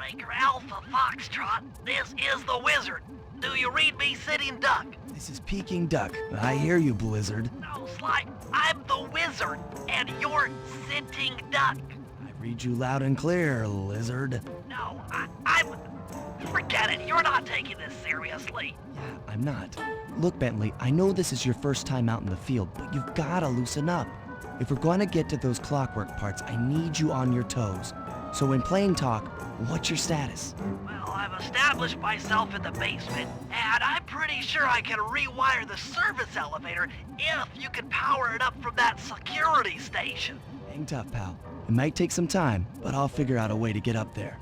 Dealbreaker Alpha Foxtrot, this is the Wizard. Do you read me, Sitting Duck? This is Peking Duck. I hear you, Blizzard. No, Sly, I'm the Wizard, and you're Sitting Duck. I read you loud and clear, Lizard. No, I'm... Forget it, you're not taking this seriously. Yeah, I'm not. Look, Bentley, I know this is your first time out in the field, but you've gotta loosen up. If we're gonna get to those clockwork parts, I need you on your toes. So in plain talk, what's your status? Well, I've established myself in the basement, and I'm pretty sure I can rewire the service elevator if you can power it up from that security station. Hang tough, pal. It might take some time, but I'll figure out a way to get up there.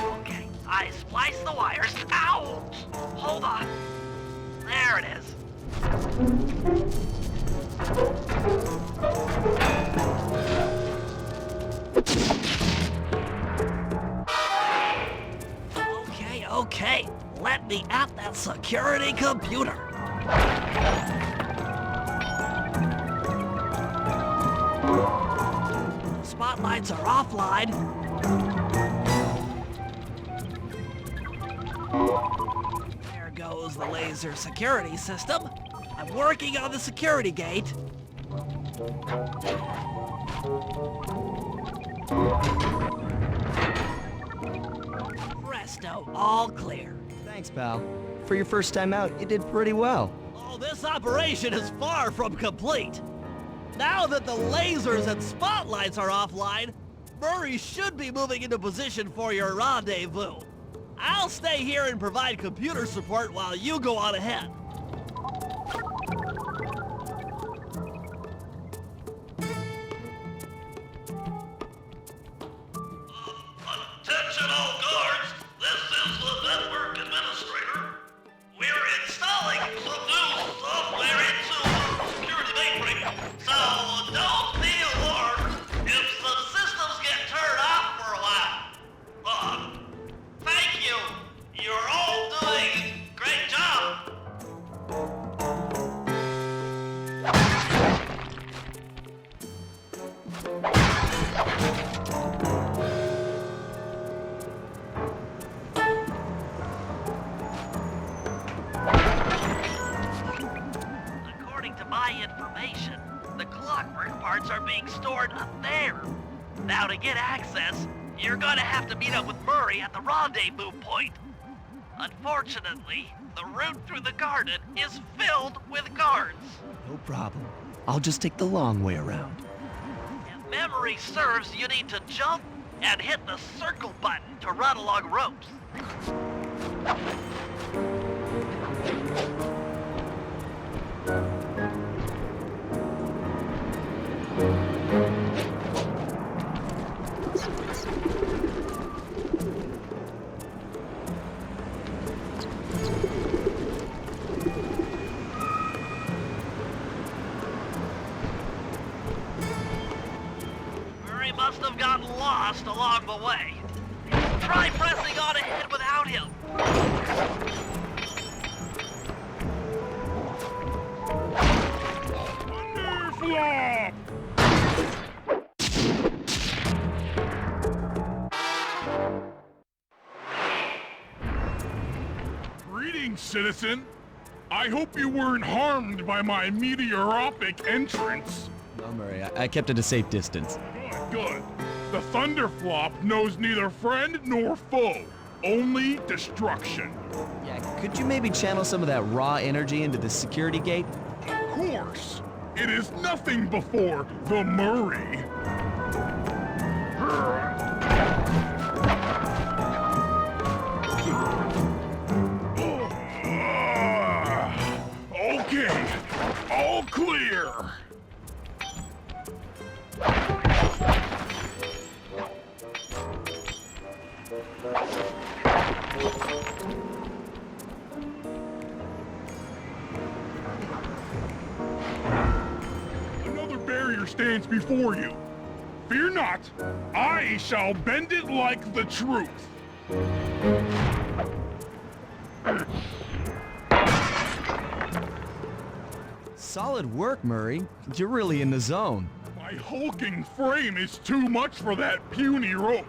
Okay, I spliced the wires. Ouch! Hold on. There it is. Okay. Let me at that security computer. Spotlights are offline. There goes the laser security system. I'm working on the security gate. Presto, all clear. Thanks, pal. For your first time out, you did pretty well. Oh, this operation is far from complete. Now that the lasers and spotlights are offline, Murray should be moving into position for your rendezvous. I'll stay here and provide computer support while you go on ahead. Attention all guards, this is the network administrator. We're installing some new software into our security mainframe, so don't be alarmed if the systems get turned off for a while. Thank you. You're all doing a great job. According to my information, the clockwork parts are being stored up there. Now to get access, you're gonna have to meet up with Murray at the rendezvous point. Unfortunately, the route through the garden is filled with guards. No problem. I'll just take the long way around. If memory serves, you need to jump and hit the circle button to run along ropes. Murray must have gotten lost along the way. Try pressing on ahead without him. Flop! Greetings, citizen. I hope you weren't harmed by my meteoropic entrance. No, Murray, I kept at a safe distance. Good. The Thunderflop knows neither friend nor foe, only destruction. Yeah, could you maybe channel some of that raw energy into the security gate? Of course. It is nothing before the Murray. Okay, all clear. warrior stands before you. Fear not, I shall bend it like the truth. Solid work, Murray. You're really in the zone. My hulking frame is too much for that puny rope.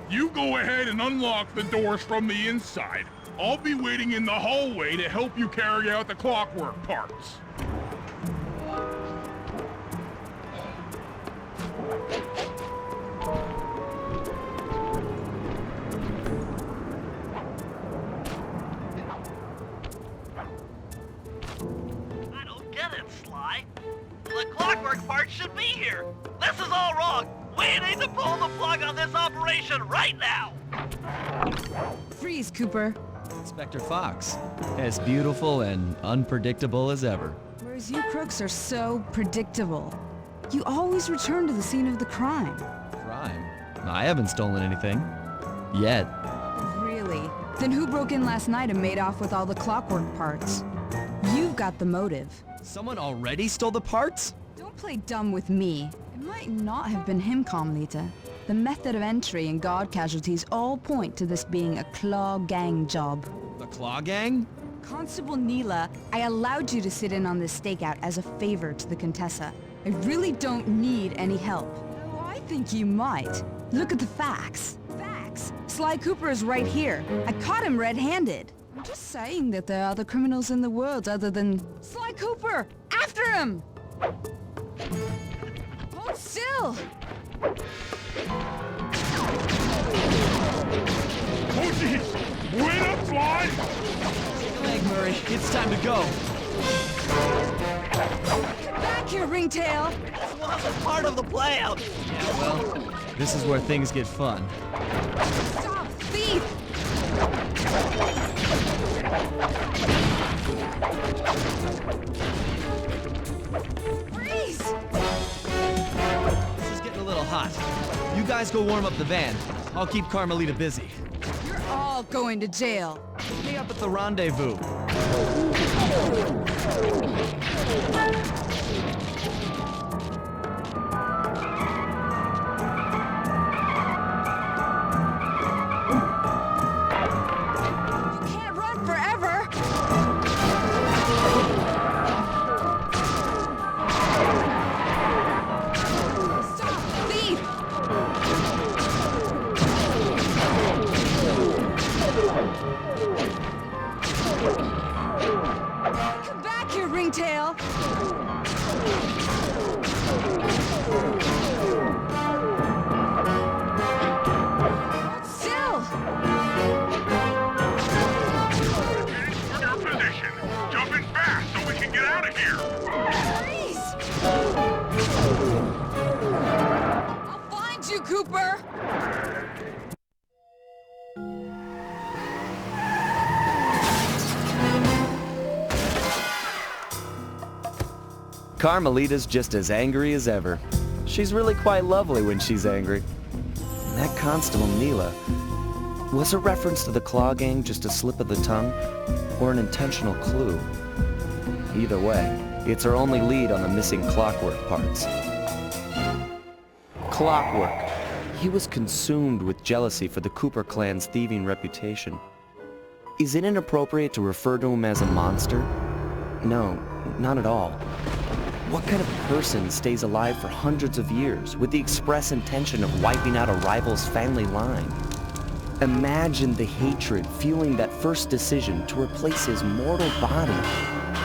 You go ahead and unlock the doors from the inside. I'll be waiting in the hallway to help you carry out the clockwork parts. I don't get it, Sly. The clockwork part should be here. This is all wrong. We need to pull the plug on this operation right now. Freeze, Cooper. Inspector Fox. As beautiful and unpredictable as ever. Whereas you crooks are so predictable. You always return to the scene of the crime. Crime? I haven't stolen anything. Yet. Really? Then who broke in last night and made off with all the clockwork parts? You've got the motive. Someone already stole the parts? Don't play dumb with me. It might not have been him, Carmelita. The method of entry and guard casualties all point to this being a Claw Gang job. The Claw Gang? Constable Neela, I allowed you to sit in on this stakeout as a favor to the Contessa. I really don't need any help. Oh, I think you might. Look at the facts. Facts? Sly Cooper is right here. I caught him red-handed. I'm just saying that there are other criminals in the world other than Sly Cooper! After him! Hold still! Oh, jeez! Wait up, Sly! Leg, Murray. It's time to go. Get back here, Ringtail! This wasn't part of the plan. Yeah, well, this is where things get fun. Stop, thief! Freeze! This is getting a little hot. You guys go warm up the van. I'll keep Carmelita busy. You're all going to jail. Meet me up at the rendezvous. You can't run forever! Stop, thief! Come back here, Ringtail! Hold still! For your position. Jumping fast so we can get out of here. Freeze! I'll find you, Cooper! Carmelita's just as angry as ever. She's really quite lovely when she's angry. And that Constable Neela, was a reference to the Claw Gang just a slip of the tongue, or an intentional clue? Either way, it's our only lead on the missing clockwork parts. Clockwork. He was consumed with jealousy for the Cooper clan's thieving reputation. Is it inappropriate to refer to him as a monster? No, not at all. What kind of person stays alive for hundreds of years with the express intention of wiping out a rival's family line? Imagine the hatred fueling that first decision to replace his mortal body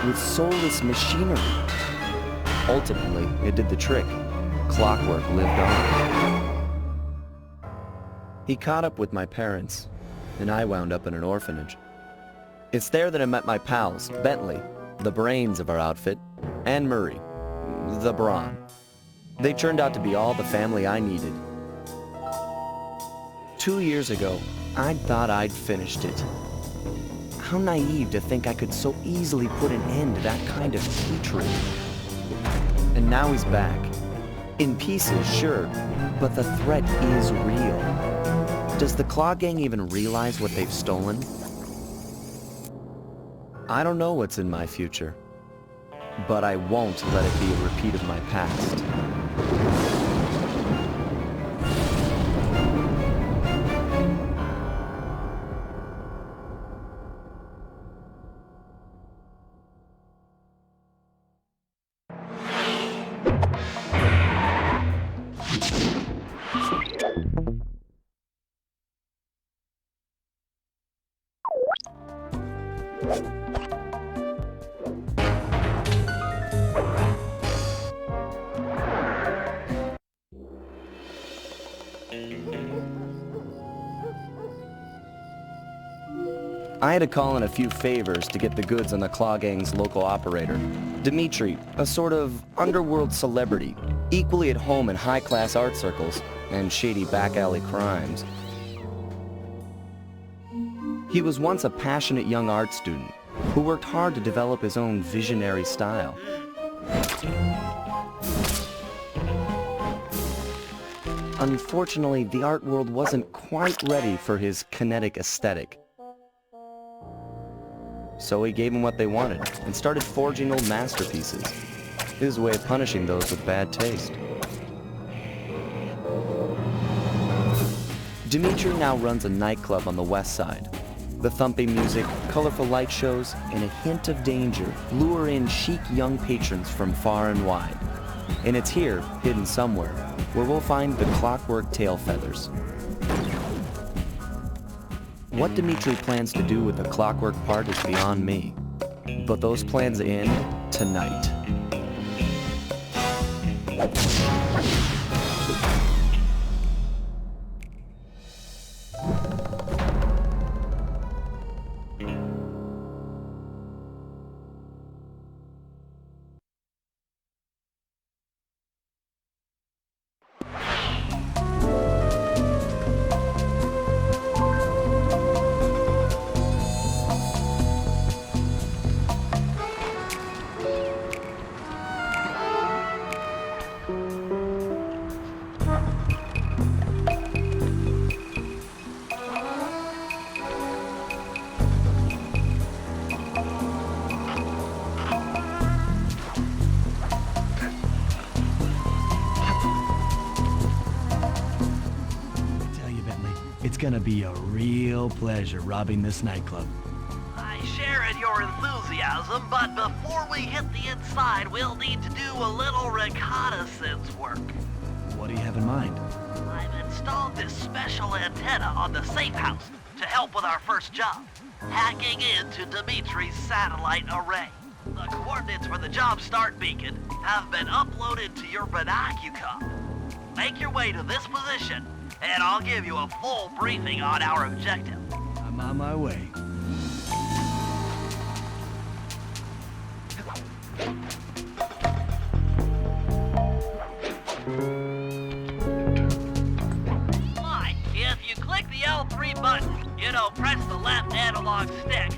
with soulless machinery. Ultimately, it did the trick. Clockwork lived on. He caught up with my parents, and I wound up in an orphanage. It's there that I met my pals, Bentley, the brains of our outfit, and Murray, the brawn. They turned out to be all the family I needed. 2 years ago, I'd thought I'd finished it. How naive to think I could so easily put an end to that kind of hatred. And now he's back. In pieces, sure, but the threat is real. Does the Claw Gang even realize what they've stolen? I don't know what's in my future, but I won't let it be a repeat of my past. I had to call in a few favors to get the goods on the Claw Gang's local operator. Dimitri, a sort of underworld celebrity, equally at home in high-class art circles and shady back-alley crimes. He was once a passionate young art student who worked hard to develop his own visionary style. Unfortunately, the art world wasn't quite ready for his kinetic aesthetic. So he gave them what they wanted and started forging old masterpieces. His way of punishing those with bad taste. Dimitri now runs a nightclub on the west side. The thumping music, colorful light shows, and a hint of danger lure in chic young patrons from far and wide. And it's here, hidden somewhere, where we'll find the clockwork tail feathers. What Dimitri plans to do with the clockwork part is beyond me. But those plans end tonight. It's gonna be a real pleasure robbing this nightclub. I share in your enthusiasm, but before we hit the inside, we'll need to do a little reconnaissance work. What do you have in mind? I've installed this special antenna on the safe house to help with our first job, hacking into Dimitri's satellite array. The coordinates for the job start beacon have been uploaded to your binocular. Make your way to this position, and I'll give you a full briefing on our objective. I'm on my way. Fine. If you click the L3 button, press the left analog stick,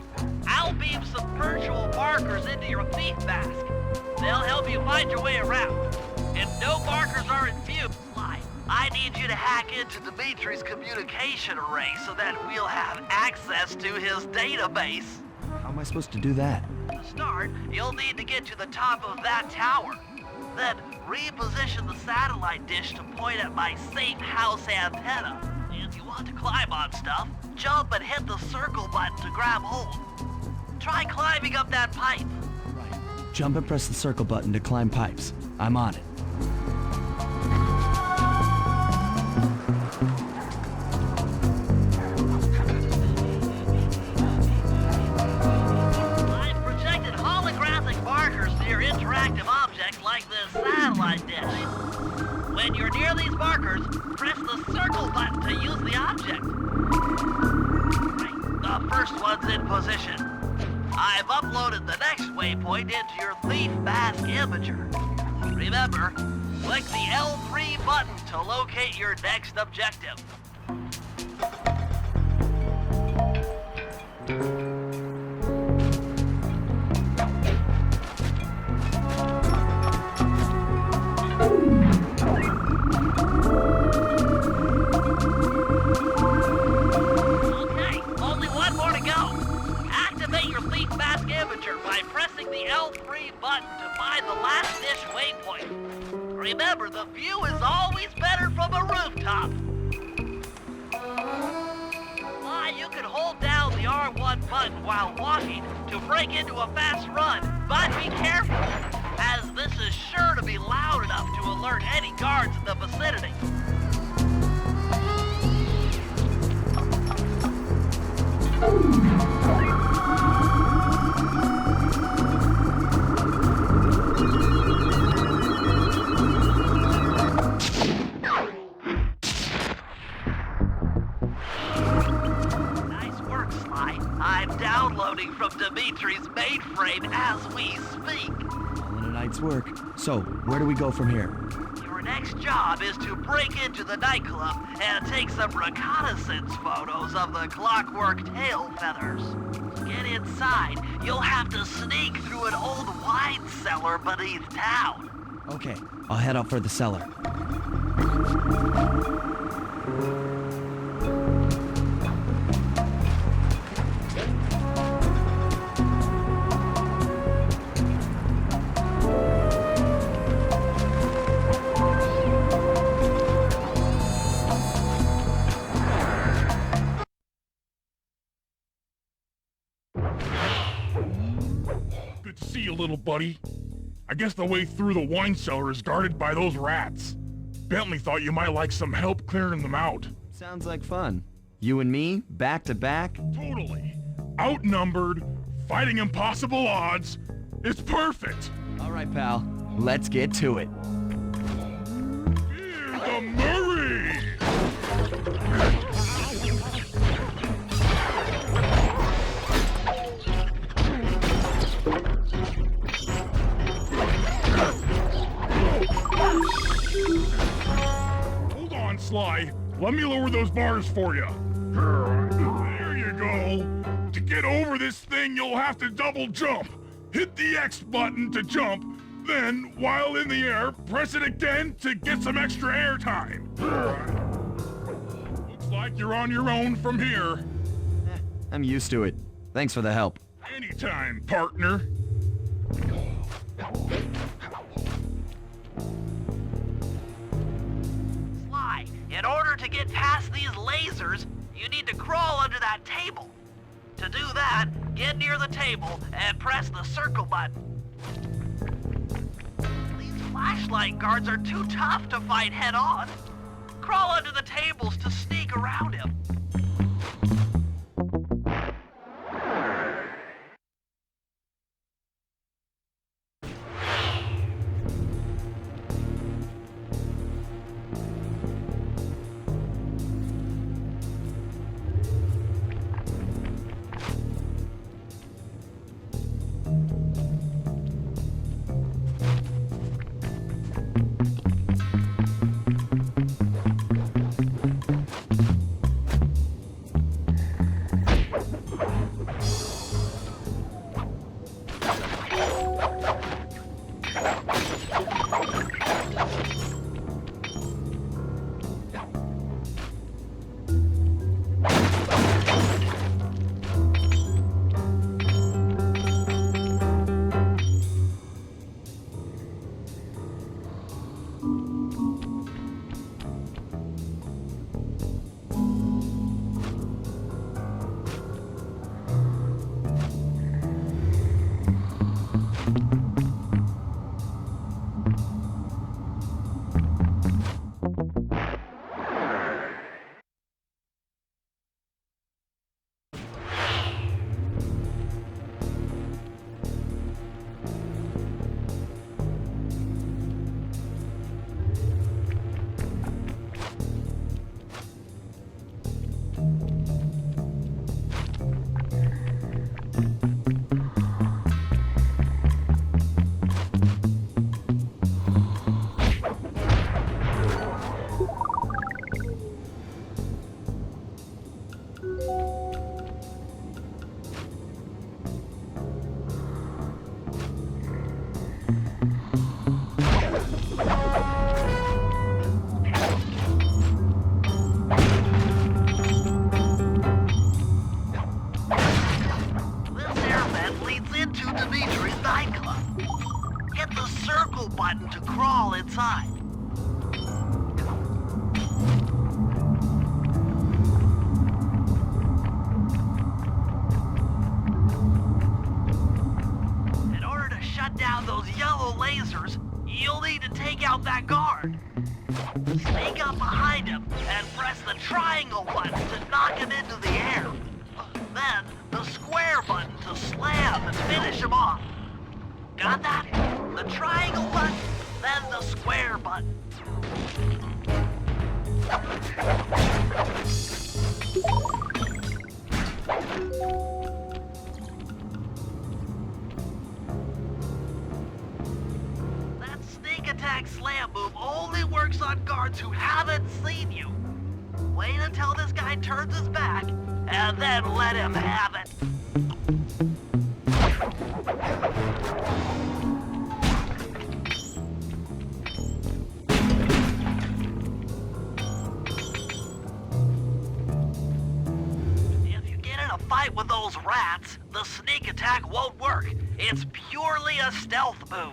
I'll beam some virtual markers into your thief mask. They'll help you find your way around. If no markers are in view, I need you to hack into Dimitri's communication array so that we'll have access to his database. How am I supposed to do that? To start, you'll need to get to the top of that tower. Then reposition the satellite dish to point at my safe house antenna. If you want to climb on stuff, jump and hit the circle button to grab hold. Try climbing up that pipe. Right. Jump and press the circle button to climb pipes. I'm on it. Interactive objects like this satellite dish. When you're near these markers, press the circle button to use the object. Right, the first one's in position. I've uploaded the next waypoint into your thief mask imager. Remember, click the L3 button to locate your next objective. By pressing the L3 button to find the last dish waypoint. Remember, the view is always better from a rooftop. You can hold down the R1 button while walking to break into a fast run, but be careful, as this is sure to be loud enough to alert any guards in the vicinity. I'm downloading from Dimitri's mainframe as we speak. All in a night's work. So, where do we go from here? Your next job is to break into the nightclub and take some reconnaissance photos of the clockwork tail feathers. To get inside, you'll have to sneak through an old wine cellar beneath town. Okay, I'll head out for the cellar. Good to see you, little buddy. I guess the way through the wine cellar is guarded by those rats. Bentley thought you might like some help clearing them out. Sounds like fun. You and me, back to back? Totally. Outnumbered, fighting impossible odds. It's perfect. All right, pal. Let's get to it. Here's the Murray! Hold on, Sly. Let me lower those bars for you. There you go. To get over this thing, you'll have to double jump. Hit the X button to jump, then, while in the air, press it again to get some extra air time. Looks like you're on your own from here. I'm used to it. Thanks for the help. Anytime, partner. Sly, in order to get past these lasers, you need to crawl under that table. To do that, get near the table and press the circle button. These flashlight guards are too tough to fight head-on. Crawl under the tables to sneak around him. circle button to crawl inside. In order to shut down those yellow lasers, you'll need to take out that guard. Sneak up behind him and press the triangle button to knock him into the air. Then the square button to slam and finish him off. Got that? The triangle button, then the square button. That sneak attack slam move only works on guards who haven't seen you. Wait until this guy turns his back, and then let him have it. If you get in a fight with those rats, the sneak attack won't work. It's purely a stealth move.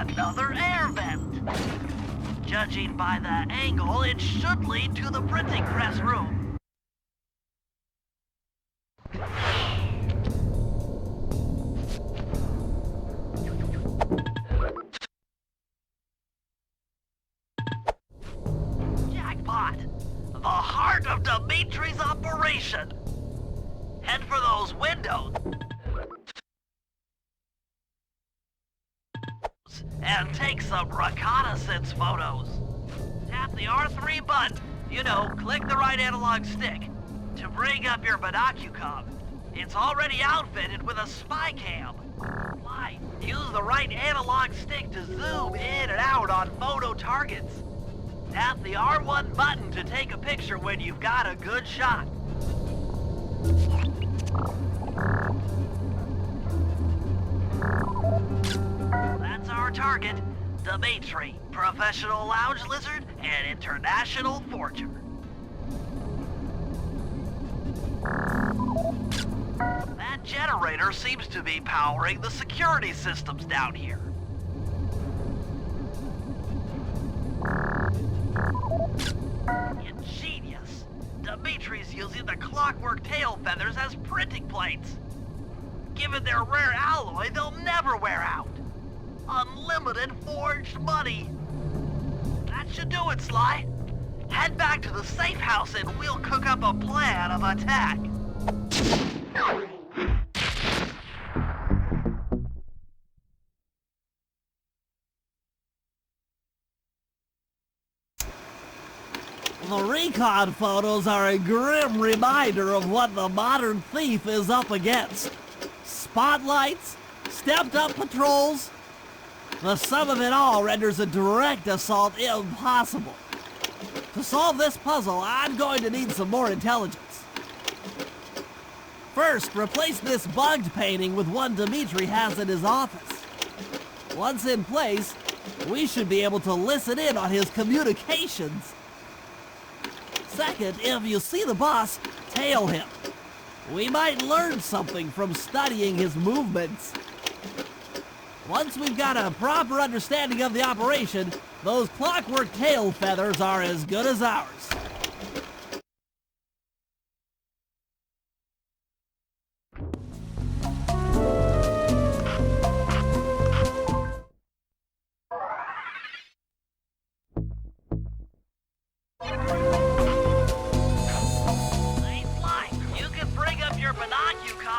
Another air vent. Judging by the angle, it should lead to the printing press room. Jackpot! The heart of Dimitri's operation. Head for those windows. And take some reconnaissance photos. Tap the R3 button, click the right analog stick, to bring up your binocucom. It's already outfitted with a spy cam. Use the right analog stick to zoom in and out on photo targets. Tap the R1 button to take a picture when you've got a good shot. That's our target, Dimitri, professional lounge lizard and international forger. That generator seems to be powering the security systems down here. Ingenious. Dimitri's using the clockwork tail feathers as printing plates. Given their rare alloy, they'll never wear out. Unlimited forged money. That should do it, Sly. Head back to the safe house and we'll cook up a plan of attack. The recon photos are a grim reminder of what the modern thief is up against. Spotlights, stepped-up patrols. The sum of it all renders a direct assault impossible. To solve this puzzle, I'm going to need some more intelligence. First, replace this bugged painting with one Dimitri has in his office. Once in place, we should be able to listen in on his communications. Second, if you see the boss, tail him. We might learn something from studying his movements. Once we've got a proper understanding of the operation, those clockwork tail feathers are as good as ours.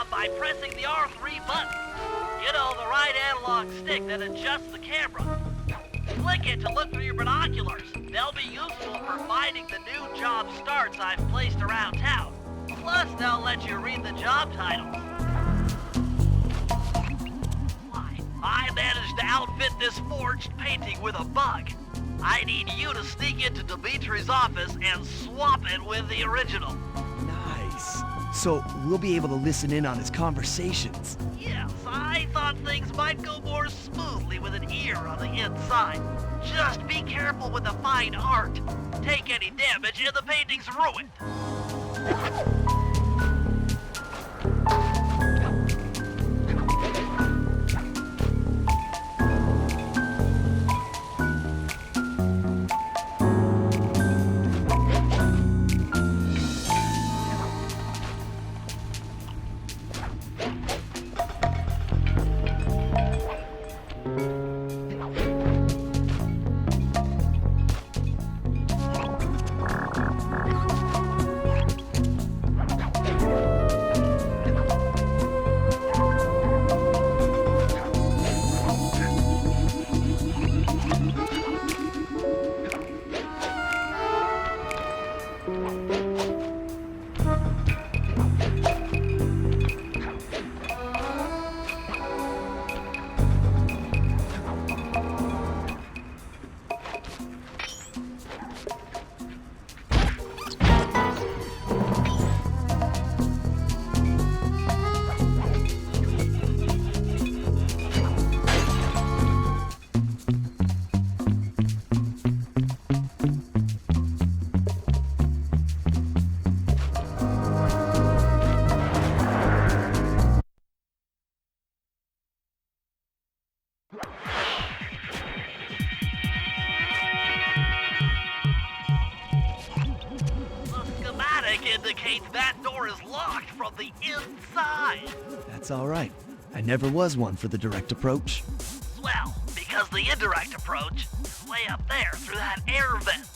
By pressing the R3 button. The right analog stick that adjusts the camera. Click it to look through your binoculars. They'll be useful for finding the new job starts I've placed around town. Plus, they'll let you read the job titles. I managed to outfit this forged painting with a bug. I need you to sneak into Dimitri's office and swap it with the original. Nice. So we'll be able to listen in on his conversations. Yes, I thought things might go more smoothly with an ear on the inside. Just be careful with the fine art. Take any damage and the painting's ruined. Indicates that door is locked from the inside. That's all right. I never was one for the direct approach. Well, because the indirect approach is way up there through that air vent.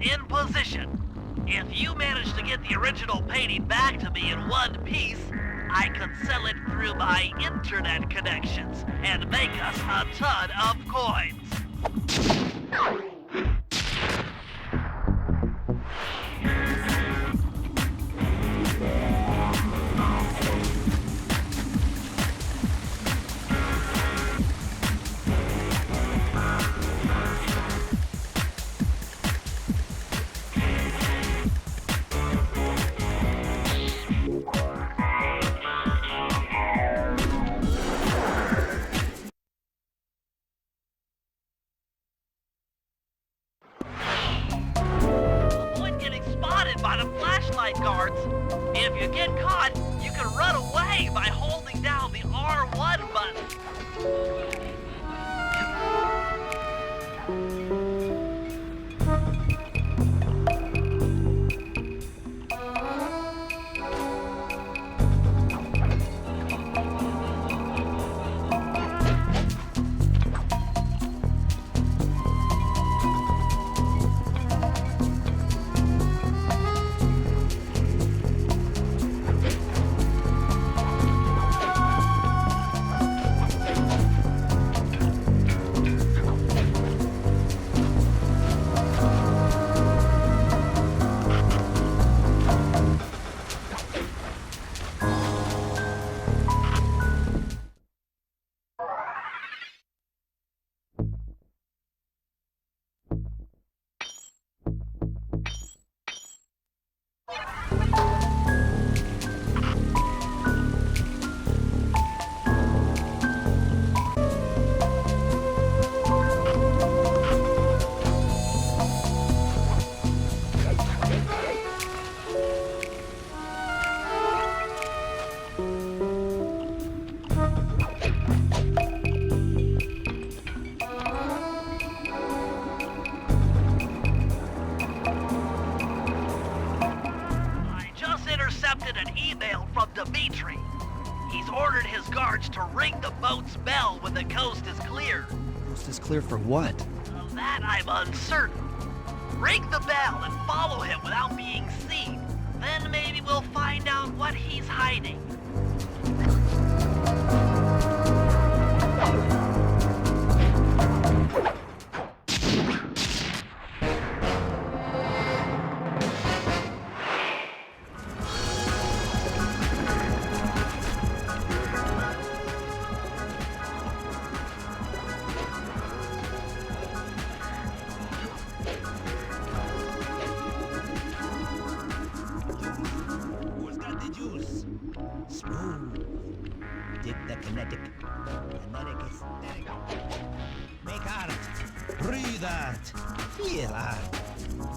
In position. If you manage to get the original painting back to me in one piece, I can sell it through my internet connections and make us a ton of coins. By the flashlight guards. If you get caught, you can run away by holding down the R1 button. Dimitri. He's ordered his guards to ring the boat's bell when the coast is clear. Coast is clear for what? Of that I'm uncertain. Ring the bell and follow him without being seen. Then maybe we'll find out what he's hiding. Who's got the juice? Smooth. Dip the kinetic. Kinetic is static. Make art. Breathe art. Feel art.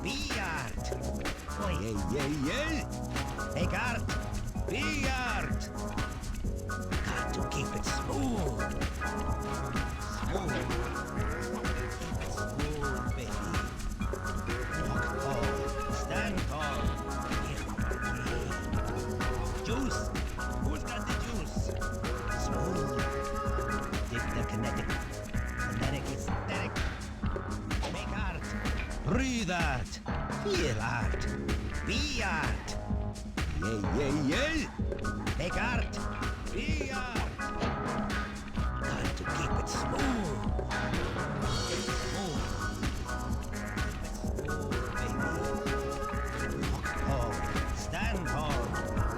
Be art. Oh, yeah. Make art. Be art. Got to keep it smooth. Smooth. Keep it smooth, baby. Walk tall. Stand tall. Juice. Who's got the juice? Smooth. Dip the kinetic. Kinetic is static. Make art. Breathe art. Feel art. Be art. Yeah. Make art. Be art. Got to keep it smooth. Smooth. Keep it smooth, baby. Walk tall. Stand tall.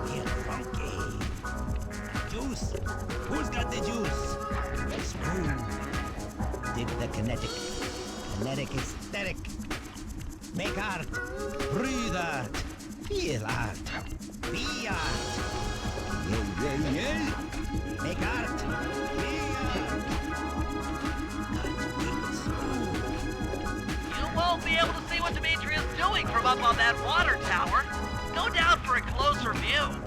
Get funky. Juice. Who's got the juice? Smooth. Dip the kinetic. Kinetic is static. Make art. Breathe art. Feel art. Be art. Yeah. Make art. Be art. Got to keep it smooth. You won't be able to see what Dimitri is doing from up on that water tower. Go down for a closer view.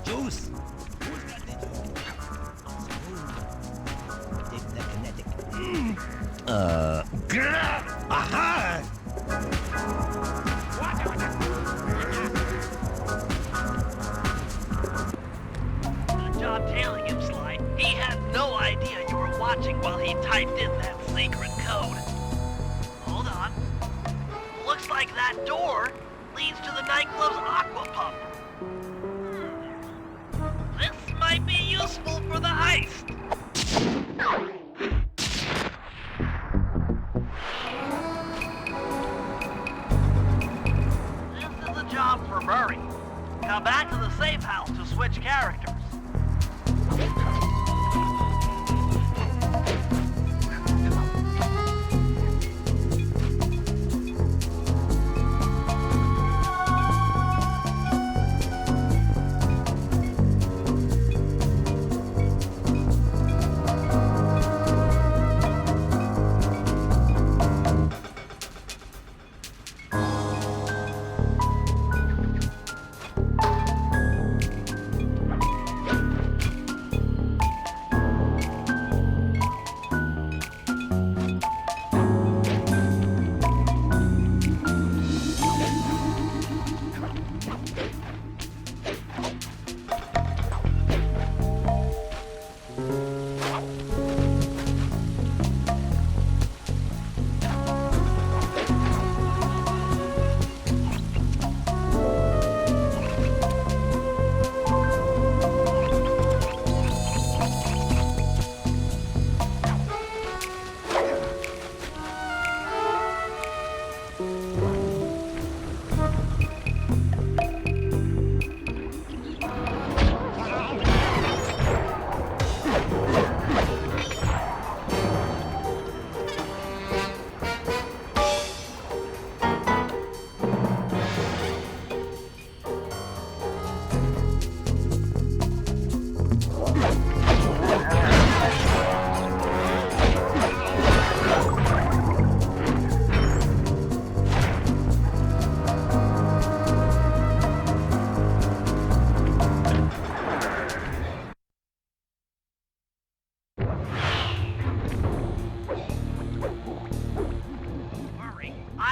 Juice. Who's got the juice? Smooth. Dip the kinetic. Aha! Good job tailing him, Sly. He had no idea you were watching while he typed in that secret code. Hold on. Looks like that door leads to the nightclub's aqua pump. This might be useful for the heist. This is a job for Murray. Come back to the safe house to switch characters.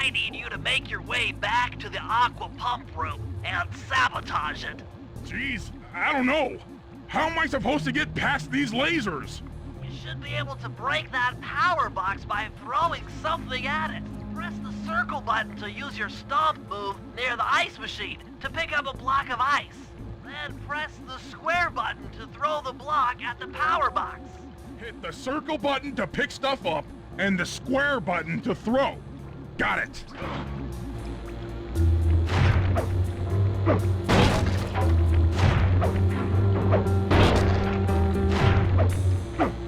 I need you to make your way back to the aqua pump room and sabotage it. Jeez, I don't know. How am I supposed to get past these lasers? You should be able to break that power box by throwing something at it. Press the circle button to use your stomp move near the ice machine to pick up a block of ice. Then press the square button to throw the block at the power box. Hit the circle button to pick stuff up and the square button to throw. Got it.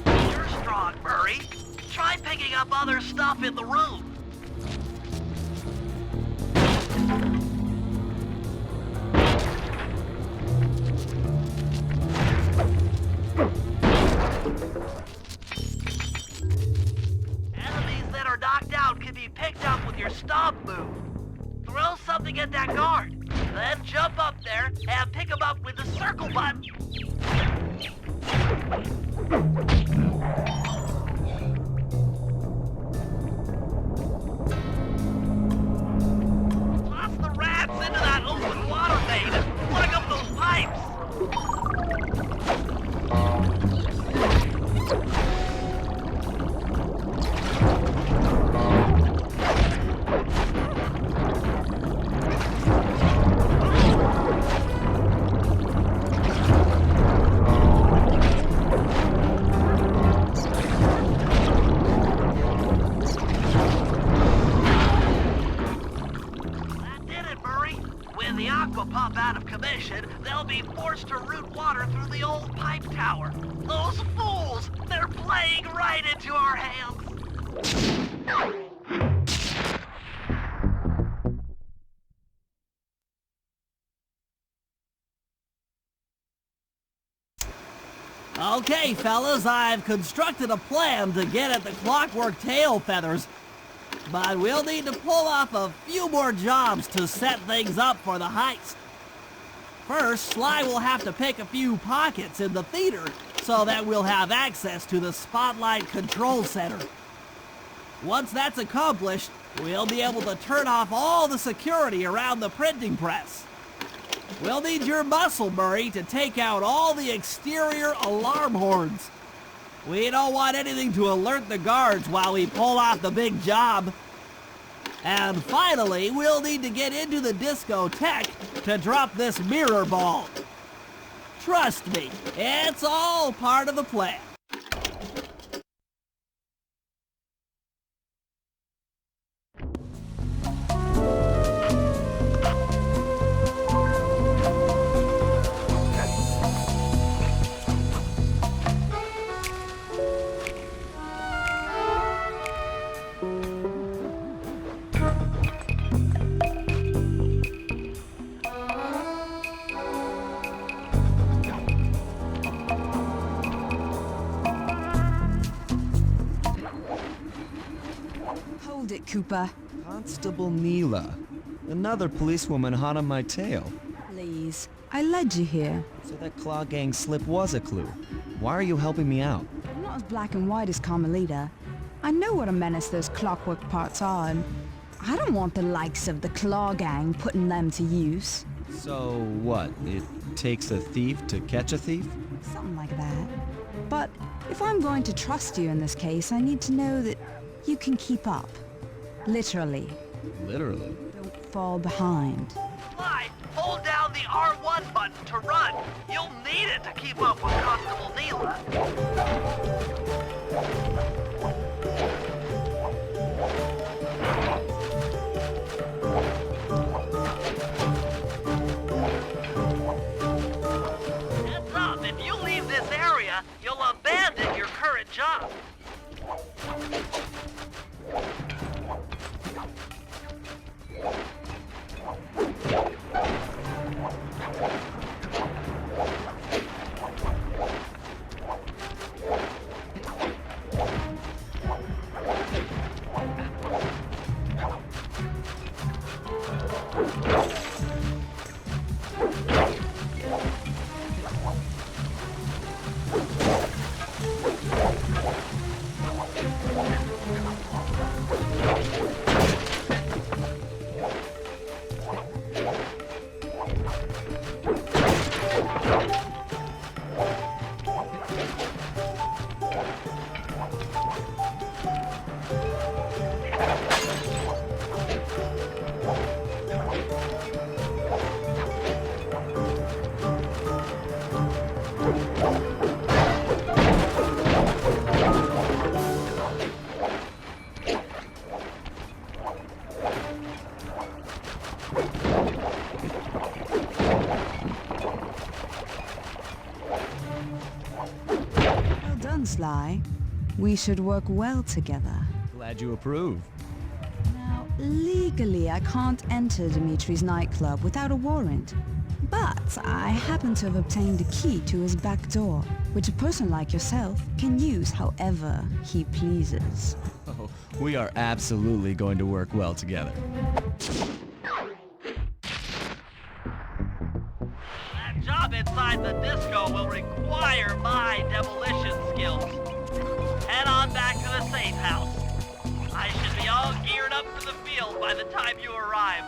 You're strong, Murray. Try picking up other stuff in the room. Enemies that are knocked out can be picked up with your stomp move. Throw something at that guard, then jump up there and pick him up with the circle button. Toss the rats into that open water main and plug up those pipes. That did it, Murray. With the aqua pump out of commission, they'll be forced to route water through the old pipe tower. Those fools! They're playing right into our hands. Okay, fellas, I've constructed a plan to get at the clockwork tail feathers. But we'll need to pull off a few more jobs to set things up for the heist. First, Sly will have to pick a few pockets in the theater so that we'll have access to the Spotlight Control Center. Once that's accomplished, we'll be able to turn off all the security around the printing press. We'll need your muscle, Murray, to take out all the exterior alarm horns. We don't want anything to alert the guards while we pull off the big job. And finally, we'll need to get into the discotheque to drop this mirror ball. Trust me, it's all part of the plan. Hold it, Cooper. Constable Neela. Another policewoman hot on my tail. Please. I led you here. So that Claw Gang slip was a clue. Why are you helping me out? I'm not as black and white as Carmelita. I know what a menace those clockwork parts are, and I don't want the likes of the Claw Gang putting them to use. So what? It takes a thief to catch a thief? Something like that. But if I'm going to trust you in this case, I need to know that you can keep up. Literally. Literally. Don't fall behind. Sly, hold down the R1 button to run. You'll need it to keep up with Constable Neela. Heads up, if you leave this area, you'll abandon your current job. done, Sly. We should work well together. Glad you approve. Now, legally, I can't enter Dimitri's nightclub without a warrant. But I happen to have obtained a key to his back door, which a person like yourself can use however he pleases. Oh, we are absolutely going to work well together. That job inside the disco will require my demolition skills. Head on back to the safe house. I should be all geared up for the field by the time you arrive.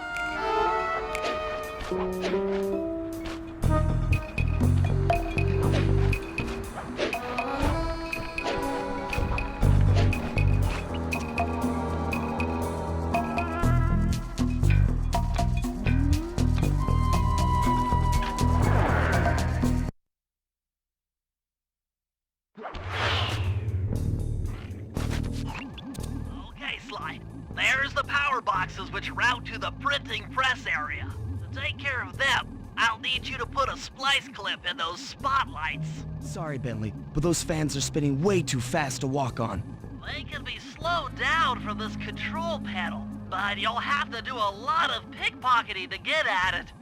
Okay, Sly. There's the power boxes which route to the printing press area. To take care of them, I'll need you to put a splice clip in those spotlights. Sorry, Bentley, but those fans are spinning way too fast to walk on. They can be slowed down from this control panel, but you'll have to do a lot of pickpocketing to get at it.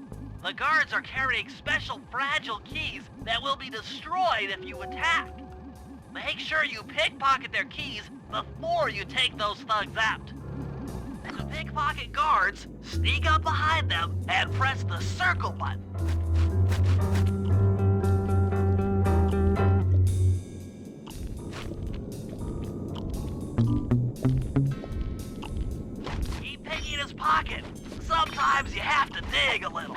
The guards are carrying special fragile keys that will be destroyed if you attack. Make sure you pickpocket their keys before you take those thugs out. To pickpocket guards, sneak up behind them and press the circle button. Keep picking his pocket. Sometimes you have to dig a little.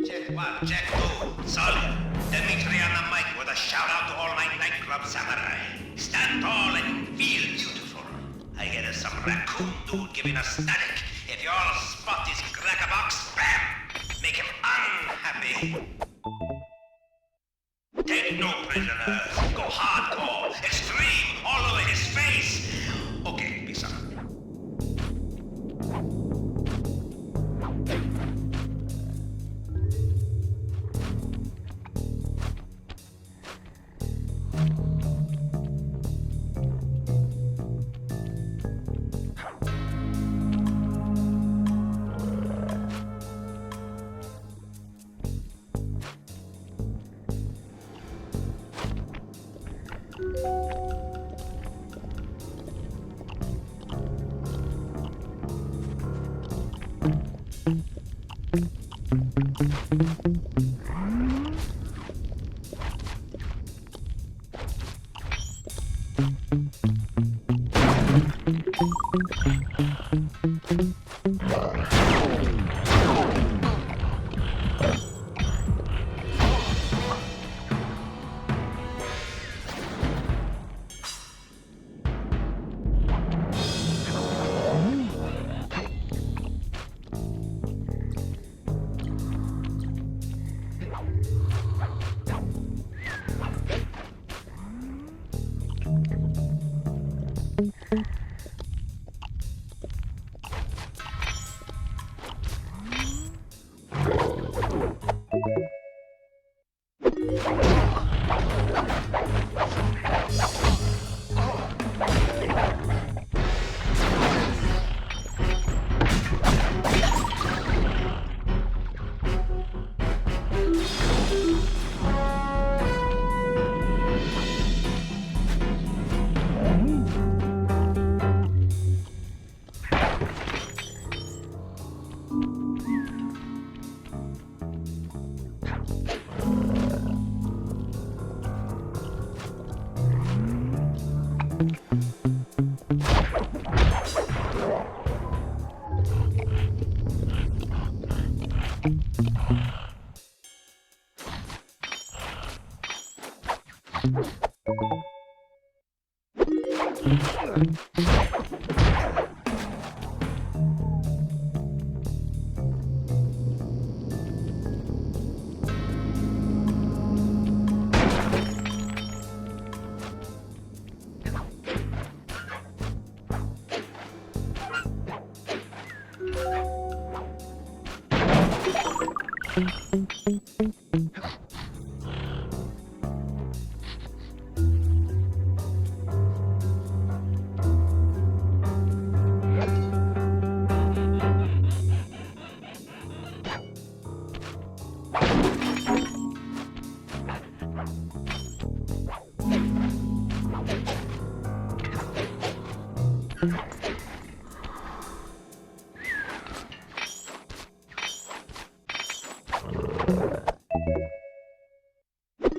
Check one, check two. Solid. Dimitri on the mic with a shout out to all my nightclub samurai. Stand tall and feel beautiful. I hear some raccoon dude giving us static. If you all spot this crackerbox, bam! Make him unhappy. Take no prisoners. Go hardcore. Extreme. All over his face. Okay, peace out.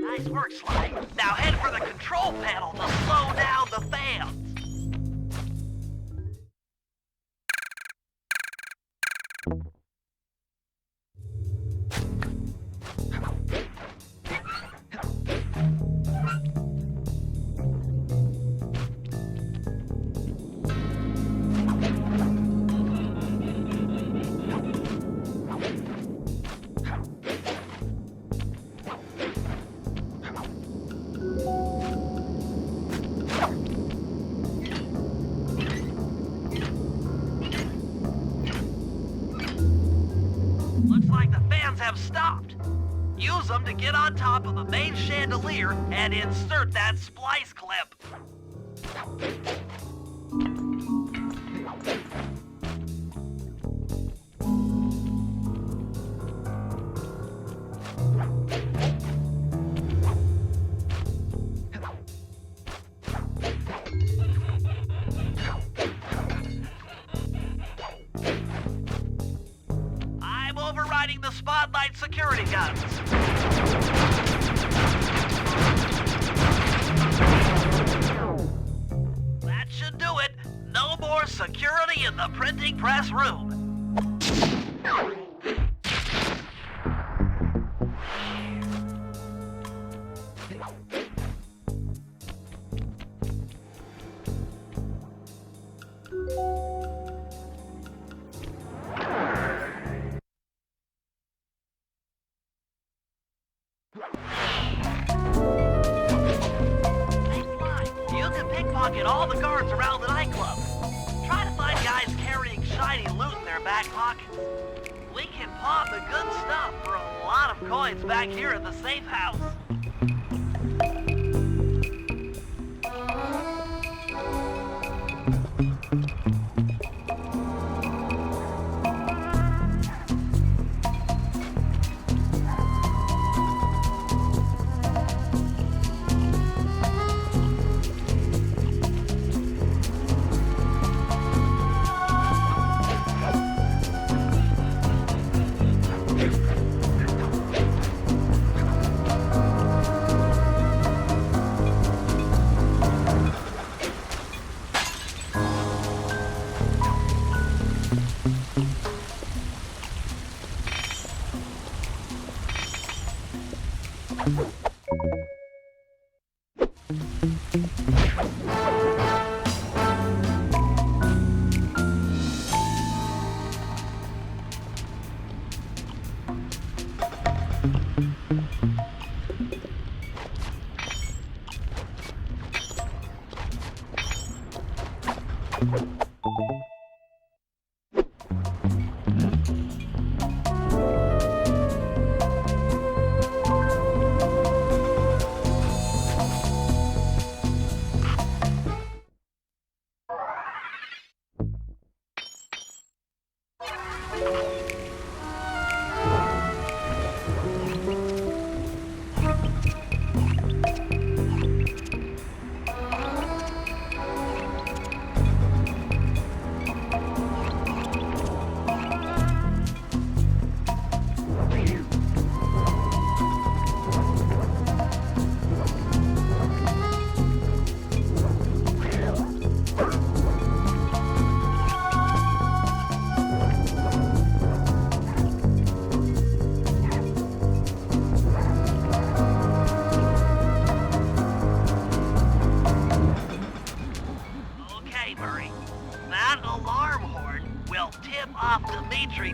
Nice work, Sly. Now head for the control panel to slow down the fans. Looks like the fans have stopped. Use them to get on top of the main chandelier and insert that splice clip. I'm overriding the spotlight security guns. That should do it. No more security in the printing press room. Hey, Sly, you can pickpocket all the guards around the nightclub. Try to find guys carrying shiny loot in their back pockets. We can pawn the good stuff for a lot of coins back here at the safe house.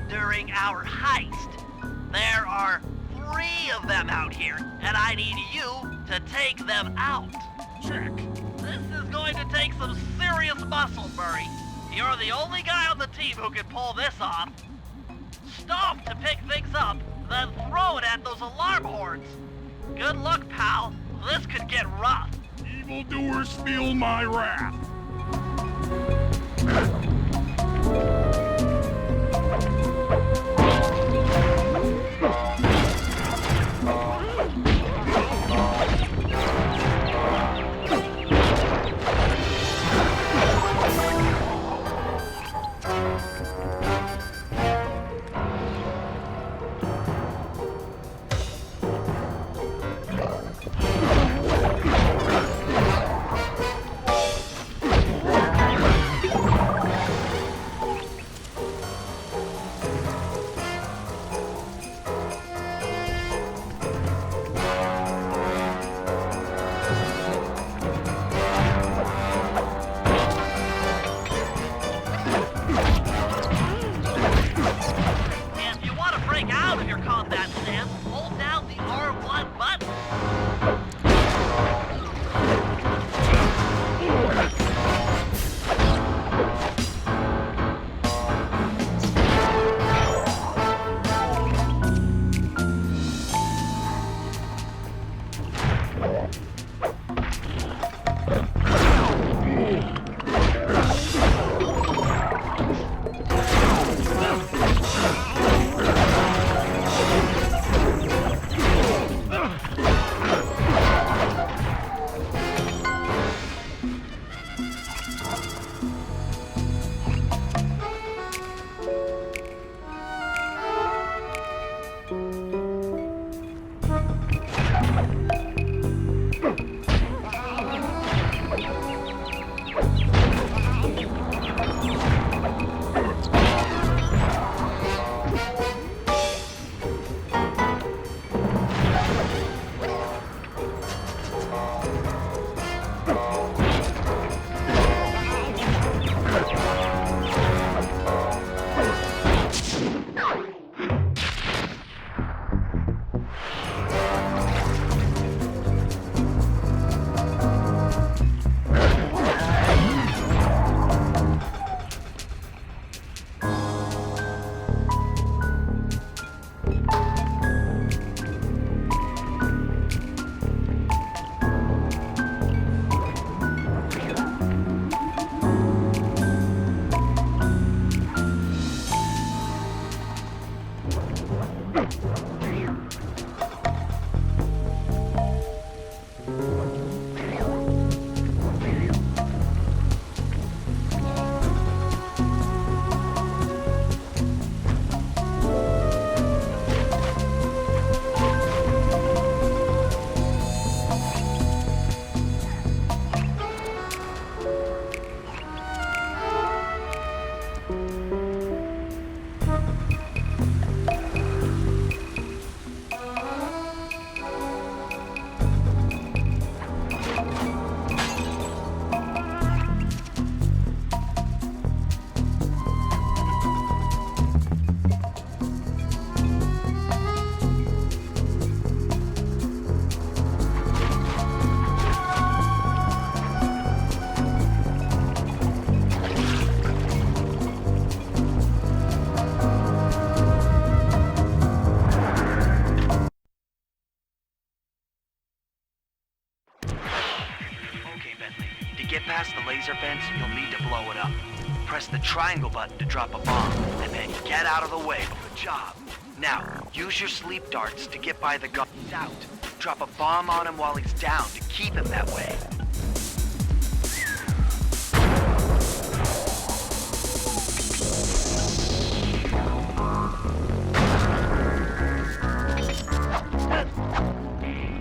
during our heist. There are 3 of them out here, and I need you to take them out. Check. This is going to take some serious muscle, Murray. You're the only guy on the team who can pull this off. Stop to pick things up, then throw it at those alarm horns. Good luck, pal. This could get rough. Evildoers feel my wrath. If you want to break out of your combat stance, hold down the R1 button. past the laser fence, you'll need to blow it up. Press the triangle button to drop a bomb, and then get out of the way. Good job. Now, use your sleep darts to get by the gun. He's out. Drop a bomb on him while he's down to keep him that way.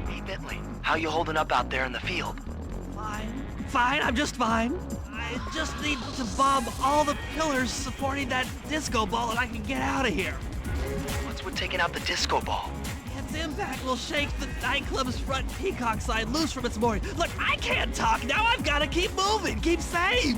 Hey, Bentley, how you holding up out there in the field? Fine, I'm just fine. I just need to bomb all the pillars supporting that disco ball and I can get out of here. What's with taking out the disco ball? Its impact will shake the nightclub's front peacock sign loose from its mooring. Look, I can't talk now. I've got to keep moving, keep safe.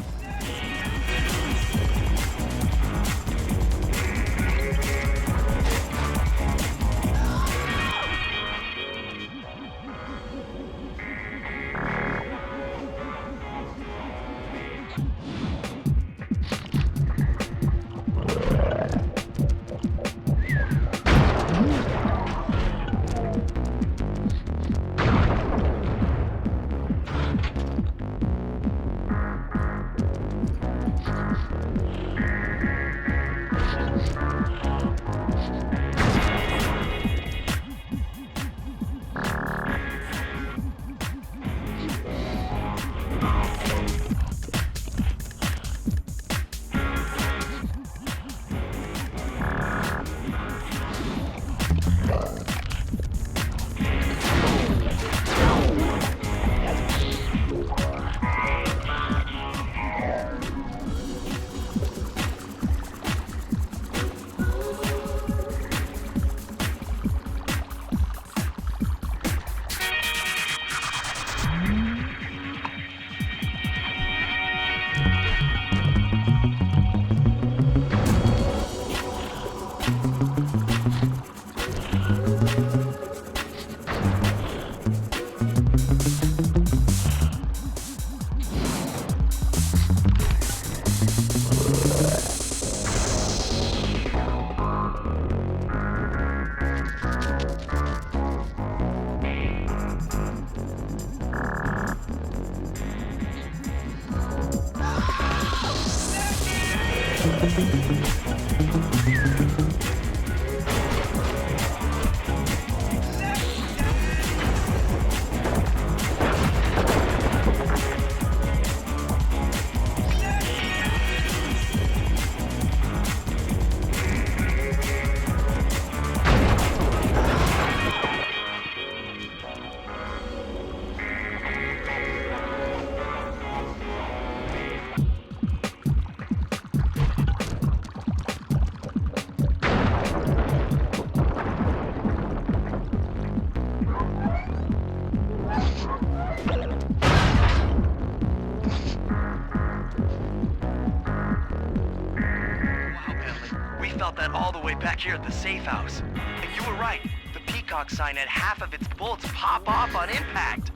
Felt that all the way back here at the safe house. And you were right. The peacock sign had half of its bolts pop off on impact.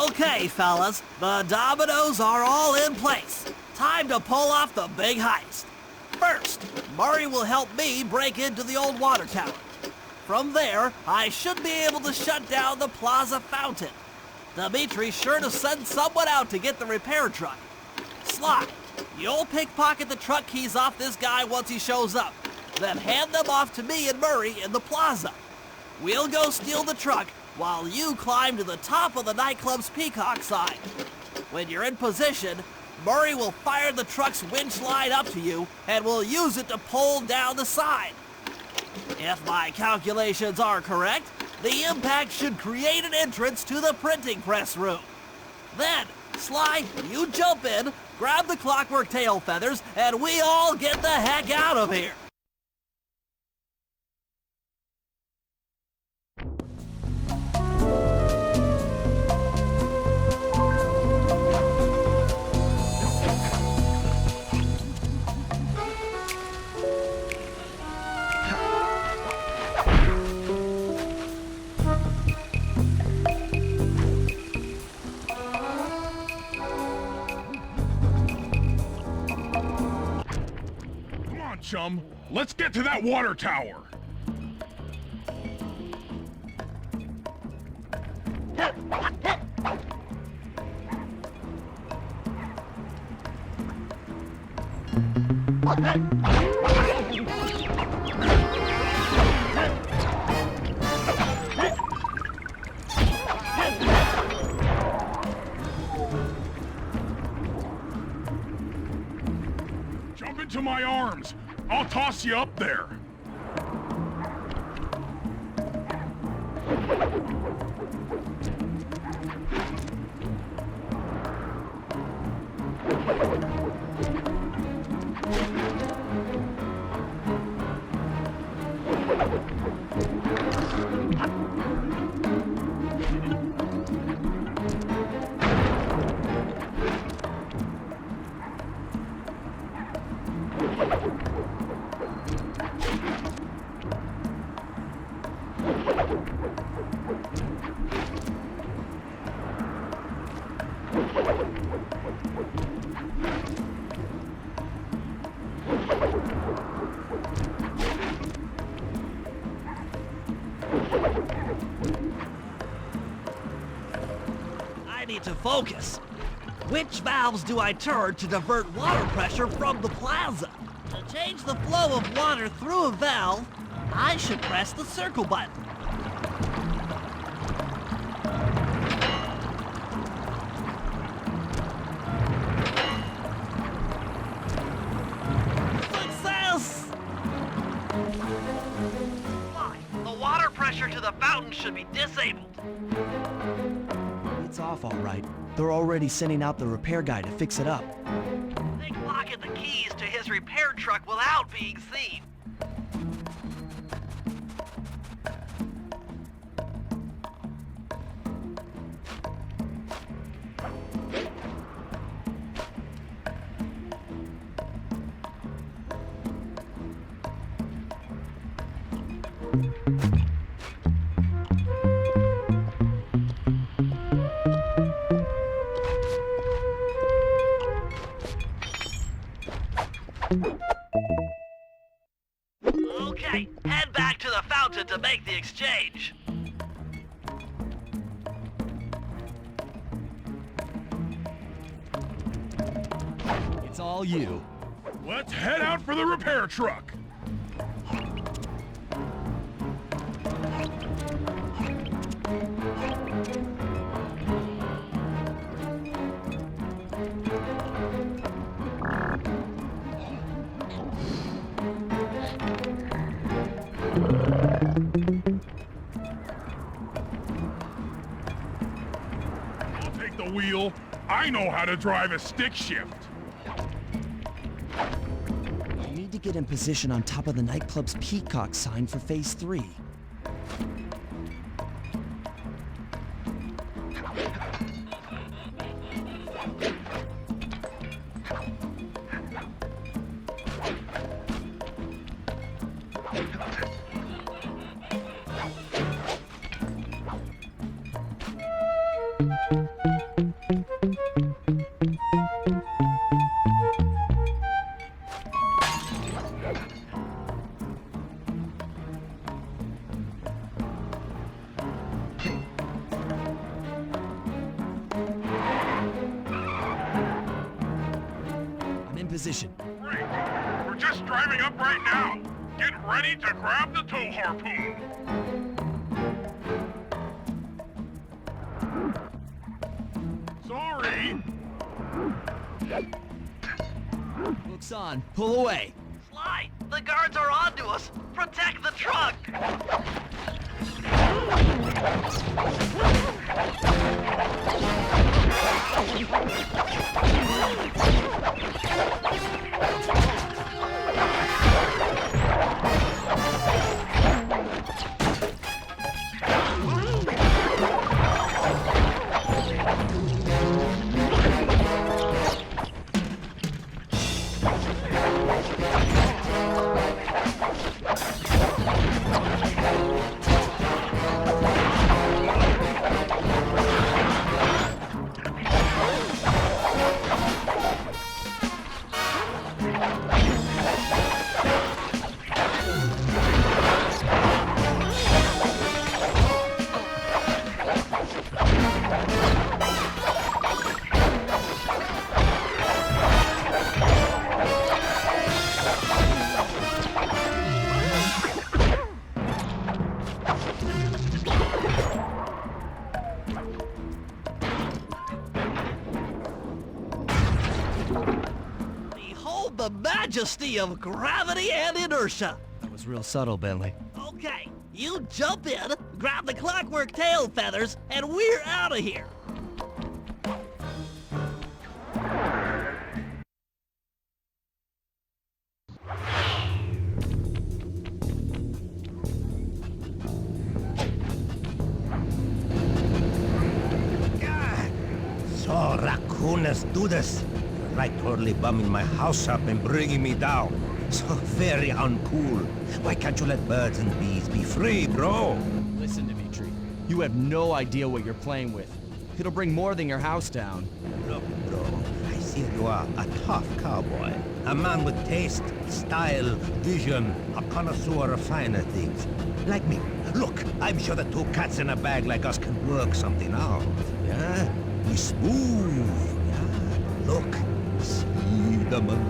Okay, fellas, the dominoes are all in place. Time to pull off the big heist. First, Murray will help me break into the old water tower. From there, I should be able to shut down the plaza fountain. Dimitri's sure to send someone out to get the repair truck. Sly, you'll pickpocket the truck keys off this guy once he shows up, then hand them off to me and Murray in the plaza. We'll go steal the truck while you climb to the top of the nightclub's peacock sign. When you're in position, Murray will fire the truck's winch line up to you and will use it to pull down the sign. If my calculations are correct, the impact should create an entrance to the printing press room. Then, Sly, you jump in, grab the clockwork tail feathers, and we all get the heck out of here. Chum, let's get to that water tower. Jump into my arms. I'll toss you up there. I need to focus. Which valves do I turn to divert water pressure from the plaza? To change the flow of water through a valve, I should press the circle button. Success! Fine. The water pressure to the fountain should be disabled. It's off all right. They're already sending out the repair guy to fix it up. Pickpocket the keys to his repair truck without being seen. to make the exchange. It's all you. Let's head out for the repair truck. I'll take the wheel. I know how to drive a stick shift. You need to get in position on top of the nightclub's peacock sign for phase 3. I'm in position. Great. We're just driving up right now. Get ready to grab the tow harpoon. Sorry. Hook's on. Pull away. Sly, the guards are onto us. Protect the truck. Behold the majesty of gravity and inertia. That was real subtle, Bentley. Okay, you jump in, grab the clockwork tail feathers, and we're out of here. So raccooners do this. Like totally bumming my house up and bringing me down. So very uncool. Why can't you let birds and bees be free, bro? Listen, Dimitri. You have no idea what you're playing with. It'll bring more than your house down. Look, bro, I see you are a tough cowboy. A man with taste, style, vision, a connoisseur of finer things. Like me. Look, I'm sure the two cats in a bag like us can work something out. Yeah? We smooth. Yeah? Look, see the money.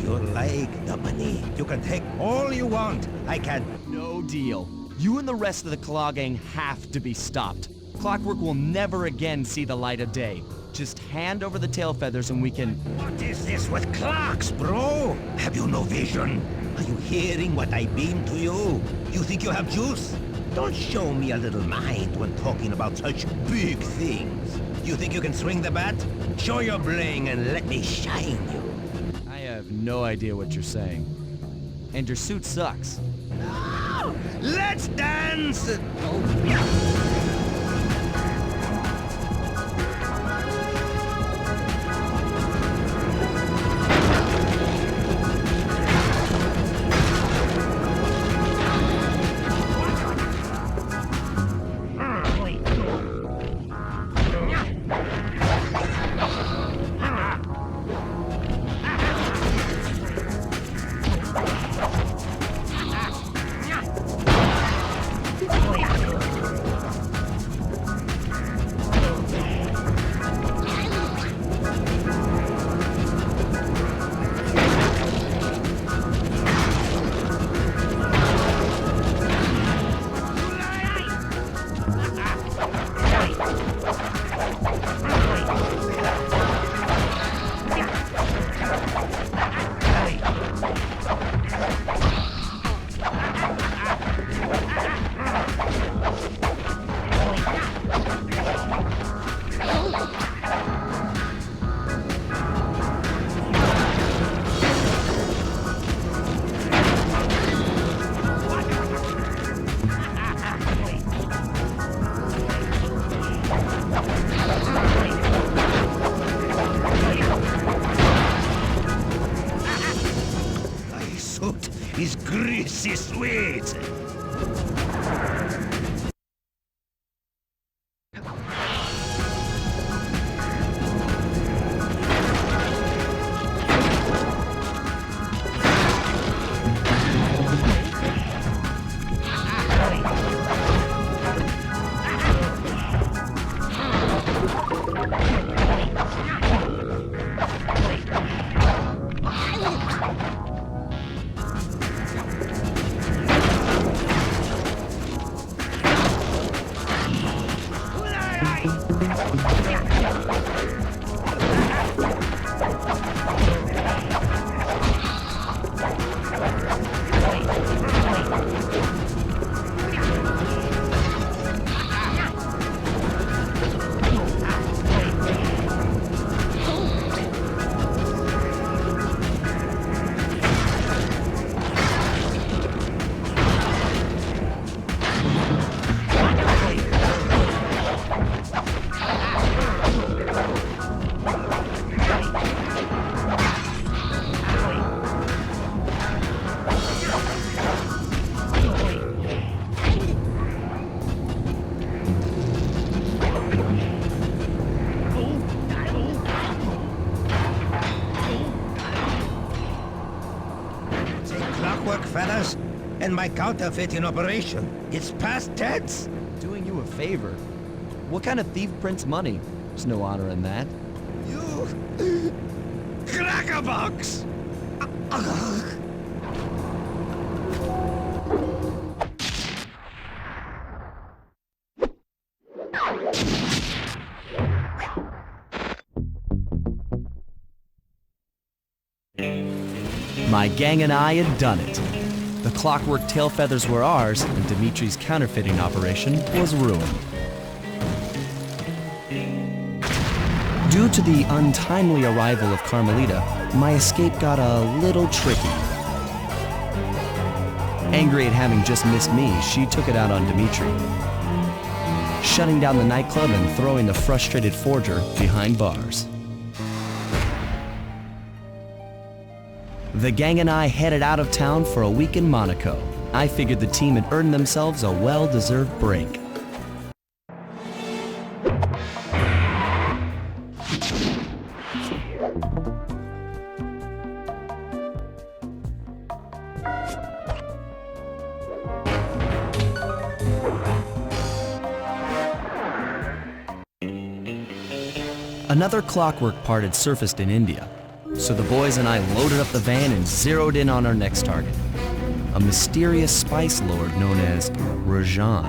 You like the money. You can take all you want. I can... No deal. You and the rest of the Claw Gang have to be stopped. Clockwork will never again see the light of day. Just hand over the tail feathers and we can... What is this with clocks, bro? Have you no vision? Are you hearing what I beam to you? You think you have juice? Don't show me a little mind when talking about such big things. You think you can swing the bat? Show your bling and let me shine you. I have no idea what you're saying. And your suit sucks. Let's dance! greasy sweet. Fellas, and my counterfeit in operation. It's past tense. Doing you a favor. What kind of thief prints money? There's no honor in that. You... Crackerbox! My gang and I had done it. The clockwork tail feathers were ours, and Dimitri's counterfeiting operation was ruined. Due to the untimely arrival of Carmelita, my escape got a little tricky. Angry at having just missed me, she took it out on Dimitri, shutting down the nightclub and throwing the frustrated forger behind bars. The gang and I headed out of town for a week in Monaco. I figured the team had earned themselves a well-deserved break. Another clockwork part had surfaced in India, so the boys and I loaded up the van and zeroed in on our next target, a mysterious spice lord known as Rajan.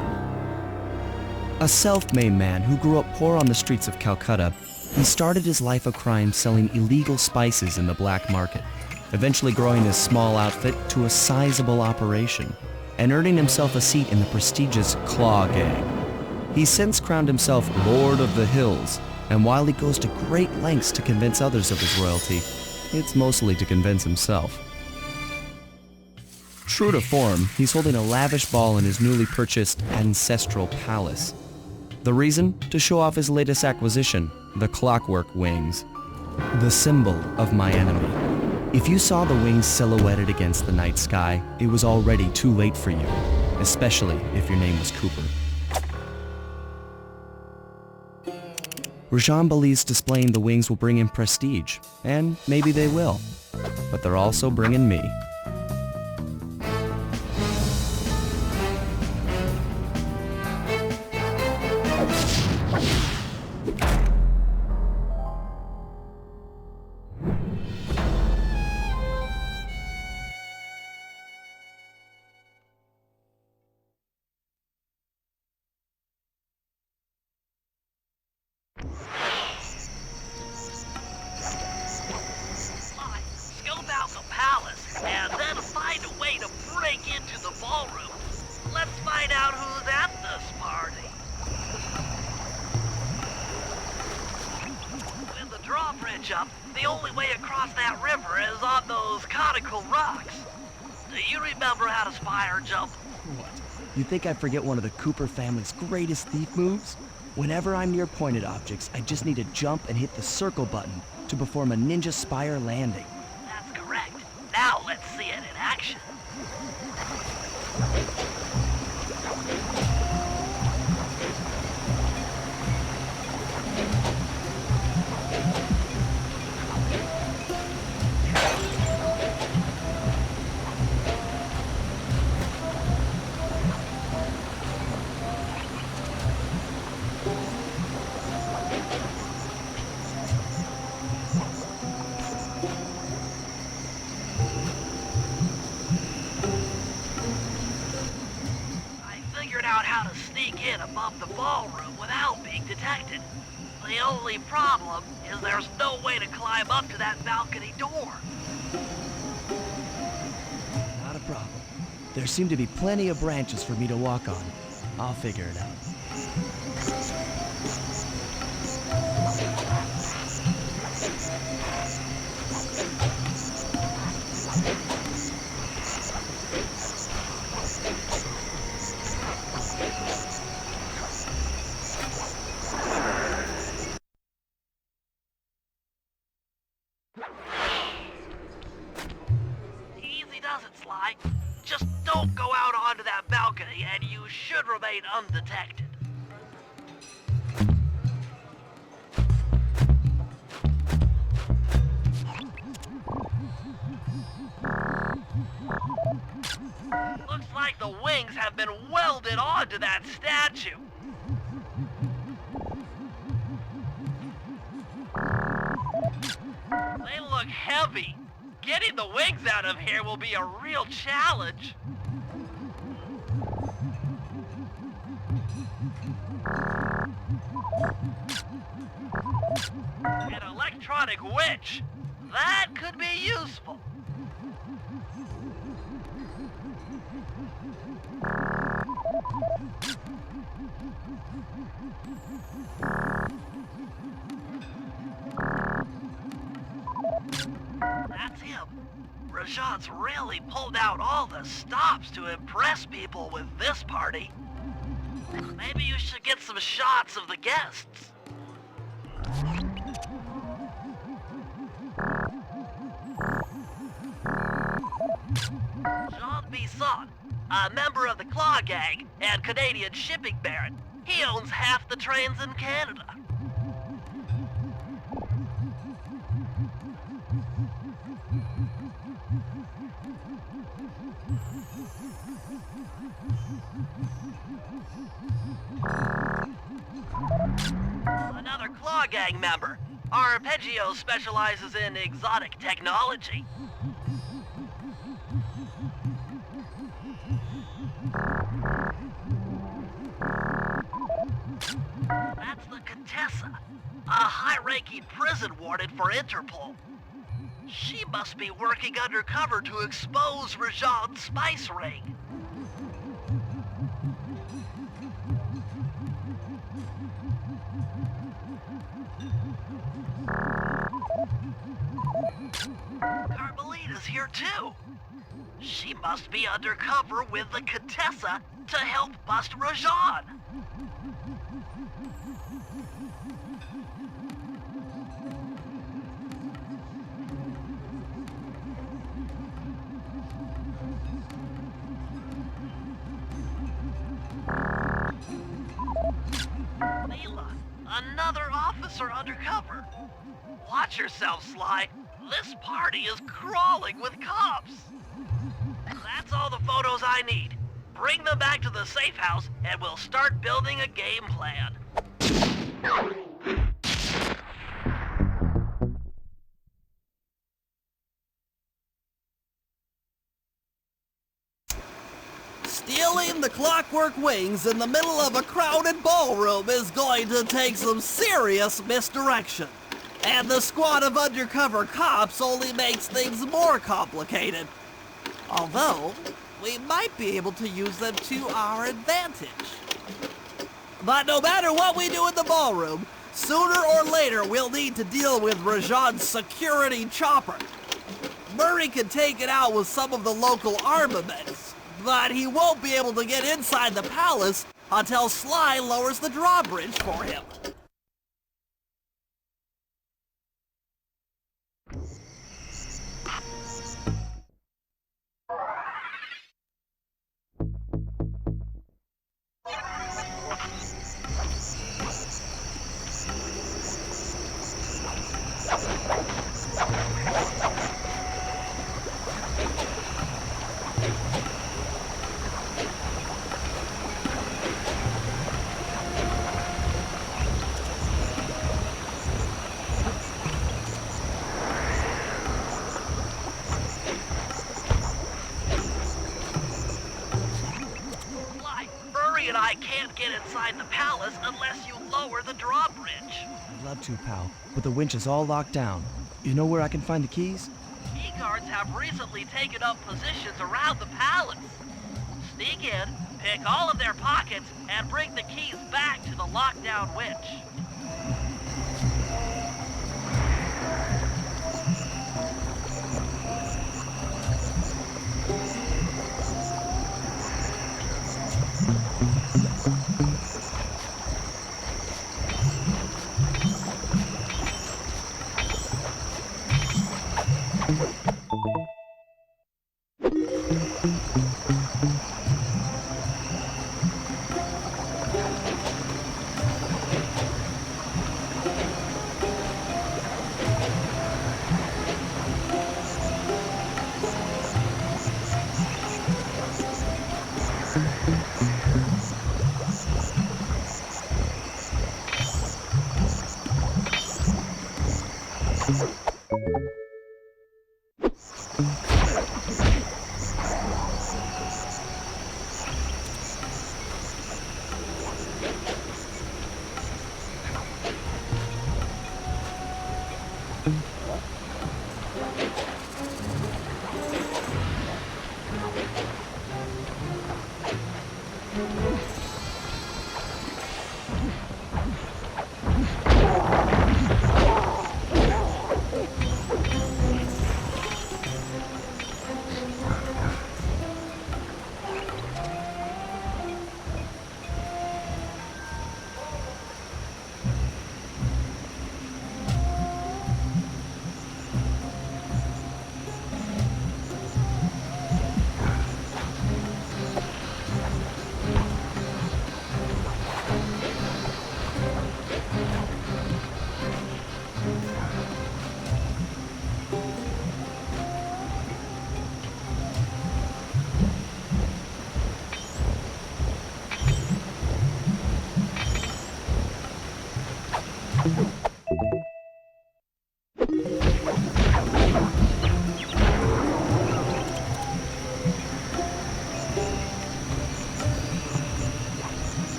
A self-made man who grew up poor on the streets of Calcutta, he started his life of crime selling illegal spices in the black market, eventually growing his small outfit to a sizable operation, and earning himself a seat in the prestigious Claw Gang. He's since crowned himself Lord of the Hills, and while he goes to great lengths to convince others of his royalty, it's mostly to convince himself. True to form, he's holding a lavish ball in his newly purchased ancestral palace. The reason? To show off his latest acquisition, the clockwork wings, the symbol of my enemy. If you saw the wings silhouetted against the night sky, it was already too late for you, especially if your name was Cooper. Rajan believes displaying the wings will bring him prestige, and maybe they will, but they're also bringing me. Scope out the palace, and then find a way to break into the ballroom. Let's find out who's at this party. With the drawbridge up, the only way across that river is on those conical rocks. Do you remember how to spire jump? You think I forget one of the Cooper family's greatest thief moves? Whenever I'm near pointed objects, I just need to jump and hit the circle button to perform a ninja spire landing. That's correct. Now let's see it in action. above the ballroom without being detected. The only problem is there's no way to climb up to that balcony door. Not a problem. There seem to be plenty of branches for me to walk on. I'll figure it out. Easy does it, Sly. Just don't go out onto that balcony and you should remain undetected. Looks like the wings have been welded onto that statue. They look heavy. Getting the wings out of here will be a real challenge. An electronic winch. That could be useful. That's him. Rajan's really pulled out all the stops to impress people with this party. Maybe you should get some shots of the guests. Jean Bisson, a member of the Claw Gang and Canadian shipping baron. He owns half the trains in Canada. Another Claw Gang member. Arpeggio specializes in exotic technology. That's the Contessa, a high-ranking prison warden for Interpol. She must be working undercover to expose Rajan's spice ring. Carmelita's here too. She must be undercover with the Contessa to help bust Rajan. Mila, another officer undercover. Watch yourself, Sly. This party is crawling with cops. That's all the photos I need. Bring them back to the safe house and we'll start building a game plan. Stealing the clockwork wings in the middle of a crowded ballroom is going to take some serious misdirection. And the squad of undercover cops only makes things more complicated. Although, we might be able to use them to our advantage. But no matter what we do in the ballroom, sooner or later we'll need to deal with Rajan's security chopper. Murray can take it out with some of the local armaments, but he won't be able to get inside the palace until Sly lowers the drawbridge for him. Murray and I can't get inside the unless you lower the drawbridge. I'd love to, pal, but the winch is all locked down. You know where I can find the keys? Key guards have recently taken up positions around the palace. Sneak in, pick all of their pockets, and bring the keys back to the lockdown winch.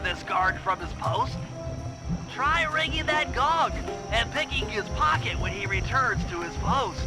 This guard from his post. Try ringing that gong and picking his pocket when he returns to his post.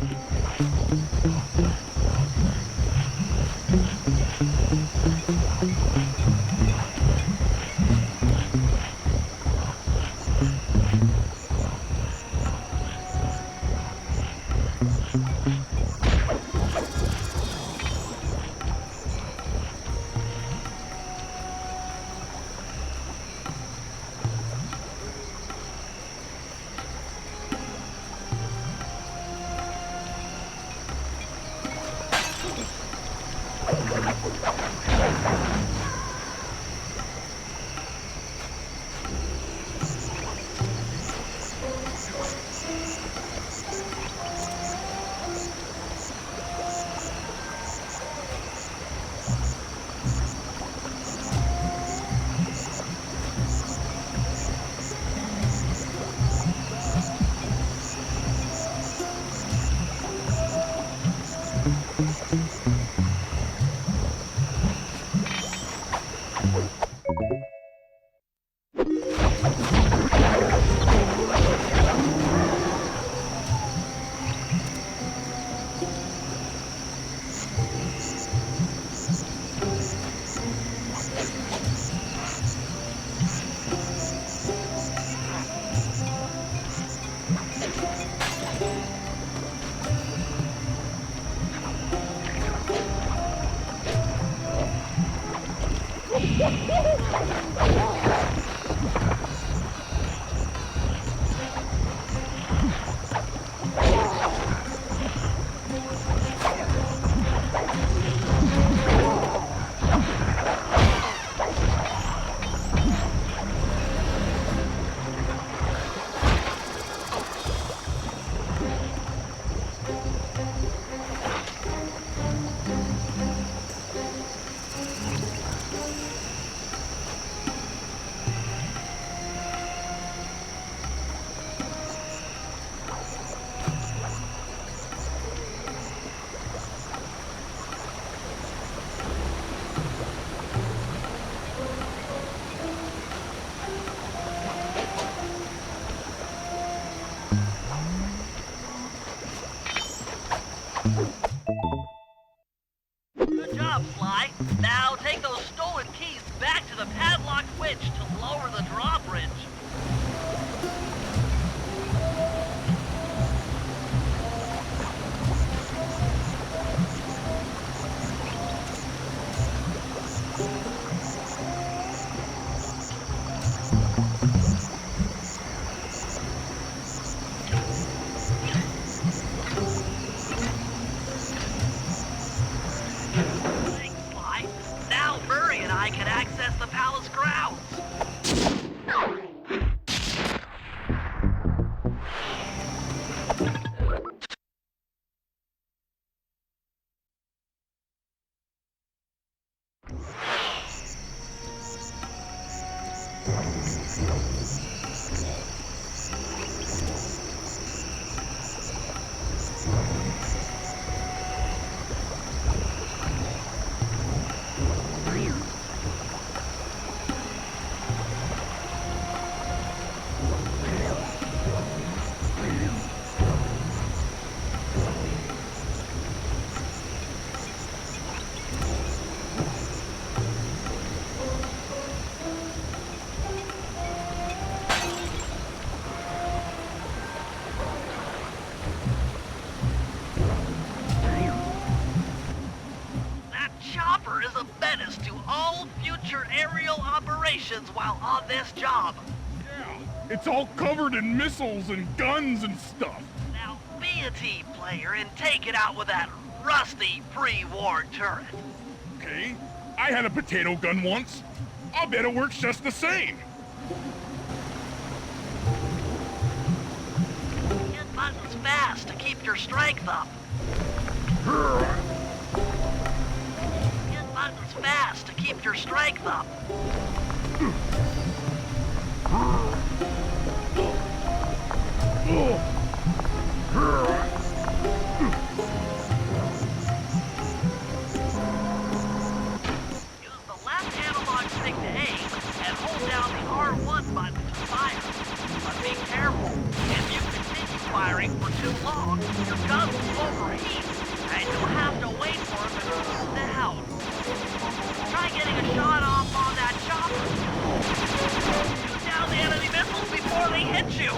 Good job, Sly. Now take those stolen keys back to the padlock switch to lower the drawbridge. Thanks, Sly. Now Murray and I can access the palace grounds. That chopper is a menace to all future aerial operations while on this job. Yeah, it's all covered in missiles and guns and stuff. Now be a team player and take it out with that rusty pre-war turret. Okay, I had a potato gun once. I'll bet it works just the same. Hit buttons fast to keep your strength up. Hit buttons fast to keep your strength up. Use the left analog stick to aim and hold down the R1 button to fire. But be careful. If you continue firing for too long, your gun will overheat, and you'll have to wait for it to cool down. Try getting a shot off on that chopper. Shoot down the enemy missiles before they hit you.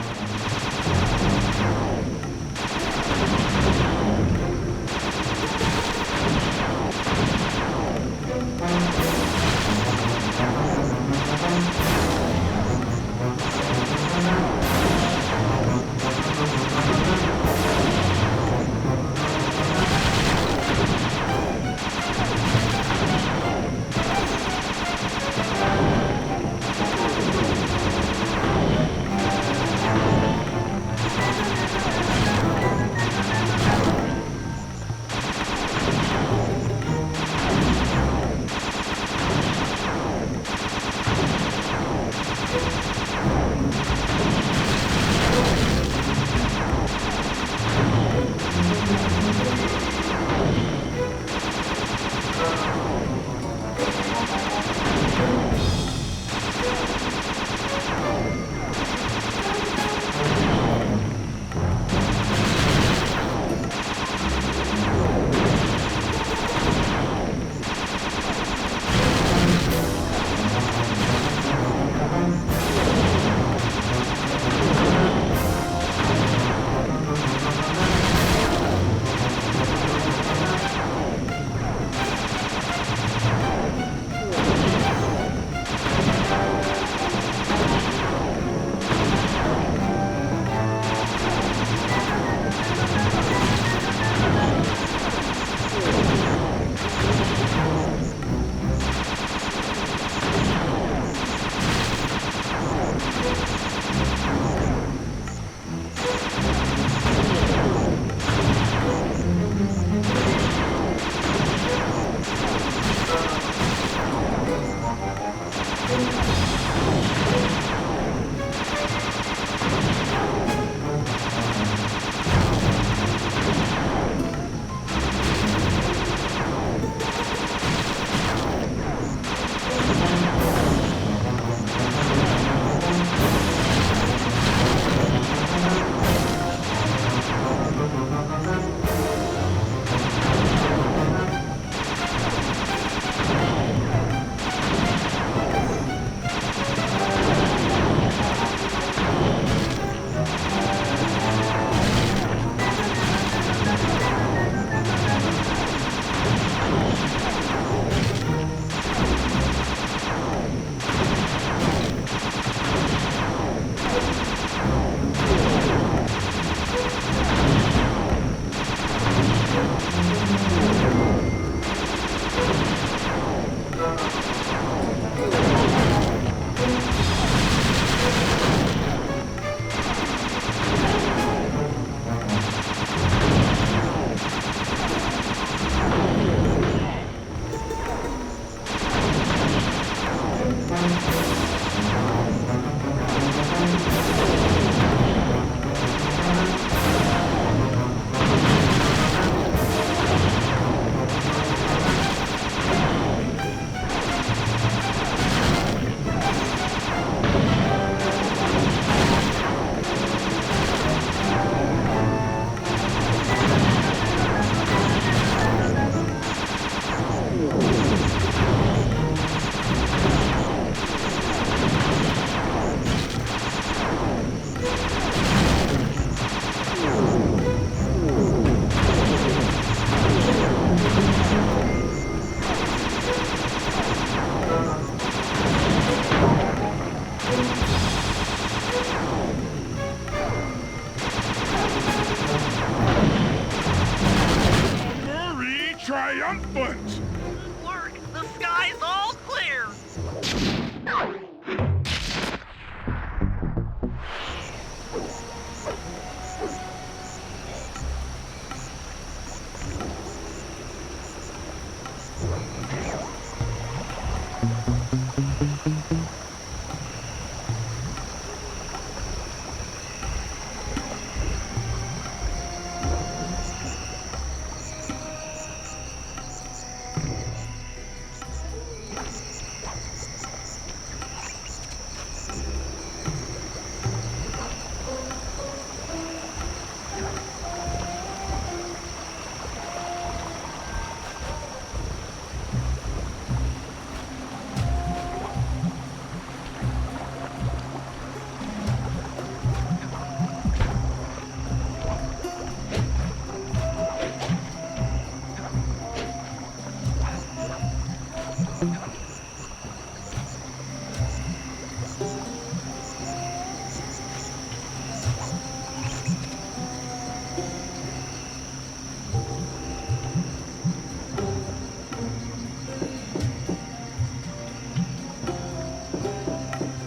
Triumphant! Good work. The sky's all clear.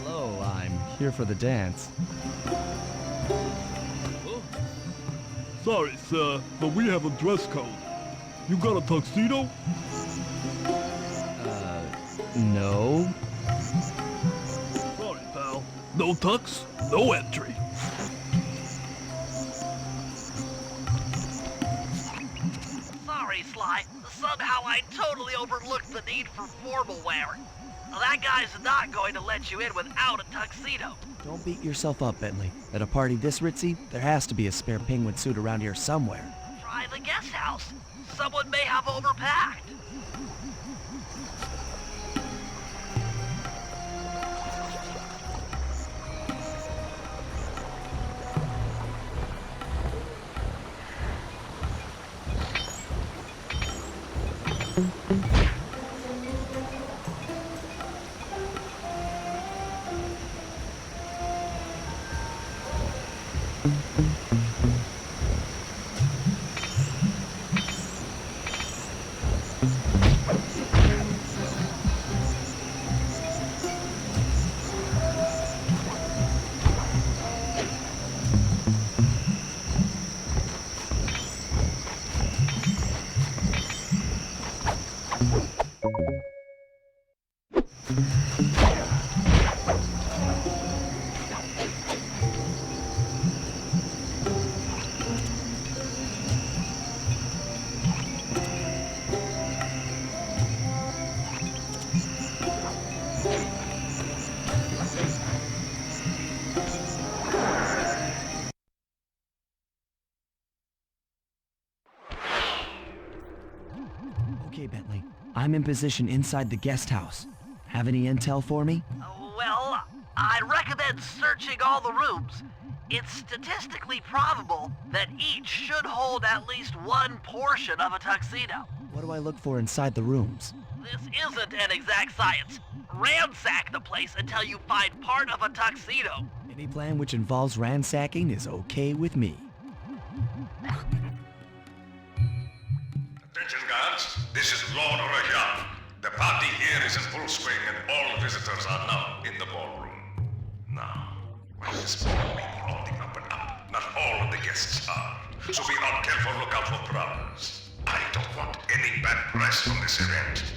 Hello, I'm here for the dance. Sorry, sir, but we have a dress code. You got a tuxedo? No. Sorry, pal. No tux, no entry. Sorry, Sly. Somehow I totally overlooked the need for formal wear. That guy's not going to let you in without a tuxedo. Don't beat yourself up, Bentley. At a party this ritzy, there has to be a spare penguin suit around here somewhere. Try the guest house. Someone may have overpacked. Okay, Bentley. I'm in position inside the guest house. Have any intel for me? Well, I recommend searching all the rooms. It's statistically probable that each should hold at least one portion of a tuxedo. What do I look for inside the rooms? This isn't an exact science. Ransack the place until you find part of a tuxedo. Any plan which involves ransacking is okay with me. Attention guards, this is Lord Rajan. The party here is in full swing and all visitors are now in the ballroom. Now, when this ball may be on the up and up, not all of the guests are. So be on careful lookout for problems. I don't want any bad press from this event.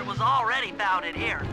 Was already found it here.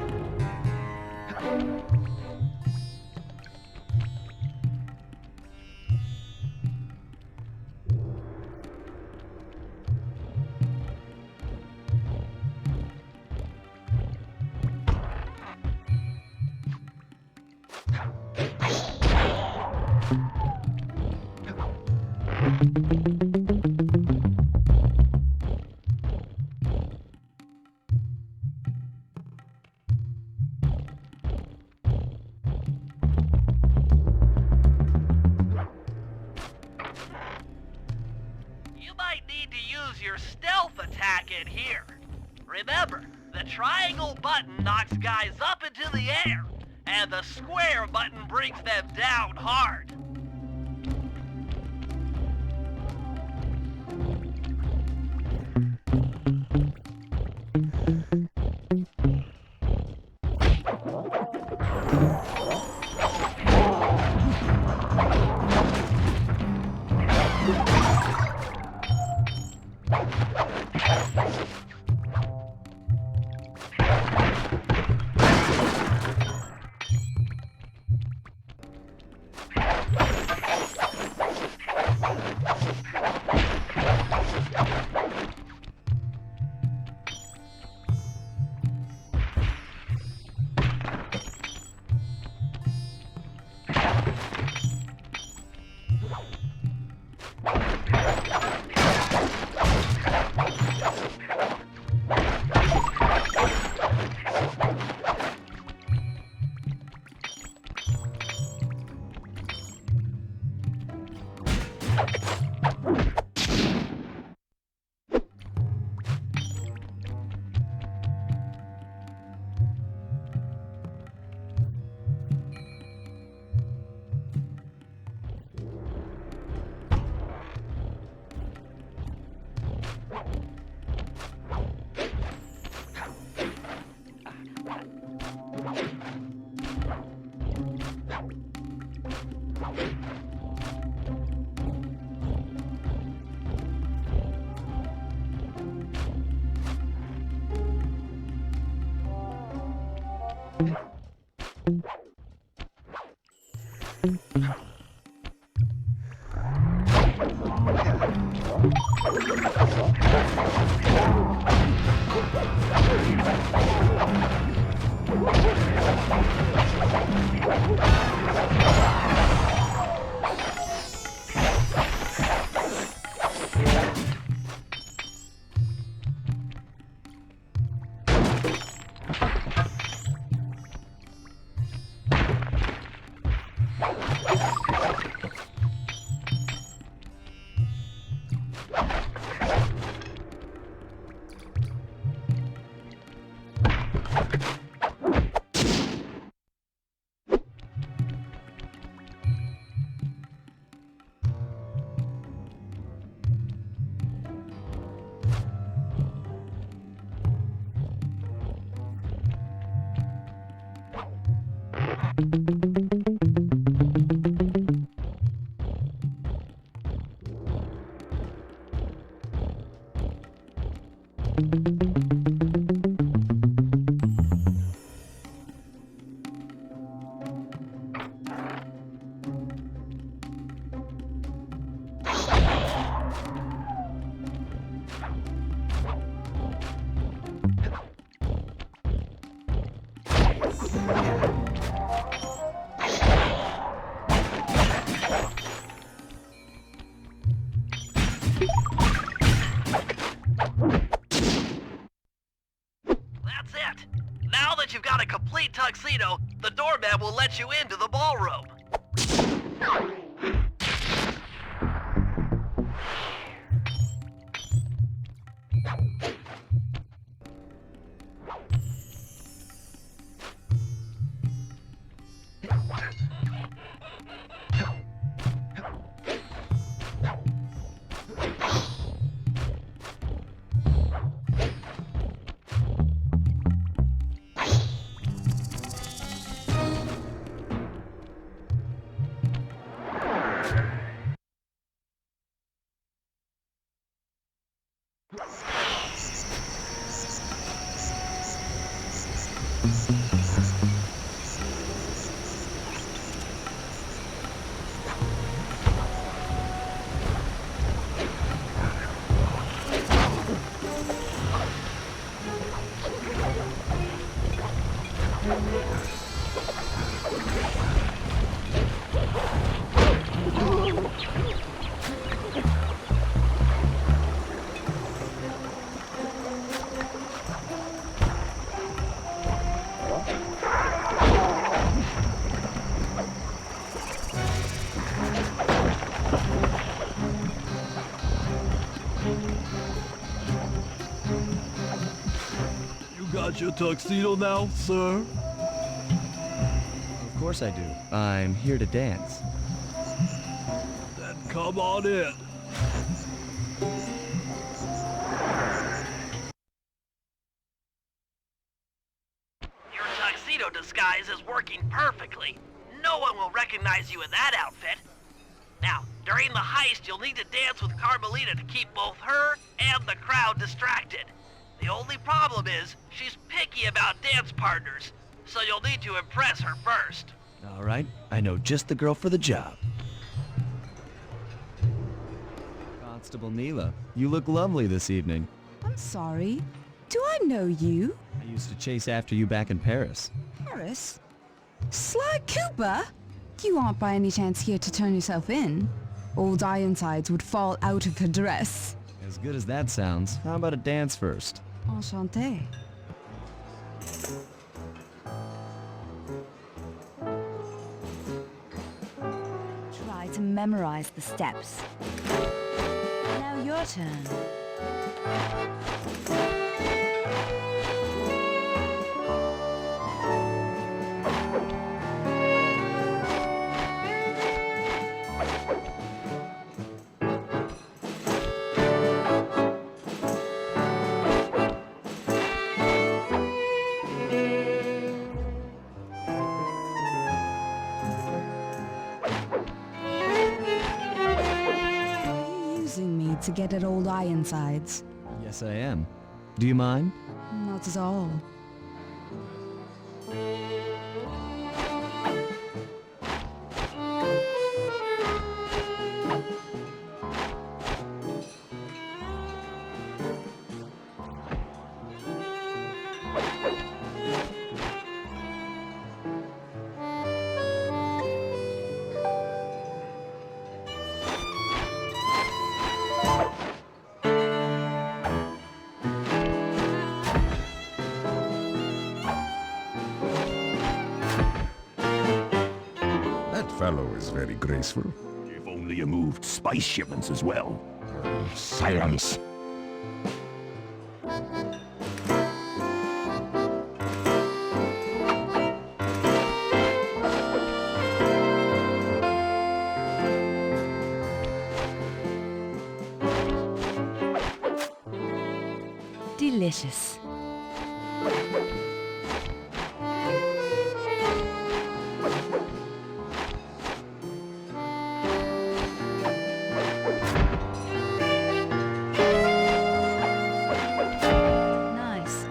Your stealth attack in here. Remember, the triangle button knocks guys up into the air, and the square button brings them down hard. That's it. Now that you've got a complete tuxedo, the doorman will let you into the ballroom. You got your tuxedo now, sir? Of course I do. I'm here to dance. Then come on in. Your tuxedo disguise is working perfectly. No one will recognize you in that outfit. Now, during the heist, you'll need to dance with Carmelita to keep both her and the crowd distracted. The only problem is, she's picky about dance partners, so you'll need to impress her first. All right, I know just the girl for the job. Constable Neela, you look lovely this evening. I'm sorry. Do I know you? I used to chase after you back in Paris. Paris? Sly Cooper? You aren't by any chance here to turn yourself in? Old Ironsides would fall out of her dress. As good as that sounds, how about a dance first? Enchanté. Try to memorize the steps. Now your turn. To get at old Ironsides. Yes, I am. Do you mind? Not at all. That fellow is very graceful. If only you moved spice shipments as well. Silence. Delicious. Nice.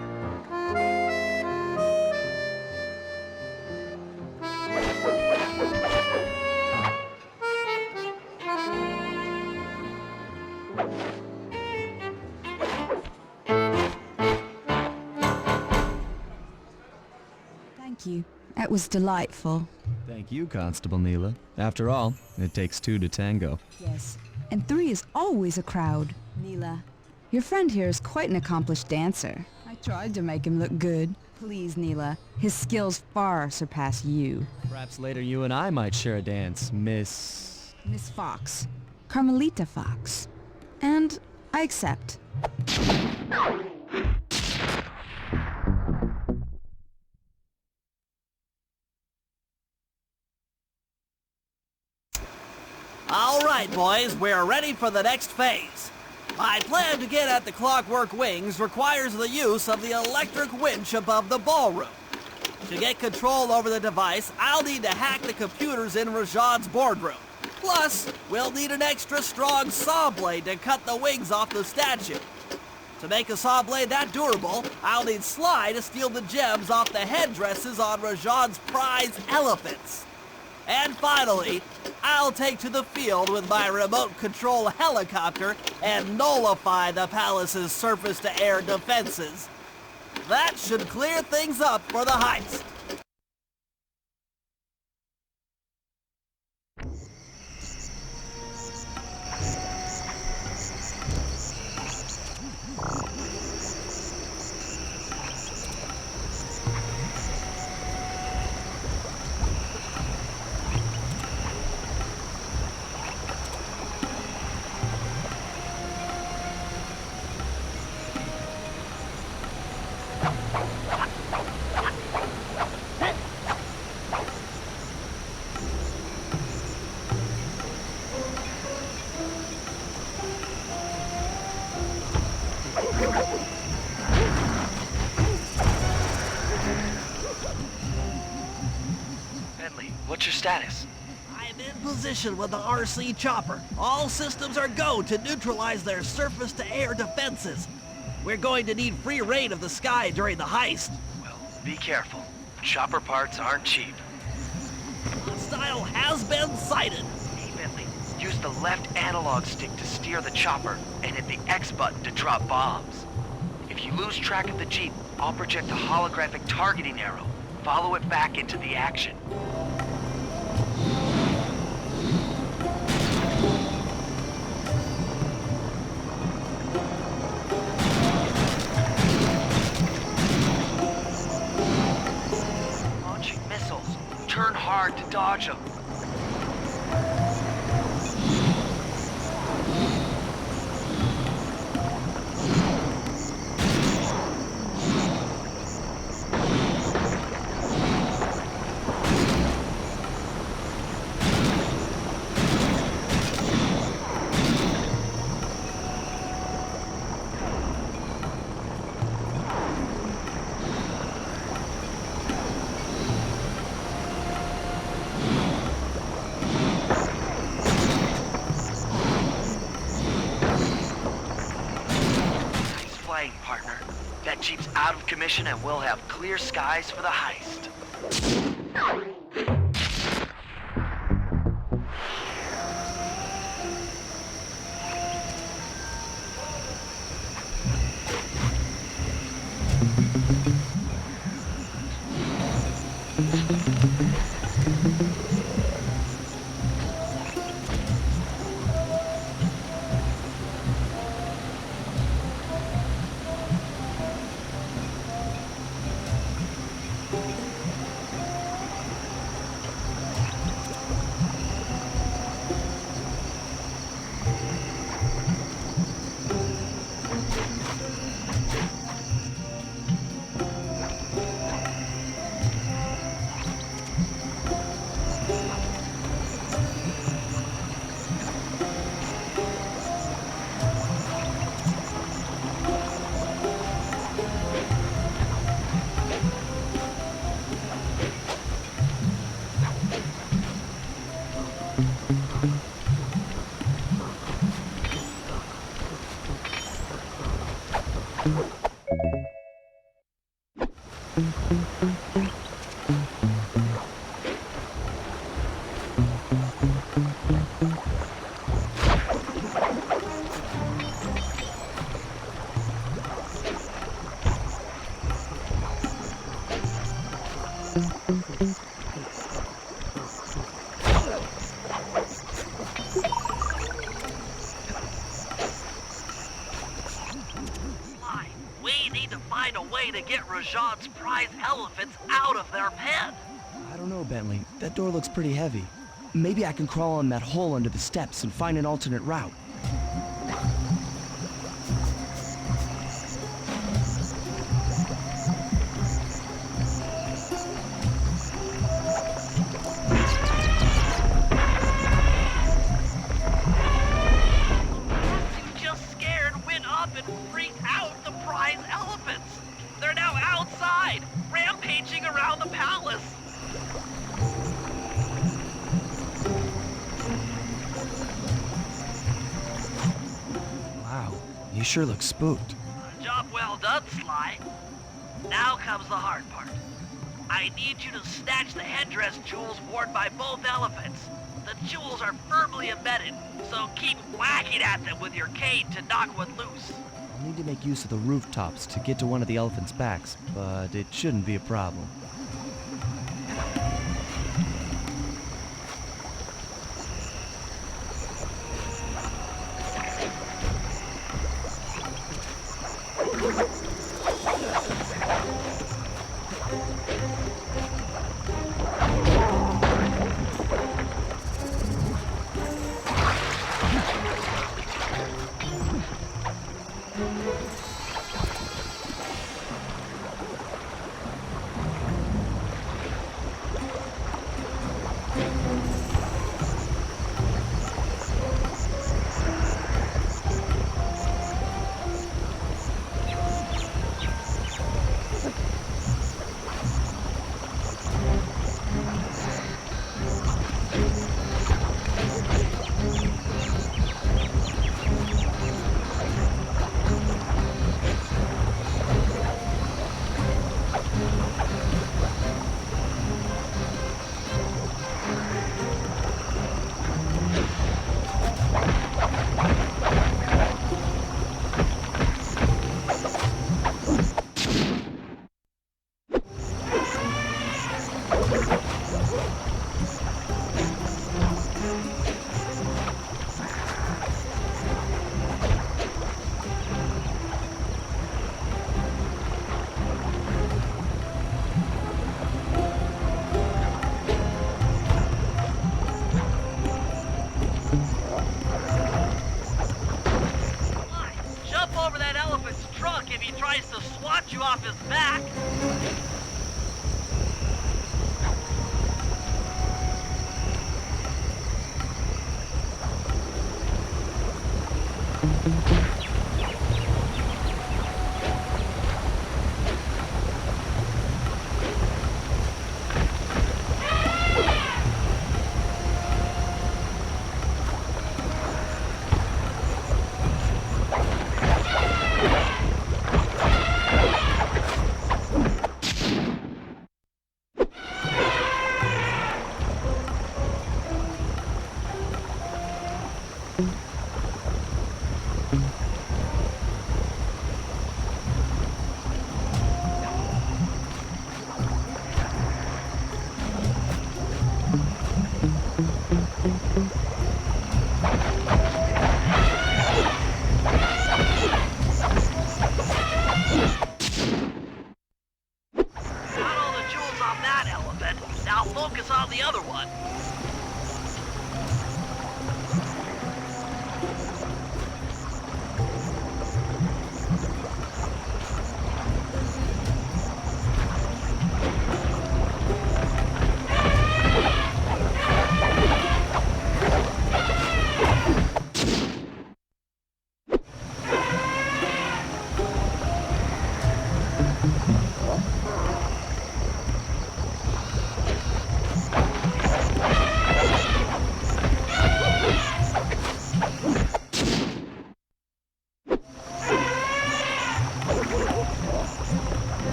Thank you. That was delightful. Thank you, Constable Neela. After all, it takes two to tango. Yes. And 3 is always a crowd. Neela, your friend here is quite an accomplished dancer. I tried to make him look good. Please, Neela. His skills far surpass you. Perhaps later you and I might share a dance, Miss... Miss Fox. Carmelita Fox. And I accept. All right, boys, we're ready for the next phase. My plan to get at the clockwork wings requires the use of the electric winch above the ballroom. To get control over the device, I'll need to hack the computers in Rajad's boardroom. Plus, we'll need an extra strong saw blade to cut the wings off the statue. To make a saw blade that durable, I'll need Sly to steal the gems off the headdresses on Rajad's prize elephants. And finally, I'll take to the field with my remote control helicopter and nullify the palace's surface-to-air defenses. That should clear things up for the heist. Bentley, what's your status? I'm in position with the RC chopper. All systems are go to neutralize their surface-to-air defenses. We're going to need free reign of the sky during the heist. Well, be careful. Chopper parts aren't cheap. Hostile has been sighted. Hey, Bentley, use the left analog stick to steer the chopper and hit the X button to drop bombs. If you lose track of the Jeep, I'll project a holographic targeting arrow. Follow it back into the action. Launching missiles. Turn hard to dodge them. Partner. That jeep's out of commission and we'll have clear skies for the heist. We need to find a way to get Rajan's prize elephants out of their pen. I don't know, Bentley. That door looks pretty heavy. Maybe I can crawl on that hole under the steps and find an alternate route. You just scared, went up, and freaked out the prize elephants. They're now outside, rampaging around the palace. Wow, you sure look spooked. Job well done, Sly. Now comes the hard part. I need you to snatch the headdress jewels worn by both elephants. The jewels are firmly embedded, so keep whacking at them with your cane to knock one loose. I'll need to make use of the rooftops to get to one of the elephants' backs, but it shouldn't be a problem. Jump over that elephant's trunk if he tries to swat you off his back.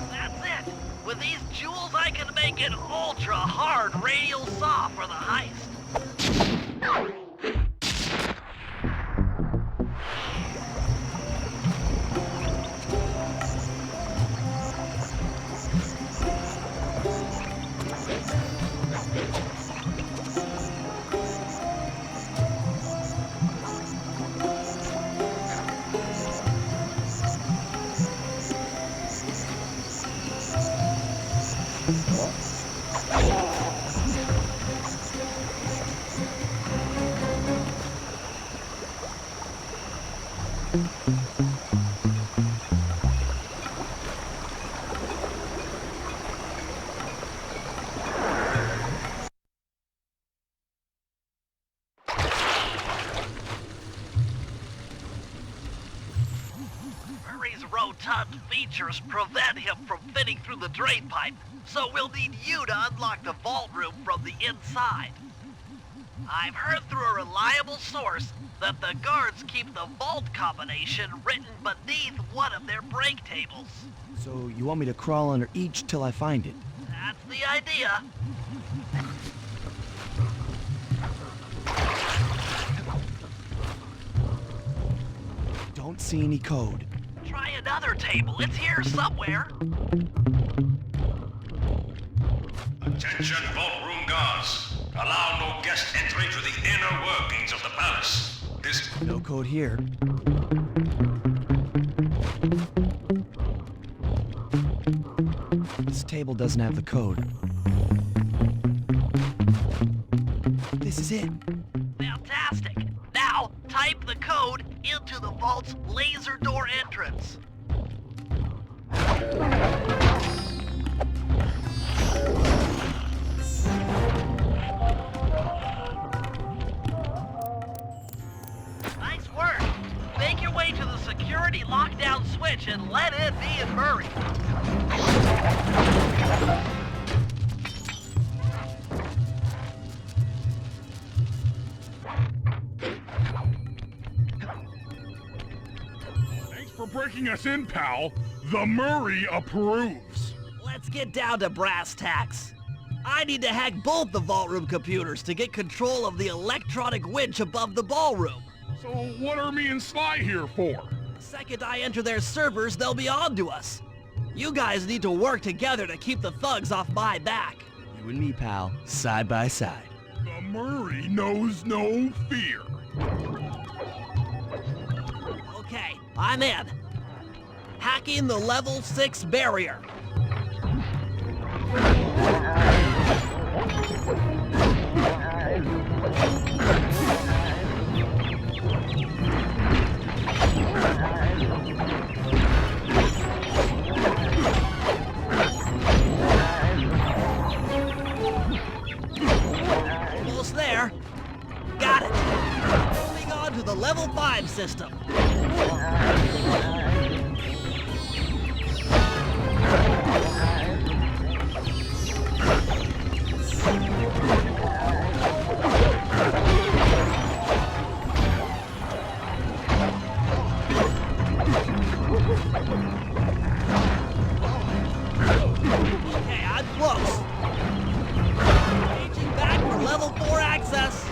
That's it! With these jewels, I can make an ultra-hard radial saw for the heist. Murray's rotund features prevent him from fitting through the drain pipe, so we'll need you to unlock the vault room from the inside. I've heard through a reliable source that the guards keep the vault combination written beneath one of their break tables. So you want me to crawl under each till I find it? That's the idea. Don't see any code. Try another table. It's here somewhere. Attention vault room guards. Allow no guest entry to the inner workings of the palace. This No code here. This table doesn't have the code. This is it. Fantastic. Now, type the code into the vault's laser door entrance. Nice work. Make your way to the security lockdown switch and let in me and Murray. Thanks for breaking us in, pal. The Murray approves. Let's get down to brass tacks. I need to hack both the vault room computers to get control of the electronic winch above the ballroom. So what are me and Sly here for? The second I enter their servers, they'll be on to us. You guys need to work together to keep the thugs off my back. You and me, pal, side by side. The Murray knows no fear. Okay, I'm in. Hacking the level 6 barrier. Almost there. Got it. Moving on to the level 5 system. Okay, I'm close. Changing back for level 4 access.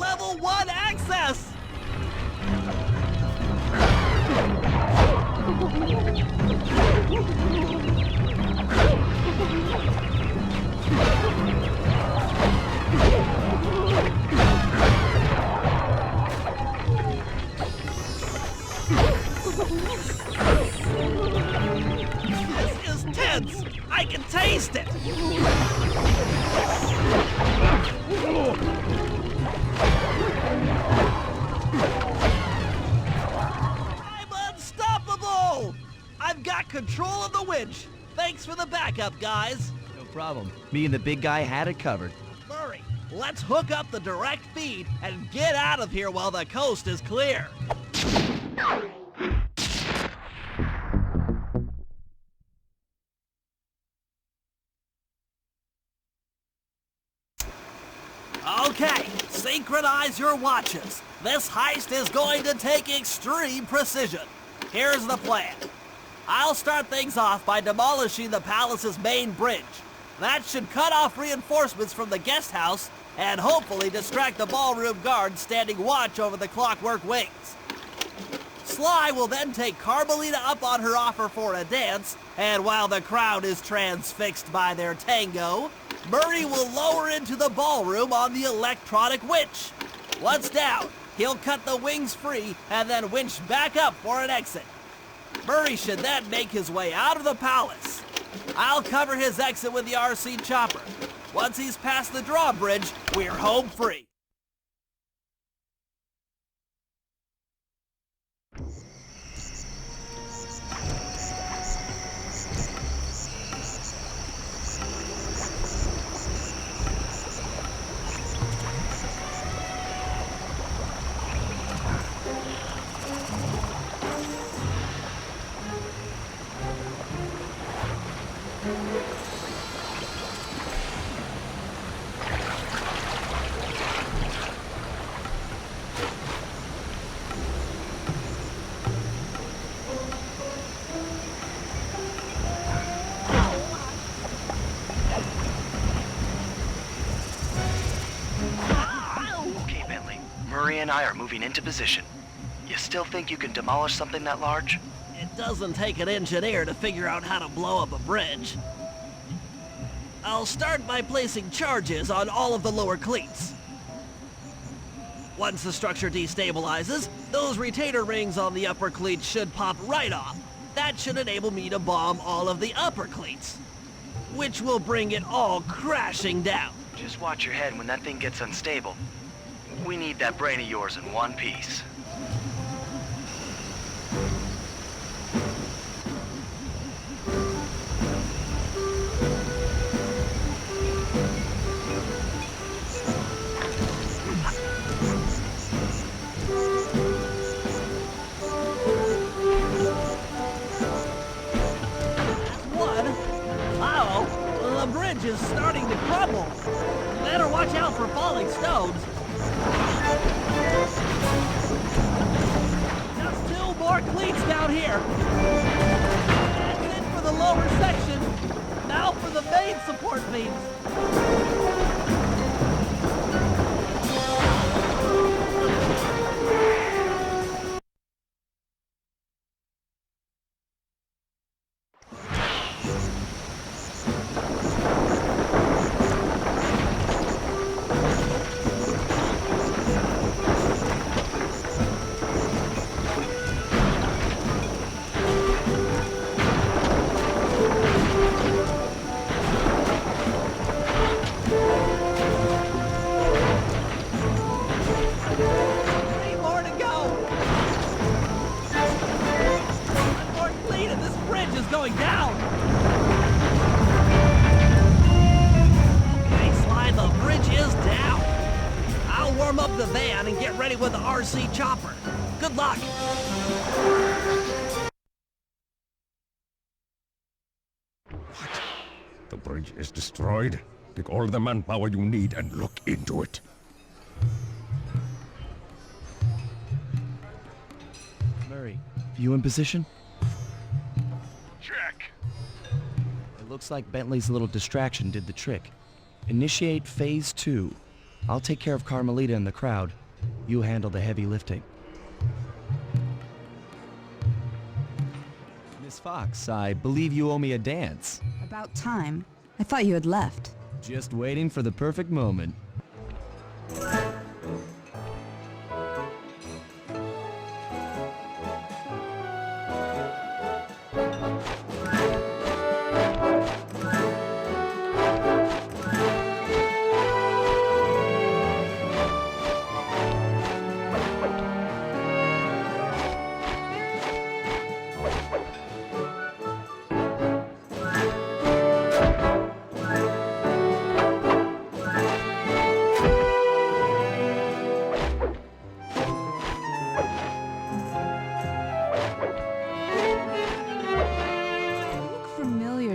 Level 1 access! This is tense! I can taste it! I'm unstoppable! I've got control of the winch! Thanks for the backup, guys! No problem. Me and the big guy had it covered. Murray, let's hook up the direct feed and get out of here while the coast is clear! Okay, synchronize your watches. This heist is going to take extreme precision. Here's the plan. I'll start things off by demolishing the palace's main bridge. That should cut off reinforcements from the guest house and hopefully distract the ballroom guards standing watch over the clockwork wings. Sly will then take Carmelita up on her offer for a dance, and while the crowd is transfixed by their tango, Murray will lower into the ballroom on the electronic winch. Once down, he'll cut the wings free and then winch back up for an exit. Murray should then make his way out of the palace. I'll cover his exit with the RC chopper. Once he's past the drawbridge, we're home free. Okay, Bentley. Murray and I are moving into position. You still think you can demolish something that large? It doesn't take an engineer to figure out how to blow up a bridge. I'll start by placing charges on all of the lower cleats. Once the structure destabilizes, those retainer rings on the upper cleats should pop right off. That should enable me to bomb all of the upper cleats, which will bring it all crashing down. Just watch your head when that thing gets unstable. We need that brain of yours in one piece. The bridge is starting to crumble. Better watch out for falling stones. Just 2 more cleats down here. That's it for the lower section. Now for the main support beams. Going down! Okay, Sly, the bridge is down. I'll warm up the van and get ready with the RC chopper. Good luck! What? The bridge is destroyed? Take all the manpower you need and look into it. Murray, you in position? Check. It looks like Bentley's little distraction did the trick. Initiate phase 2. I'll take care of Carmelita and the crowd. You handle the heavy lifting. Miss Fox, I believe you owe me a dance. About time. I thought you had left. Just waiting for the perfect moment.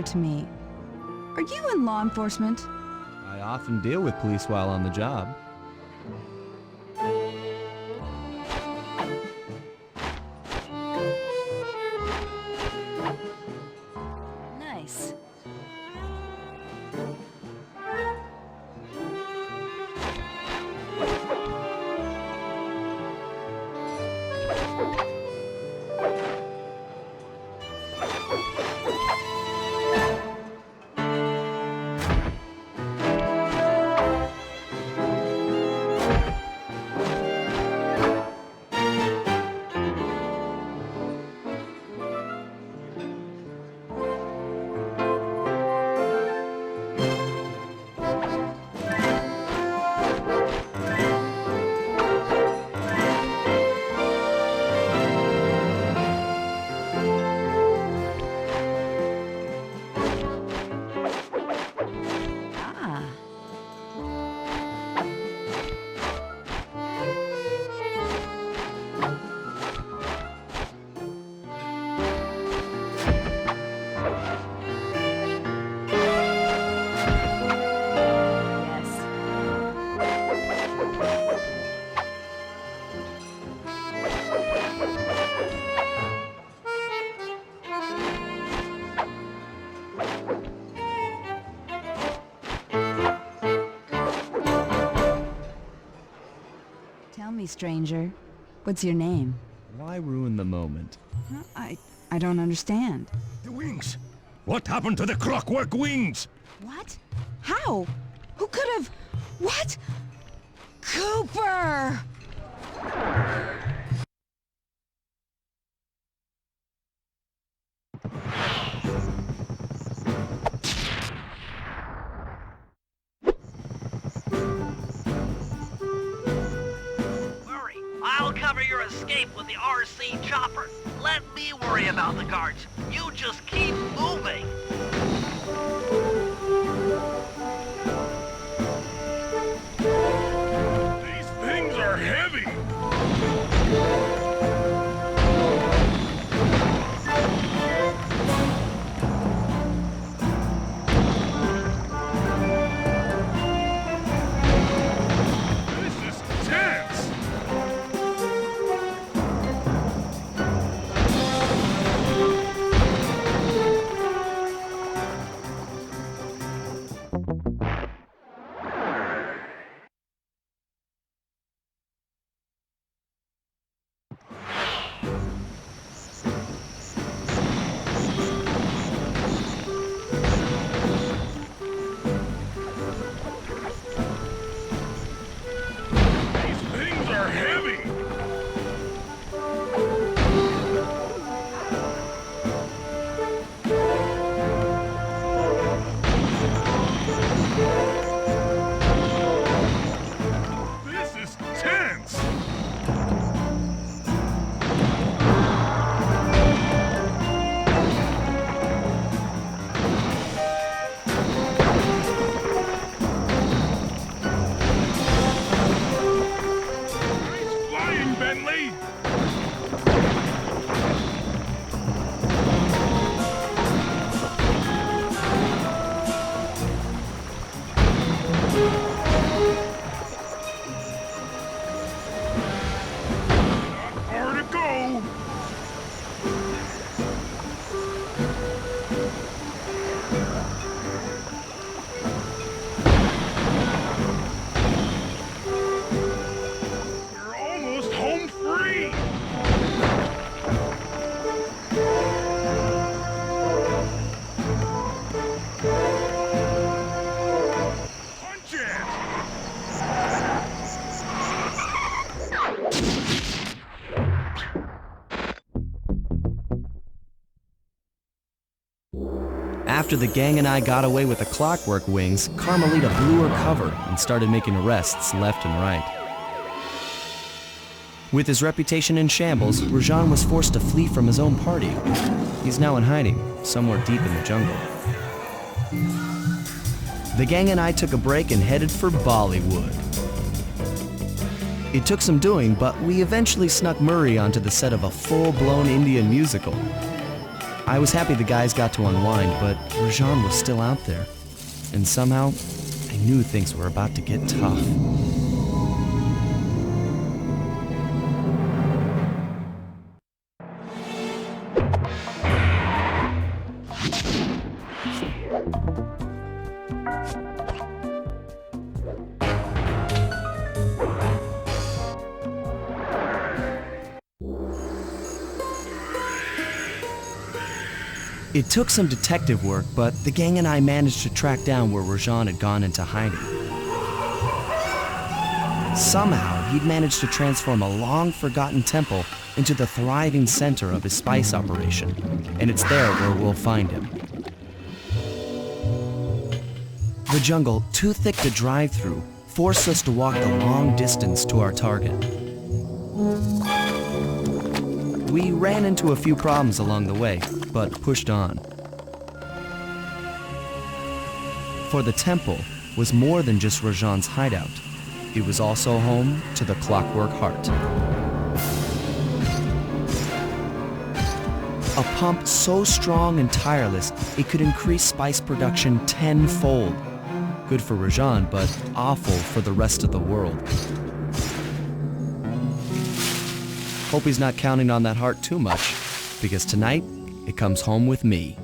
To me. Are you in law enforcement? I often deal with police while on the job. Nice. Tell me, stranger, what's your name? Why ruin the moment? I don't understand. The wings! What happened to the clockwork wings? What? How? Who could have... What? Cooper! Murray, I'll cover your escape with the RC chopper. Let me worry about the guards. You just keep moving. These things are heavy! This is tense! After the gang and I got away with the clockwork wings, Carmelita blew her cover and started making arrests left and right. With his reputation in shambles, Rajan was forced to flee from his own party. He's now in hiding, somewhere deep in the jungle. The gang and I took a break and headed for Bollywood. It took some doing, but we eventually snuck Murray onto the set of a full-blown Indian musical. I was happy the guys got to unwind, but Rajan was still out there. And somehow, I knew things were about to get tough. It took some detective work, but the gang and I managed to track down where Rajan had gone into hiding. Somehow, he'd managed to transform a long-forgotten temple into the thriving center of his spice operation, and it's there where we'll find him. The jungle, too thick to drive through, forced us to walk the long distance to our target. We ran into a few problems along the way, but pushed on. For the temple was more than just Rajan's hideout. It was also home to the Clockwork Heart. A pump so strong and tireless, it could increase spice production tenfold. Good for Rajan, but awful for the rest of the world. Hope he's not counting on that heart too much, because tonight, it comes home with me.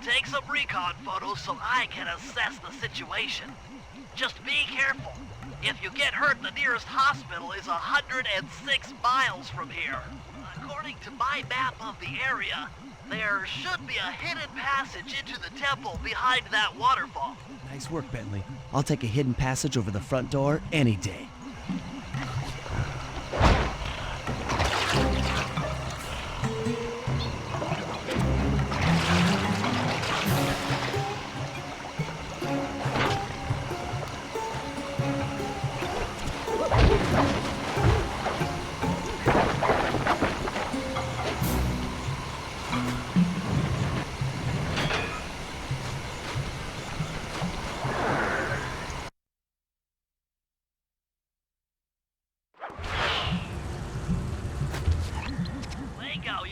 Take some recon photos so I can assess the situation. Just be careful. If you get hurt, the nearest hospital is 106 miles from here. According to my map of the area, there should be a hidden passage into the temple behind that waterfall. Nice work, Bentley. I'll take a hidden passage over the front door any day.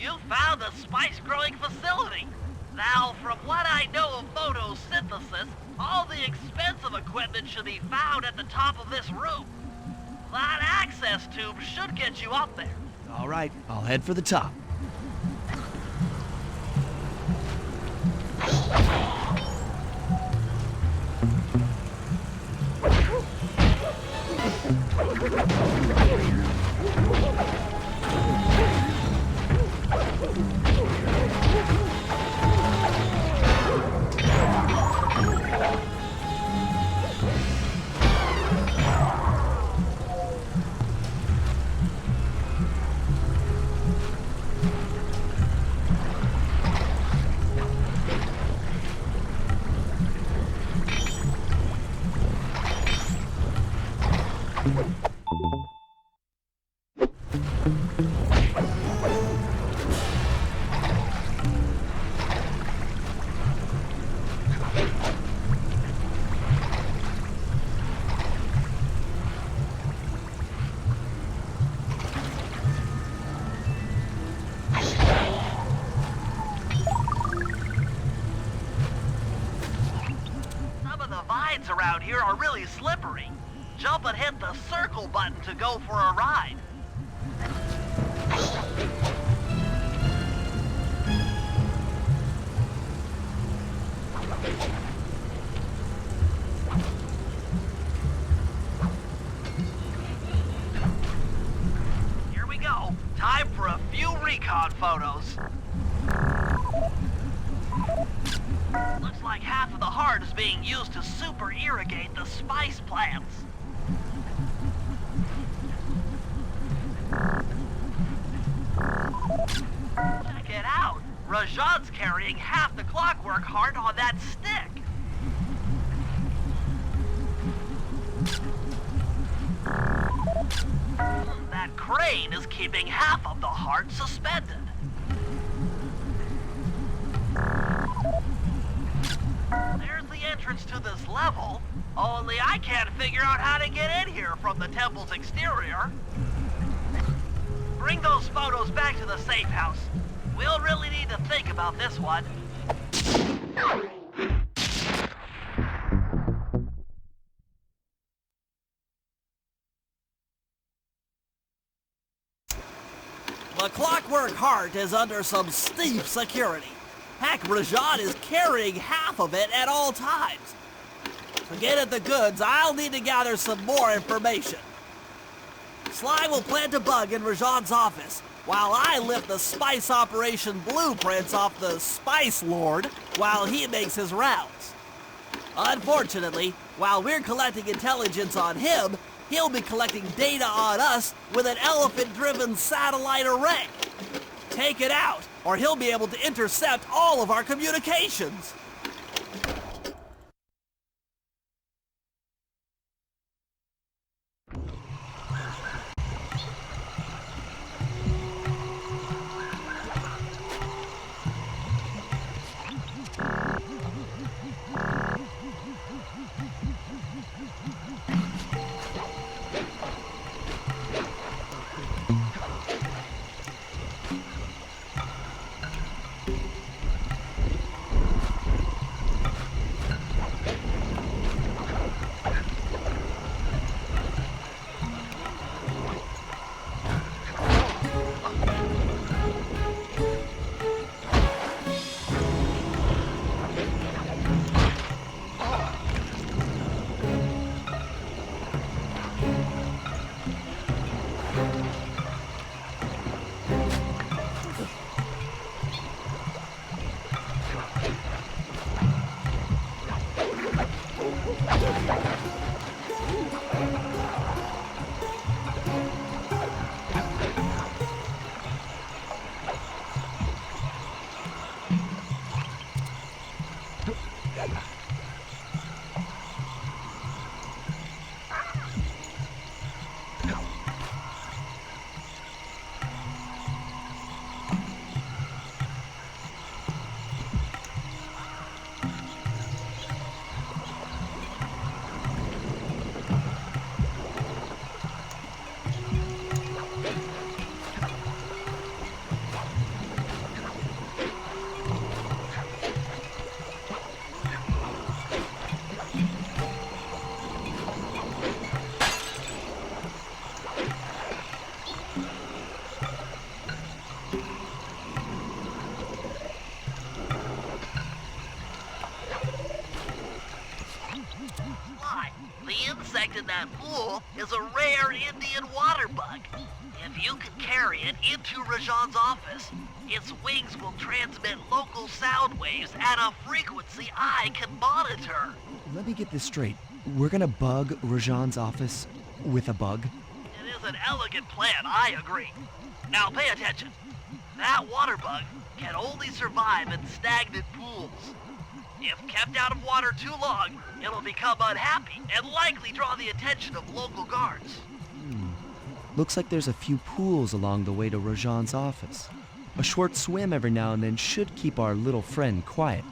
You found the spice-growing facility. Now, from what I know of photosynthesis, all the expensive equipment should be found at the top of this room. That access tube should get you up there. All right, I'll head for the top. rides around here are really slippery. Jump and hit the circle button to go for a ride. Here we go. Time for a few recon photos. Looks like half of the heart is being used to super irrigate the spice plants. Check it out. Rajan's carrying half the clockwork heart on that stick. That crane is keeping half of the heart suspended. There's the entrance to this level, only I can't figure out how to get in here from the temple's exterior. Bring those photos back to the safe house. We'll really need to think about this one. The clockwork heart is under some steep security. Heck, Rajan is carrying half of it at all times. To get at the goods, I'll need to gather some more information. Sly will plant a bug in Rajan's office, while I lift the spice operation blueprints off the Spice Lord while he makes his rounds. Unfortunately, while we're collecting intelligence on him, he'll be collecting data on us with an elephant-driven satellite array. Take it out, or he'll be able to intercept all of our communications. The insect in that pool is a rare Indian water bug. If you can carry it into Rajan's office, its wings will transmit local sound waves at a frequency I can monitor. Let me get this straight. We're gonna bug Rajan's office with a bug? It is an elegant plan, I agree. Now pay attention. That water bug can only survive in stagnant pools. If kept out of water too long, it'll become unhappy and likely draw the attention of local guards. Looks like there's a few pools along the way to Rajan's office. A short swim every now and then should keep our little friend quiet.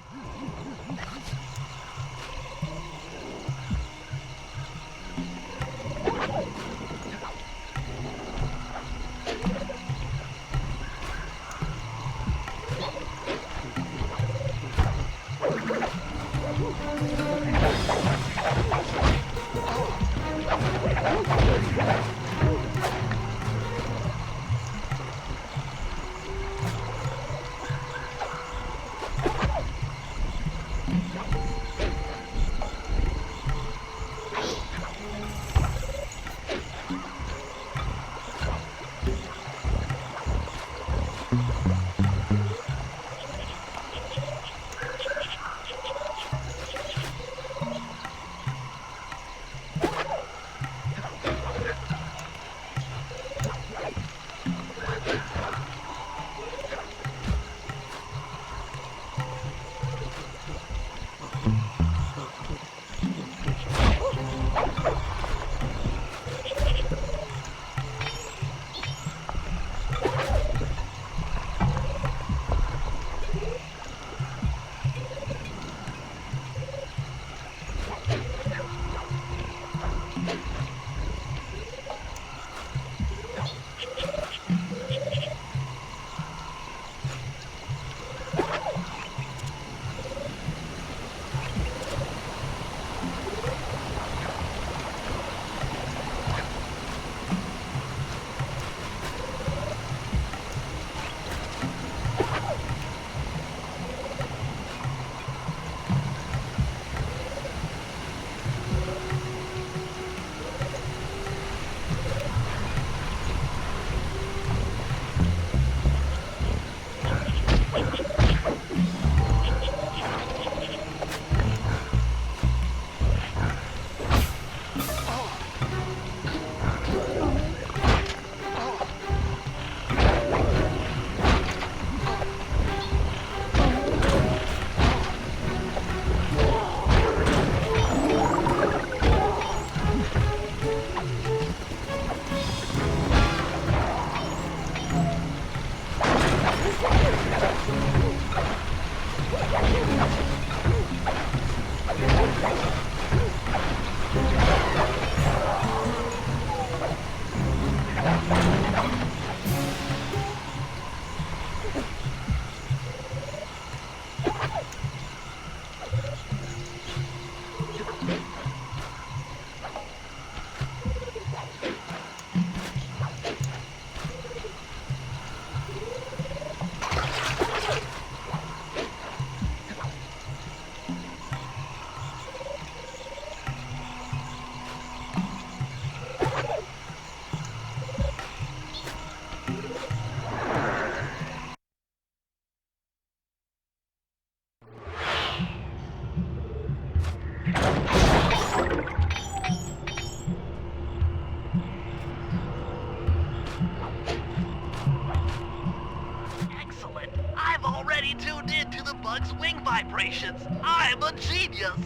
Excellent. I've already tuned in to the bug's wing vibrations. I'm a genius.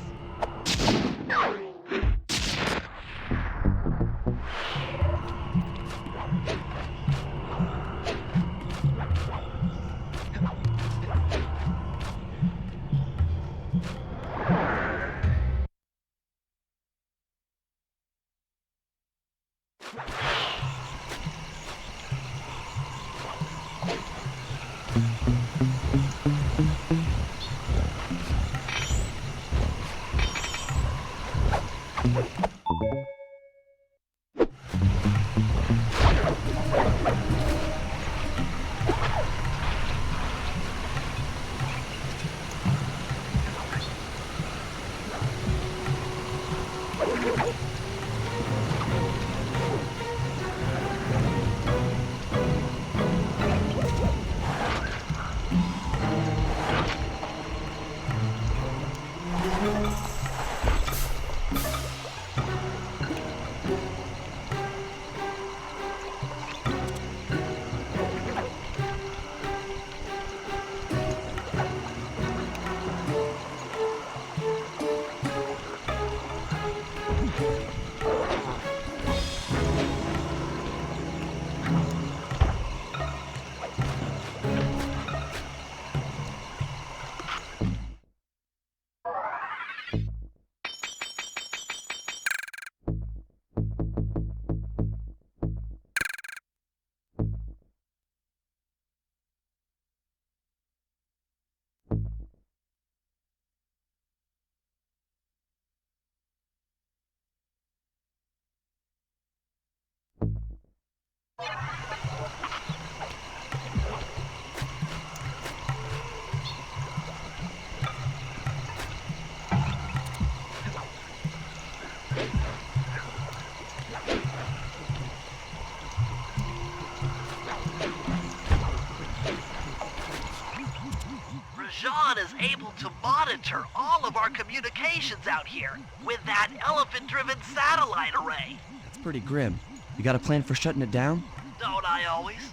able to monitor all of our communications out here with that elephant-driven satellite array. That's pretty grim. You got a plan for shutting it down? Don't I always?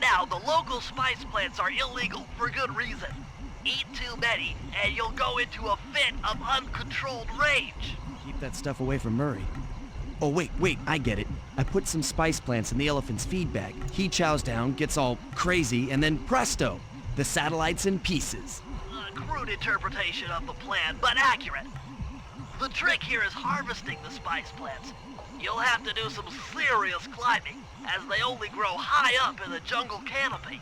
Now, the local spice plants are illegal for good reason. Eat too many, and you'll go into a fit of uncontrolled rage. Keep that stuff away from Murray. Oh, wait, I get it. I put some spice plants in the elephant's feed bag. He chows down, gets all crazy, and then presto! The satellite's in pieces. A crude interpretation of the plan, but accurate. The trick here is harvesting the spice plants. You'll have to do some serious climbing, as they only grow high up in the jungle canopy.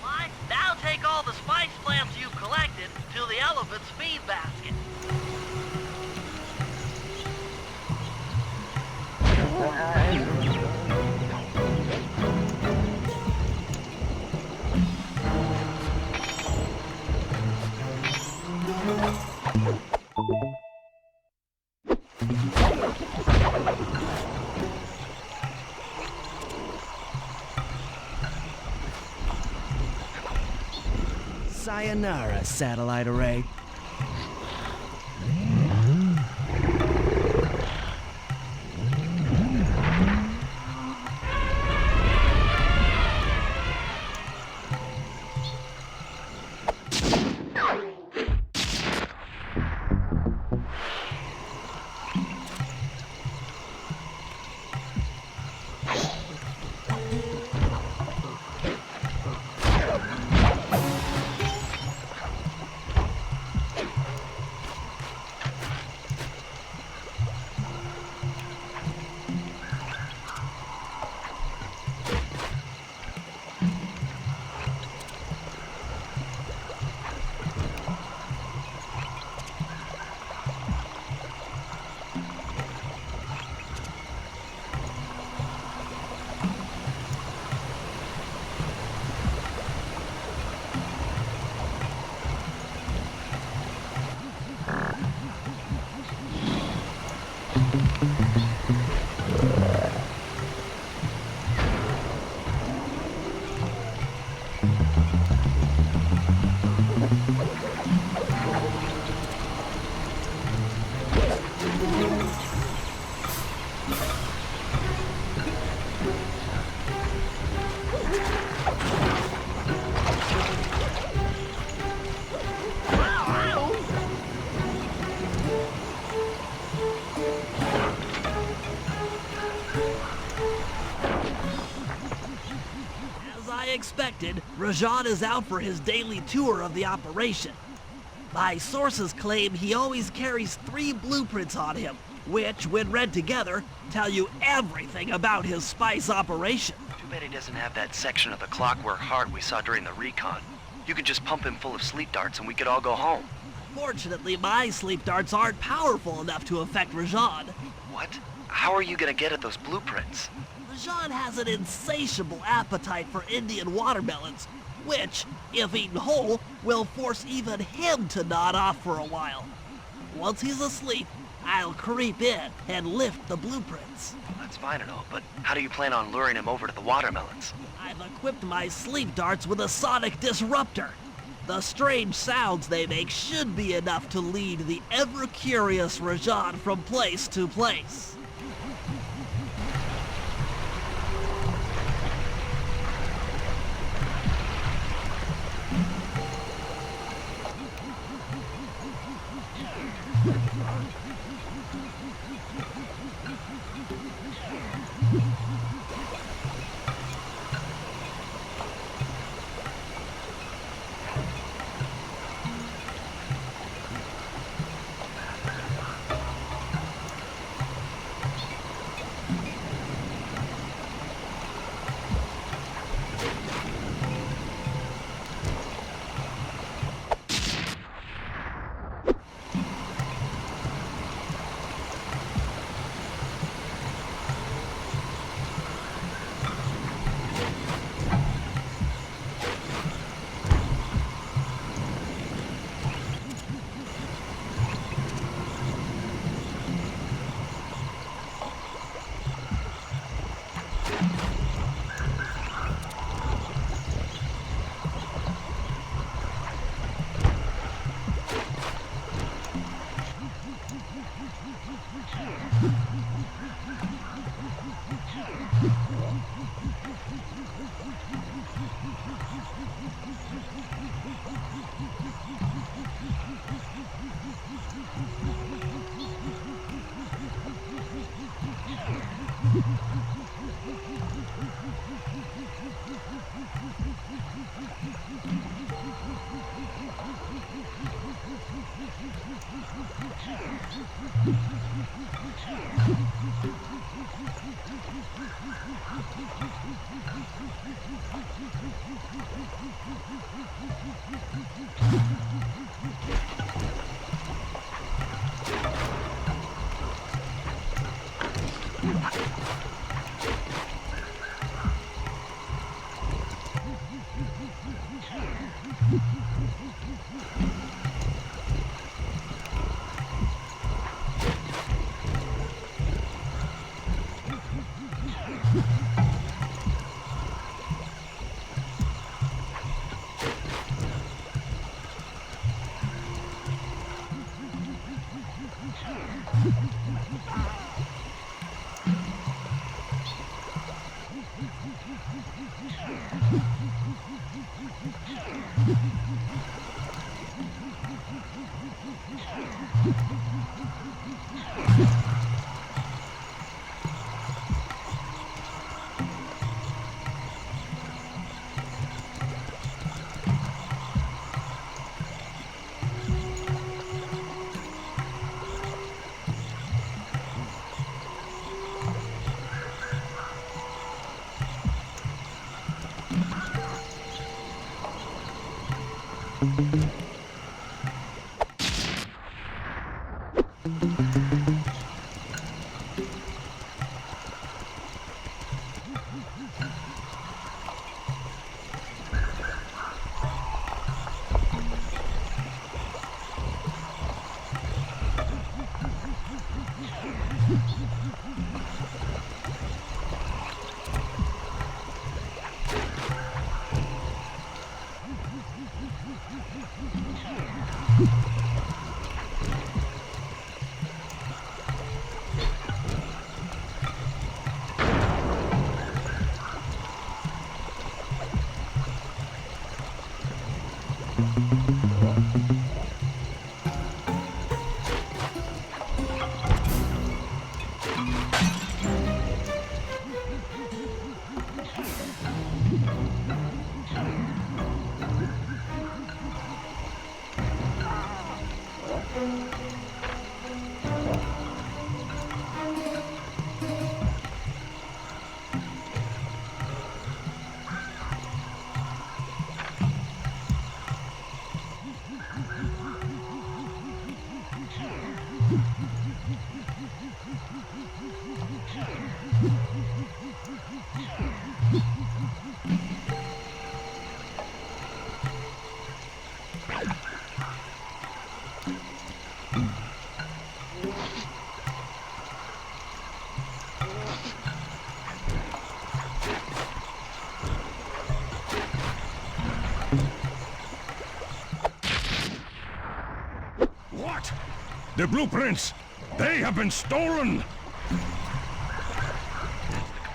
Why, now take all the spice slams you've collected to the elephant's feed basket. Sayonara, satellite array. As I expected, Rajan is out for his daily tour of the operation. My sources claim he always carries 3 blueprints on him, which, when read together, tell you everything about his spice operation. Too bad he doesn't have that section of the clockwork heart we saw during the recon. You could just pump him full of sleep darts and we could all go home. Fortunately, my sleep darts aren't powerful enough to affect Rajan. What? How are you gonna get at those blueprints? Rajan has an insatiable appetite for Indian watermelons, which, if eaten whole, will force even him to nod off for a while. Once he's asleep, I'll creep in and lift the blueprints. That's fine and all, but how do you plan on luring him over to the watermelons? I've equipped my sleep darts with a sonic disruptor. The strange sounds they make should be enough to lead the ever-curious Rajan from place to place. What? The blueprints! They have been stolen!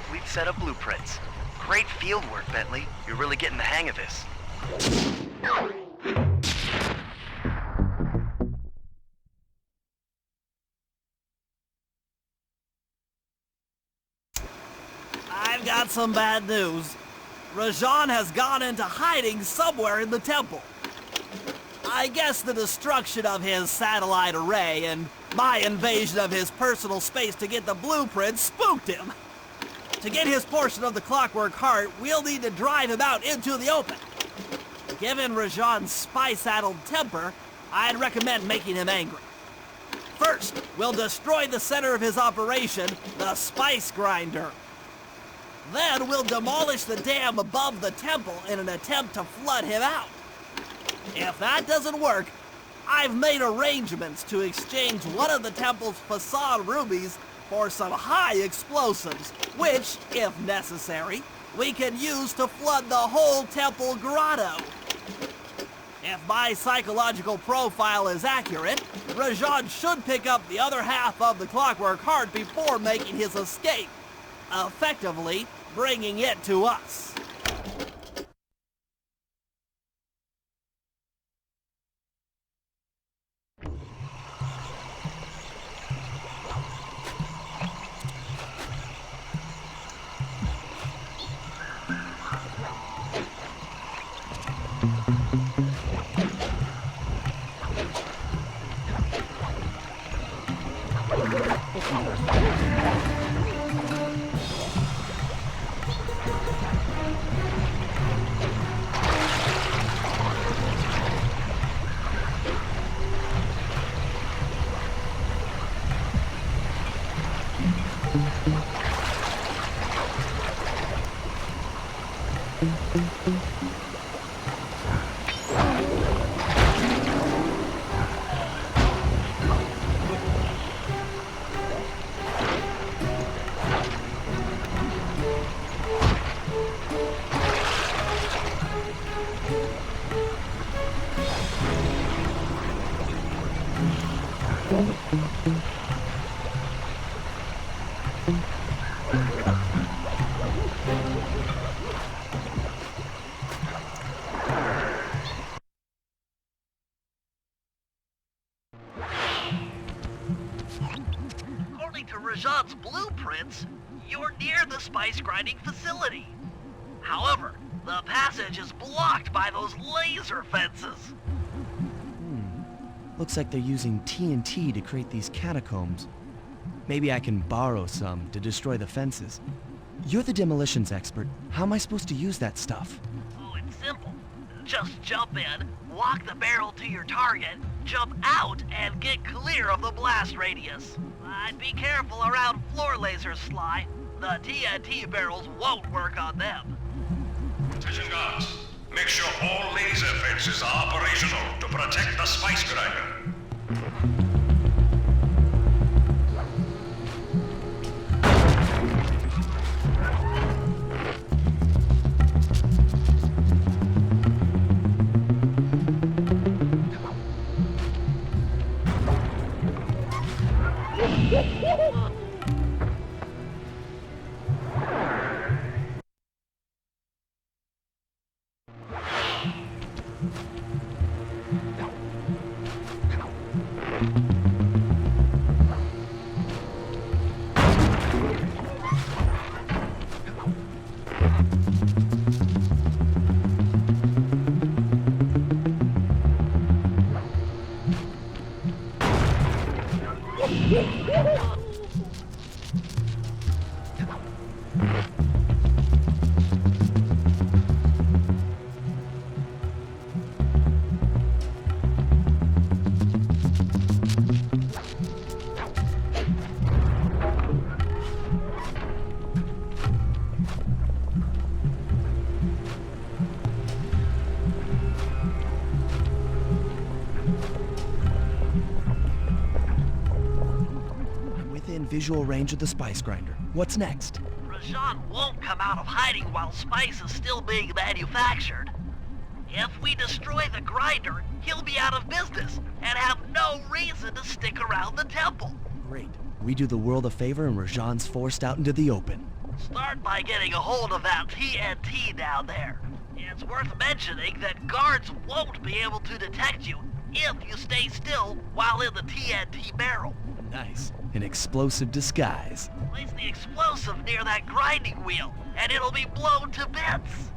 Complete set of blueprints. Great field work, Bentley. You're really getting the hang of this. I've got some bad news. Rajan has gone into hiding somewhere in the temple. I guess the destruction of his satellite array and my invasion of his personal space to get the blueprints spooked him. To get his portion of the Clockwork Heart, we'll need to drive him out into the open. Given Rajan's spy-saddled temper, I'd recommend making him angry. First, we'll destroy the center of his operation, the spice grinder. Then we'll demolish the dam above the temple in an attempt to flood him out. If that doesn't work, I've made arrangements to exchange one of the temple's facade rubies for some high explosives, which, if necessary, we can use to flood the whole temple grotto. If my psychological profile is accurate, Rajan should pick up the other half of the clockwork heart before making his escape, effectively bringing it to us. According to Rajan's blueprints, you're near the spice grinding facility. However, the passage is blocked by those laser fences. Looks like they're using TNT to create these catacombs. Maybe I can borrow some to destroy the fences. You're the demolitions expert. How am I supposed to use that stuff? Oh, it's simple. Just jump in, walk the barrel to your target, jump out, and get clear of the blast radius. I'd be careful around floor lasers, Sly. The TNT barrels won't work on them. Attention guards. Make sure all laser fences are operational to protect the spice grinder. Visual range of the spice grinder. What's next? Rajan won't come out of hiding while spice is still being manufactured. If we destroy the grinder, he'll be out of business and have no reason to stick around the temple. Great. We do the world a favor and Rajan's forced out into the open. Start by getting a hold of that TNT down there. It's worth mentioning that guards won't be able to detect you if you stay still while in the TNT barrel. Nice. An explosive disguise. Place the explosive near that grinding wheel, and it'll be blown to bits.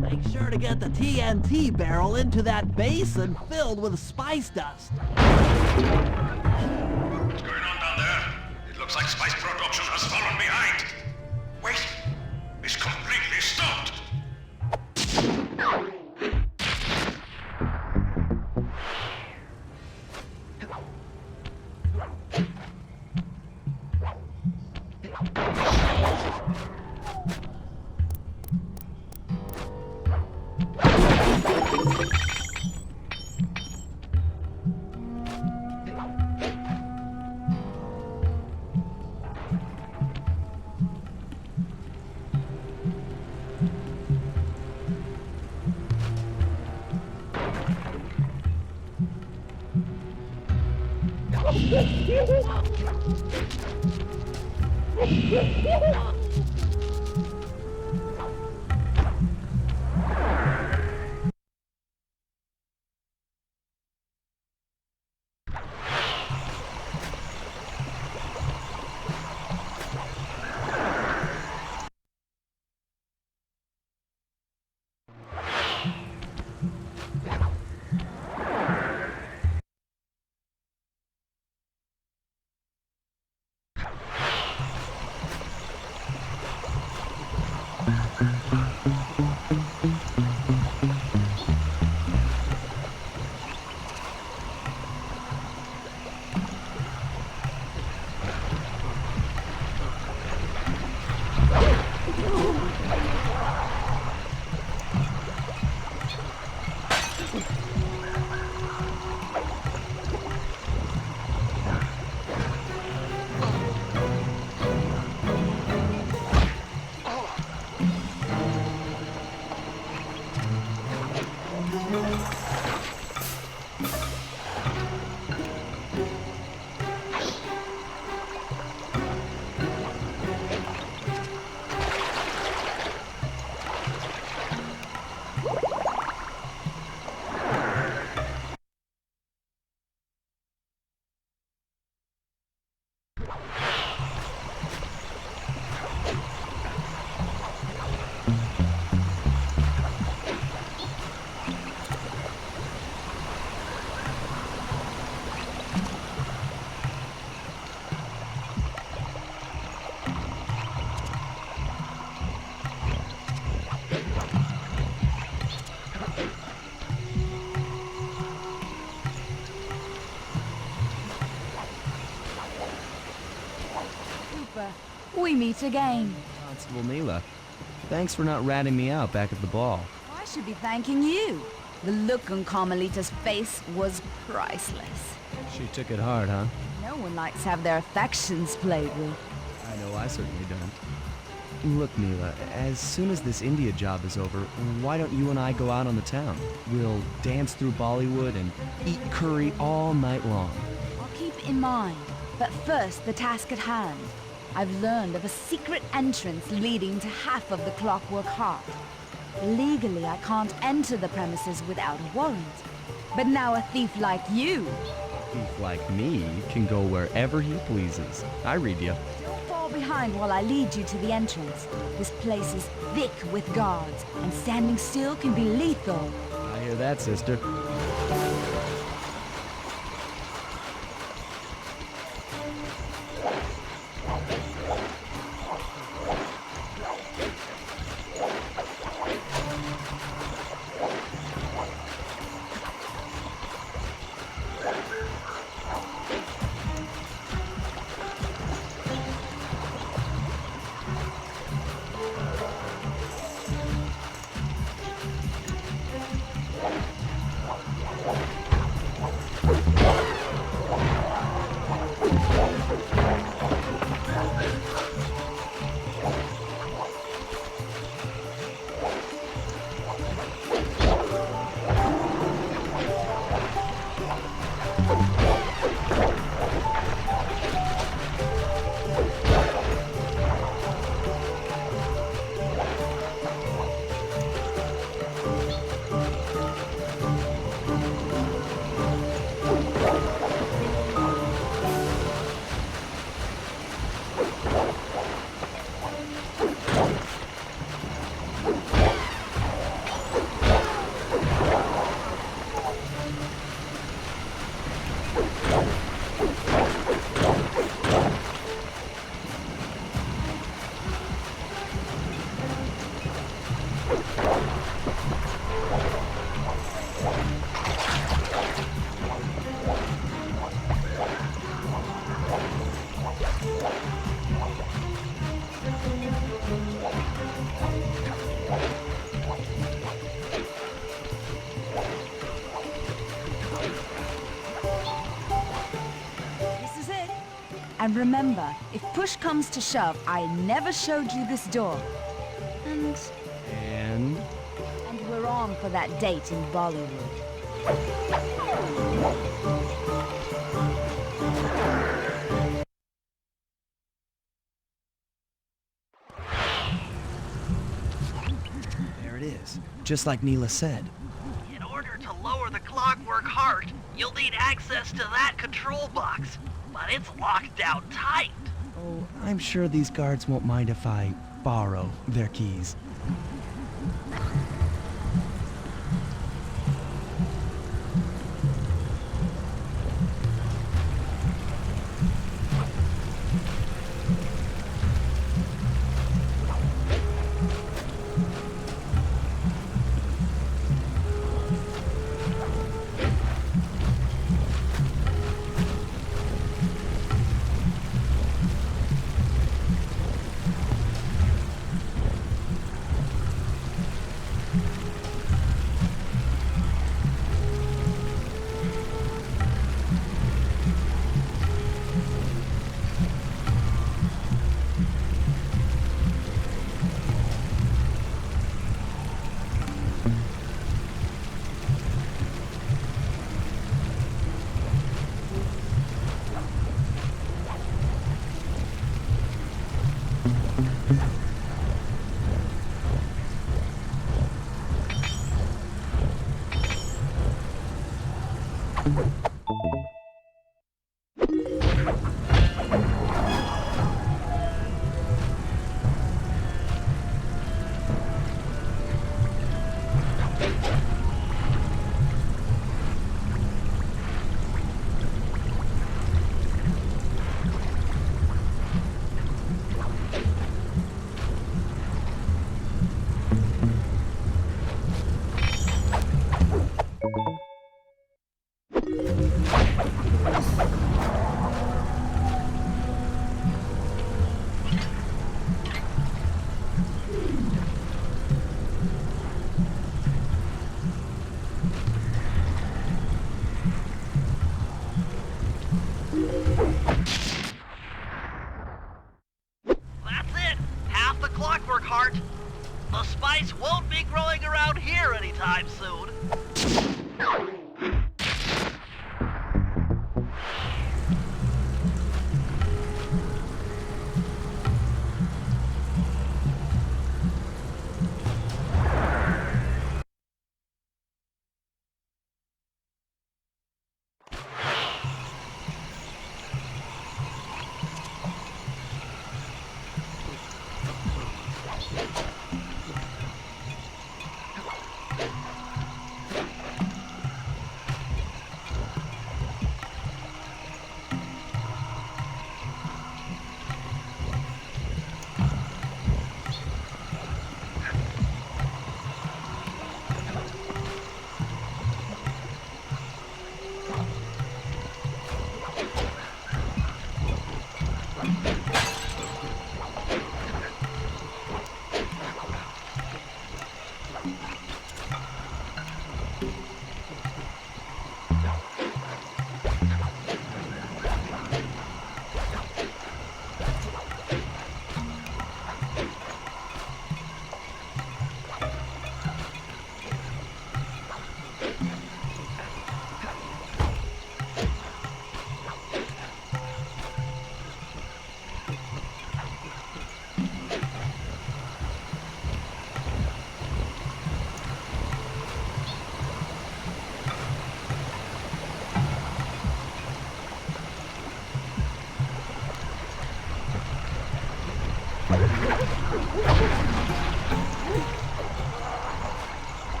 Make sure to get the TNT barrel into that basin filled with spice dust. What's going on down there? It looks like spice production has fallen behind. Wait, it's completely stopped. we meet again. Constable Mila, thanks for not ratting me out back at the ball. I should be thanking you. The look on Carmelita's face was priceless. She took it hard, huh? No one likes to have their affections played with. I know I certainly don't. Look, Mila, as soon as this India job is over, why don't you and I go out on the town? We'll dance through Bollywood and eat curry all night long. I'll keep it in mind. But first, the task at hand. I've learned of a secret entrance leading to half of the Clockwork Heart. Legally, I can't enter the premises without a warrant. But now a thief like you... A thief like me can go wherever he pleases. I read you. Don't fall behind while I lead you to the entrance. This place is thick with guards, and standing still can be lethal. I hear that, sister. And remember, if push comes to shove, I never showed you this door. And we're on for that date in Bollywood. There it is, just like Neela said. In order to lower the Clockwork Heart, you'll need access to that control box. But it's locked down tight. Oh, I'm sure these guards won't mind if I borrow their keys. be growing around here anytime soon.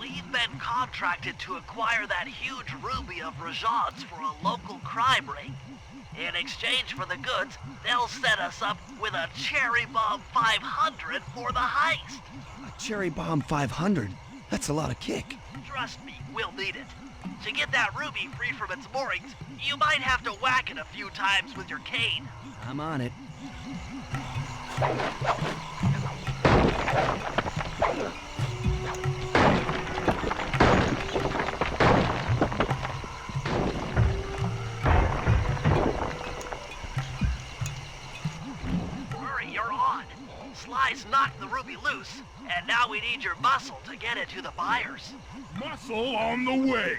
We've been contracted to acquire that huge ruby of Rajad's for a local crime ring. In exchange for the goods, they'll set us up with a Cherry Bomb 500 for the heist. A Cherry Bomb 500? That's a lot of kick. Trust me, we'll need it. To get that ruby free from its moorings, you might have to whack it a few times with your cane. I'm on it. Hurry, you're on. Sly's knocked the ruby loose, and now we need your muscle to get it to the buyers. Muscle on the way.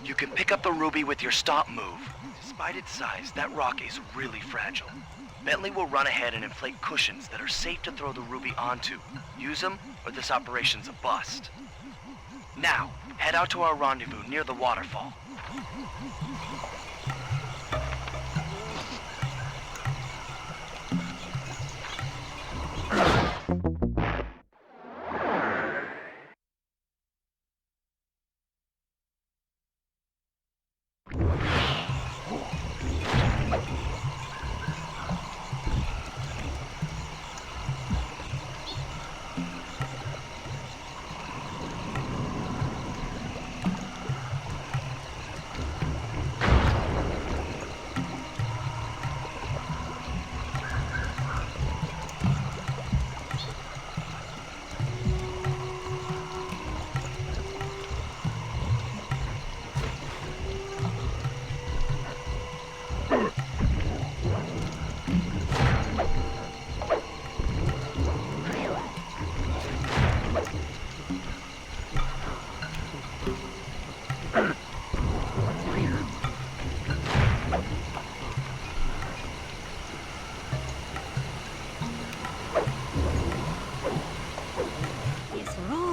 You can pick up the ruby with your stop move. Despite its size, that rock is really fragile. Bentley will run ahead and inflate cushions that are safe to throw the ruby onto. Use them, or this operation's a bust. Now, head out to our rendezvous near the waterfall.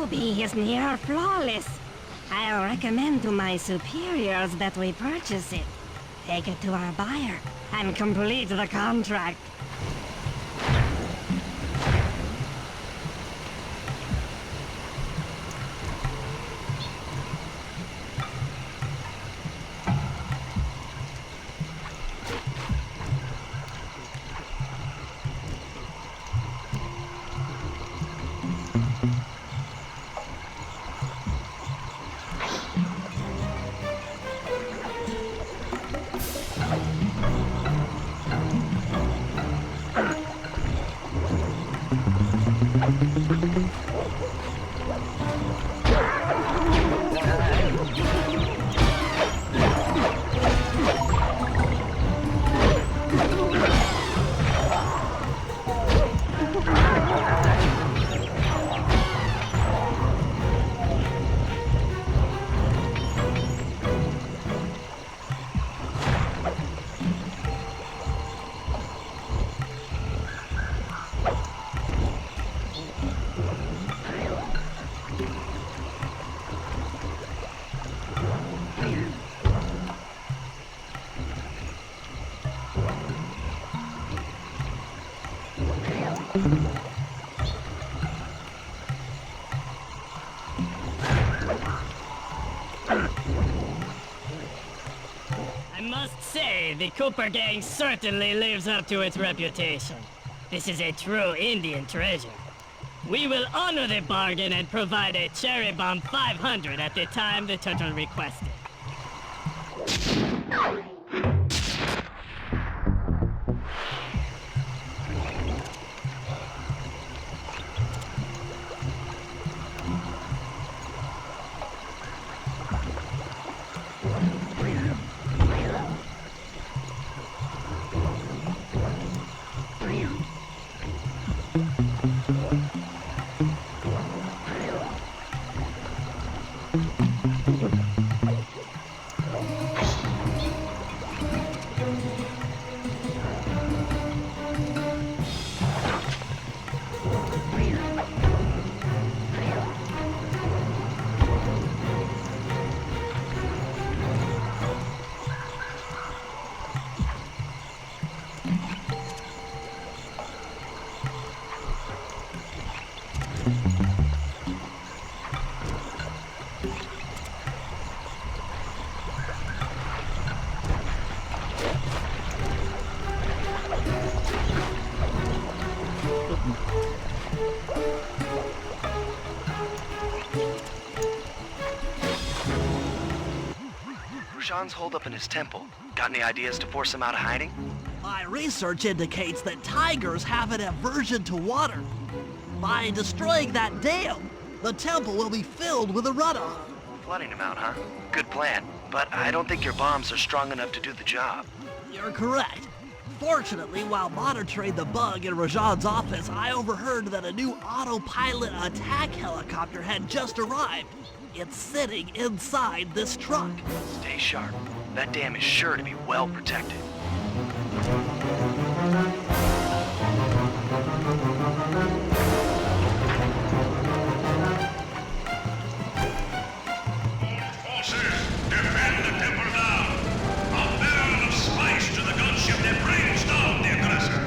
He is near flawless. I'll recommend to my superiors that we purchase it, take it to our buyer, and complete the contract. I must say, the Cooper gang certainly lives up to its reputation. This is a true Indian treasure. We will honor the bargain and provide a cherry bomb 500 at the time the turtle requested. Rashawn's holed up in his temple. Got any ideas to force him out of hiding? My research indicates that tigers have an aversion to water. By destroying that dam, the temple will be filled with a runoff. Flooding him out, huh? Good plan. But I don't think your bombs are strong enough to do the job. You're correct. Fortunately, while monitoring the bug in Rajan's office, I overheard that a new autopilot attack helicopter had just arrived. It's sitting inside this truck. Stay sharp. That dam is sure to be well protected. Forces, defend the temple now. A barrel of spice to the gunship that brings down the aggressor.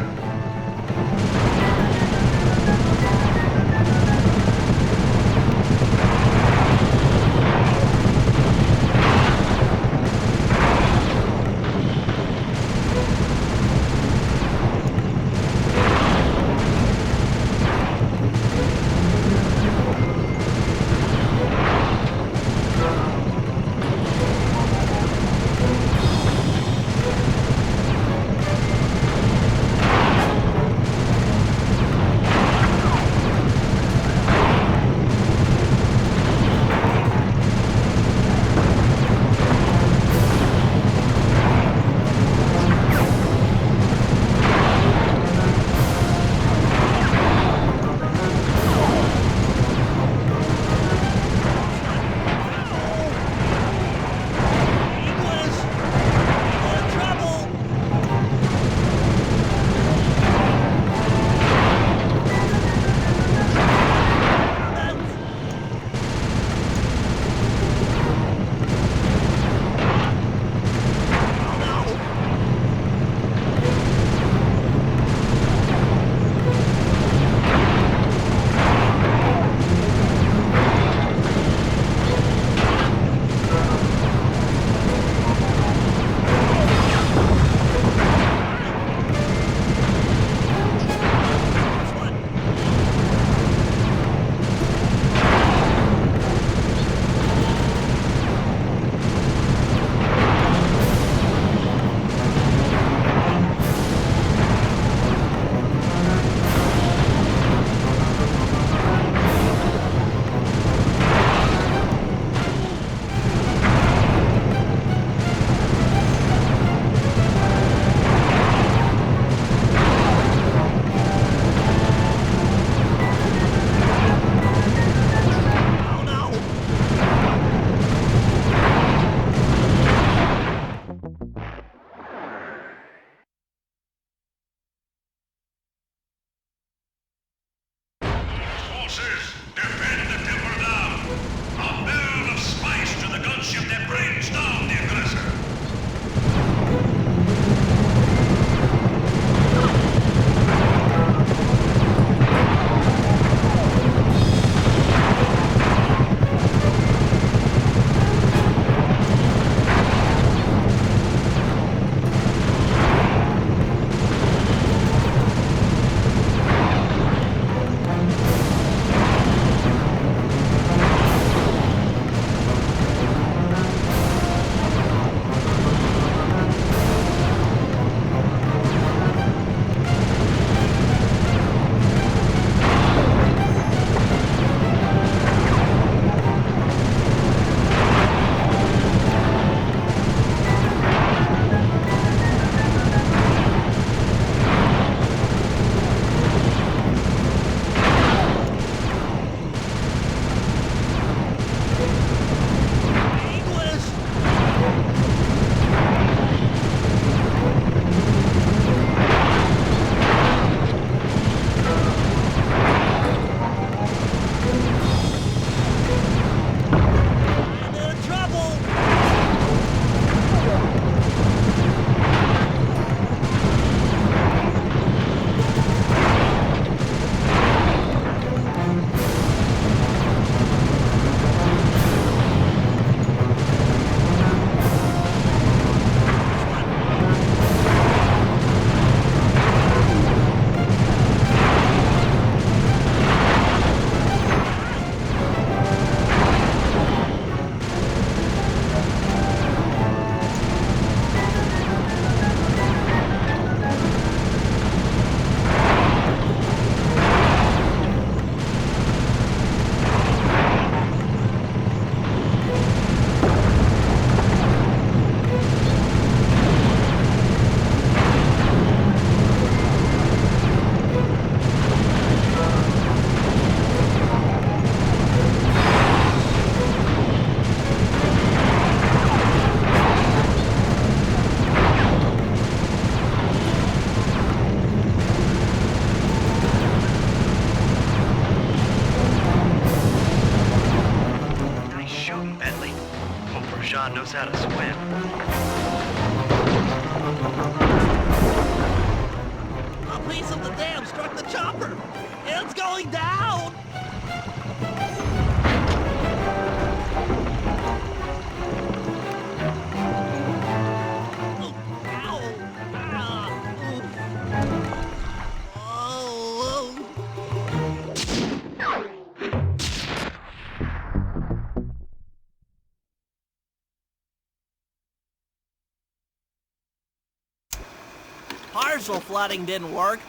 Partial flooding didn't work,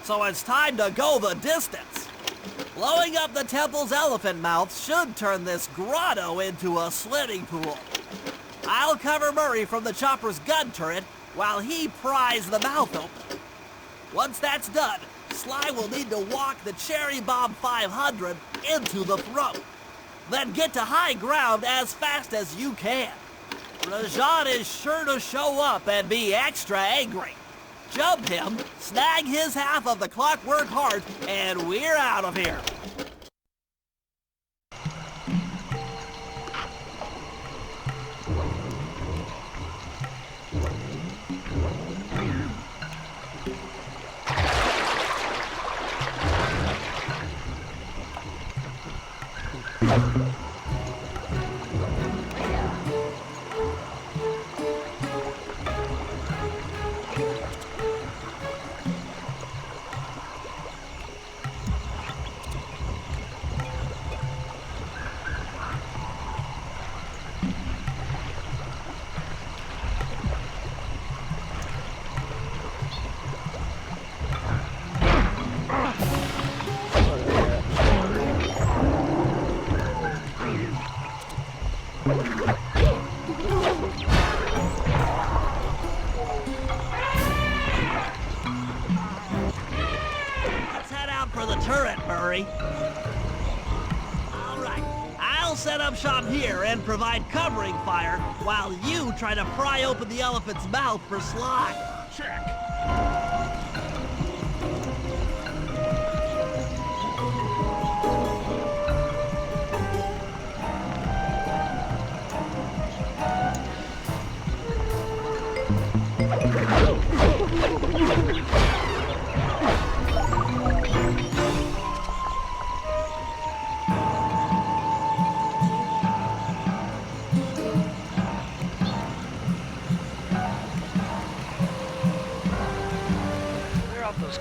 so it's time to go the distance. Blowing up the temple's elephant mouth should turn this grotto into a swimming pool. I'll cover Murray from the chopper's gun turret while he pries the mouth open. Once that's done, Sly will need to walk the Cherry Bomb 500 into the throat. Then get to high ground as fast as you can. Rajan is sure to show up and be extra angry. Jump him, snag his half of the clockwork heart, and we're out of here. Set up shop here and provide covering fire while you try to pry open the elephant's mouth for Sly. Check.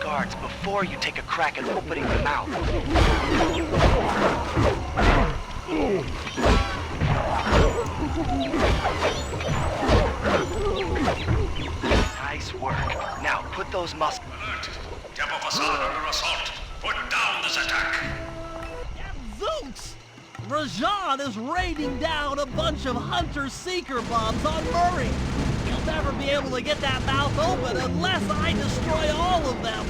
Guards before you take a crack at opening the mouth. Nice work. Now put those musk... Alert! Temple facade under assault. Put down this attack. Zooks! Rajan is raining down a bunch of Hunter-Seeker bombs on Murray. He'll never be able to get that mouth open unless I destroy all of them.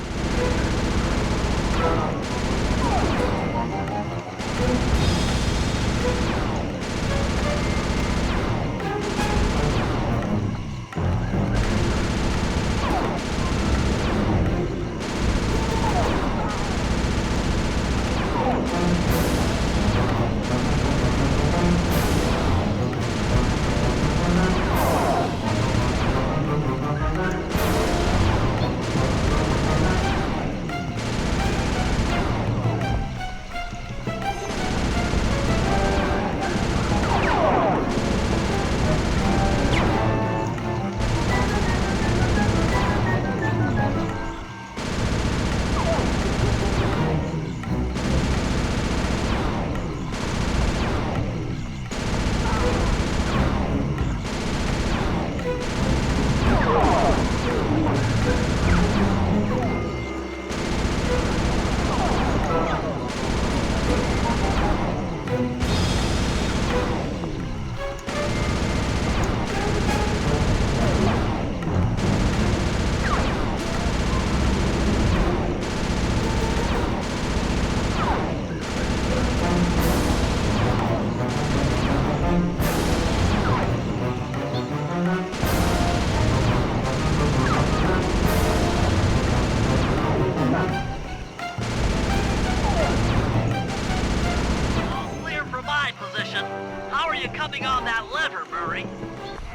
Coming on that lever, Murray.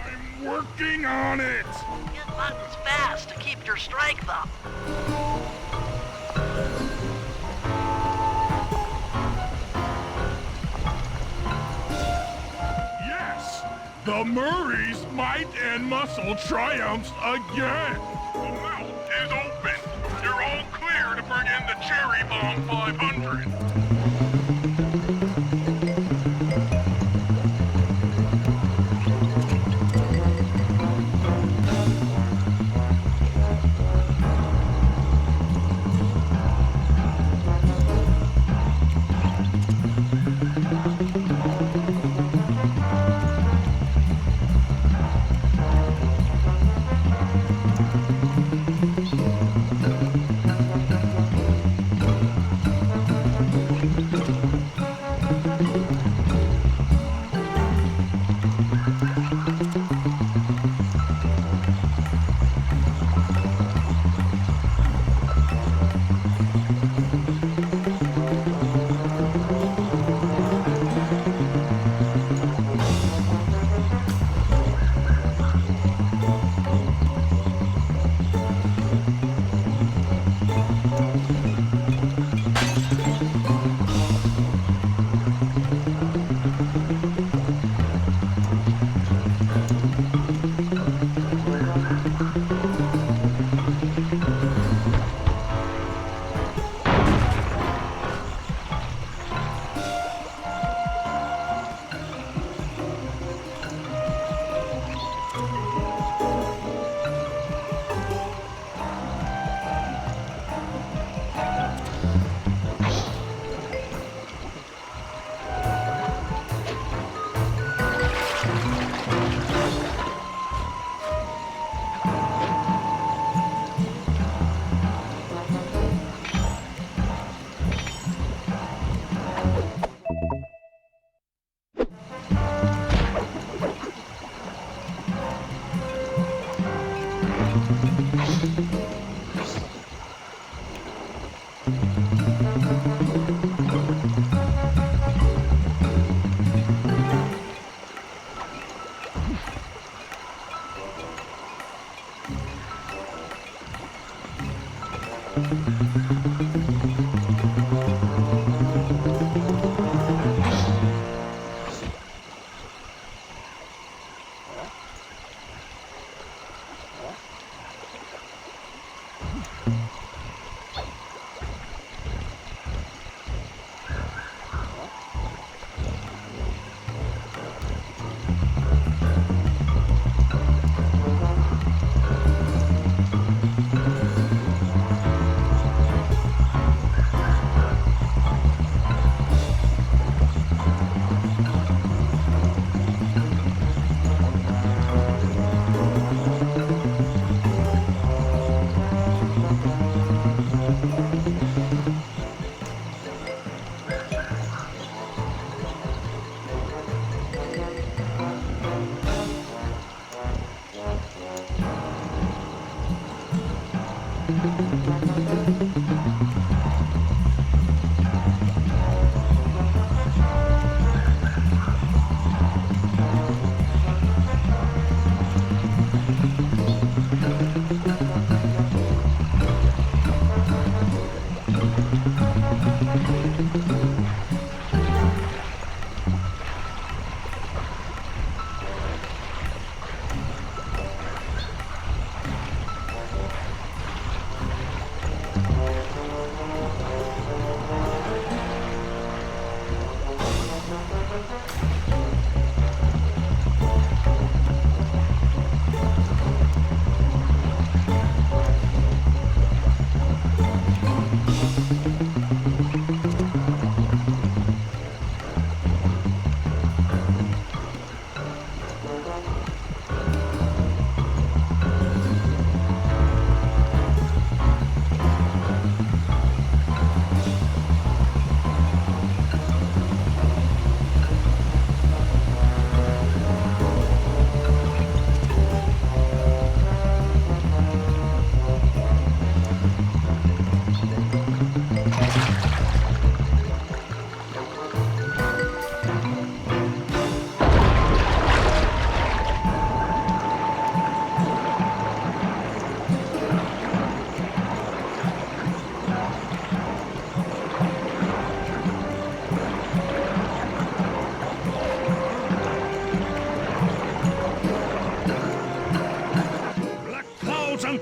I'm working on it! Hit buttons fast to keep your strength up. Yes! The Murray's might and muscle triumphs again! The mouth is open! You're all clear to bring in the Cherry Bomb 500!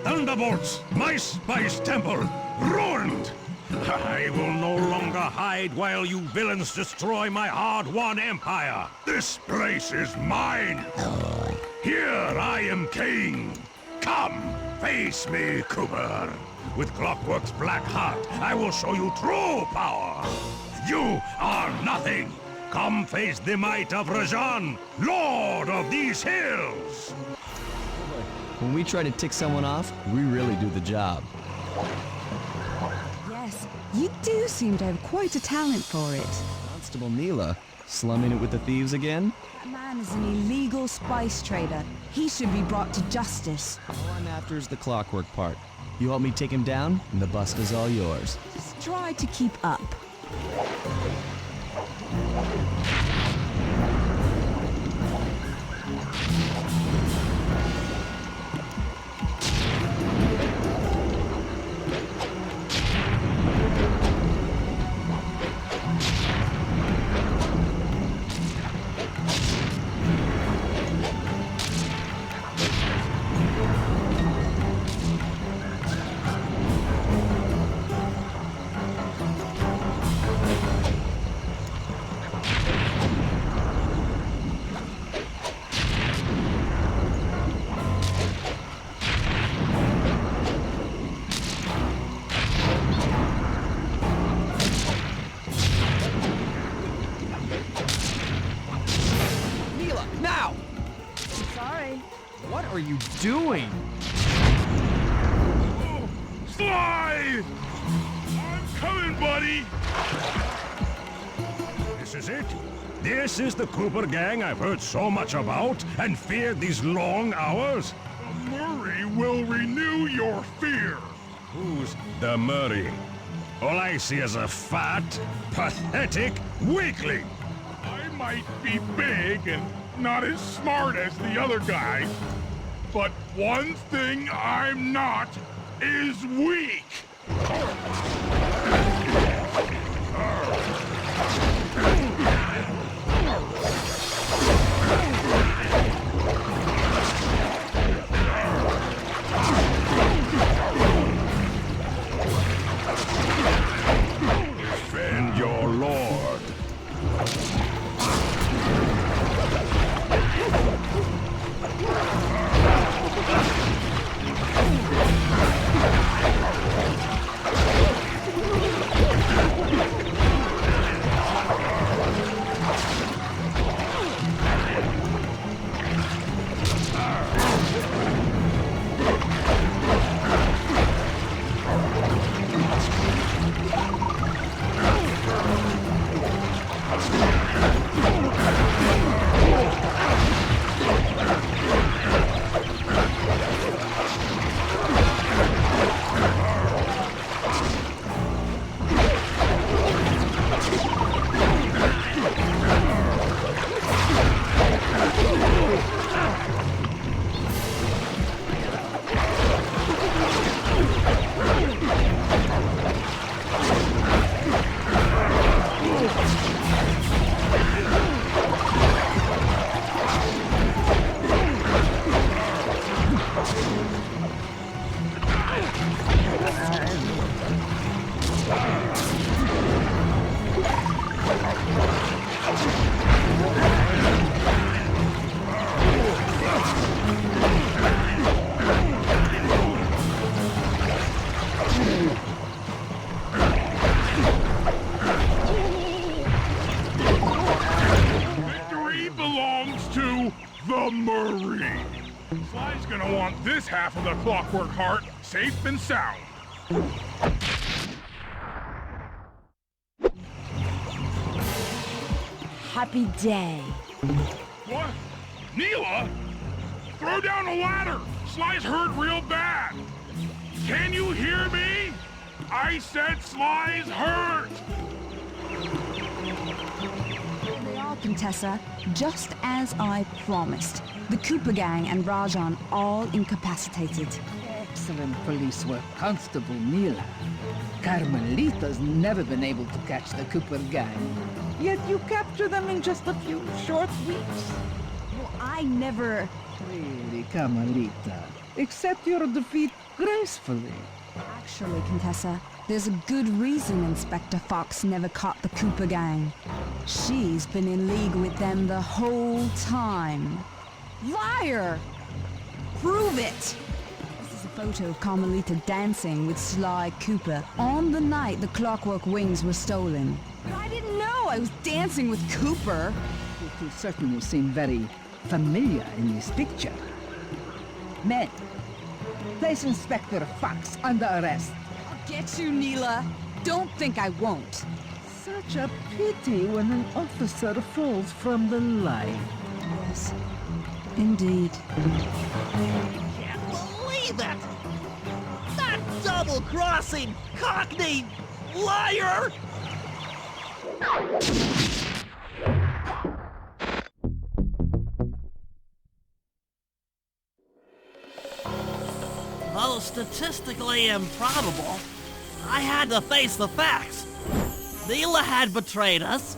Thunderbolts! My spice temple ruined! I will no longer hide while you villains destroy my hard-won empire! This place is mine! Here I am king! Come, face me, Cooper! With Clockwork's black heart, I will show you true power! You are nothing! Come face the might of Rajan, Lord of these hills! When we try to tick someone off, we really do the job. Yes, you do seem to have quite a talent for it. Constable Neela, slumming it with the thieves again? That man is an illegal spice trader. He should be brought to justice. All I'm after is the clockwork part. You help me take him down, and the bust is all yours. Just try to keep up. What are you doing? Fly! I'm coming, buddy! This is it? This is the Cooper gang I've heard so much about and feared these long hours? Murray! Murray will renew your fear. Who's the Murray? All I see is a fat, pathetic weakling. I might be big and not as smart as the other guys, but one thing I'm not is weak. Defend your lord. Victory belongs to the Murray. Sly's gonna want this half of the Clockwork Heart safe and sound. Happy day. What? Neela? Throw down a ladder! Sly's hurt real bad! Can you hear me? I said Sly's hurt! They are, Contessa, just as I promised. The Cooper gang and Rajan all incapacitated. Excellent police work, Constable Neela. Carmelita's never been able to catch the Cooper gang. Yet you captured them in just a few short weeks. Well, I never... Really, Carmelita, accept your defeat gracefully. Actually, Contessa, there's a good reason Inspector Fox never caught the Cooper gang. She's been in league with them the whole time. Liar! Prove it! This is a photo of Carmelita dancing with Sly Cooper on the night the Clockwork Wings were stolen. I didn't know I was dancing with Cooper. You two certainly seem very familiar in this picture. Men, place Inspector Fox under arrest. I'll get you, Neela. Don't think I won't. Such a pity when an officer falls from the line. Yes, indeed. Can't believe it! That double-crossing Cockney liar! Though statistically improbable, I had to face the facts. Neela had betrayed us,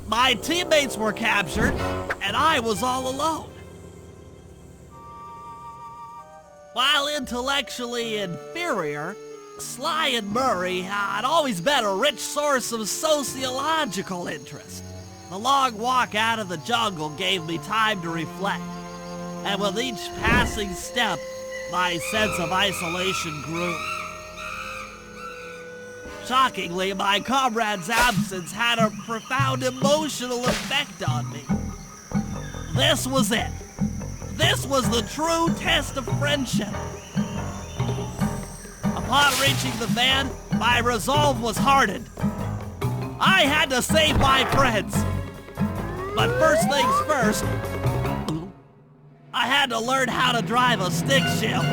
my teammates were captured, and I was all alone. While intellectually inferior, Sly and Murray had always been a rich source of sociological interest. The long walk out of the jungle gave me time to reflect, and with each passing step, my sense of isolation grew. Shockingly, my comrade's absence had a profound emotional effect on me. This was it. This was the true test of friendship. Upon reaching the van, my resolve was hardened. I had to save my friends. But first things first, I had to learn how to drive a stick shift.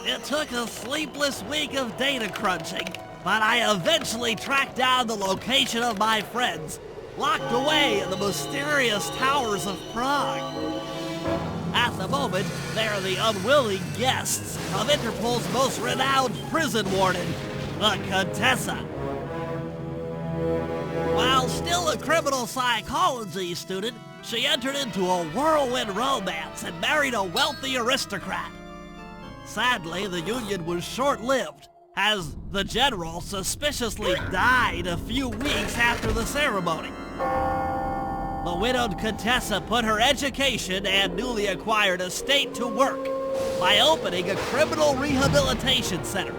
It took a sleepless week of data crunching, but I eventually tracked down the location of my friends, locked away in the mysterious towers of Prague. At the moment, they are the unwilling guests of Interpol's most renowned prison warden, the Contessa. While still a criminal psychology student, she entered into a whirlwind romance and married a wealthy aristocrat. Sadly, the union was short-lived, as the general suspiciously died a few weeks after the ceremony. The widowed Contessa put her education and newly acquired estate to work by opening a criminal rehabilitation center.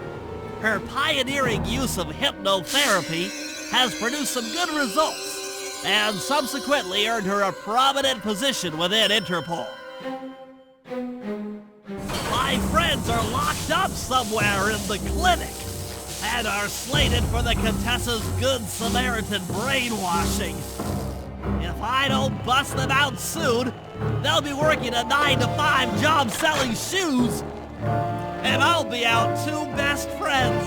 Her pioneering use of hypnotherapy has produced some good results, and subsequently earned her a prominent position within Interpol. My friends are locked up somewhere in the clinic and are slated for the Contessa's Good Samaritan brainwashing. If I don't bust them out soon, they'll be working a 9-to-5 job selling shoes, and I'll be out two best friends.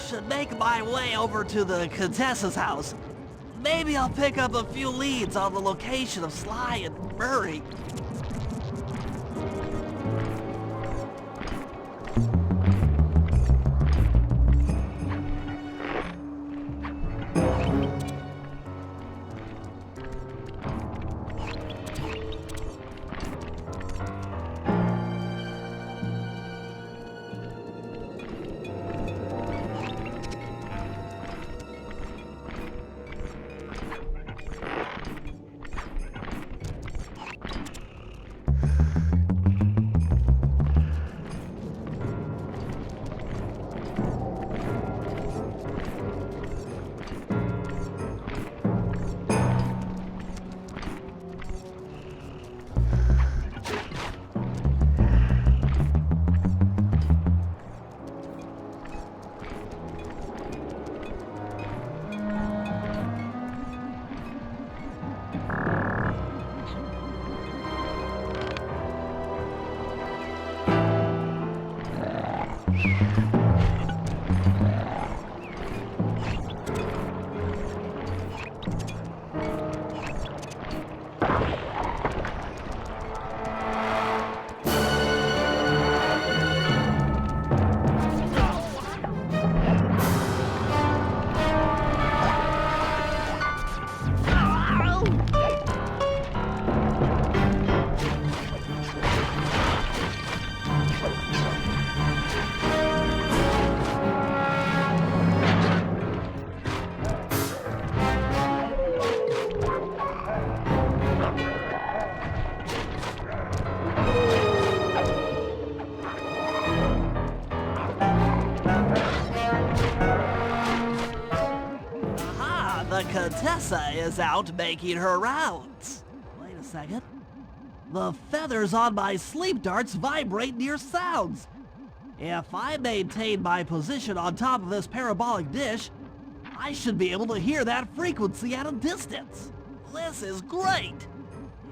Should make my way over to the Contessa's house. Maybe I'll pick up a few leads on the location of Sly and Murray. The Contessa is out making her rounds. Wait a second. The feathers on my sleep darts vibrate near sounds. If I maintain my position on top of this parabolic dish, I should be able to hear that frequency at a distance. This is great.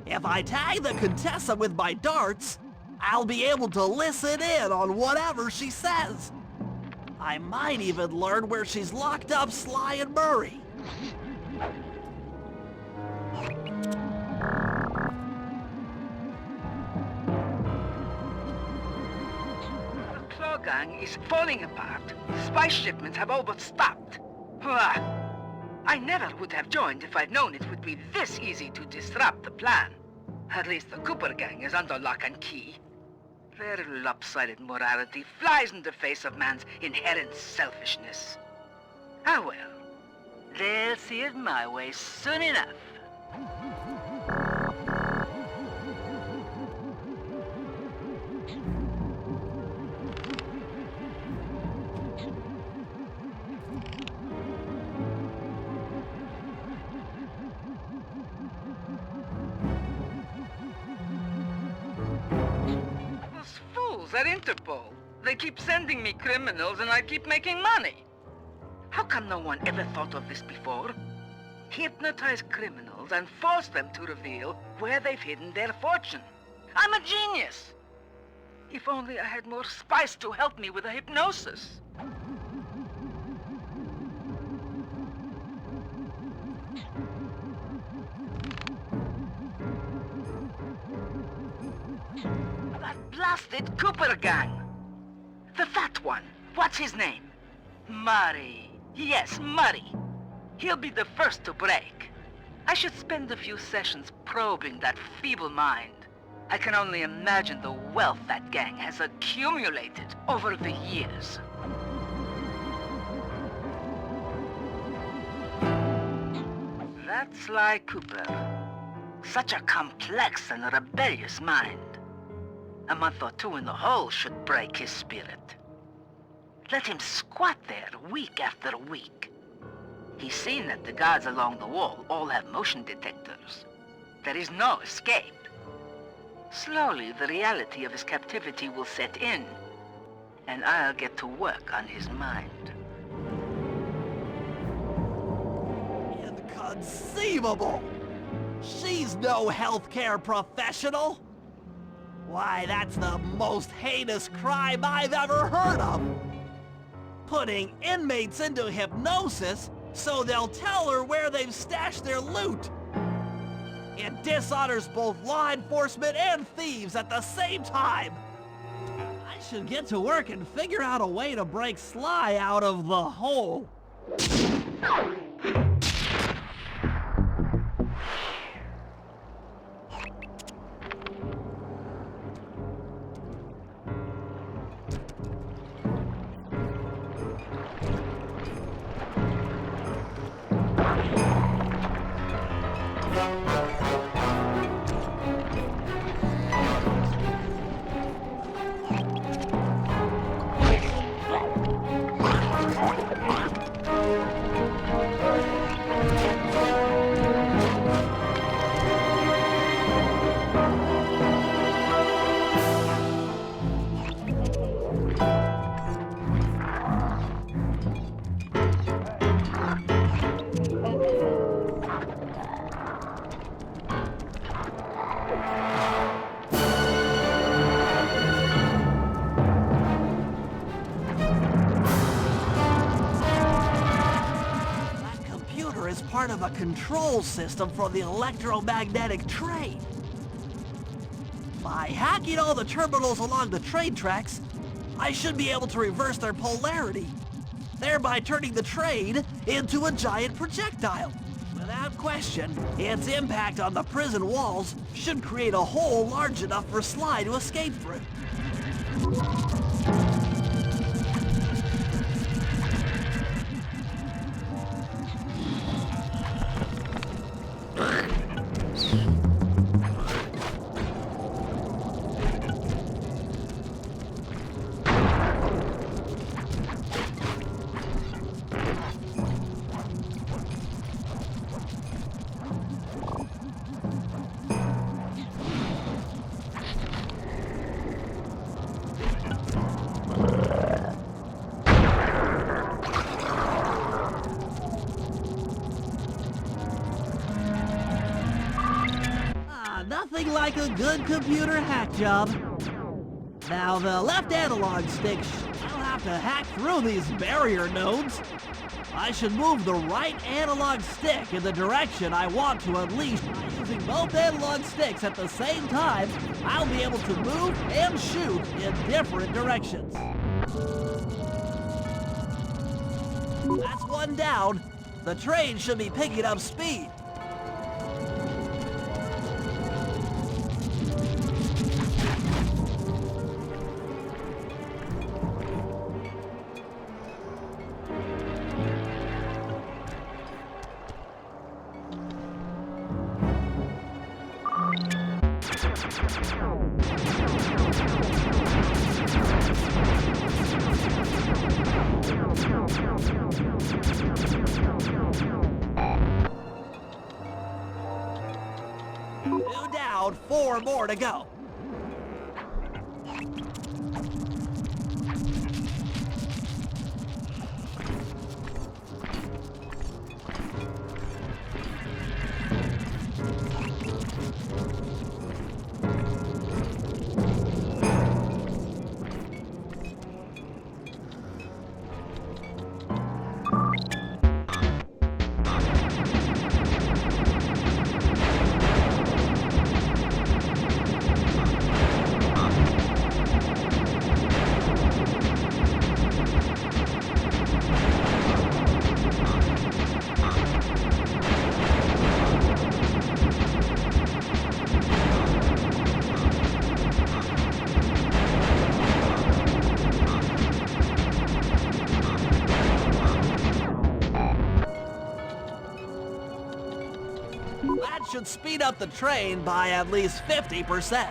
If I tag the Contessa with my darts, I'll be able to listen in on whatever she says. I might even learn where she's locked up Sly and Murray. Gang is falling apart. Spice shipments have all but stopped. I never would have joined if I'd known it would be this easy to disrupt the plan. At least the Cooper Gang is under lock and key. Their lopsided morality flies in the face of man's inherent selfishness. Ah well, they'll see it my way soon enough. Those fools at Interpol. They keep sending me criminals and I keep making money. How come no one ever thought of this before? Hypnotize criminals and force them to reveal where they've hidden their fortune. I'm a genius! If only I had more spice to help me with the hypnosis. That blasted Cooper Gang! The fat one. What's his name? Murray. Yes, Murray. He'll be the first to break. I should spend a few sessions probing that feeble mind. I can only imagine the wealth that gang has accumulated over the years. That's Sly Cooper. Such a complex and rebellious mind. A month or two in the hole should break his spirit. Let him squat there week after week. He's seen that the guards along the wall all have motion detectors. There is no escape. Slowly, the reality of his captivity will set in, and I'll get to work on his mind. Inconceivable! She's no healthcare professional! Why, that's the most heinous crime I've ever heard of! Putting inmates into hypnosis so they'll tell her where they've stashed their loot! It dishonors both law enforcement and thieves at the same time! I should get to work and figure out a way to break Sly out of the hole. Part of a control system for the electromagnetic train. By hacking all the terminals along the train tracks, I should be able to reverse their polarity, thereby turning the train into a giant projectile. Without question, its impact on the prison walls should create a hole large enough for Sly to escape through. Nothing like a good computer hack job. Now the left analog stick, I'll have to hack through these barrier nodes. I should move the right analog stick in the direction I want to unleash. By using both analog sticks at the same time, I'll be able to move and shoot in different directions. That's one down. The train should be picking up speed. Two down, 4 more to go. That should speed up the train by at least 50%.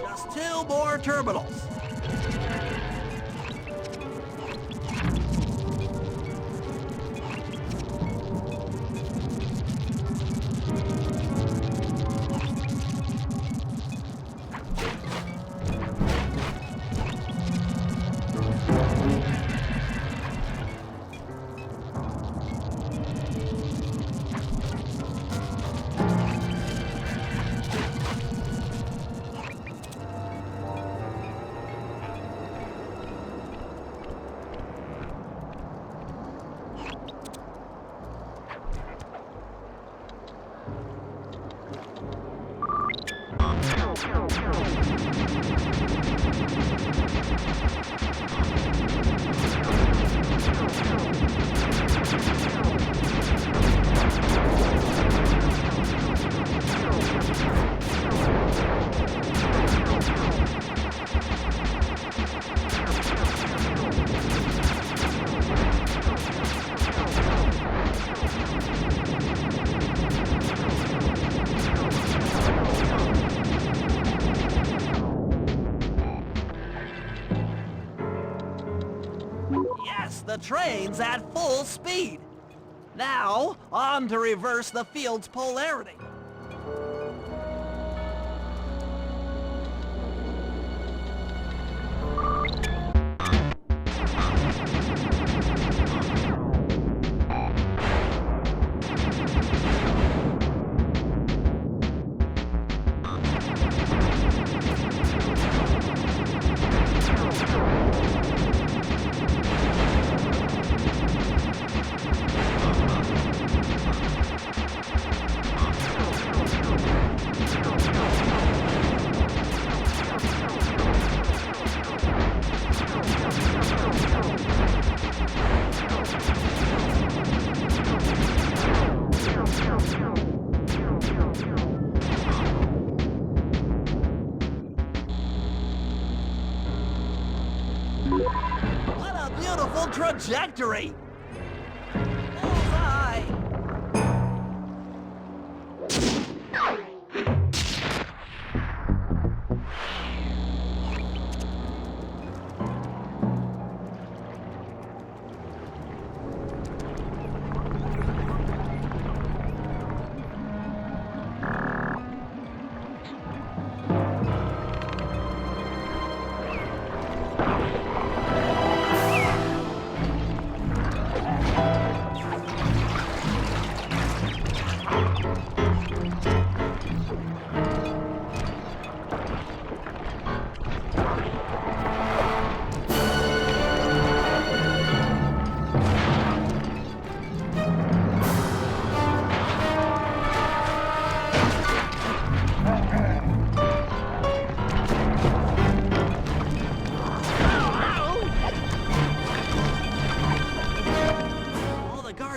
Just 2 more terminals. trains at full speed. Now, on to reverse the field's polarity. What a beautiful trajectory! Bullseye!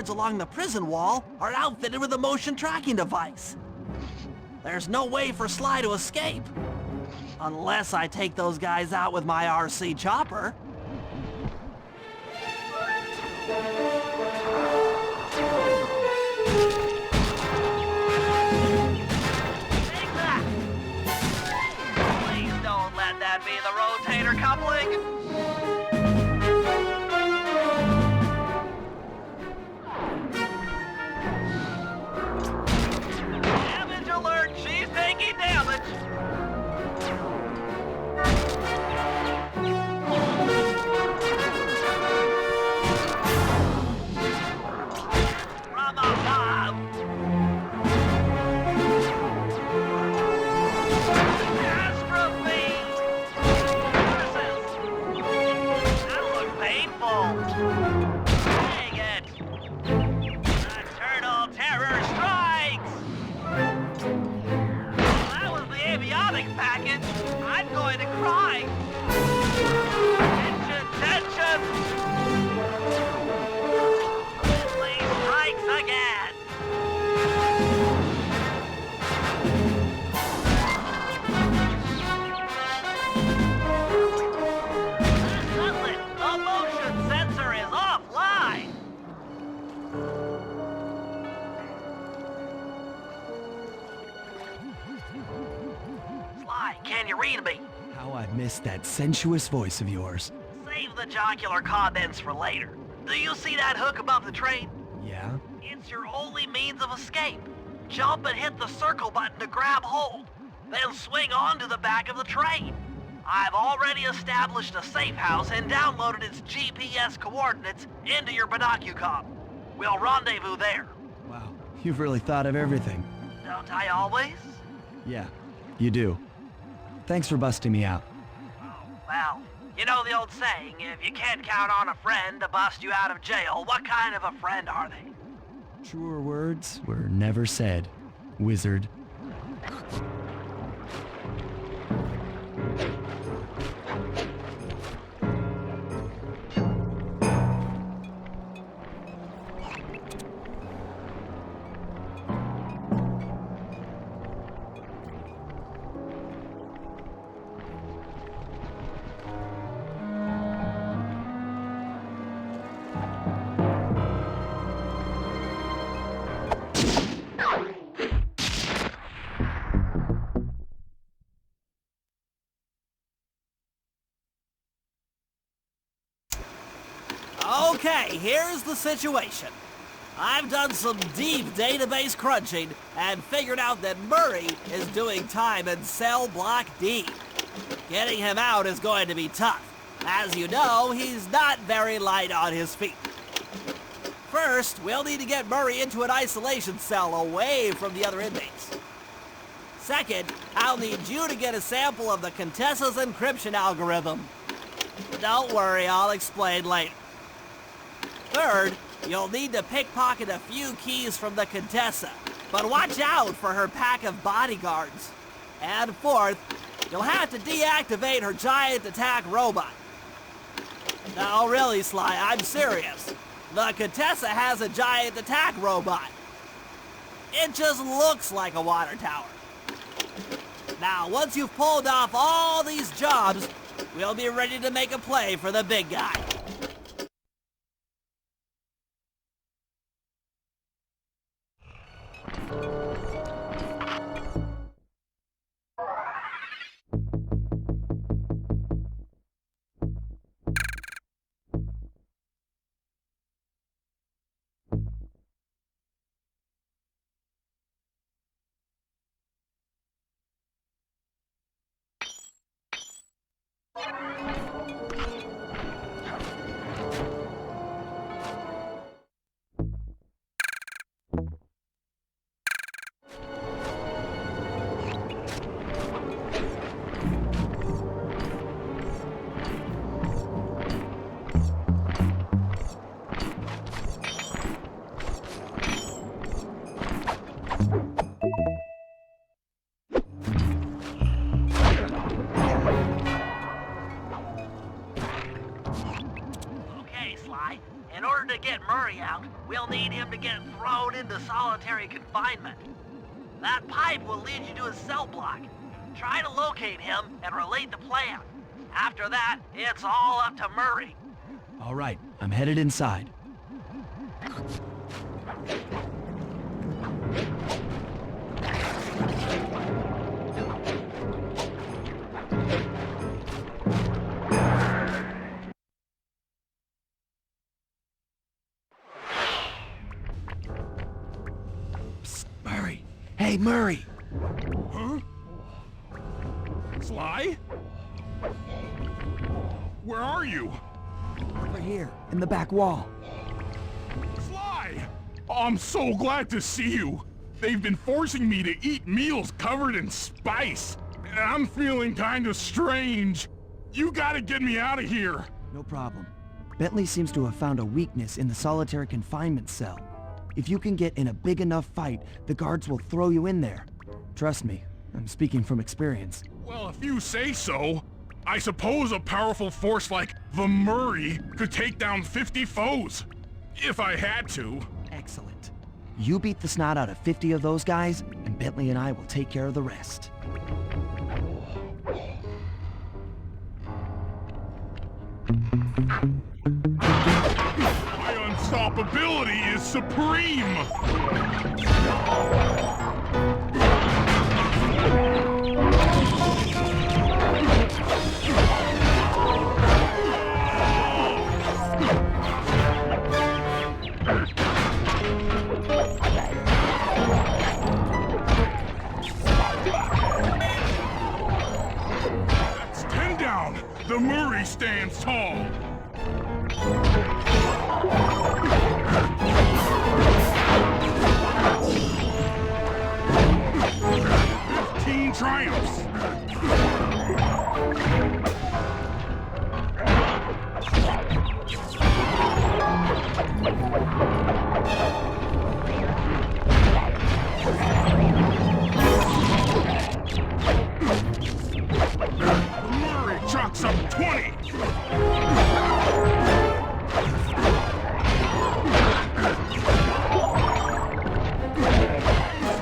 Along the prison wall are outfitted with a motion tracking device. There's no way for Sly to escape. Unless I take those guys out with my RC chopper. Take that! Please don't let that be the rotator coupling! I'm going to cry! Tension, tension! Please strikes again! Suddenly, the motion sensor is offline! Sly, can you read me? How I missed that sensuous voice of yours. Save the jocular comments for later. Do you see that hook above the train? Yeah? It's your only means of escape. Jump and hit the circle button to grab hold. Then swing onto the back of the train. I've already established a safe house and downloaded its GPS coordinates into your binocucom. We'll rendezvous there. Wow, you've really thought of everything. Don't I always? Yeah, you do. Thanks for busting me out. Well, you know the old saying, if you can't count on a friend to bust you out of jail, what kind of a friend are they? Truer words were never said, wizard. Okay, here's the situation. I've done some deep database crunching and figured out that Murray is doing time in cell block D. Getting him out is going to be tough. As you know, he's not very light on his feet. First, we'll need to get Murray into an isolation cell away from the other inmates. Second, I'll need you to get a sample of the Contessa's encryption algorithm. Don't worry, I'll explain later. Third, you'll need to pickpocket a few keys from the Contessa, but watch out for her pack of bodyguards. And fourth, you'll have to deactivate her giant attack robot. No, really, Sly, I'm serious. The Contessa has a giant attack robot. It just looks like a water tower. Now, once you've pulled off all these jobs, we'll be ready to make a play for the big guy. In order to get Murray out, we'll need him to get thrown into solitary confinement. That pipe will lead you to his cell block. Try to locate him and relate the plan. After that, it's all up to Murray. All right, I'm headed inside. Murray! Hey, Murray! Huh? Sly? Where are you? Over here, in the back wall. Sly! I'm so glad to see you. They've been forcing me to eat meals covered in spice. And I'm feeling kind of strange. You gotta get me out of here. No problem. Bentley seems to have found a weakness in the solitary confinement cell. If you can get in a big enough fight, the guards will throw you in there. Trust me, I'm speaking from experience. Well, if you say so. I suppose a powerful force like the Murray could take down 50 foes. If I had to. Excellent. You beat the snot out of 50 of those guys, and Bentley and I will take care of the rest. My unstoppability is supreme! That's 10 down! The Murray stands tall! Triumphs! Murray chalks up 20!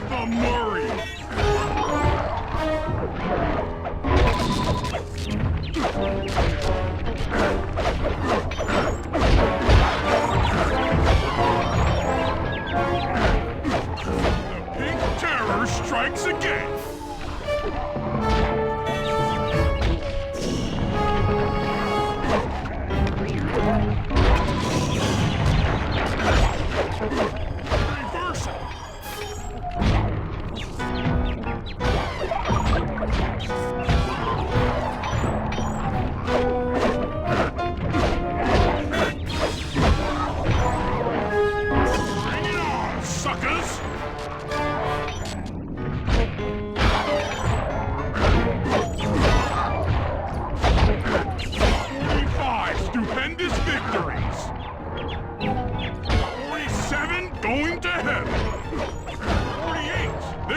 The Murray! The Pink Terror strikes again!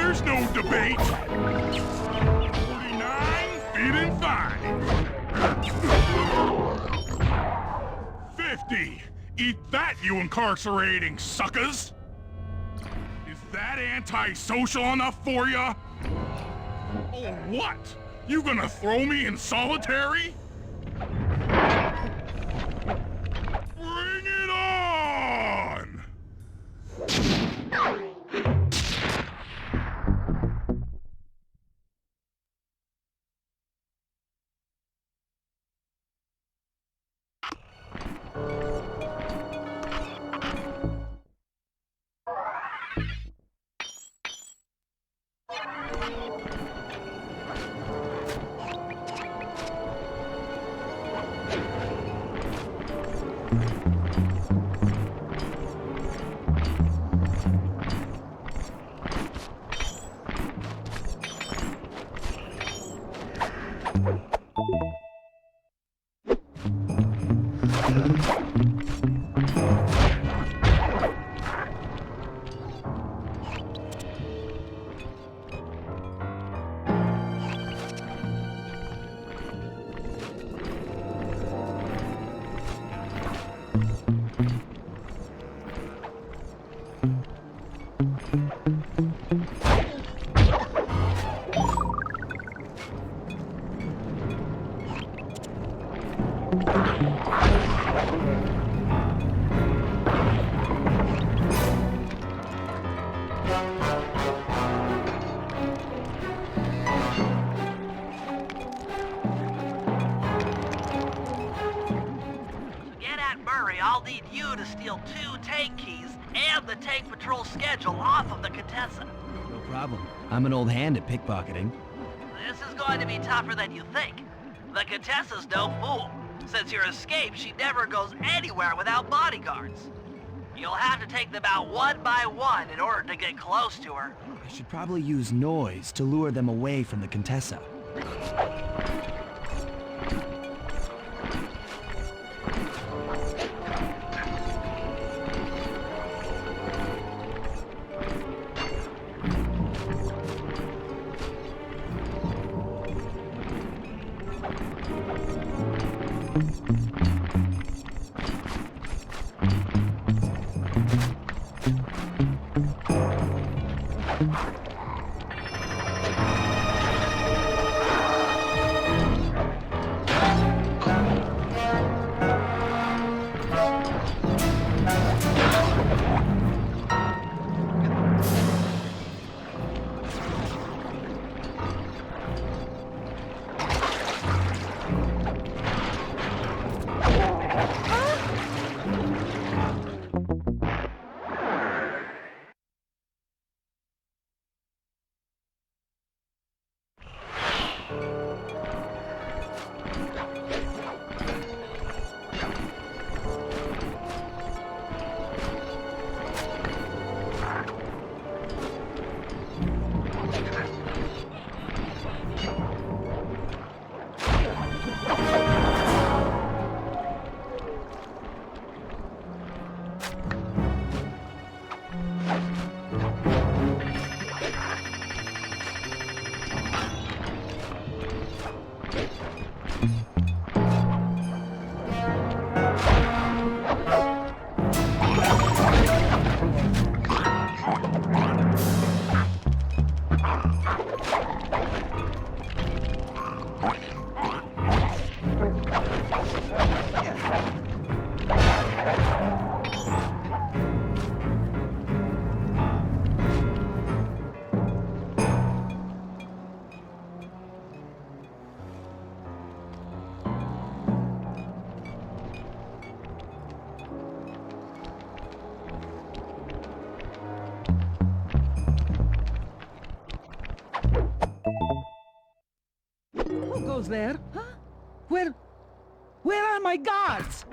there's no debate. 49 feet and 5. 50. Eat that, you incarcerating suckers. Is that antisocial enough for ya? Oh, what? You gonna throw me in solitary? Bring it on! I'll need you to steal 2 tank keys and the tank patrol schedule off of the Contessa. No problem. I'm an old hand at pickpocketing. This is going to be tougher than you think. The Contessa's no fool. Since your escape, she never goes anywhere without bodyguards. You'll have to take them out one by one in order to get close to her. I should probably use noise to lure them away from the Contessa. There? Huh? Where are my guards?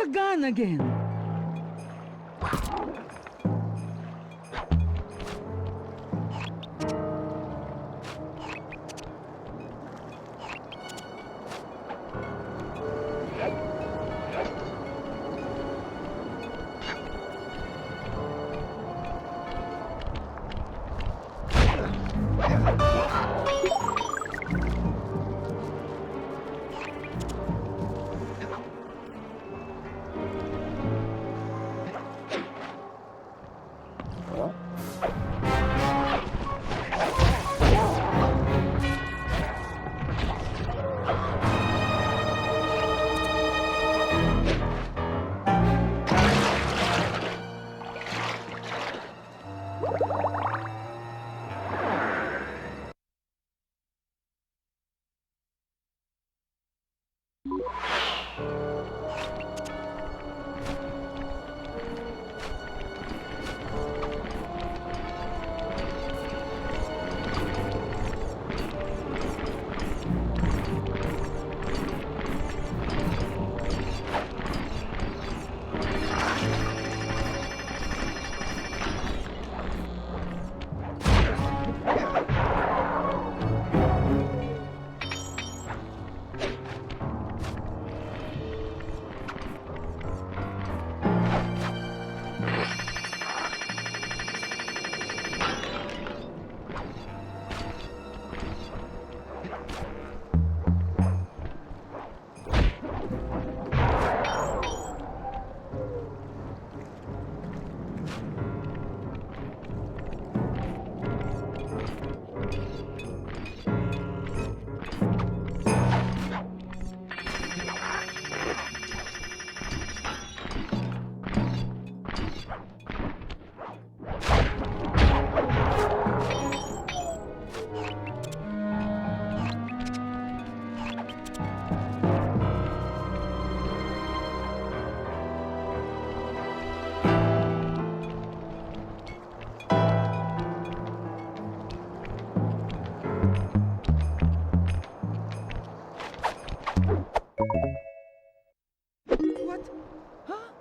the gun again.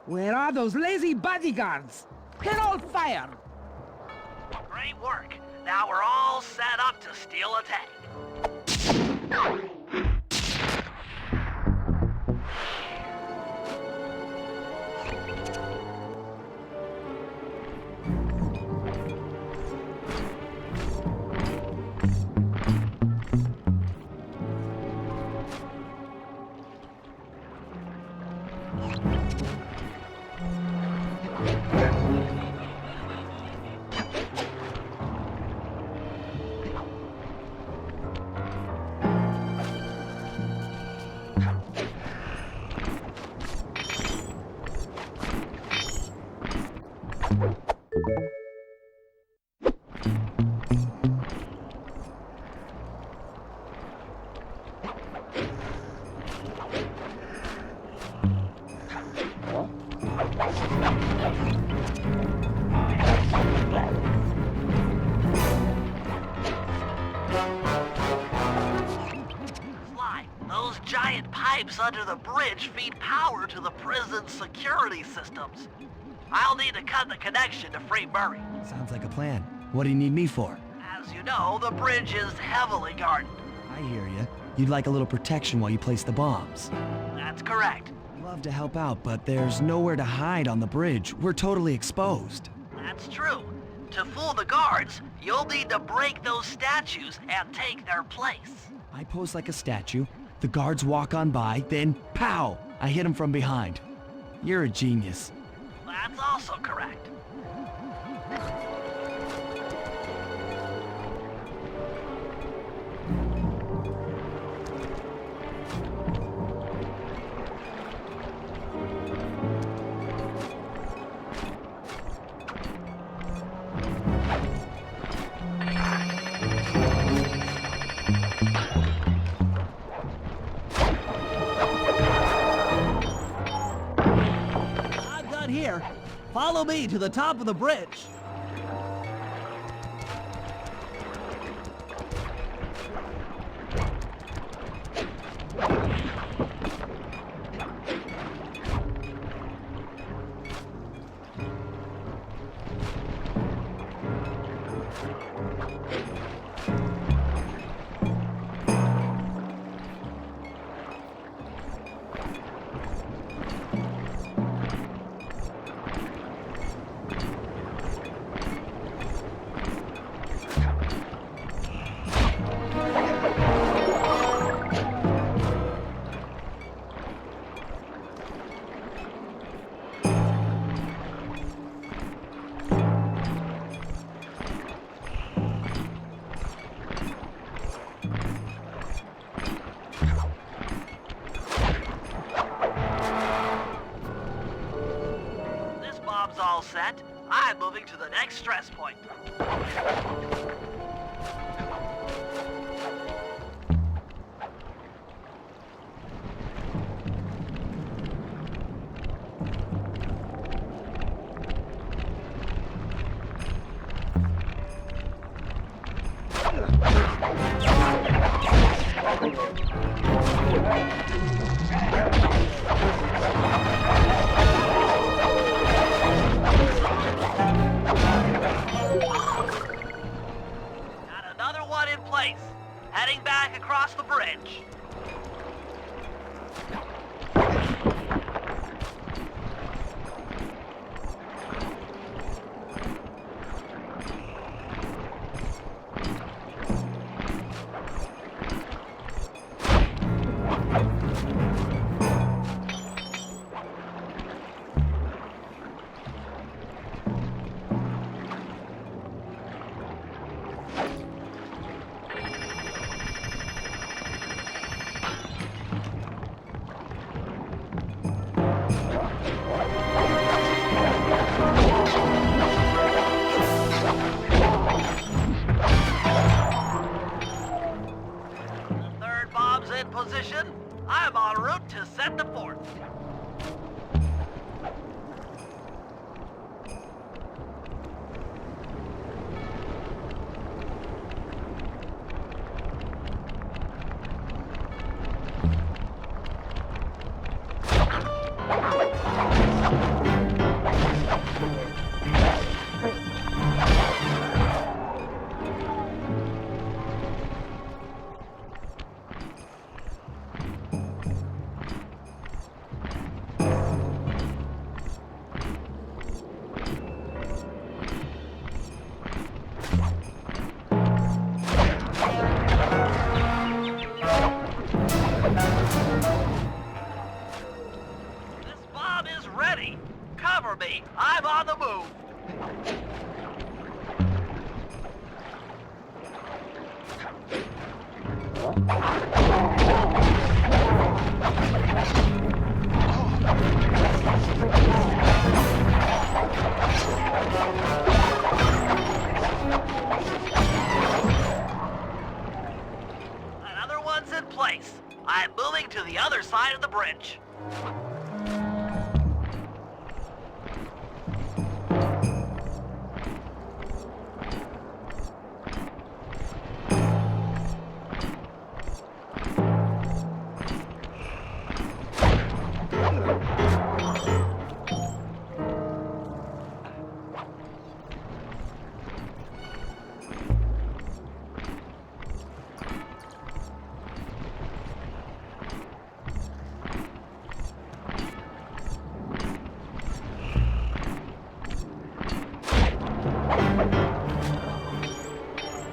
Where are those lazy bodyguards? They're all fire! Great work. Now we're all set up to steal a tank. Those giant pipes under the bridge feed power to the prison's security systems. I'll need to cut the connection to free Murray. Sounds like a plan. What do you need me for? As you know, the bridge is heavily guarded. I hear you. You'd like a little protection while you place the bombs. That's correct. Love to help out, but there's nowhere to hide on the bridge. We're totally exposed. That's true. To fool the guards, you'll need to break those statues and take their place. I pose like a statue. The guards walk on by, then pow! I hit them from behind. You're a genius. That's also correct. Here, follow me to the top of the bridge. moving to the next stress point. Got another one in place. Heading back across the bridge. Third bomb's in position. I'm en route to set the fourth. This bomb is ready. Cover me. I'm on the move. Another one's in place. I'm moving to the other side of the bridge.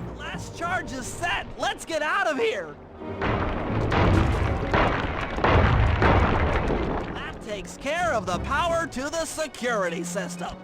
The last charge is set. Let's get out of here. That takes care of the power to the security system.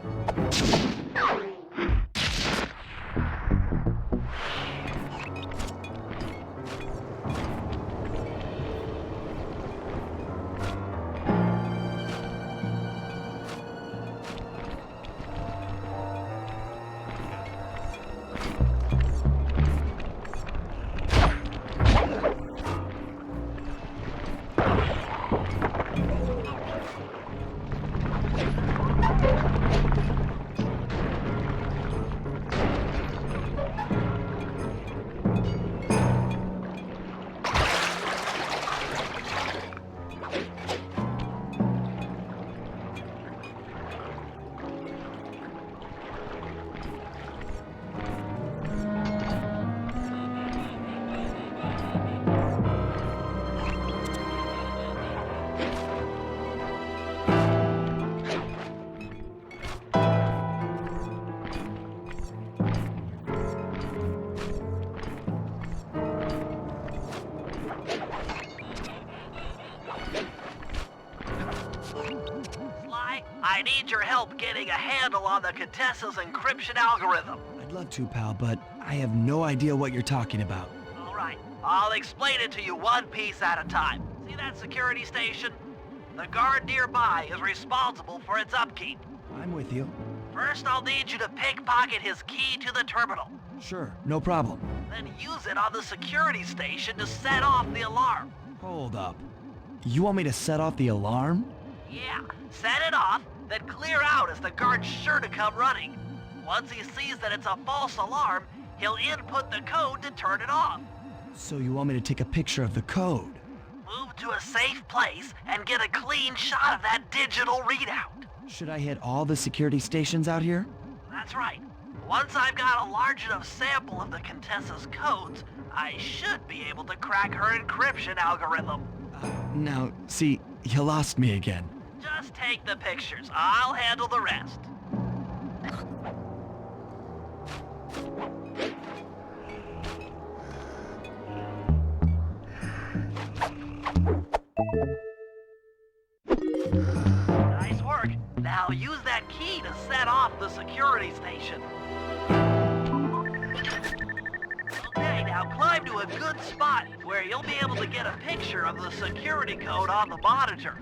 I need your help getting a handle on the Contessa's encryption algorithm. I'd love to, pal, but I have no idea what you're talking about. All right, I'll explain it to you one piece at a time. See that security station? The guard nearby is responsible for its upkeep. I'm with you. First, I'll need you to pickpocket his key to the terminal. Sure, no problem. Then use it on the security station to set off the alarm. Hold up. You want me to set off the alarm? Yeah, set it off, then clear out as the guard's sure to come running. Once he sees that it's a false alarm, he'll input the code to turn it off. So you want me to take a picture of the code? Move to a safe place and get a clean shot of that digital readout. Should I hit all the security stations out here? That's right. Once I've got a large enough sample of the Contessa's codes, I should be able to crack her encryption algorithm. Now, see, you lost me again. Just take the pictures. I'll handle the rest. Nice work. Now use that key to set off the security station. Okay, now climb to a good spot where you'll be able to get a picture of the security code on the monitor.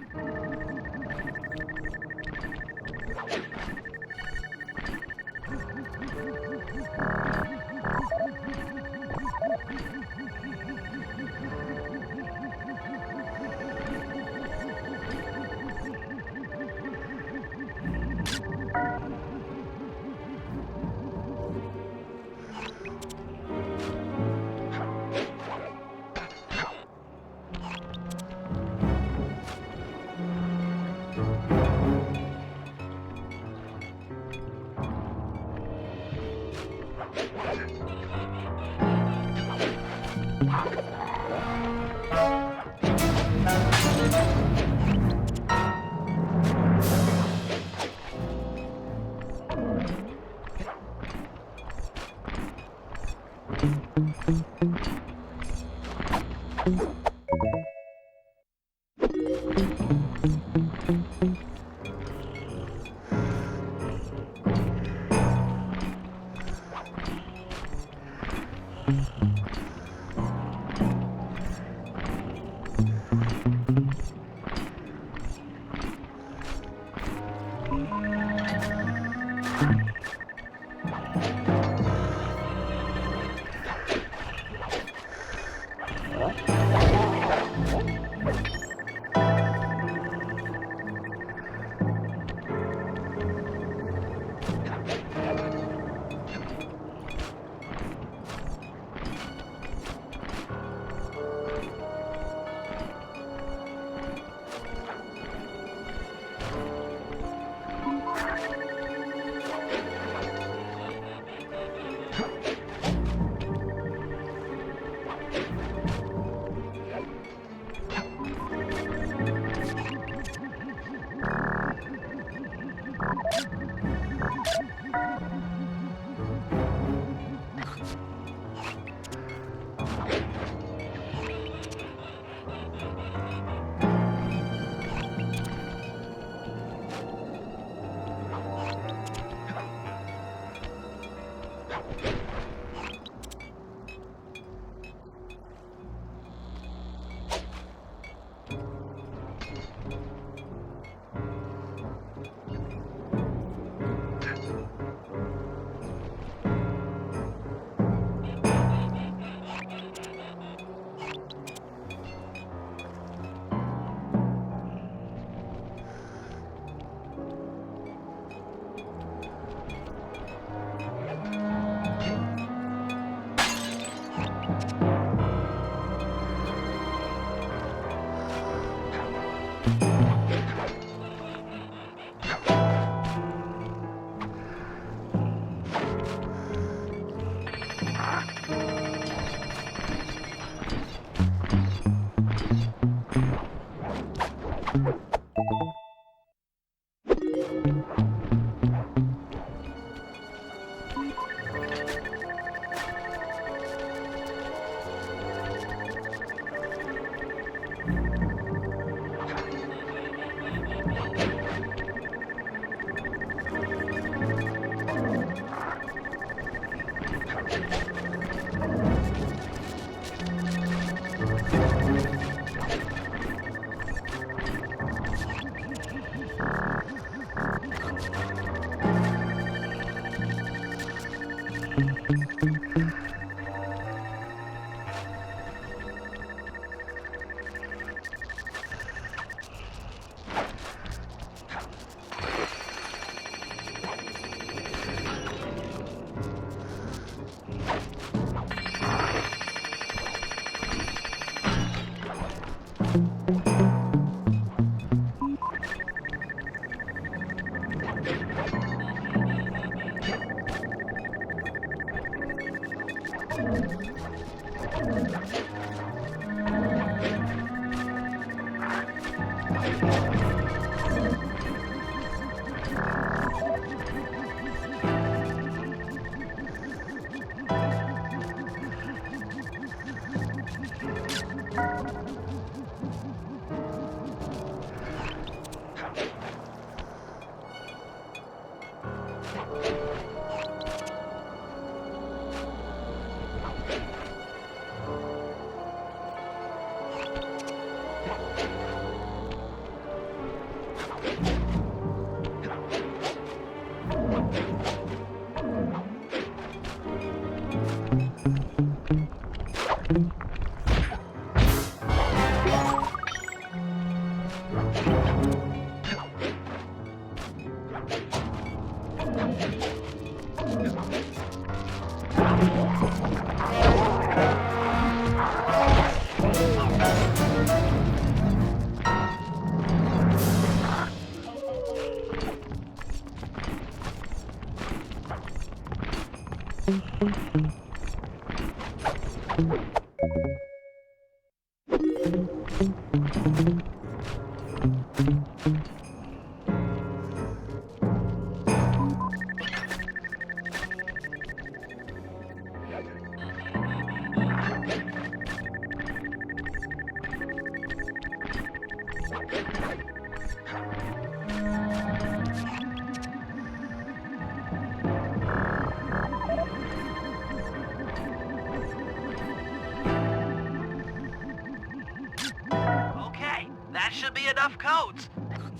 Okay, that should be enough codes.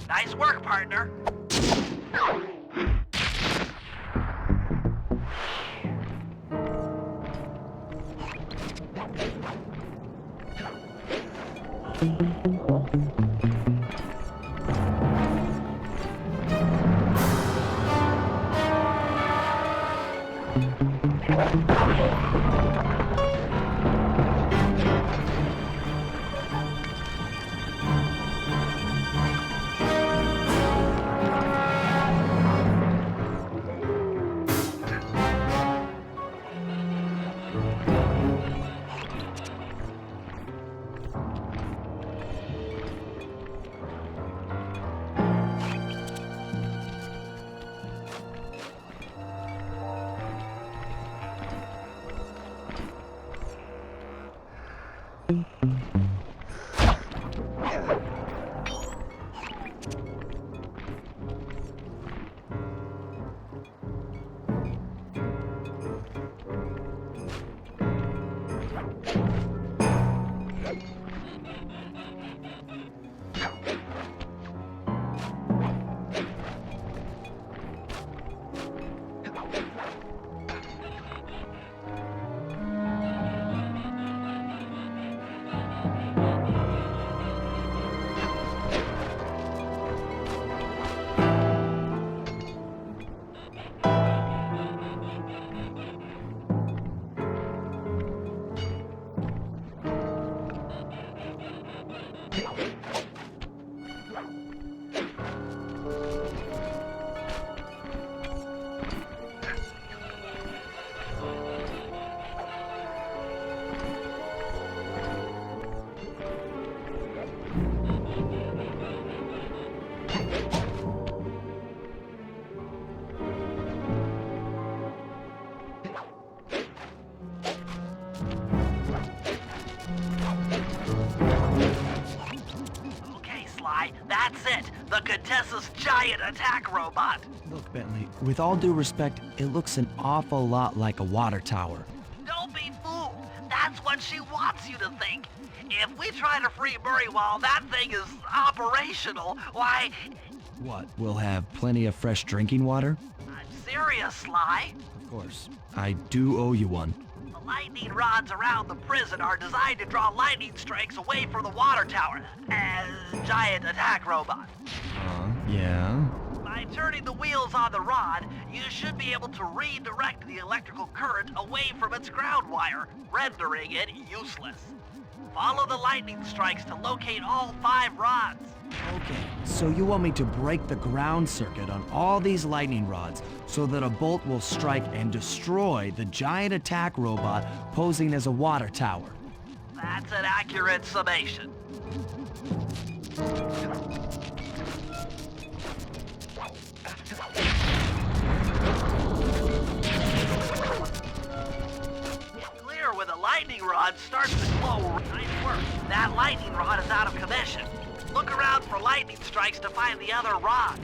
Nice work, partner. That's it! The Contessa's giant attack robot! Look, Bentley, with all due respect, it looks an awful lot like a water tower. Don't be fooled! That's what she wants you to think! If we try to free Murray while that thing is operational, why... What, we'll have plenty of fresh drinking water? I'm serious, Sly. Of course. I do owe you one. The lightning rods around the prison are designed to draw lightning strikes away from the water tower. Giant attack robot. Yeah? By turning the wheels on the rod, you should be able to redirect the electrical current away from its ground wire, rendering it useless. Follow the lightning strikes to locate all 5 rods. Okay, so you want me to break the ground circuit on all these lightning rods so that a bolt will strike and destroy the giant attack robot posing as a water tower. That's an accurate summation. Clear where the lightning rod starts to glow. Nice work. That lightning rod is out of commission. Look around for lightning strikes to find the other rods.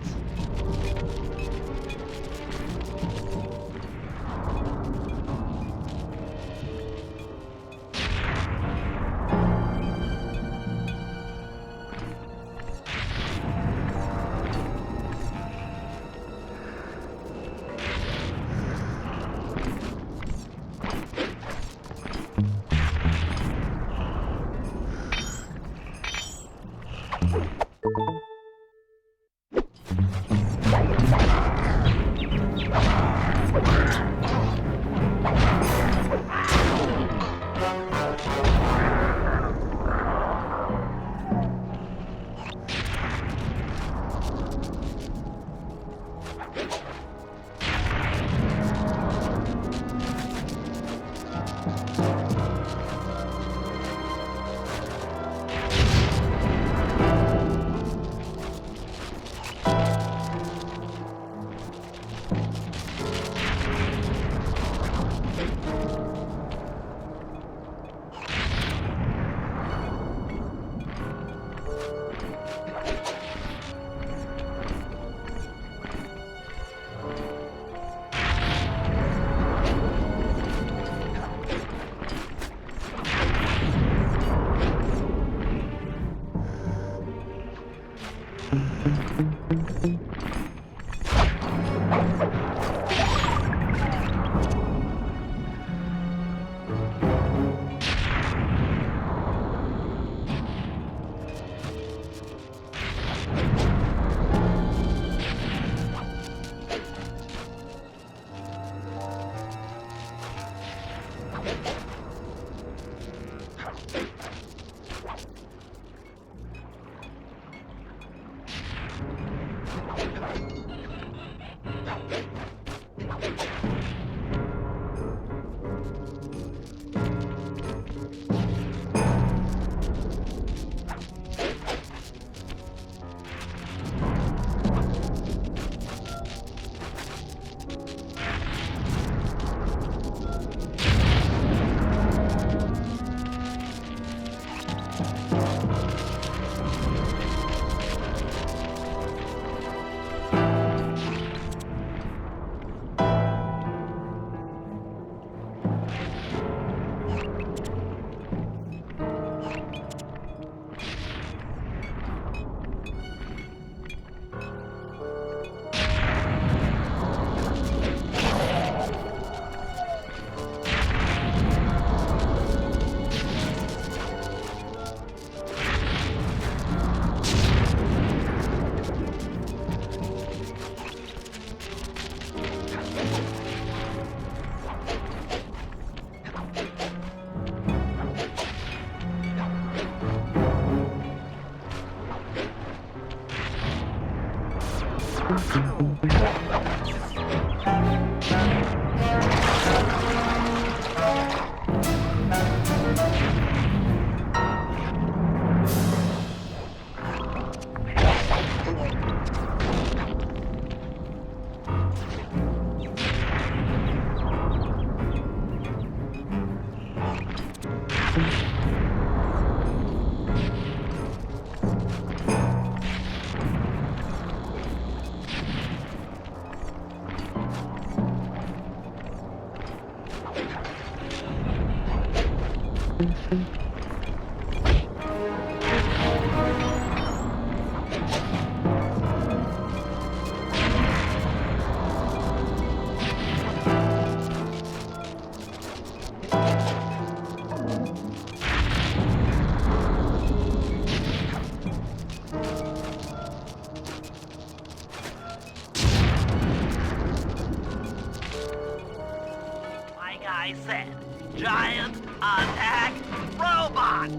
Like I said, giant attack robot! robot!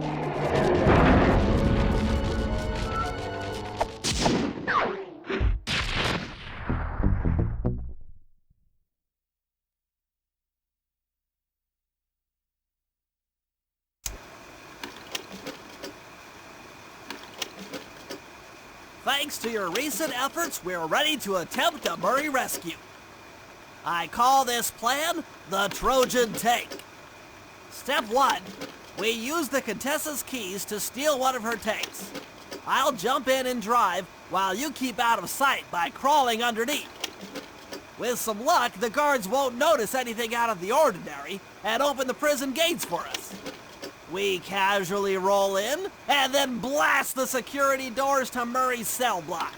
Thanks to your recent efforts, we're ready to attempt a Murray rescue. I call this plan the Trojan Tank. Step 1. We use the Contessa's keys to steal one of her tanks. I'll jump in and drive while you keep out of sight by crawling underneath. With some luck, the guards won't notice anything out of the ordinary and open the prison gates for us. We casually roll in and then blast the security doors to Murray's cell block.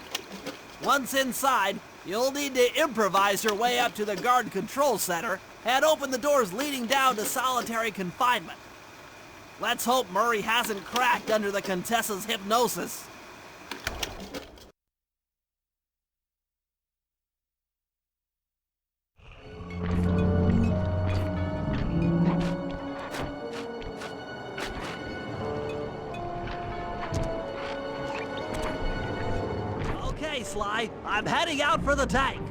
Once inside, you'll need to improvise your way up to the guard control center and open the doors leading down to solitary confinement. Let's hope Murray hasn't cracked under the Contessa's hypnosis. Okay, Sly, I'm heading out for the tank.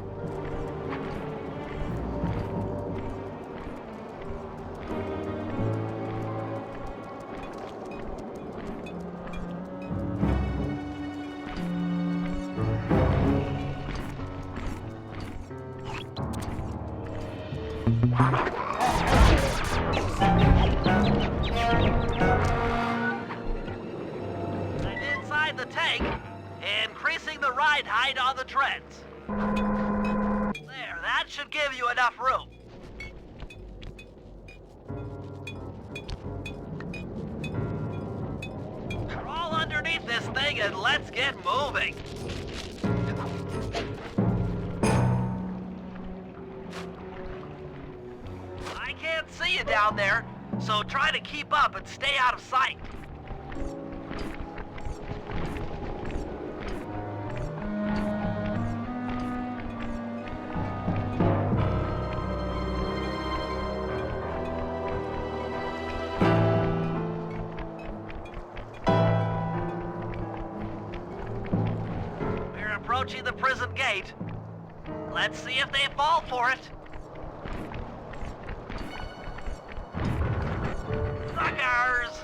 I'm inside the tank, increasing the ride height on the treads. There, that should give you enough room. Crawl underneath this thing and let's get moving. I can't see you down there, so try to keep up and stay out of sight. We're approaching the prison gate. Let's see if they fall for it. Suckers!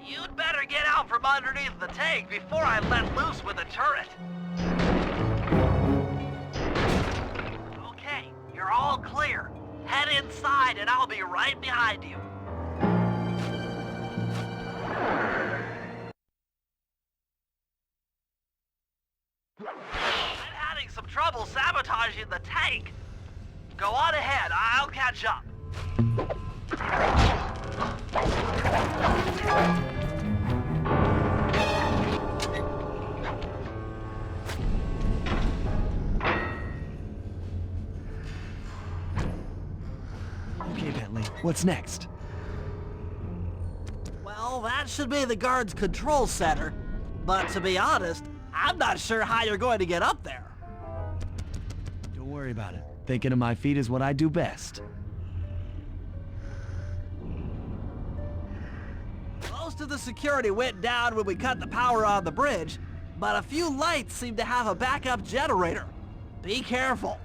You'd better get out from underneath the tank before I let loose with the turret. Okay, you're all clear. Head inside and I'll be right behind you. I'm having some trouble sabotaging the tank. Go on ahead, I'll catch up. Okay, Bentley, what's next? Well, that should be the guard's control center. But to be honest, I'm not sure how you're going to get up there. Don't worry about it. Thinking of my feet is what I do best. Most of the security went down when we cut the power on the bridge, but a few lights seem to have a backup generator. Be careful.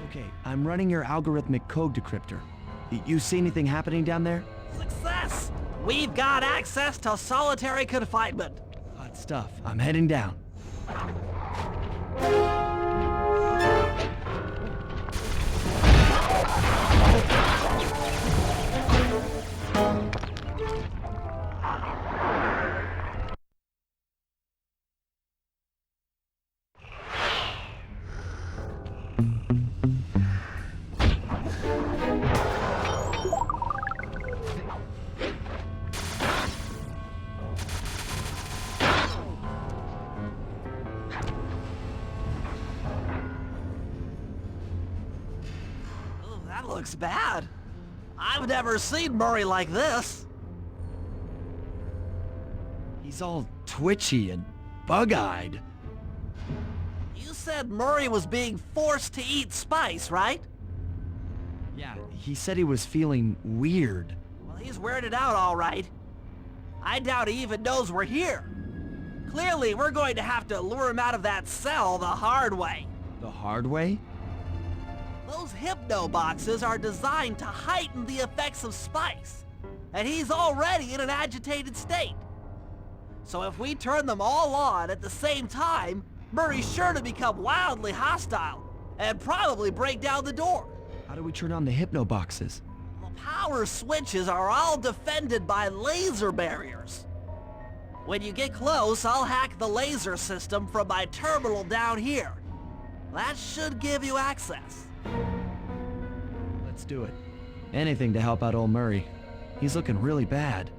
Okay, I'm running your algorithmic code decryptor. You see anything happening down there? Success! We've got access to solitary confinement. Hot stuff. I'm heading down. Oh, that looks bad. I've never seen Murray like this. He's all twitchy and bug-eyed. You said Murray was being forced to eat spice, right? Yeah, he said he was feeling weird. Well, he's weirded out all right. I doubt he even knows we're here. Clearly, we're going to have to lure him out of that cell the hard way. The hard way? Those hypno boxes are designed to heighten the effects of spice, and he's already in an agitated state. So if we turn them all on at the same time, Murray's sure to become wildly hostile and probably break down the door. How do we turn on the hypno boxes? The power switches are all defended by laser barriers. When you get close, I'll hack the laser system from my terminal down here. That should give you access. Let's do it. Anything to help out old Murray. He's looking really bad.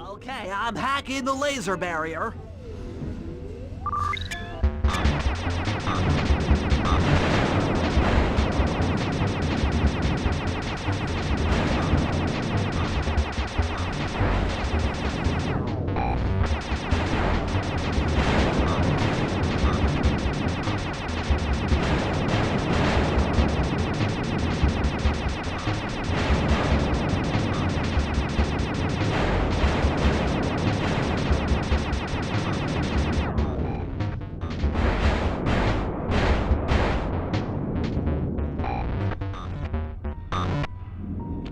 Okay, I'm hacking the laser barrier.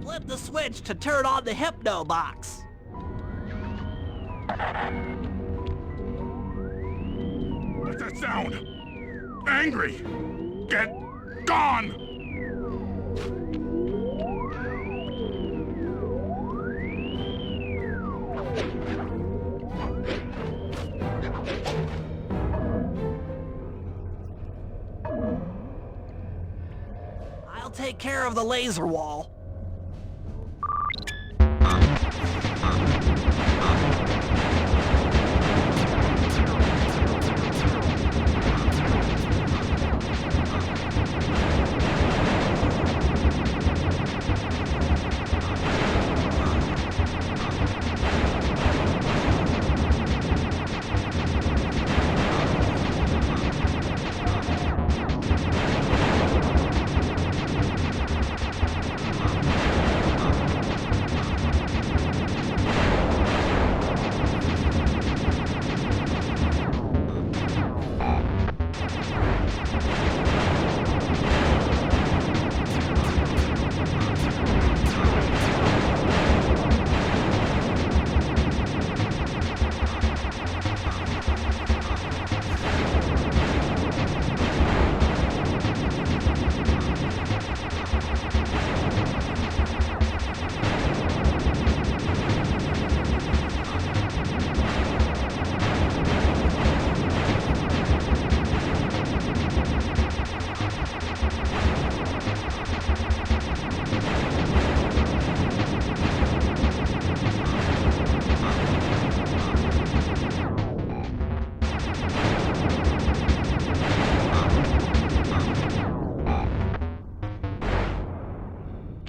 Flip the switch to turn on the hypno box. What's that sound? Angry! Get gone! I'll take care of the laser wall.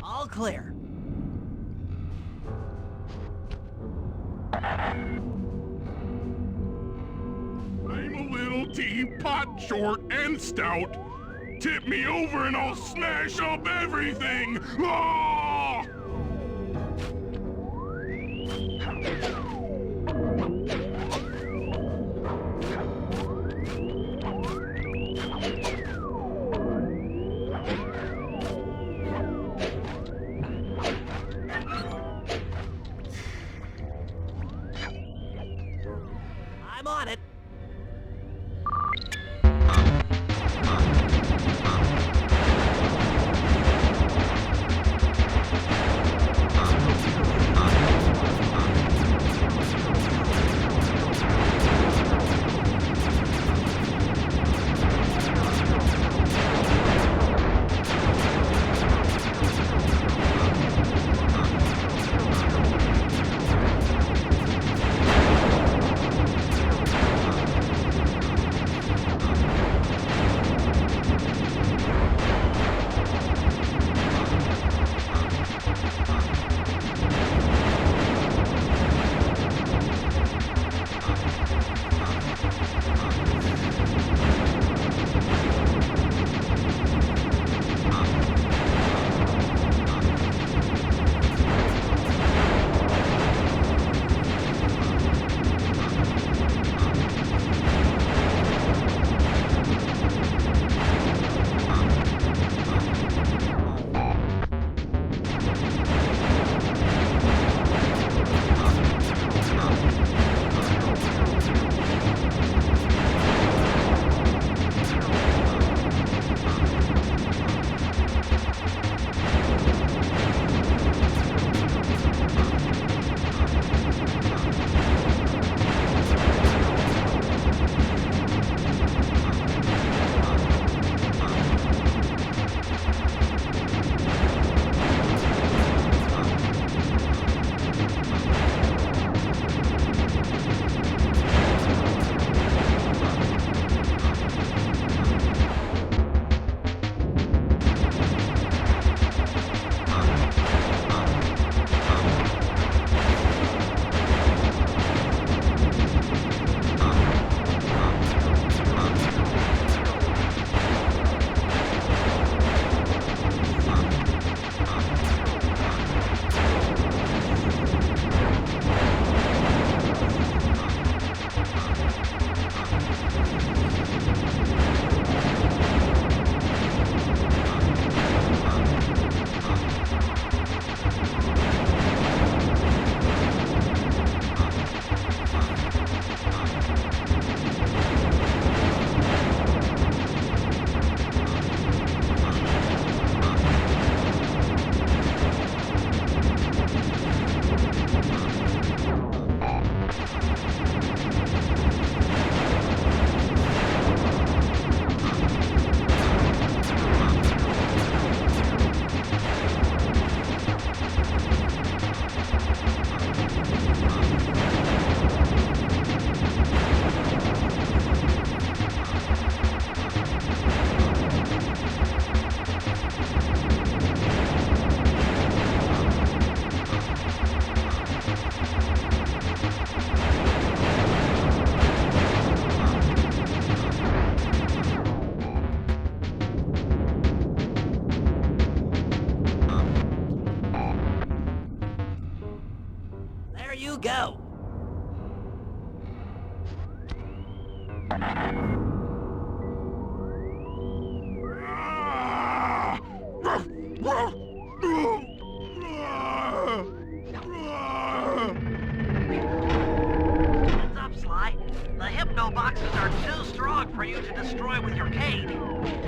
All clear. I'm a little teapot, short and stout. Tip me over and I'll smash up everything! Ah! I'm on it. you go. Heads up, Sly. The hypno boxes are too strong for you to destroy with your cane.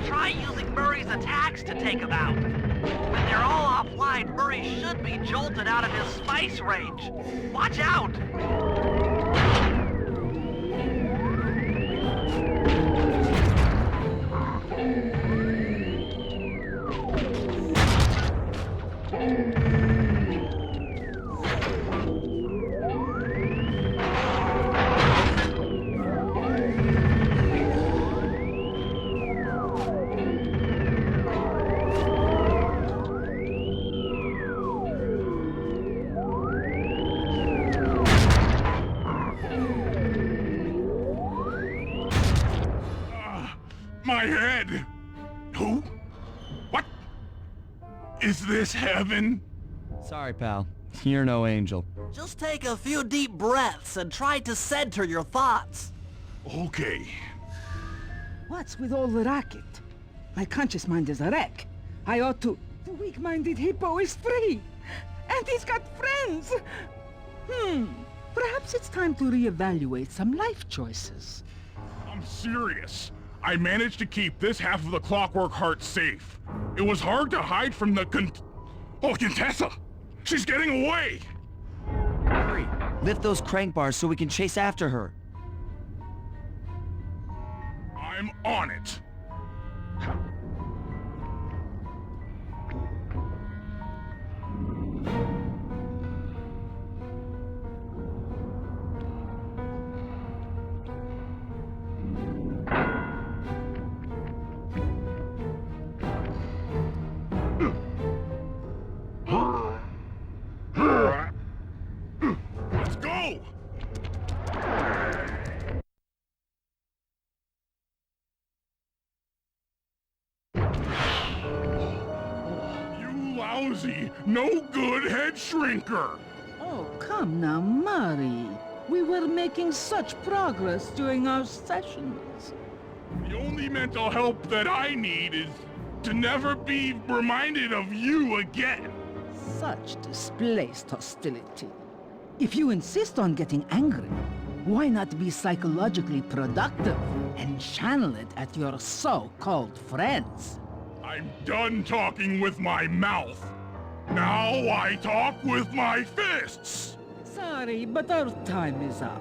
Try using Murray's attacks to take them out. When they're all offline, Murray should be jolted out of his spice range. Watch out! My head! Who? What? Is this heaven? Sorry, pal. You're no angel. Just take a few deep breaths and try to center your thoughts. Okay. What's with all the racket? My conscious mind is a wreck. I ought to... The weak-minded hippo is free! And he's got friends! Perhaps it's time to reevaluate some life choices. I'm serious. I managed to keep this half of the Clockwork Heart safe. It was hard to hide from the Contessa! She's getting away! Hurry! Lift those crank bars so we can chase after her. I'm on it. Let's go! You lousy, no good head shrinker! Oh, come now, Murray. We were making such progress during our sessions. The only mental help that I need is to never be reminded of you again. Such displaced hostility. If you insist on getting angry, why not be psychologically productive and channel it at your so-called friends? I'm done talking with my mouth. Now I talk with my fists! Sorry, but our time is up.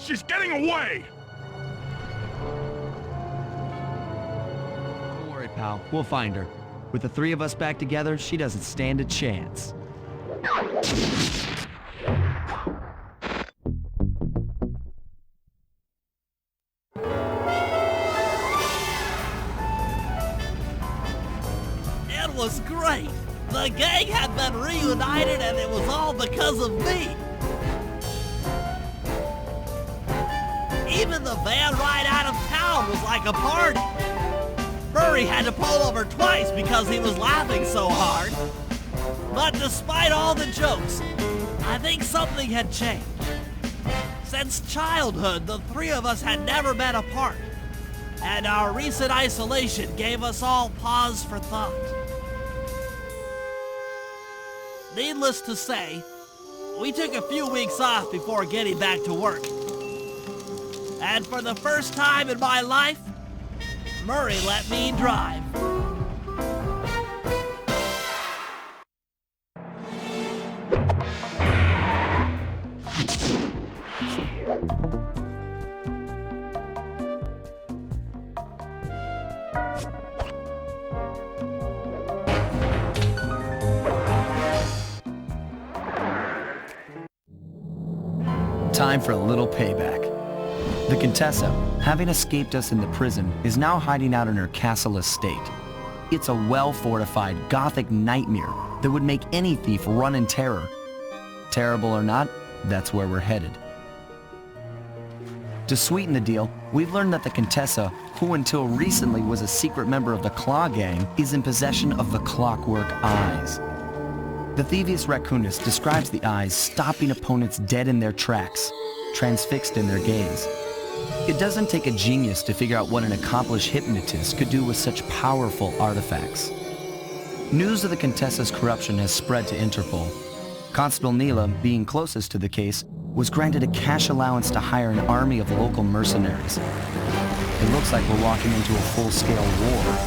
She's getting away! Don't worry, pal. We'll find her. With the three of us back together, she doesn't stand a chance. It was great! The gang had been reunited and it was all because of me! Even the van ride out of town was like a party! Murray had to pull over twice because he was laughing so hard. But despite all the jokes, I think something had changed. Since childhood, the three of us had never been apart, and our recent isolation gave us all pause for thought. Needless to say, we took a few weeks off before getting back to work, And for the first time in my life, Murray let me drive. Time for a little payback. The Contessa, having escaped us in the prison, is now hiding out in her castle estate. It's a well-fortified Gothic nightmare that would make any thief run in terror. Terrible or not, that's where we're headed. To sweeten the deal, we've learned that the Contessa, who until recently was a secret member of the Claw Gang, is in possession of the Clockwork Eyes. The Thieves Raccoonist describes the eyes stopping opponents dead in their tracks, transfixed in their gaze. It doesn't take a genius to figure out what an accomplished hypnotist could do with such powerful artifacts. News of the Contessa's corruption has spread to Interpol. Constable Neela, being closest to the case, was granted a cash allowance to hire an army of local mercenaries. It looks like we're walking into a full-scale war.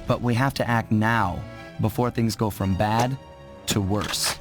But we have to act now, before things go from bad to worse.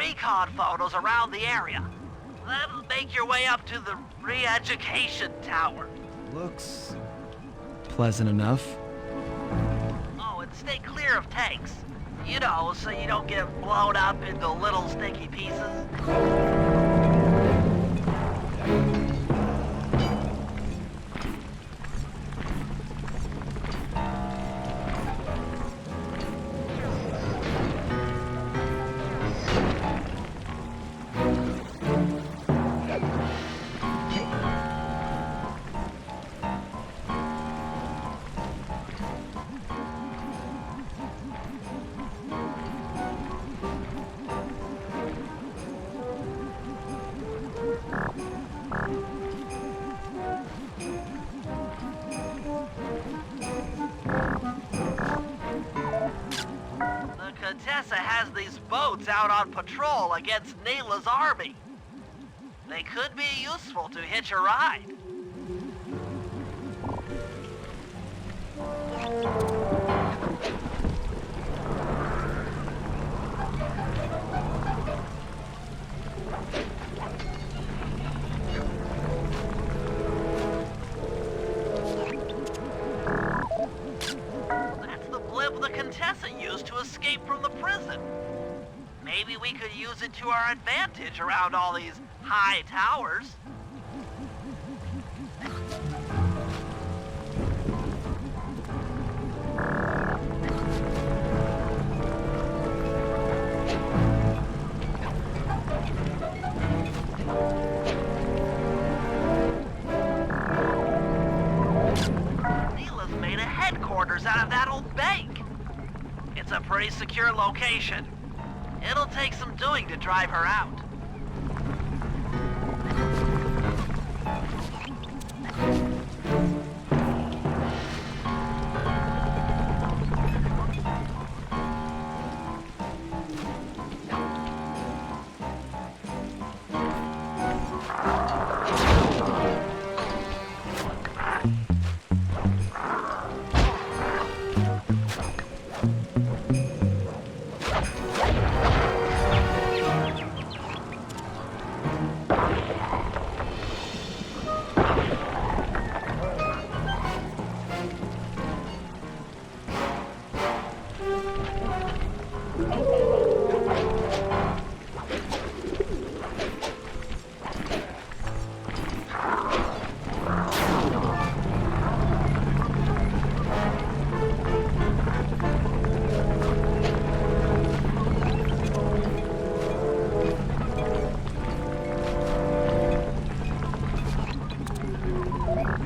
recon photos around the area. Then make your way up to the re-education tower. Looks pleasant enough. Oh, and stay clear of tanks. You know, so you don't get blown up into little sticky pieces. Contessa has these boats out on patrol against Nayla's army. They could be useful to hitch a ride. The Contessa used to escape from the prison. Maybe we could use it to our advantage around all these high towers. Neela's made a headquarters out of that old bank. It's a pretty secure location. It'll take some doing to drive her out.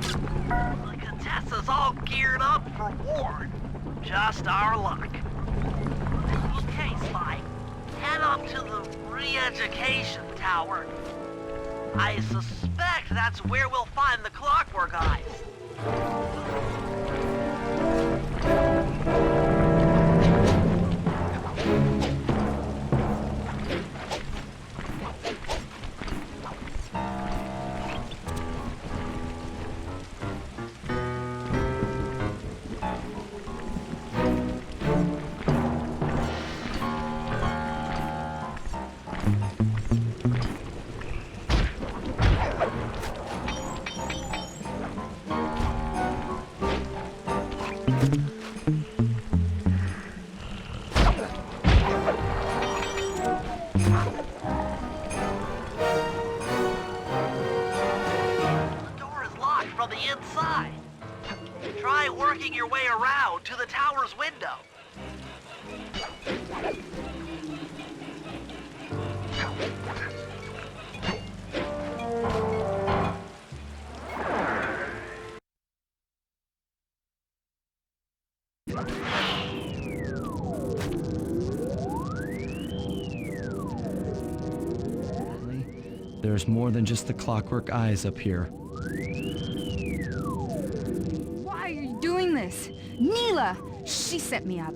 The Contessa's all geared up for war. Just our luck. Okay, Spy. Head up to the re-education tower. I suspect that's where we'll find the Clockwork Eyes. Inside. Try working your way around to the tower's window. There's more than just the Clockwork Eyes up here. This. Neela! She set me up.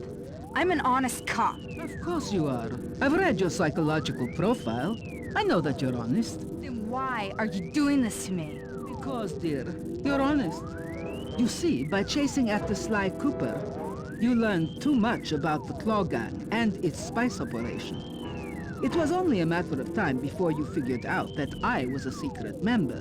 I'm an honest cop. Of course you are. I've read your psychological profile. I know that you're honest. Then why are you doing this to me? Because, dear, you're honest. You see, by chasing after Sly Cooper, you learned too much about the Claw Gang and its spice operation. It was only a matter of time before you figured out that I was a secret member.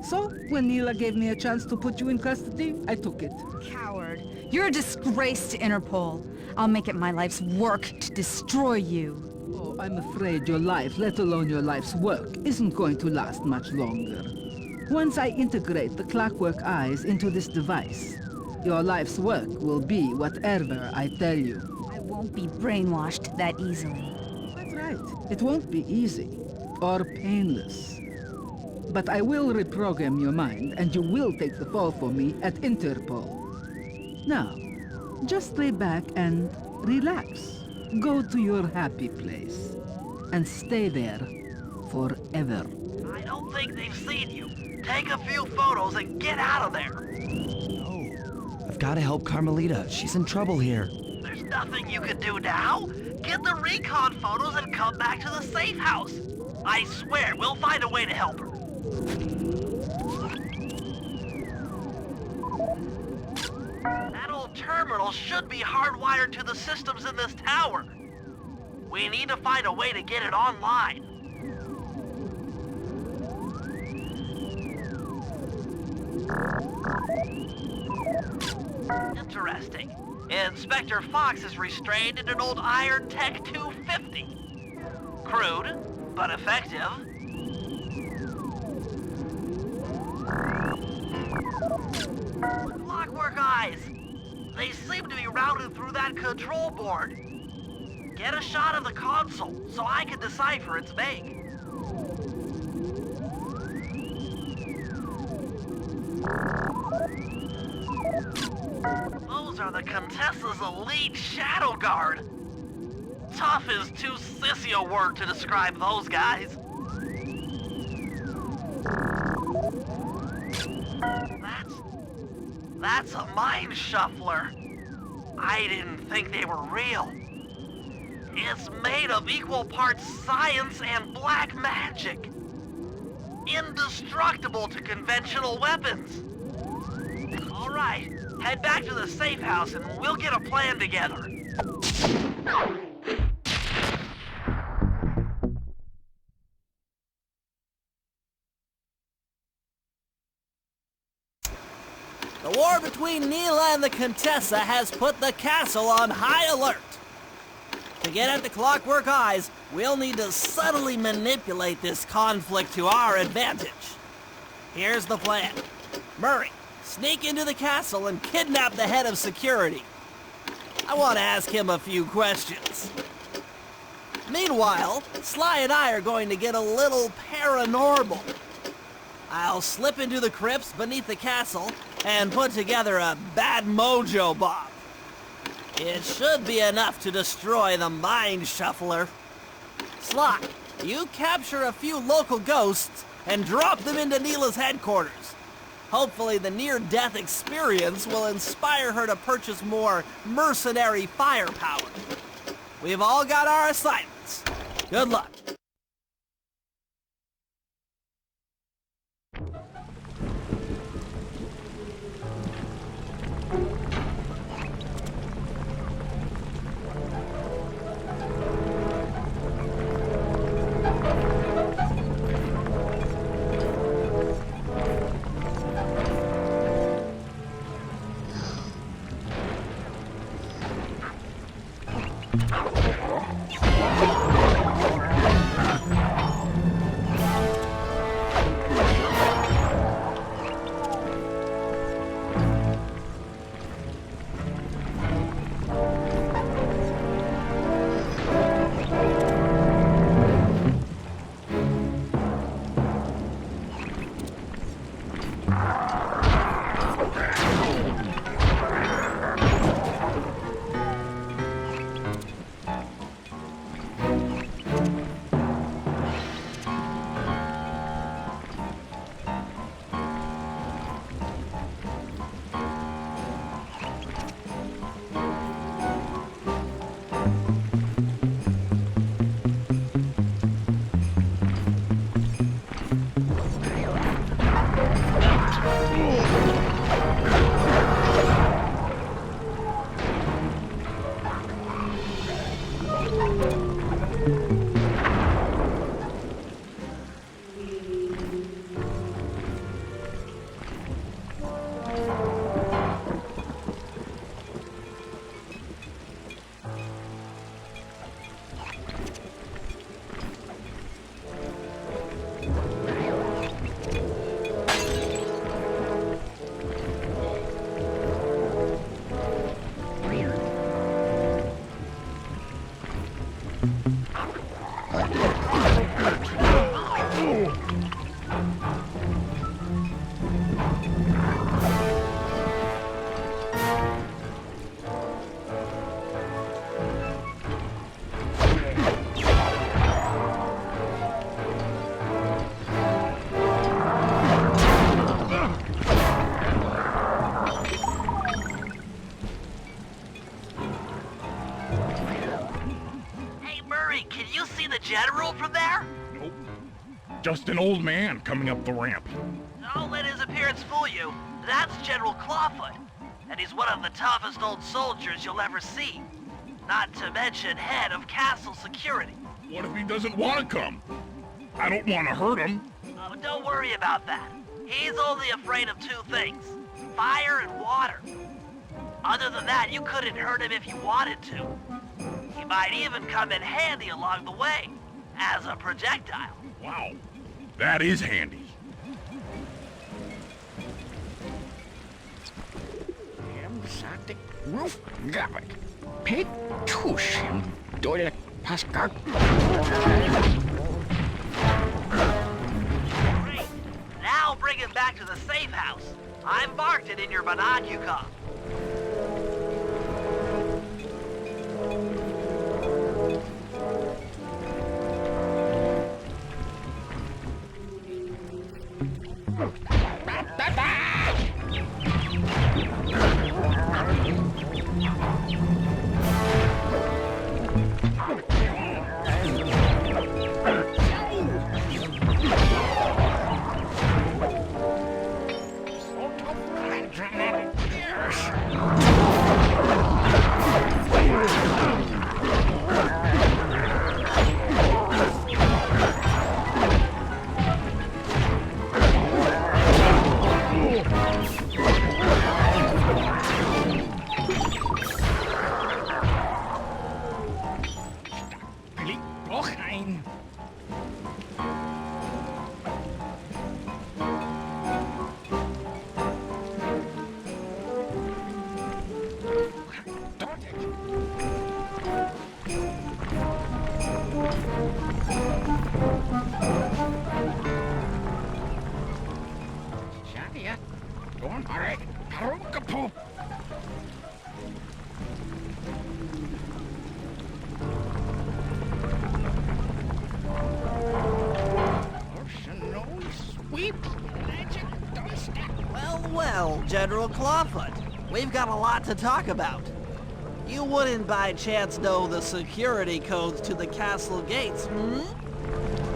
So, when Neela gave me a chance to put you in custody, I took it. Coward. You're a disgrace to Interpol. I'll make it my life's work to destroy you. Oh, I'm afraid your life, let alone your life's work, isn't going to last much longer. Once I integrate the Clockwork Eyes into this device, your life's work will be whatever I tell you. I won't be brainwashed that easily. That's right. It won't be easy or painless. But I will reprogram your mind, and you will take the fall for me at Interpol. Now, just lay back and relax. Go to your happy place, and stay there forever. I don't think they've seen you. Take a few photos and get out of there. No. I've got to help Carmelita. She's in trouble here. There's nothing you can do now. Get the recon photos and come back to the safe house. I swear, we'll find a way to help her. That old terminal should be hardwired to the systems in this tower. We need to find a way to get it online. Interesting. Inspector Fox is restrained in an old Iron Tech 250. Crude, but effective. Clockwork Eyes! They seem to be routed through that control board. Get a shot of the console so I can decipher its make. Those are the Contessa's elite shadow guard. Tough is too sissy a word to describe those guys. That's a mind shuffler. I didn't think they were real. It's made of equal parts science and black magic. Indestructible to conventional weapons. All right, head back to the safe house and we'll get a plan together. The war between Neela and the Contessa has put the castle on high alert. To get at the Clockwork Eyes, we'll need to subtly manipulate this conflict to our advantage. Here's the plan. Murray, sneak into the castle and kidnap the head of security. I want to ask him a few questions. Meanwhile, Sly and I are going to get a little paranormal. I'll slip into the crypts beneath the castle and put together a bad mojo bomb. It should be enough to destroy the Mind Shuffler. Sly, you capture a few local ghosts and drop them into Neela's headquarters. Hopefully the near-death experience will inspire her to purchase more mercenary firepower. We've all got our assignments. Good luck. General from there? Nope. Just an old man coming up the ramp. Don't let his appearance fool you. That's General Clawfoot. And he's one of the toughest old soldiers you'll ever see. Not to mention head of castle security. What if he doesn't want to come? I don't want to hurt him. Oh, don't worry about that. He's only afraid of two things. Fire and water. Other than that, you couldn't hurt him if you wanted to. He might even come in handy along the way, as a projectile. Wow, that is handy. Great. Now bring him back to the safe house. I marked it in your binocular. Yeah. Go on. All right. Kapoop. Snowy sweep, magic dust. Well, General Clawfoot. We've got a lot to talk about. You wouldn't by chance know the security codes to the castle gates, hmm?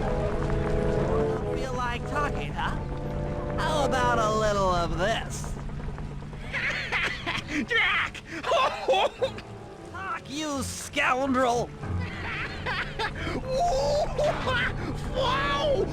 Don't feel like talking, huh? How about a little of this? Jack! Talk, you scoundrel! Wow!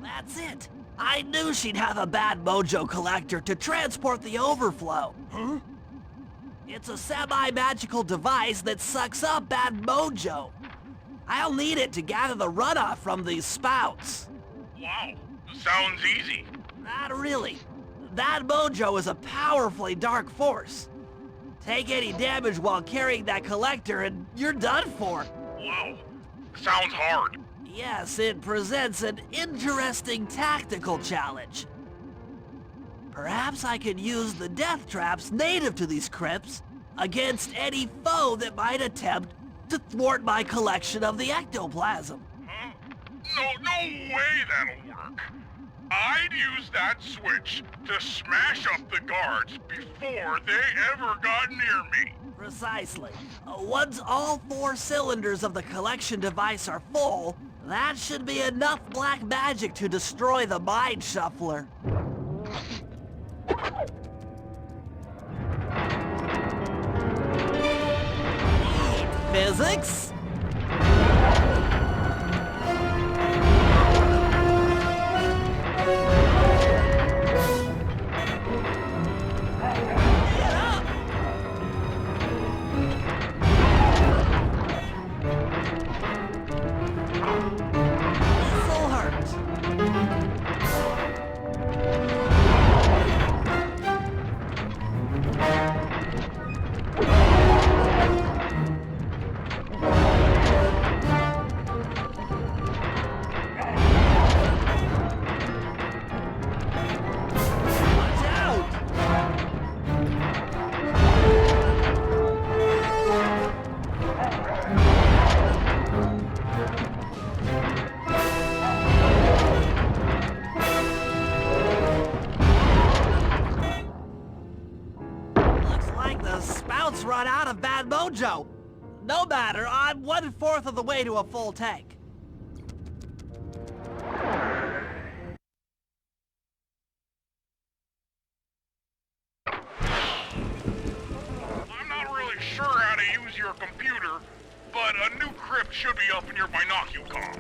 That's it! I knew she'd have a bad mojo collector to transport the overflow. Huh? It's a semi-magical device that sucks up bad mojo. I'll need it to gather the runoff from these spouts. Wow, sounds easy. Not really. That mojo is a powerfully dark force. Take any damage while carrying that collector and you're done for. Wow, sounds hard. Yes, it presents an interesting tactical challenge. Perhaps I could use the death traps native to these crypts against any foe that might attempt to thwart my collection of the ectoplasm. Huh? No way that'll work. I'd use that switch to smash up the guards before they ever got near me. Precisely. Once all 4 cylinders of the collection device are full, that should be enough black magic to destroy the Mind Shuffler. Physics? Run out of bad mojo. No matter, I'm 1/4 of the way to a full tank. I'm not really sure how to use your computer, but a new crypt should be up in your binocular.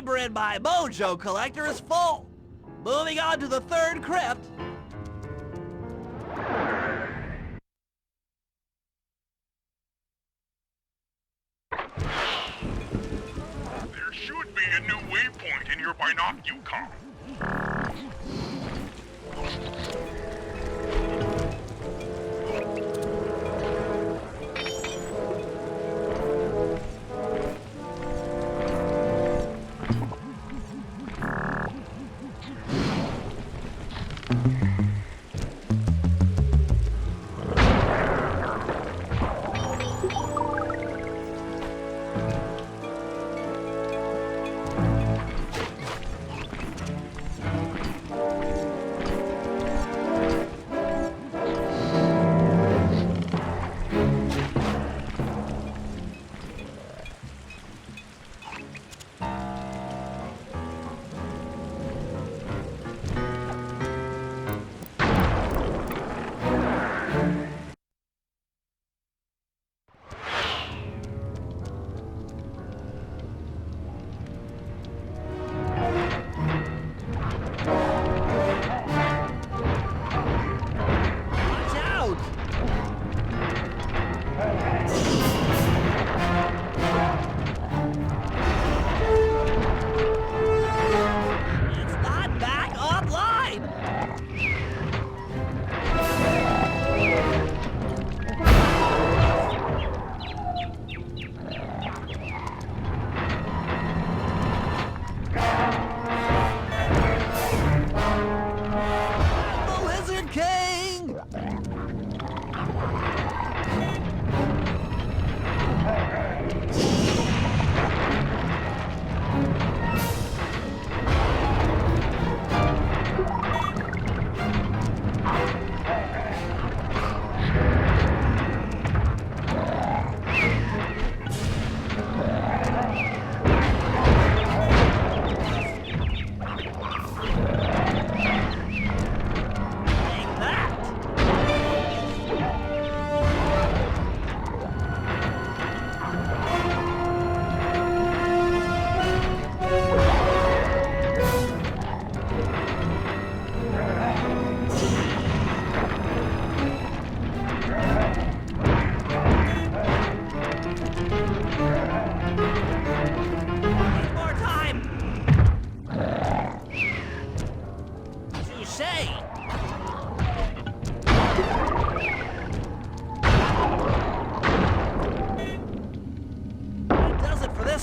number in my mojo collector is full. Moving on to the third crypt. There should be a new waypoint in your binocular.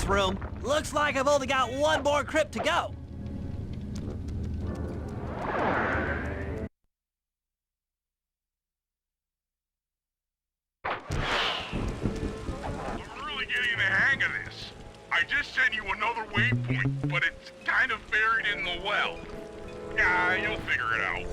Room. Looks like I've only got one more crypt to go. I'm really getting the hang of this. I just sent you another waypoint, but it's kind of buried in the well. Yeah, you'll figure it out.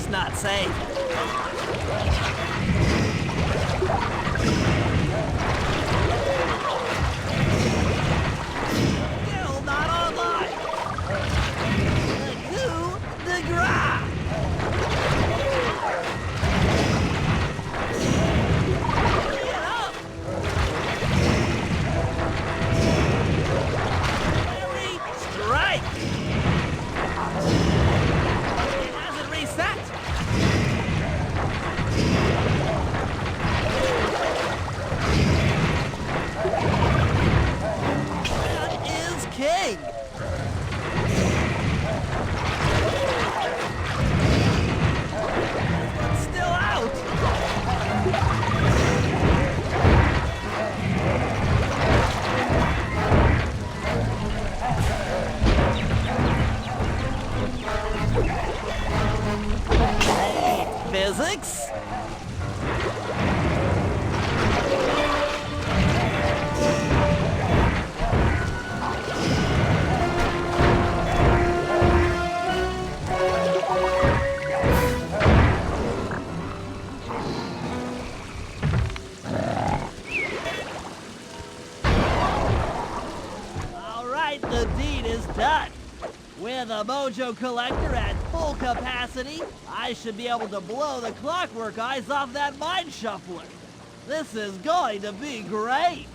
Not safe. Still not online. The coup de grace. Get up. Very strike. It hasn't reset. the deed is done. With a mojo collector at full capacity, I should be able to blow the clockwork eyes off that mind shuffler. This is going to be great.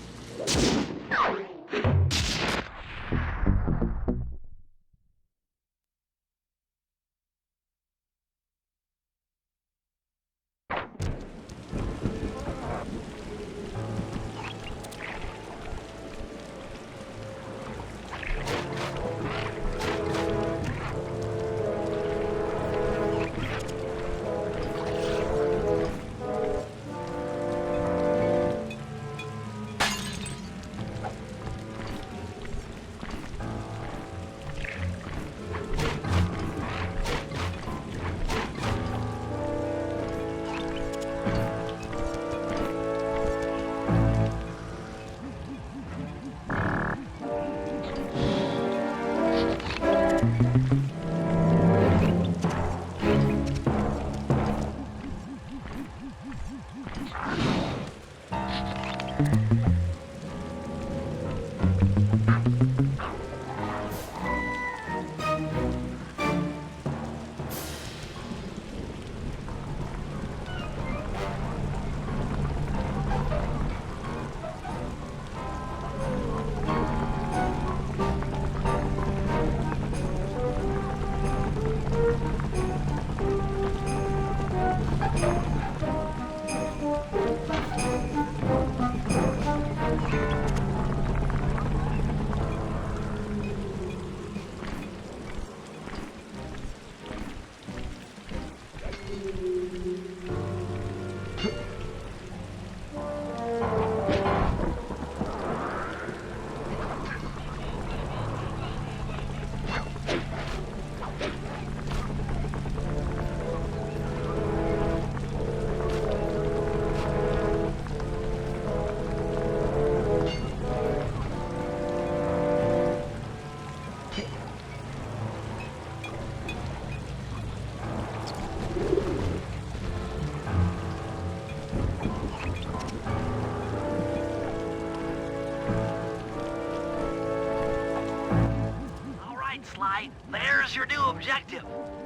There's your new objective.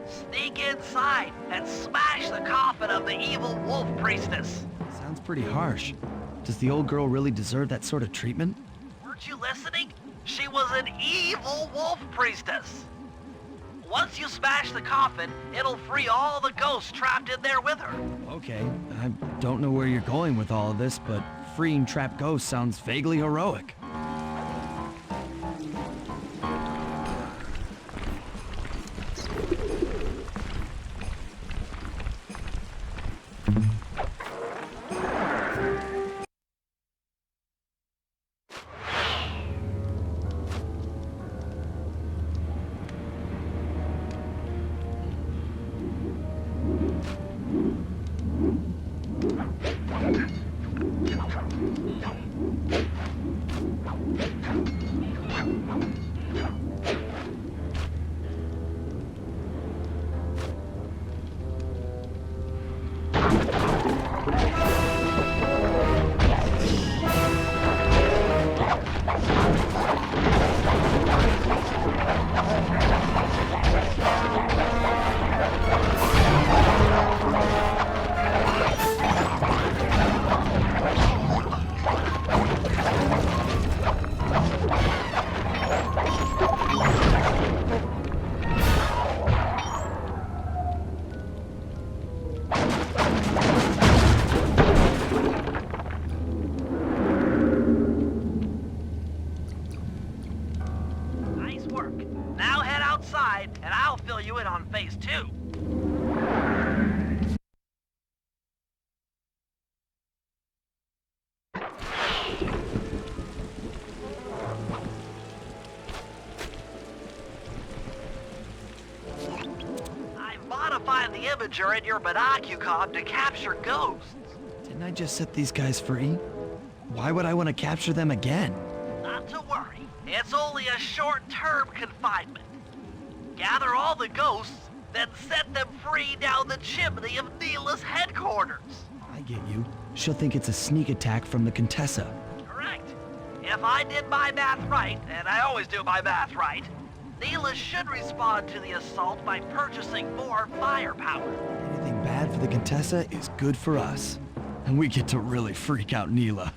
Sneak inside and smash the coffin of the evil wolf priestess. Sounds pretty harsh. Does the old girl really deserve that sort of treatment? Weren't you listening? She was an evil wolf priestess. Once you smash the coffin, it'll free all the ghosts trapped in there with her. Okay, I don't know where you're going with all of this, but freeing trapped ghosts sounds vaguely heroic. And I'll fill you in on phase 2. I've modified the imager in your binocucom to capture ghosts. Didn't I just set these guys free? Why would I want to capture them again? Not to worry. It's only a short-term confinement. Gather all the ghosts, then set them free down the chimney of Neela's headquarters. I get you. She'll think it's a sneak attack from the Contessa. Correct. If I did my math right, and I always do my math right, Neela should respond to the assault by purchasing more firepower. Anything bad for the Contessa is good for us. And we get to really freak out Neela.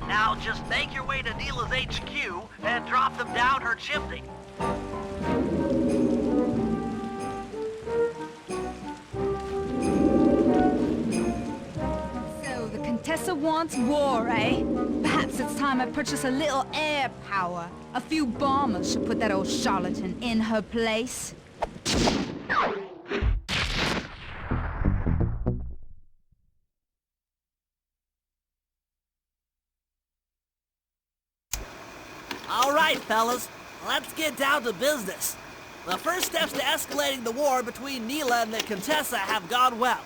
Now just make your way to Neela's HQ and drop them down her chimney. So the Contessa Contessa wants war, eh? Perhaps it's time I purchase a little air power. A few bombers should put that old charlatan in her place. All right, fellas, let's get down to business. The first steps to escalating the war between Neela and the Contessa have gone well.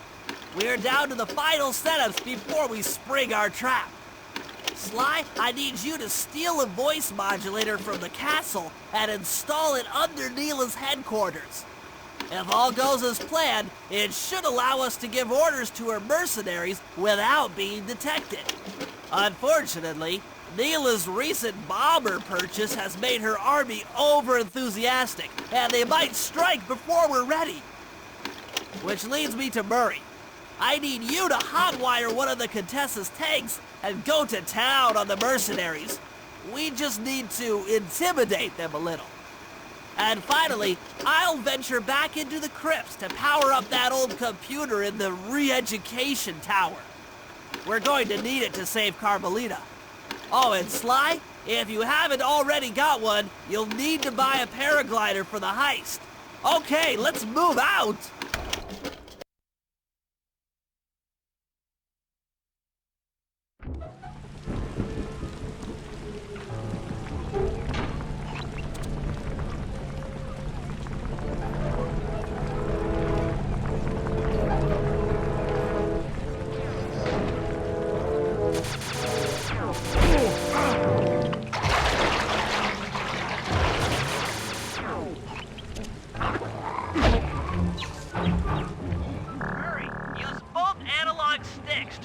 We're down to the final setups before we spring our trap. Sly, I need you to steal a voice modulator from the castle and install it under Neela's headquarters. If all goes as planned, it should allow us to give orders to her mercenaries without being detected. Unfortunately, Neela's recent bomber purchase has made her army over-enthusiastic, and they might strike before we're ready. Which leads me to Murray. I need you to hotwire one of the Contessa's tanks and go to town on the mercenaries. We just need to intimidate them a little. And finally, I'll venture back into the crypts to power up that old computer in the re-education tower. We're going to need it to save Carmelita. Oh, and Sly, if you haven't already got one, you'll need to buy a paraglider for the heist. Okay, let's move out!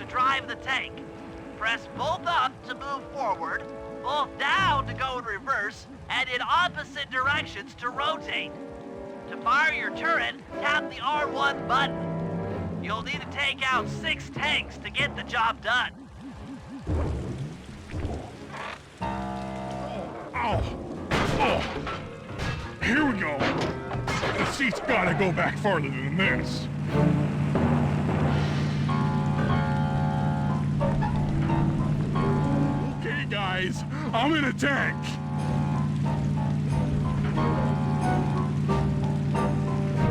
drive the tank. Press both up to move forward, both down to go in reverse, and in opposite directions to rotate. To fire your turret, tap the R1 button. You'll need to take out 6 tanks to get the job done. Here we go. The seat's gotta go back farther than this. Okay, guys, I'm in a tank.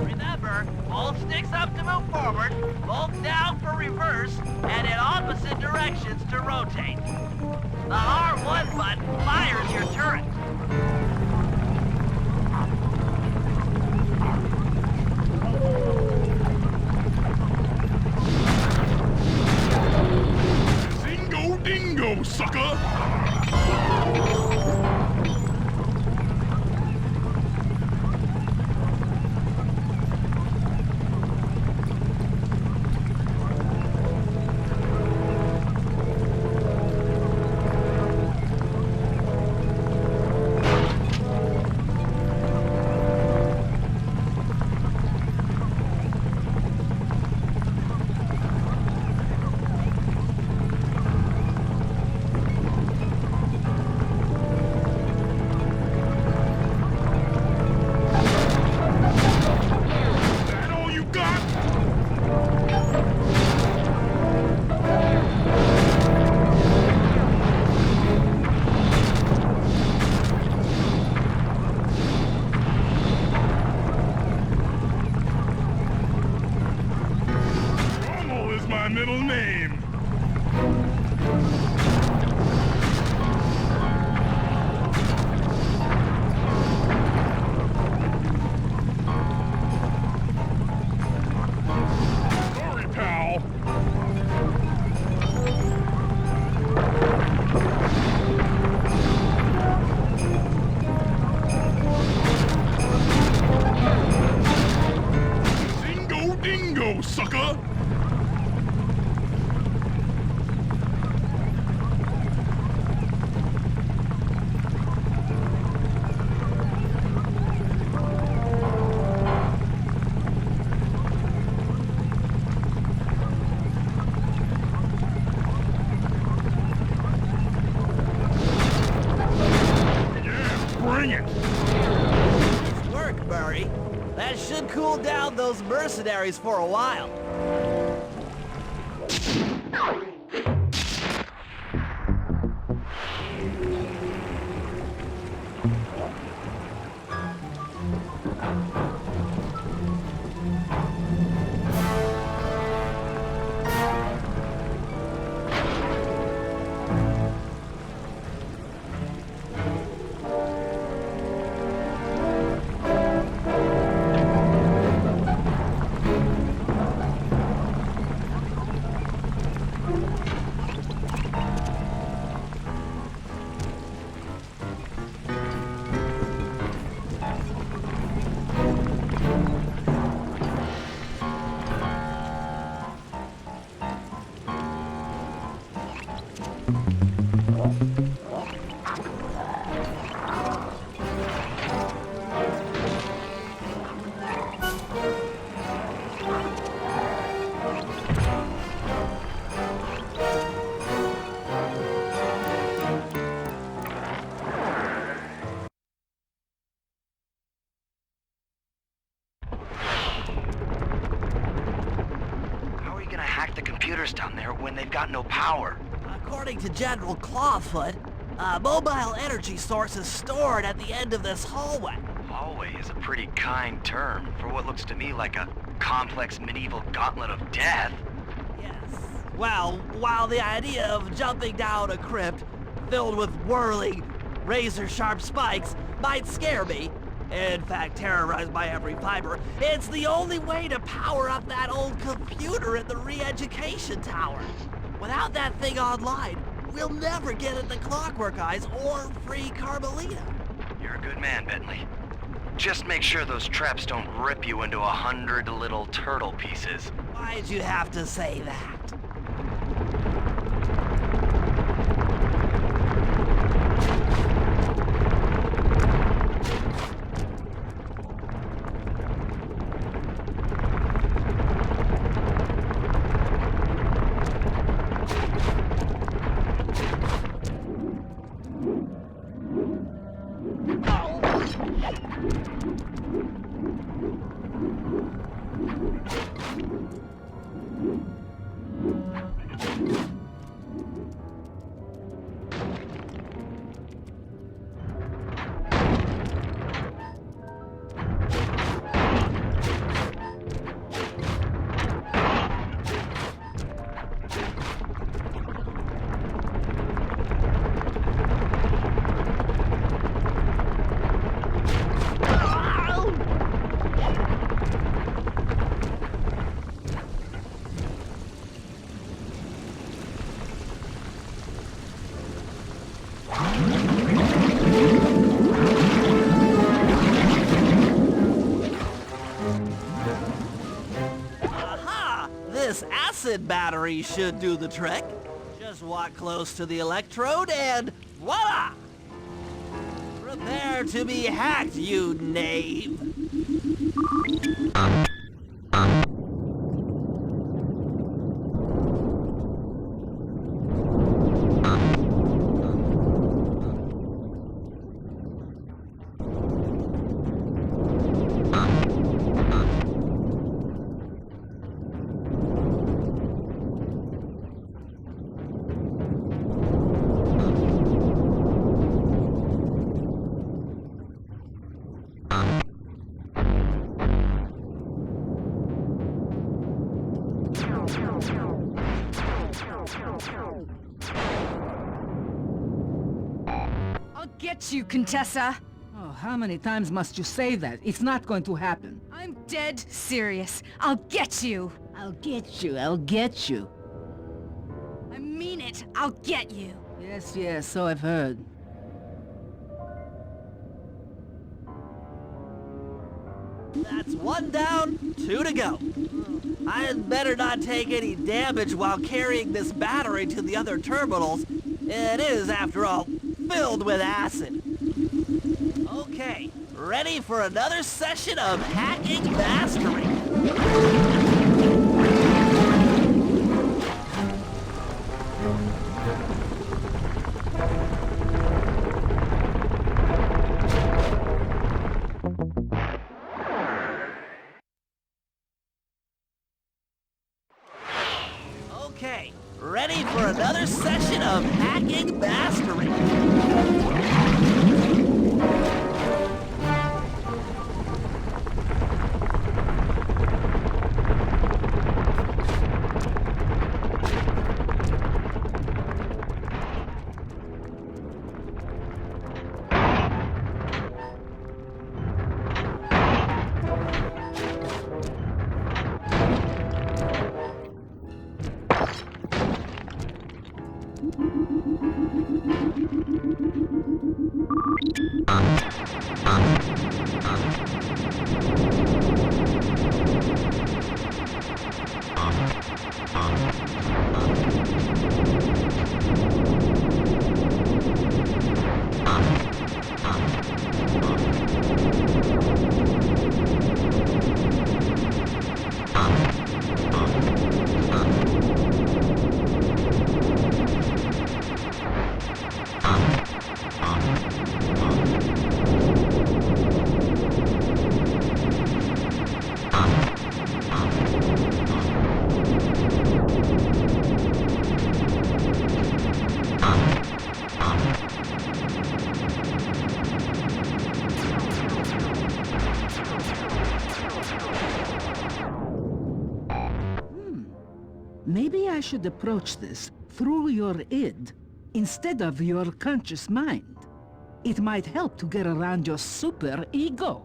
Remember, both sticks up to move forward, both down for reverse, and in opposite directions to rotate. The R1 button fires your turret. Zingo dingo, sucker! My middle name. Sorry, pal. Zingo dingo, sucker! Bring it! Nice work, Murray. That should cool down those mercenaries for a while. hack the computers down there when they've got no power? According to General Clawfoot, a mobile energy source is stored at the end of this hallway. Hallway is a pretty kind term for what looks to me like a complex medieval gauntlet of death. Yes. Well, while the idea of jumping down a crypt filled with whirling, razor-sharp spikes might scare me, in fact terrorize my every fiber, it's the only way to power up that old computer in the re-education tower. Without that thing online, we'll never get at the Clockwork Eyes or free Carmelita. You're a good man, Bentley. Just make sure those traps don't rip you into 100 little turtle pieces. Why'd you have to say that? This acid battery should do the trick. Just walk close to the electrode and voila! Prepare to be hacked, you knave! I'll get you, Contessa! Oh, how many times must you say that? It's not going to happen. I'm dead serious. I'll get you! I'll get you, I'll get you. I mean it! I'll get you! Yes, yes, so I've heard. That's one down, 2 to go. I'd better not take any damage while carrying this battery to the other terminals. It is, after all, filled with acid. Okay, ready for another session of hacking mastery. Okay, ready for another session of hacking mastery. Maybe I should approach this through your id instead of your conscious mind. It might help to get around your super ego.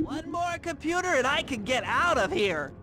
One more computer and I can get out of here!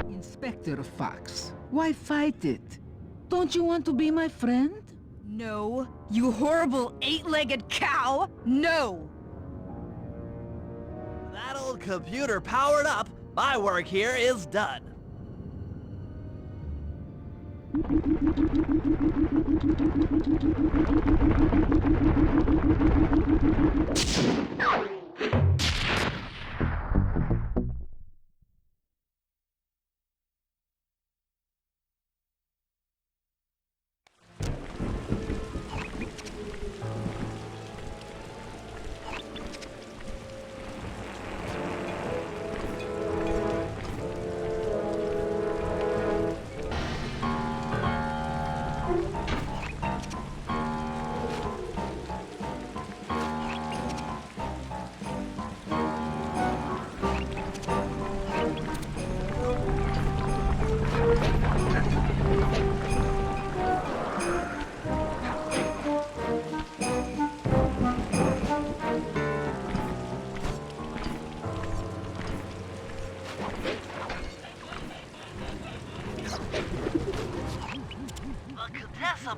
Inspector Fox, why fight it? Don't you want to be my friend? No, you horrible eight-legged cow! No! That old computer powered up, my work here is done.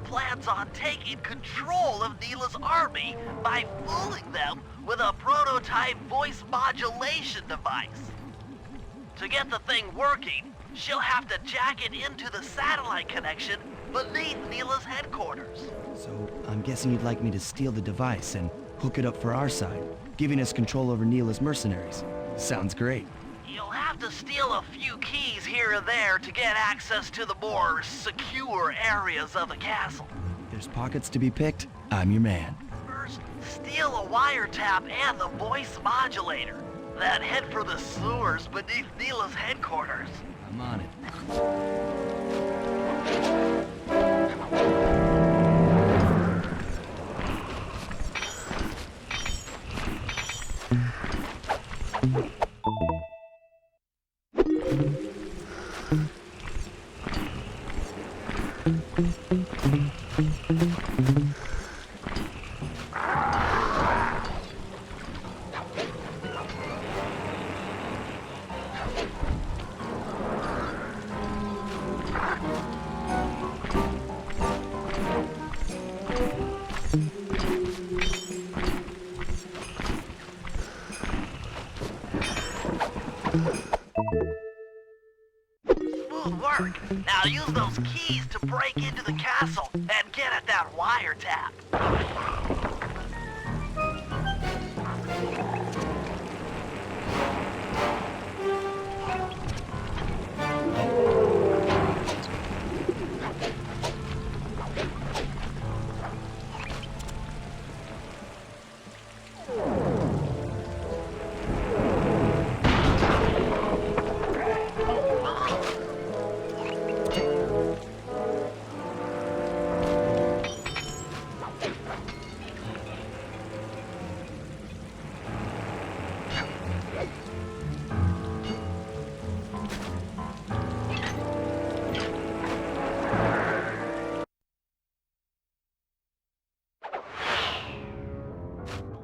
Plans on taking control of Neela's army by fooling them with a prototype voice modulation device. To get the thing working, she'll have to jack it into the satellite connection beneath Neela's headquarters. So, I'm guessing you'd like me to steal the device and hook it up for our side, giving us control over Neela's mercenaries. Sounds great. You'll have to steal a few keys here and there to get access to the more secure areas of the castle. There's pockets to be picked. I'm your man. First, steal a wiretap and the voice modulator. Then head for the sewers beneath Neela's headquarters. I'm on it. Smooth work. Now use those keys to break into the castle and get at that wiretap.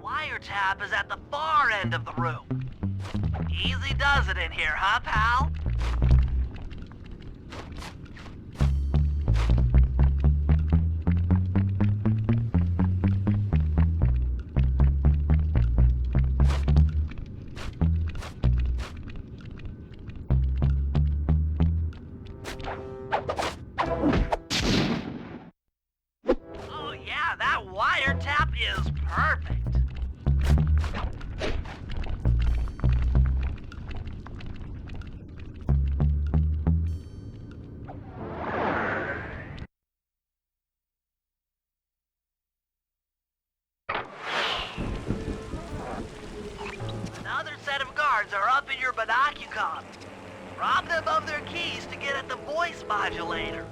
Wiretap is at the far end of the room. Easy does it in here, huh, pal? Oh yeah, that wiretap is perfect. Another set of guards are up in your binocucom. Rob them of their keys to get at the voice modulator.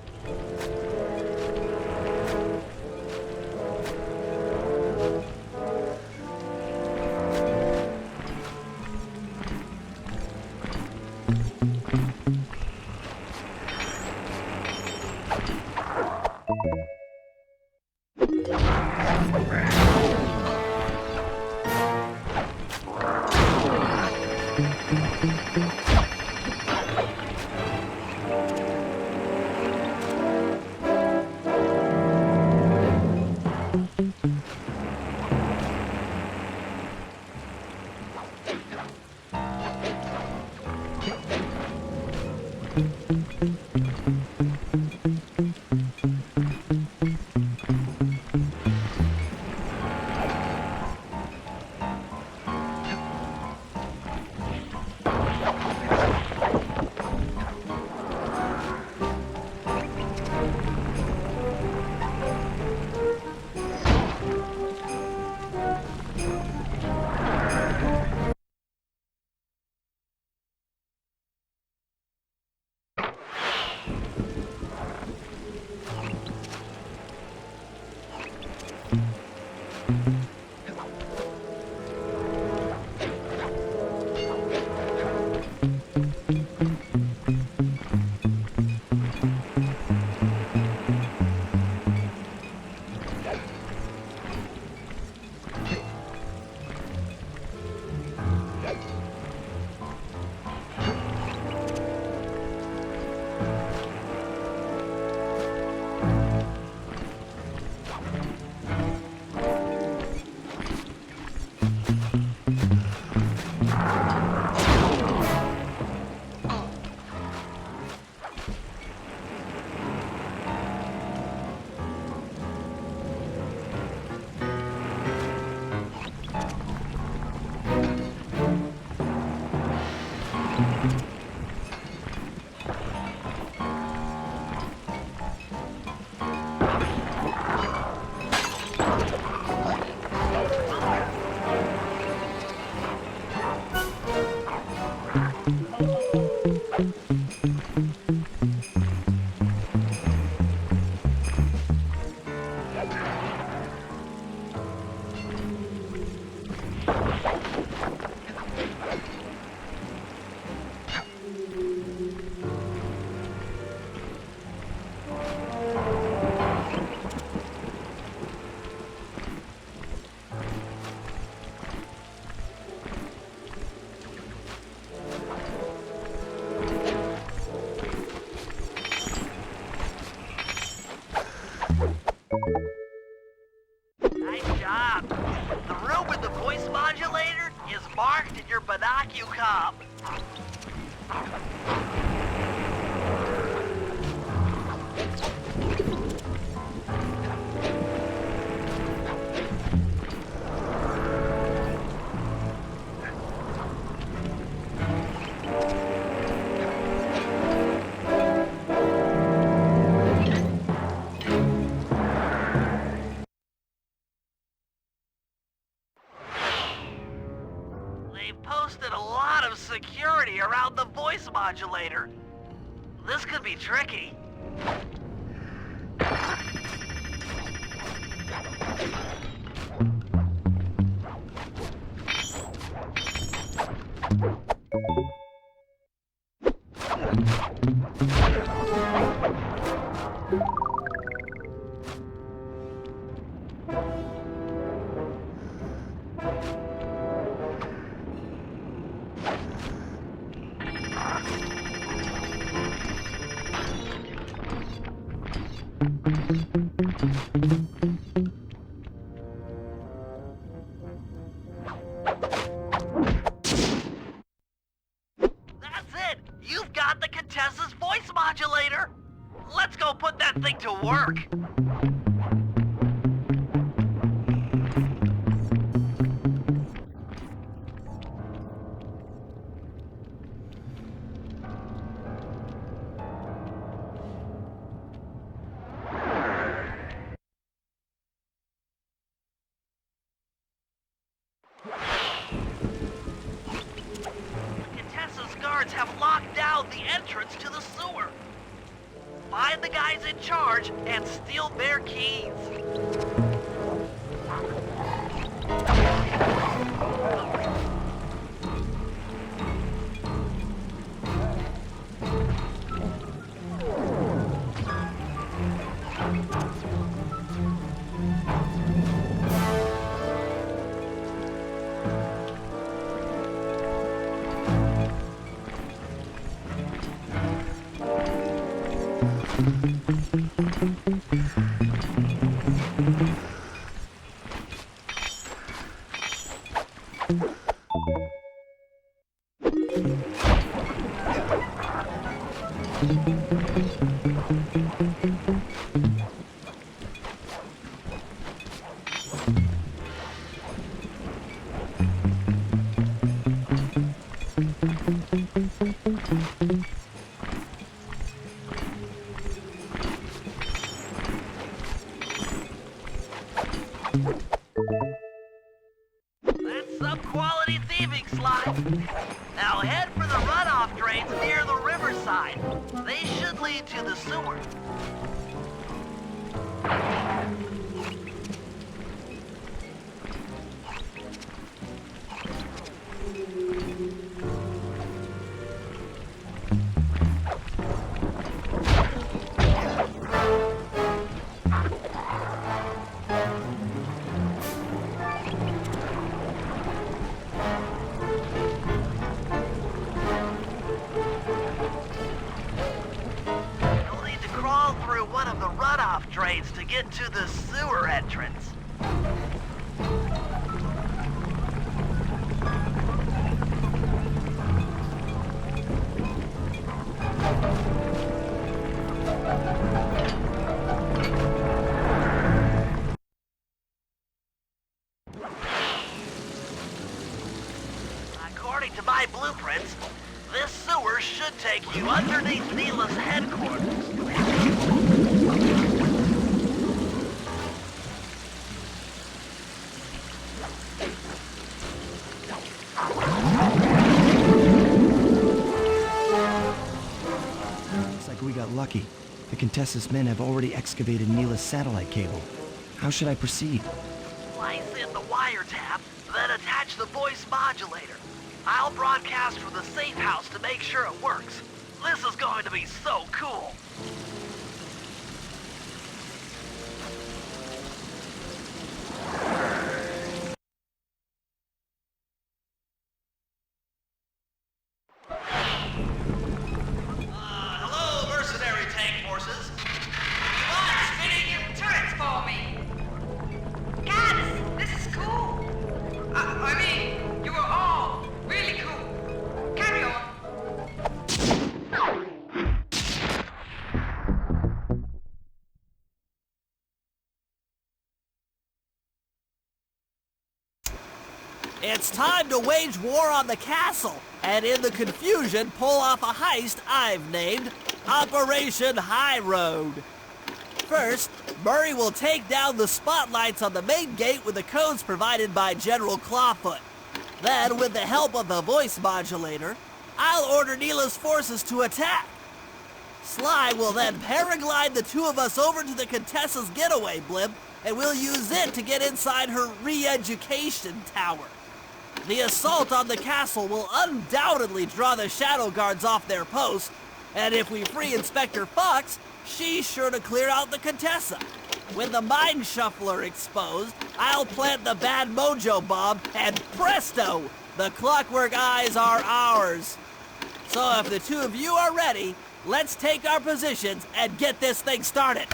Nice job. The room with the voice modulator is marked in your binocular. They've posted a lot of security around the voice modulator. This could be tricky. That's it! You've got the Contessa's voice modulator! Let's go put that thing to work! Contessa's guards have locked down the entrance to the sewer. Find the guys in charge and steal their keys. That's some quality thieving, Sly. Now head for the runoff drains near the riverside. They should lead to the sewer. You'll need to crawl through one of the runoff drains to get to the sewer entrance. According to my blueprints, this sewer should take you underneath Neela's headquarters. lucky. The Contessa's men have already excavated Neela's satellite cable. How should I proceed? Slice in the wiretap, then attach the voice modulator. I'll broadcast from the safe house to make sure it works. This is going to be so cool. Hello, mercenary tank forces. Come on, spinning your turrets for me. God, this is cool. I mean, you were all really cool. Carry on. It's time to wage war on the castle, and in the confusion, pull off a heist I've named Operation High Road. First, Murray will take down the spotlights on the main gate with the codes provided by General Clawfoot. Then, with the help of the voice modulator, I'll order Neela's forces to attack. Sly will then paraglide the two of us over to the Contessa's getaway blimp, and we'll use it to get inside her re-education tower. The assault on the castle will undoubtedly draw the Shadow Guards off their post, and if we free Inspector Fox, she's sure to clear out the Contessa. With the Mind Shuffler exposed, I'll plant the Bad Mojo bomb, and presto! The Clockwork Eyes are ours. So if the two of you are ready, let's take our positions and get this thing started.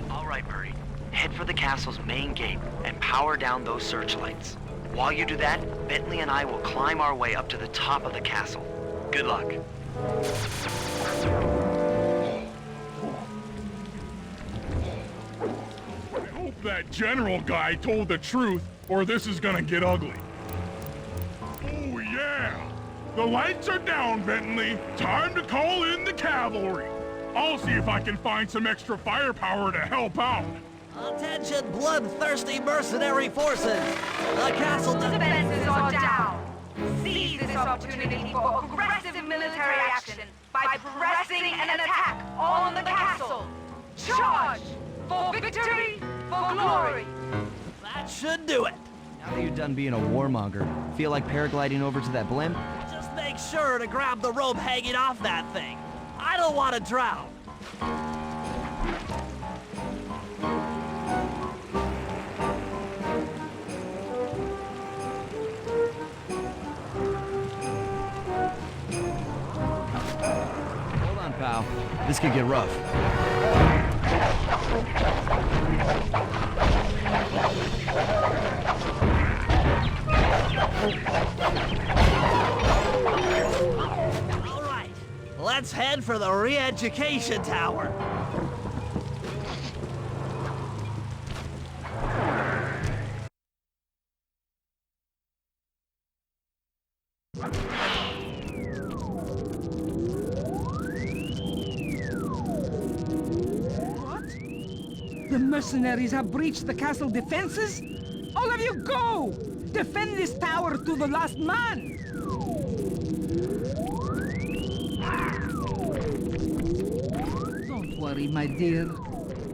All right, Murray. Head for the castle's main gate and power down those searchlights. While you do that, Bentley and I will climb our way up to the top of the castle. Good luck. I hope that general guy told the truth, or this is gonna get ugly. Oh yeah! The lights are down, Bentley. Time to call in the cavalry. I'll see if I can find some extra firepower to help out. Attention, bloodthirsty mercenary forces! The castle Defenses are down. Seize this opportunity for aggressive military action by pressing an attack on the castle. Charge! For victory, for glory! That should do it. Now that you're done being a warmonger, feel like paragliding over to that blimp? Just make sure to grab the rope hanging off that thing. I don't want to drown. Hold on, pal. This could get rough. All right, let's head for the re-education tower. The mercenaries have breached the castle defenses? All of you go! Defend this tower to the last man! Don't worry, my dear.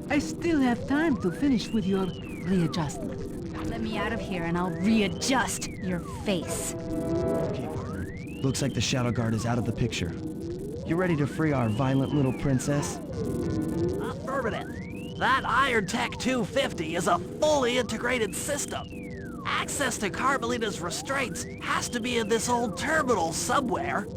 I still have time to finish with your readjustment. Let me out of here and I'll readjust your face. Okay, partner. Looks like the Shadow Guard is out of the picture. You ready to free our violent little princess? Affirmative. That Iron Tech 250 is a fully integrated system. Access to Carmelita's restraints has to be in this old terminal somewhere.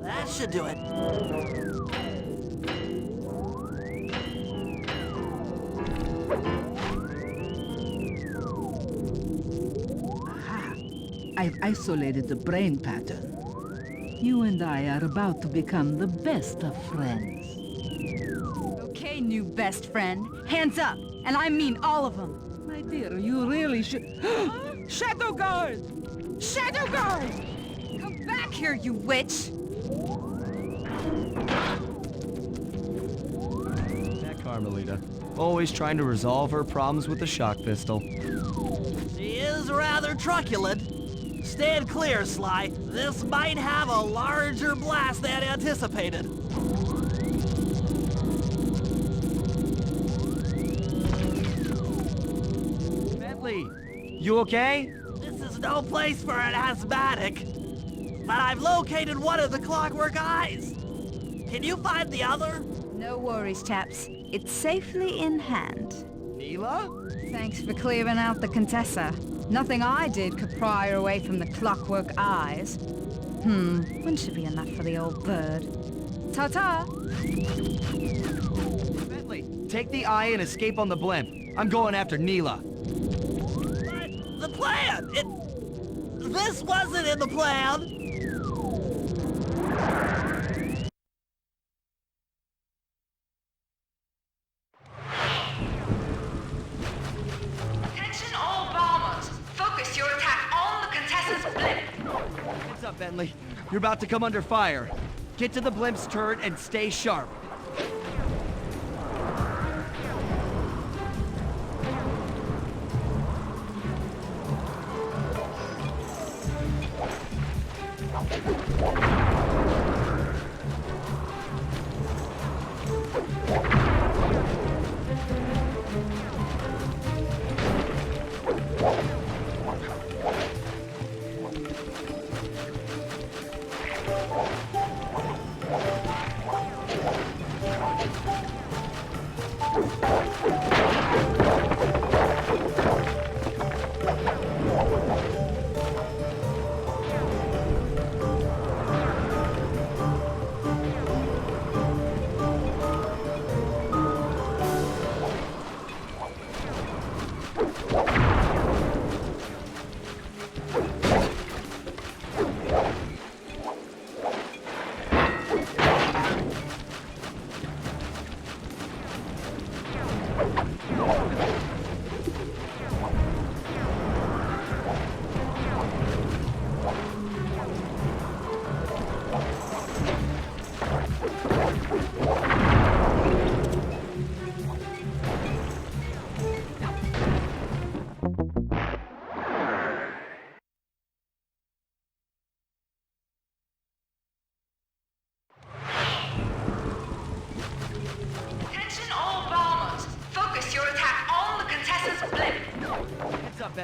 That should do it. Aha! I've isolated the brain pattern. You and I are about to become the best of friends. Okay, new best friend. Hands up! And I mean all of them. My dear, you really should... Shadow Guard! Shadow Guard! Come back here, you witch! That Carmelita. Always trying to resolve her problems with the shock pistol. She is rather truculent. Stand clear, Sly. This might have a larger blast than anticipated. Bentley, you okay? This is no place for an asthmatic. But I've located one of the clockwork eyes. Can you find the other? No worries, chaps. It's safely in hand. Mila? Thanks for clearing out the Contessa. Nothing I did could pry her away from the clockwork eyes. One should be enough for the old bird. Ta-ta! Bentley, take the eye and escape on the blimp. I'm going after Neela. But the plan! This wasn't in the plan! Attention all bombers! Focus your attack on the Contessa's blimp! Heads up, Bentley. You're about to come under fire. Get to the blimp's turret and stay sharp.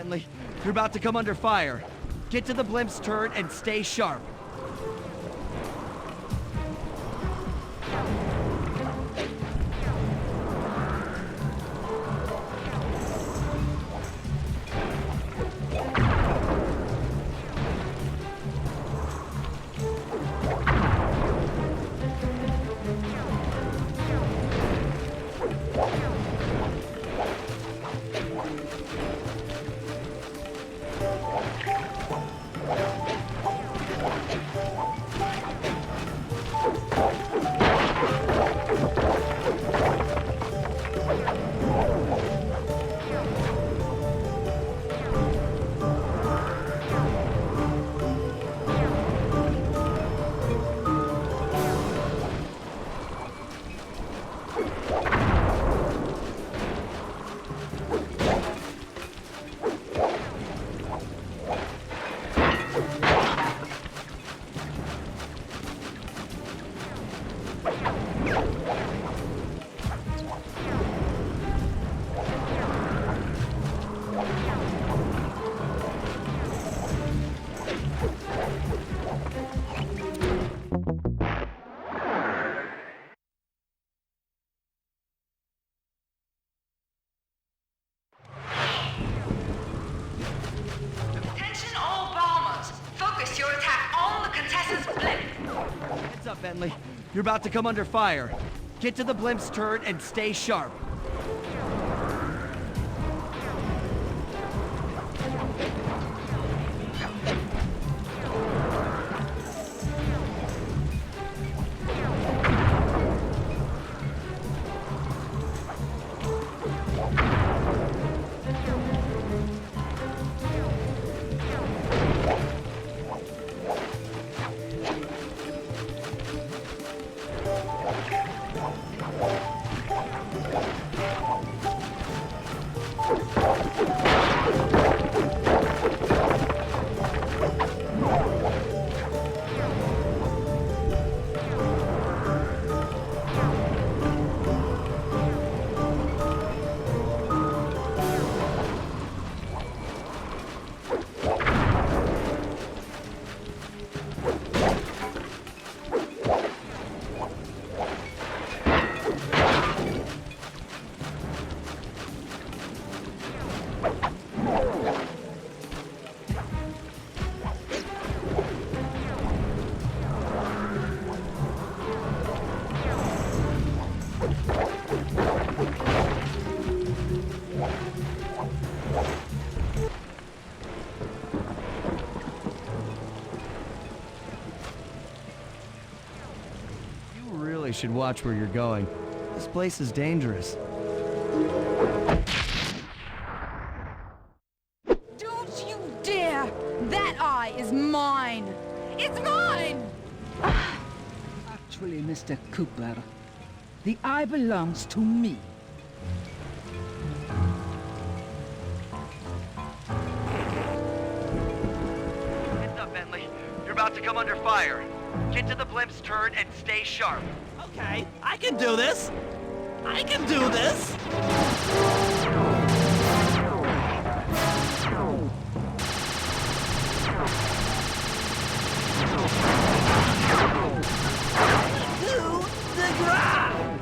Bentley. You're about to come under fire. Get to the blimp's turret and stay sharp. Attention all bombers! Focus your attack on the Contessa's blimp! Heads up, Bentley. You're about to come under fire. Get to the blimp's turret and stay sharp. You should watch where you're going. This place is dangerous. Don't you dare! That eye is mine! It's mine! Actually, Mr. Cooper, the eye belongs to me. Heads up, Bentley. You're about to come under fire. Get to the blimp's turret and stay sharp. Okay, I can do this. I can do this. To the ground.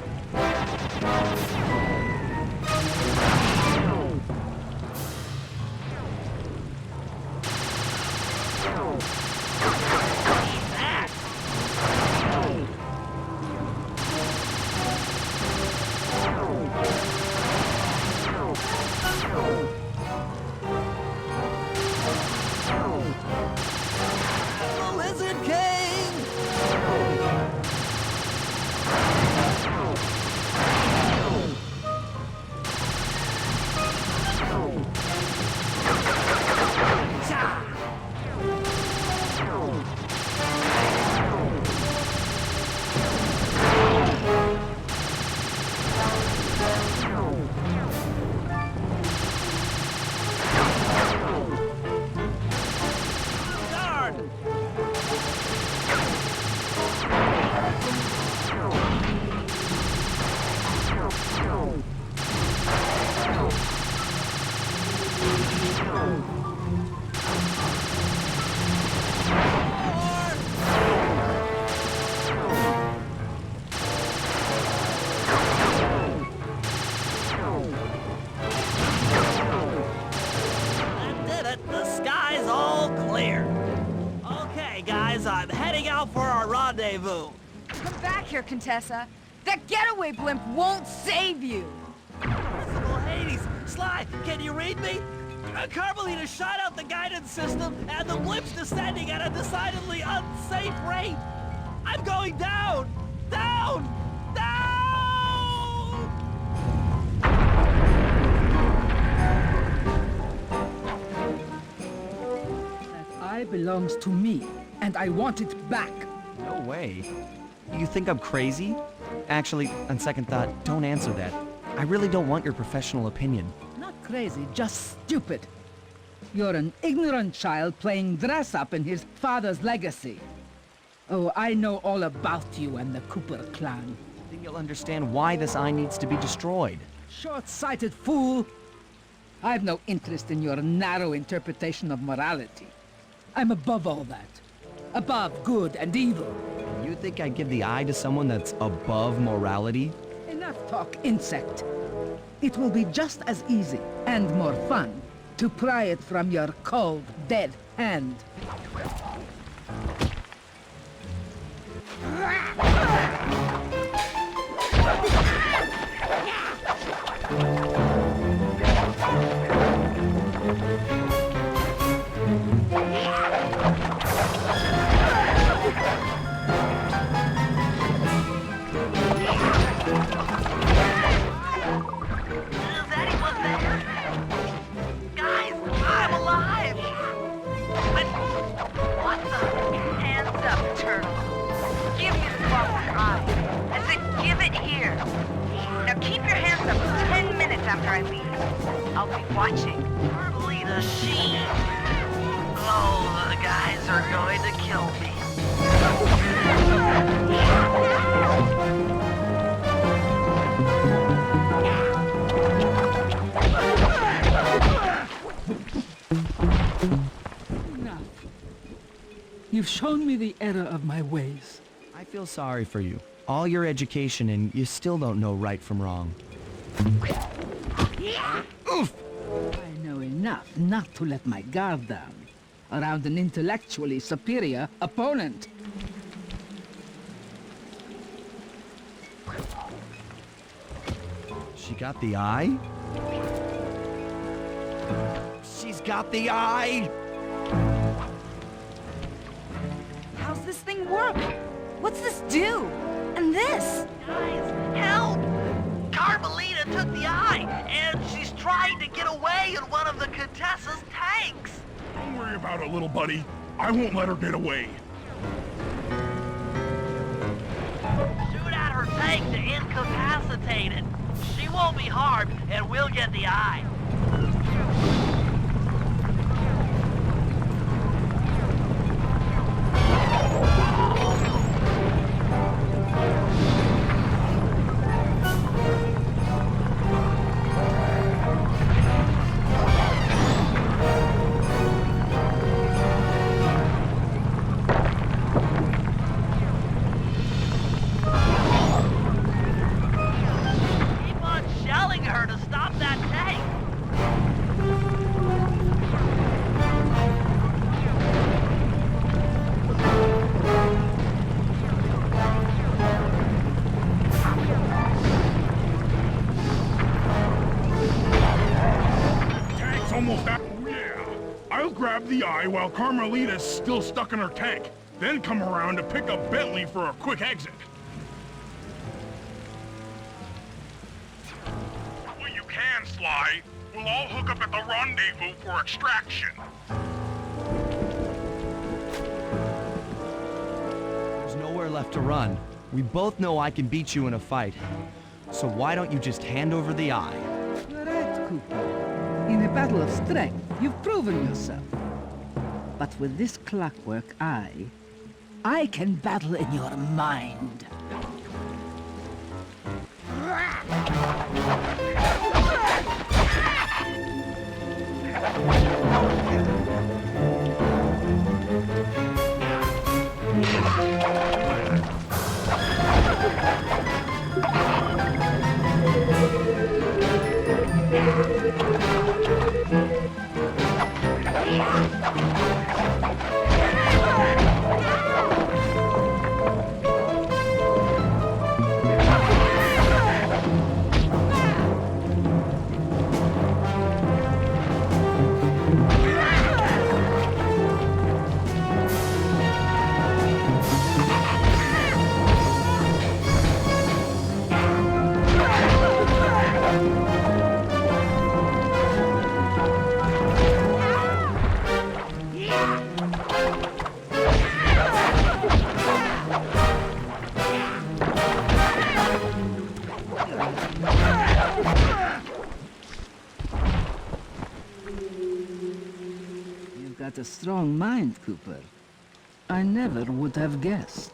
Lizard King! meantime, heading out for our rendezvous. Come back here, Contessa. That getaway blimp won't save you. Merciful Hades! Sly, can you read me? Carmelita shot out the guidance system, and the blimp's descending at a decidedly unsafe rate. I'm going down! Down! Down! That eye belongs to me, and I want it back. No way. You think I'm crazy? Actually, on second thought, don't answer that. I really don't want your professional opinion. Not crazy, just stupid. You're an ignorant child playing dress-up in his father's legacy. Oh, I know all about you and the Cooper clan. Then you'll understand why this eye needs to be destroyed. Short-sighted fool! I've no interest in your narrow interpretation of morality. I'm above all that. Above good and evil. You think I'd give the eye to someone that's above morality? Enough talk, insect. It will be just as easy and more fun to pry it from your cold, dead hand. After I leave, I'll be watching. Carmelita, she... Oh, the guys are going to kill me. Enough. You've shown me the error of my ways. I feel sorry for you. All your education and you still don't know right from wrong. Oof! I know enough not to let my guard down around an intellectually superior opponent. She got the eye? She's got the eye! How's this thing work? What's this do? And this? Guys, help! Carmelita took the eye, and she's trying to get away in one of the Contessa's tanks! Don't worry about it, little buddy. I won't let her get away. Shoot at her tank to incapacitate it. She won't be harmed, and we'll get the eye. Grab the eye while Carmelita's still stuck in her tank. Then come around to pick up Bentley for a quick exit. When you can, Sly, we'll all hook up at the rendezvous for extraction. There's nowhere left to run. We both know I can beat you in a fight. So why don't you just hand over the eye? You're right, Cooper. In a battle of strength, you've proven yourself. But with this clockwork eye, I can battle in your mind. got a strong mind, Cooper. I never would have guessed.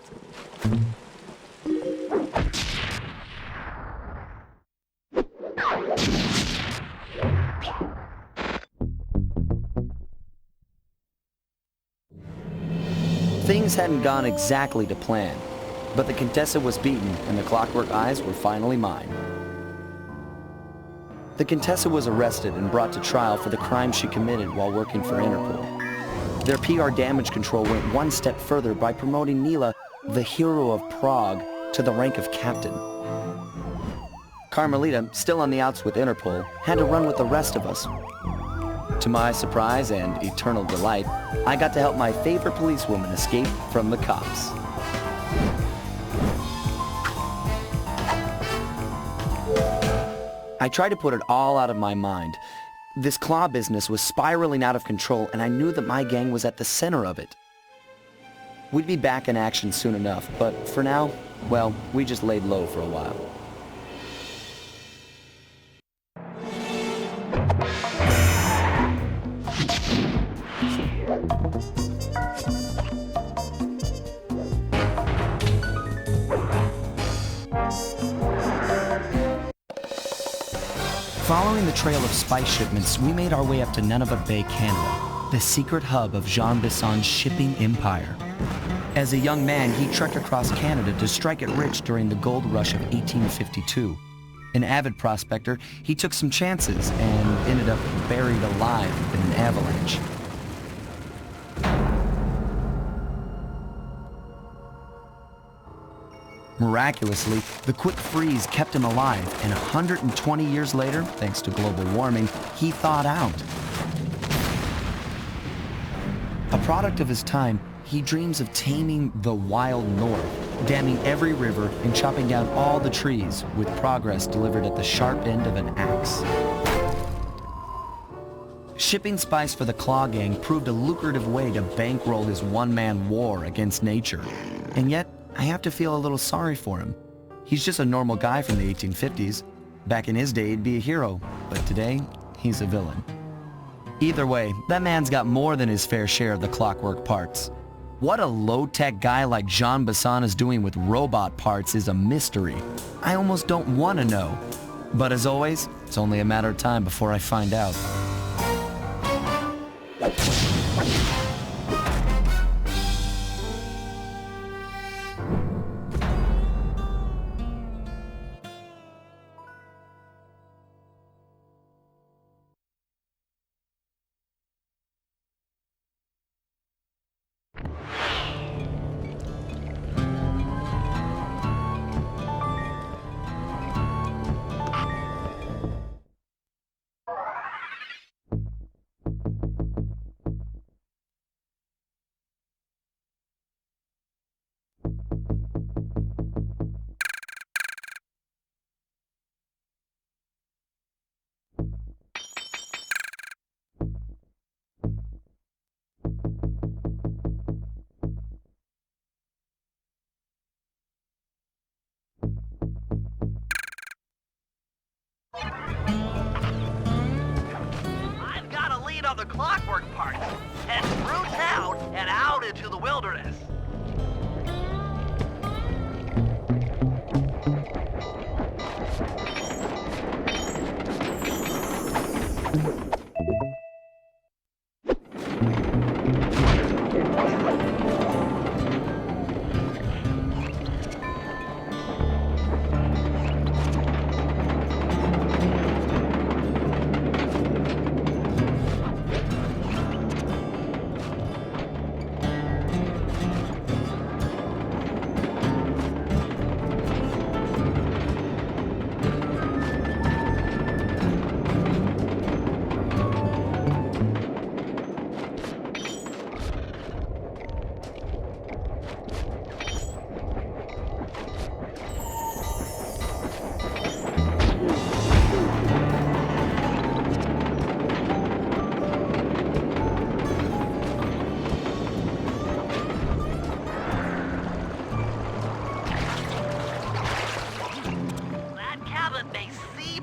Things hadn't gone exactly to plan, but the Contessa was beaten and the Clockwork Eyes were finally mine. The Contessa was arrested and brought to trial for the crime she committed while working for Interpol. Their PR damage control went one step further by promoting Nila, the hero of Prague, to the rank of captain. Carmelita, still on the outs with Interpol, had to run with the rest of us. To my surprise and eternal delight, I got to help my favorite policewoman escape from the cops. I tried to put it all out of my mind. This claw business was spiraling out of control, and I knew that my gang was at the center of it. We'd be back in action soon enough, but for now, well, we just laid low for a while. Following the trail of spice shipments, we made our way up to Nunavut Bay, Canada, the secret hub of Jean Bisson's shipping empire. As a young man, he trekked across Canada to strike it rich during the gold rush of 1852. An avid prospector, he took some chances and ended up buried alive in an avalanche. Miraculously, the quick freeze kept him alive, and 120 years later, thanks to global warming, he thawed out. A product of his time, he dreams of taming the wild north, damming every river and chopping down all the trees, with progress delivered at the sharp end of an axe. Shipping spice for the Claw Gang proved a lucrative way to bankroll his one-man war against nature. And yet, I have to feel a little sorry for him. He's just a normal guy from the 1850s. Back in his day, he'd be a hero, but today, he's a villain. Either way, that man's got more than his fair share of the clockwork parts. What a low-tech guy like Jean Bisson is doing with robot parts is a mystery. I almost don't want to know. But as always, it's only a matter of time before I find out. I've got a lead on the clockwork parts. Head through town and out into the wilderness.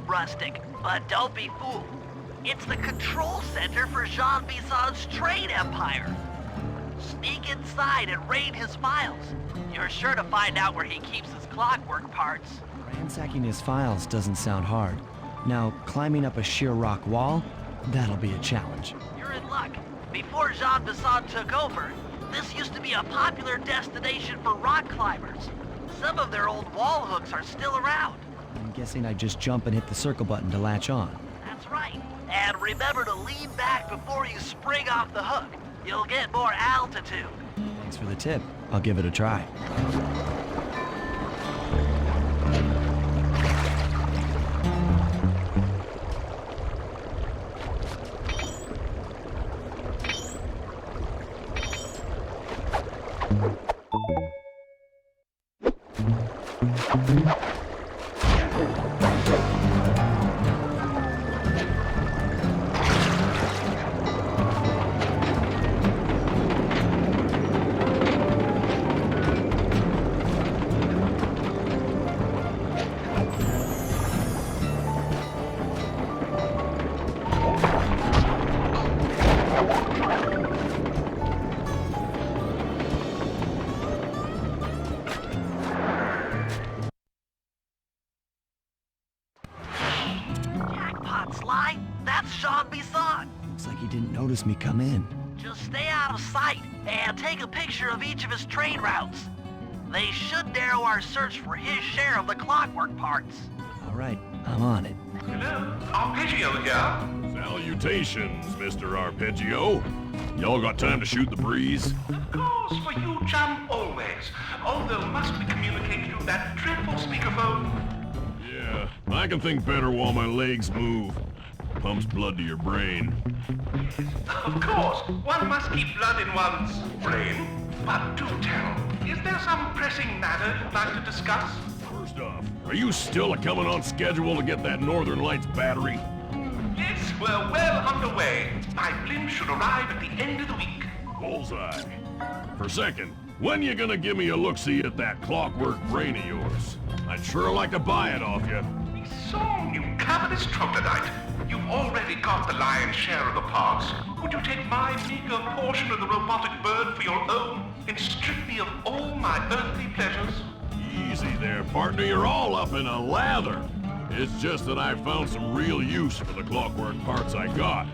Rustic, but don't be fooled. It's the control center for Jean Bison's trade empire. Sneak inside and raid his files. You're sure to find out where he keeps his clockwork parts. Ransacking his files doesn't sound hard. Now, climbing up a sheer rock wall, that'll be a challenge. You're in luck. Before Jean Bison took over, this used to be a popular destination for rock climbers. Some of their old wall hooks are still around. I'm guessing I just jump and hit the circle button to latch on. That's right. And remember to lean back before you spring off the hook. You'll get more altitude. Thanks for the tip. I'll give it a try. Looks like he didn't notice me come in. Just stay out of sight and take a picture of each of his trade routes. They should narrow our search for his share of the clockwork parts. All right, I'm on it. Hello, Arpeggio here. Salutations, Mr. Arpeggio. Y'all got time to shoot the breeze? Of course, for you, chum, always. Although must we communicate through that dreadful speakerphone? Yeah, I can think better while my legs move. Pumps blood to your brain. Of course, one must keep blood in one's brain. But do tell, is there some pressing matter you'd like to discuss? First off, are you still coming on schedule to get that Northern Lights battery? Yes, we're well underway. My blimp should arrive at the end of the week. Bullseye. For a second, when you gonna give me a look-see at that clockwork brain of yours? I'd sure like to buy it off you. So, you covetous troglodyte. You've already got the lion's share of the parts. Would you take my meager portion of the robotic bird for your own and strip me of all my earthly pleasures? Easy there, partner. You're all up in a lather. It's just that I found some real use for the clockwork parts I got.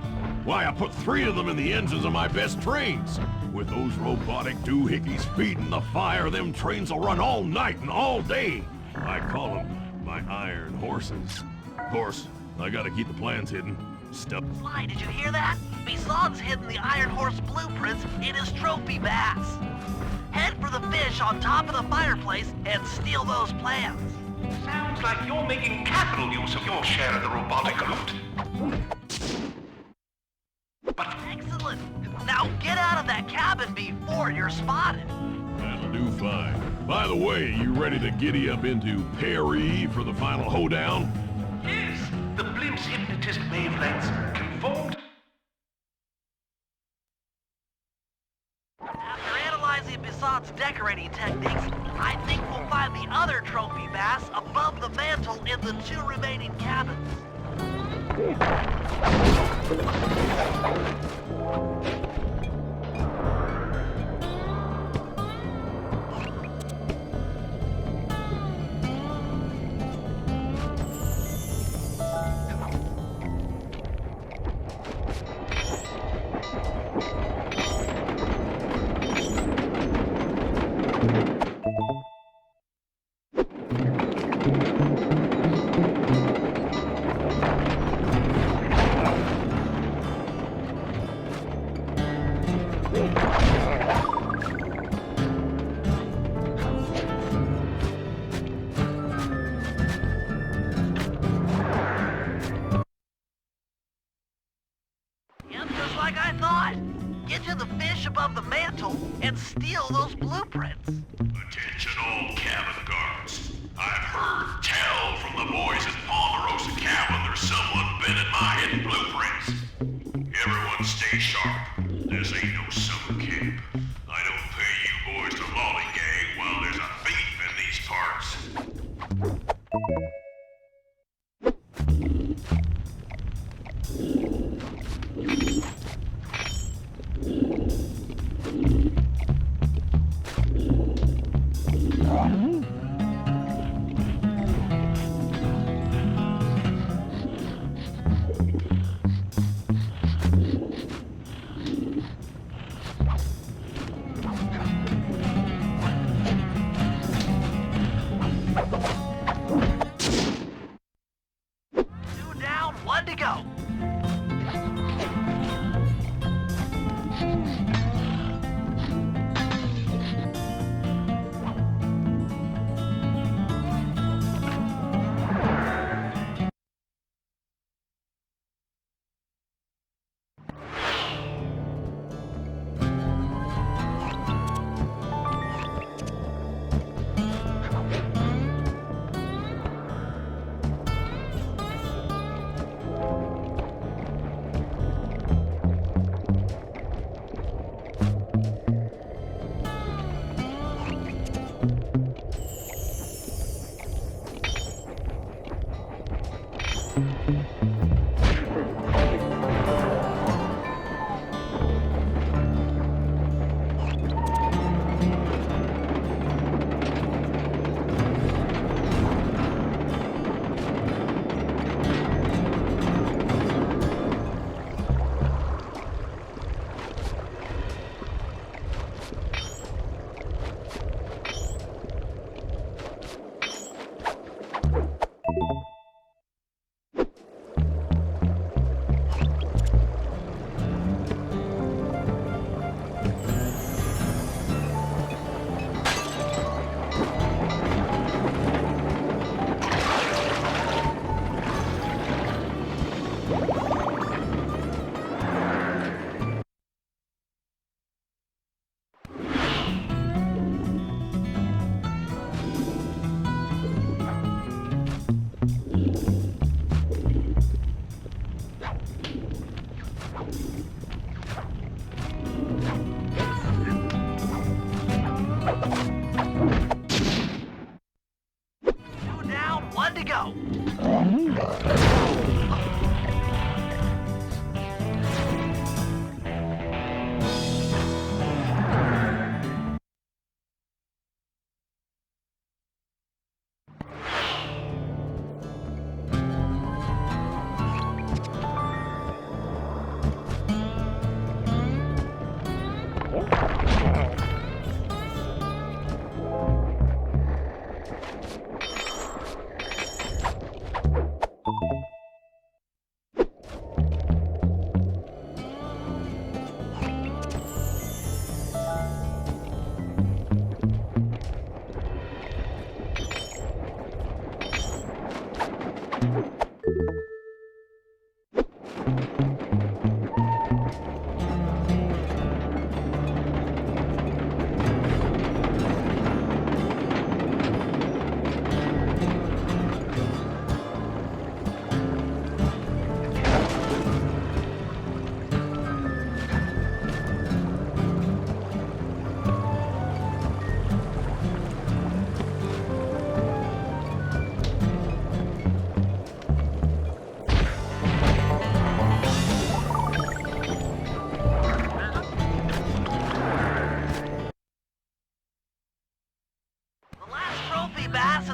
Why, I put 3 of them in the engines of my best trains. With those robotic doohickeys feeding the fire, them trains will run all night and all day. I call them my iron horses. Of course, I gotta keep the plans hidden. Sly, did you hear that? Bison's hidden the Iron Horse blueprints in his trophy bass. Head for the fish on top of the fireplace and steal those plans. Sounds like you're making capital use of your share of the robotic loot. Excellent. Now get out of that cabin before you're spotted. That'll do fine. By the way, you ready to giddy up into Paris for the final hoedown? Yes, the blimp's hypnotist wavelengths conformed. After analyzing Bison's decorating techniques, I think we'll find the other trophy bass above the mantle in the 2 remaining cabins. Like I thought. Get to the fish above the mantle and steal those blueprints. Attention all cabin guards. I've heard tell from the boys at Ponderosa Cabin there's someone been in my hidden blueprints. Everyone stay sharp. This ain't no summer camp. I don't pay you boys to lollygag while there's a thief in these parts.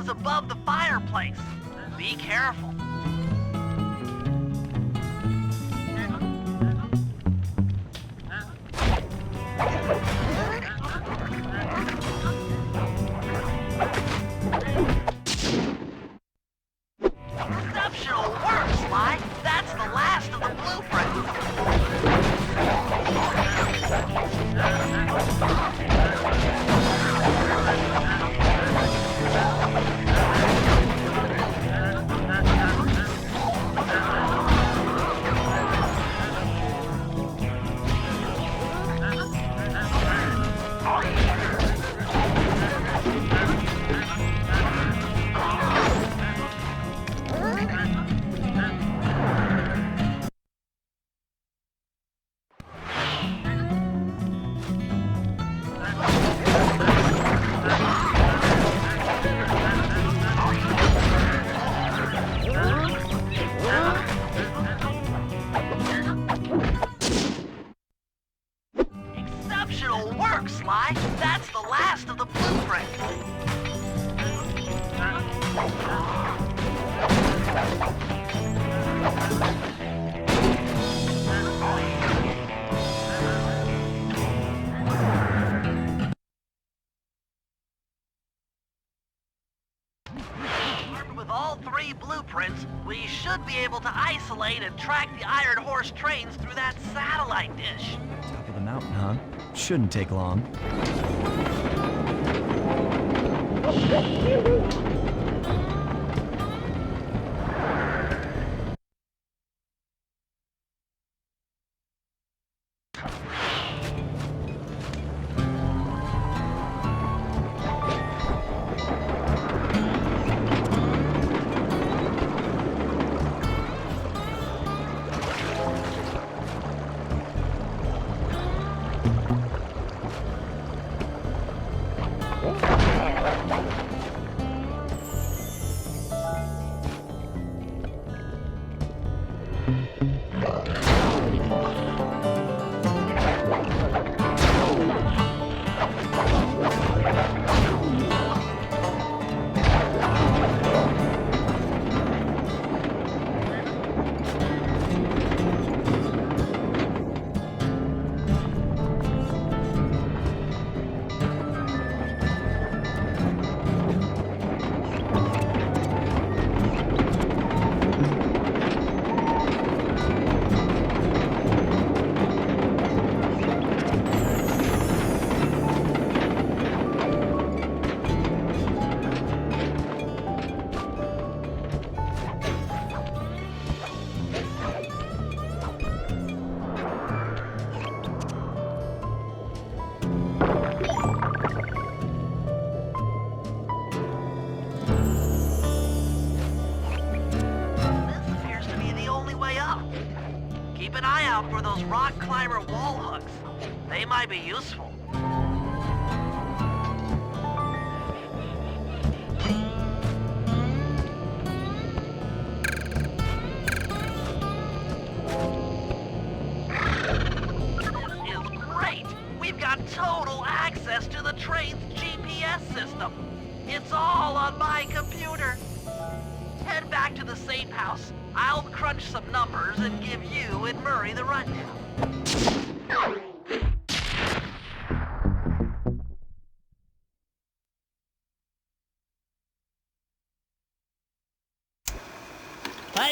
Above the fireplace. Be careful. Exceptional work, Sly. That's the last of the blueprints. Exceptional work, Sly. That's the last of the blueprint. Armed with all three blueprints, we should be able to isolate and track the Iron Horse trains through that satellite dish. Top of the mountain, huh? Shouldn't take long. Keep an eye out for those rock climber wall hooks. They might be useful. This is great! We've got total access to the train's GPS system. It's all on my computer. Head back to the safe house. I'll crunch some numbers and give you and Murray the rundown.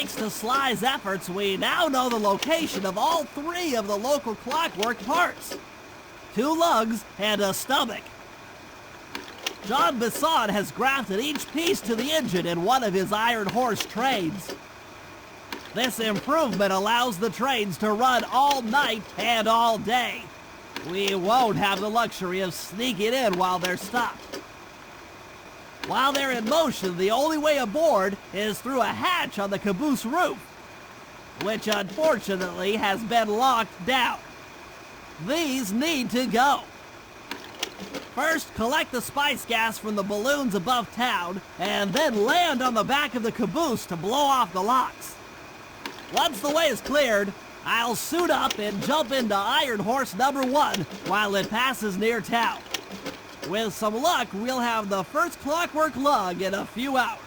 Thanks to Sly's efforts, we now know the location of all 3 of the local clockwork parts. 2 lugs and a stomach. John Bisson has grafted each piece to the engine in one of his Iron Horse trains. This improvement allows the trains to run all night and all day. We won't have the luxury of sneaking in while they're stopped. While they're in motion, the only way aboard is through a hatch on the caboose roof, which unfortunately has been locked down. These need to go. First, collect the spice gas from the balloons above town, and then land on the back of the caboose to blow off the locks. Once the way is cleared, I'll suit up and jump into Iron Horse number 1 while it passes near town. With some luck, we'll have the first clockwork lug in a few hours.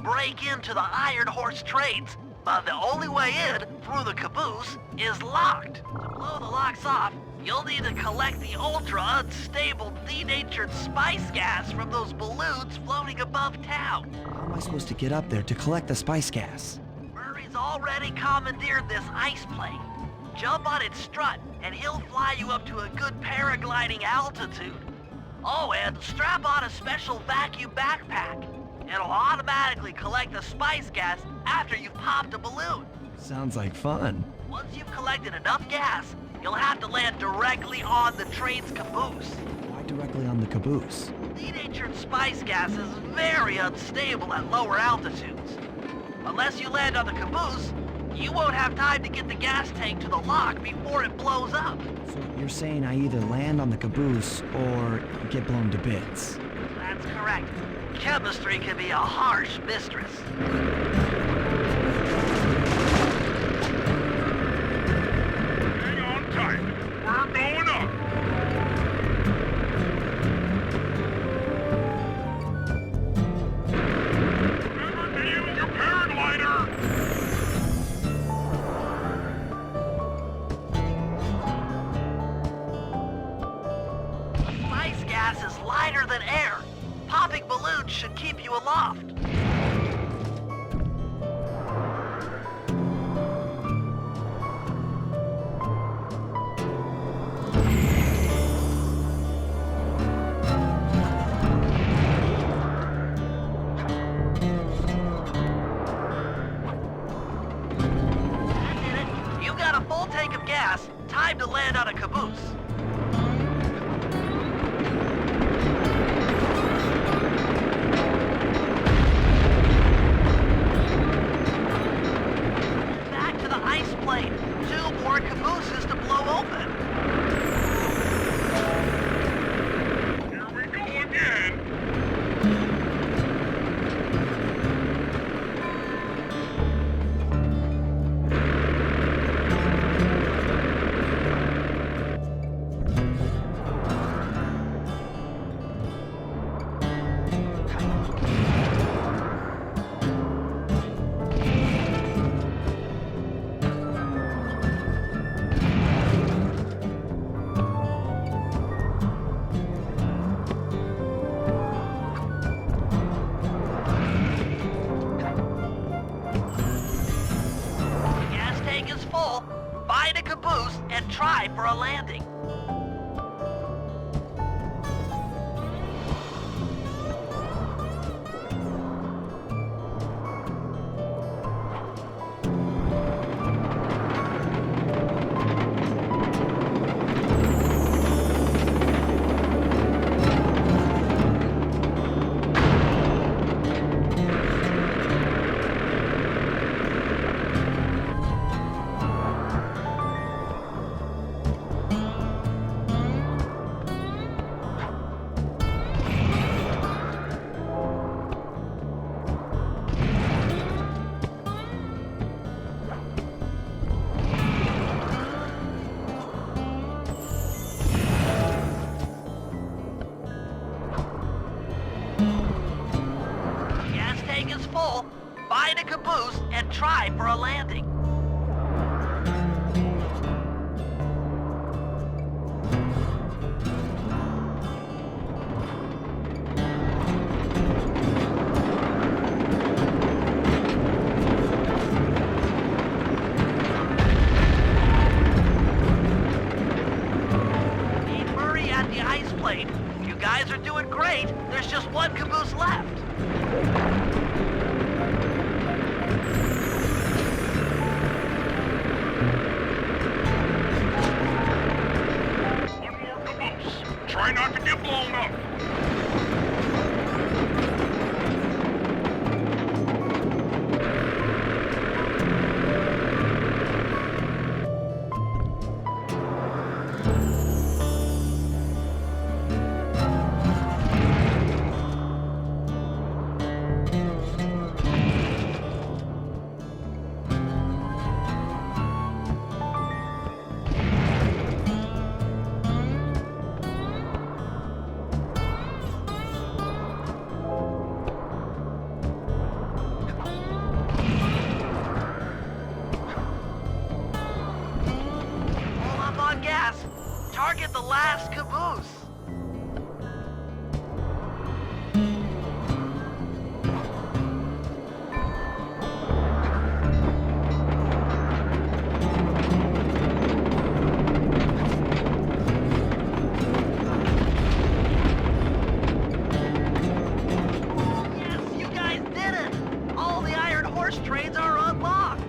break into the Iron Horse trains, but the only way in, through the caboose, is locked. To blow the locks off, you'll need to collect the ultra-unstable, denatured spice gas from those balloons floating above town. How am I supposed to get up there to collect the spice gas? Murray's already commandeered this ice plane. Jump on its strut, and he'll fly you up to a good paragliding altitude. Oh, and strap on a special vacuum backpack. It'll automatically collect the spice gas after you've popped a balloon. Sounds like fun. Once you've collected enough gas, you'll have to land directly on the train's caboose. Why directly on the caboose? Denatured spice gas is very unstable at lower altitudes. Unless you land on the caboose, you won't have time to get the gas tank to the lock before it blows up. So you're saying I either land on the caboose or get blown to bits? That's correct. Chemistry can be a harsh mistress. Hang on tight. We're going up. Remember to use your paraglider. Spice gas is lighter than air. Popping balloons should keep you aloft. That did it. You've got a full tank of gas. Time to land on a caboose. Two more cabooses to blow open. Here we go again. and try for a landing. Find a caboose and try for a landing. Meet Murray at the ice plate. You guys are doing great. There's just one caboose left. Try not to get blown up. Target the last caboose. Yes, you guys did it! All the Iron Horse trains are unlocked.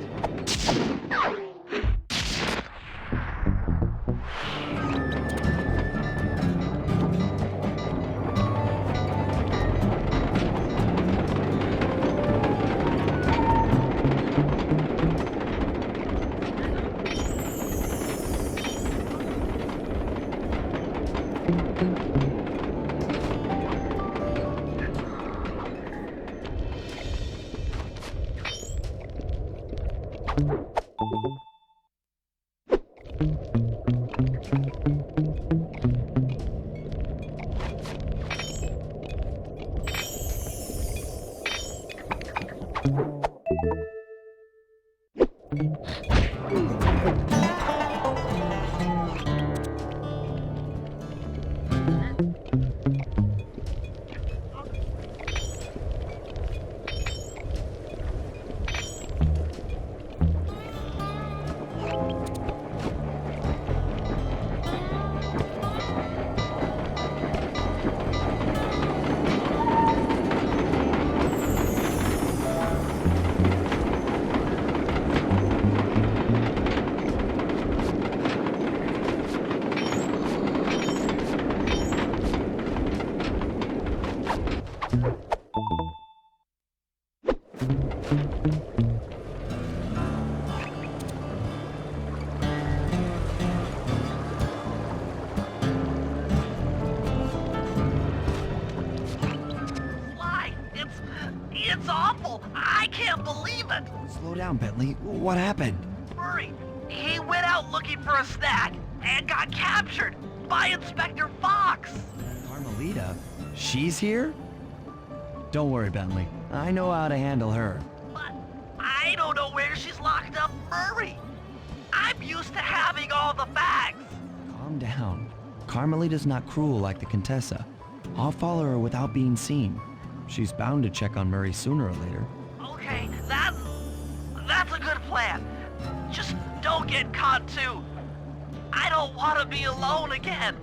It's awful! I can't believe it! Slow down, Bentley. What happened? Murray, he went out looking for a snack and got captured by Inspector Fox! Carmelita? She's here? Don't worry, Bentley. I know how to handle her. But I don't know where she's locked up, Murray! I'm used to having all the facts! Calm down. Carmelita's not cruel like the Contessa. I'll follow her without being seen. She's bound to check on Murray sooner or later. Okay, that's a good plan. Just don't get caught too. I don't want to be alone again.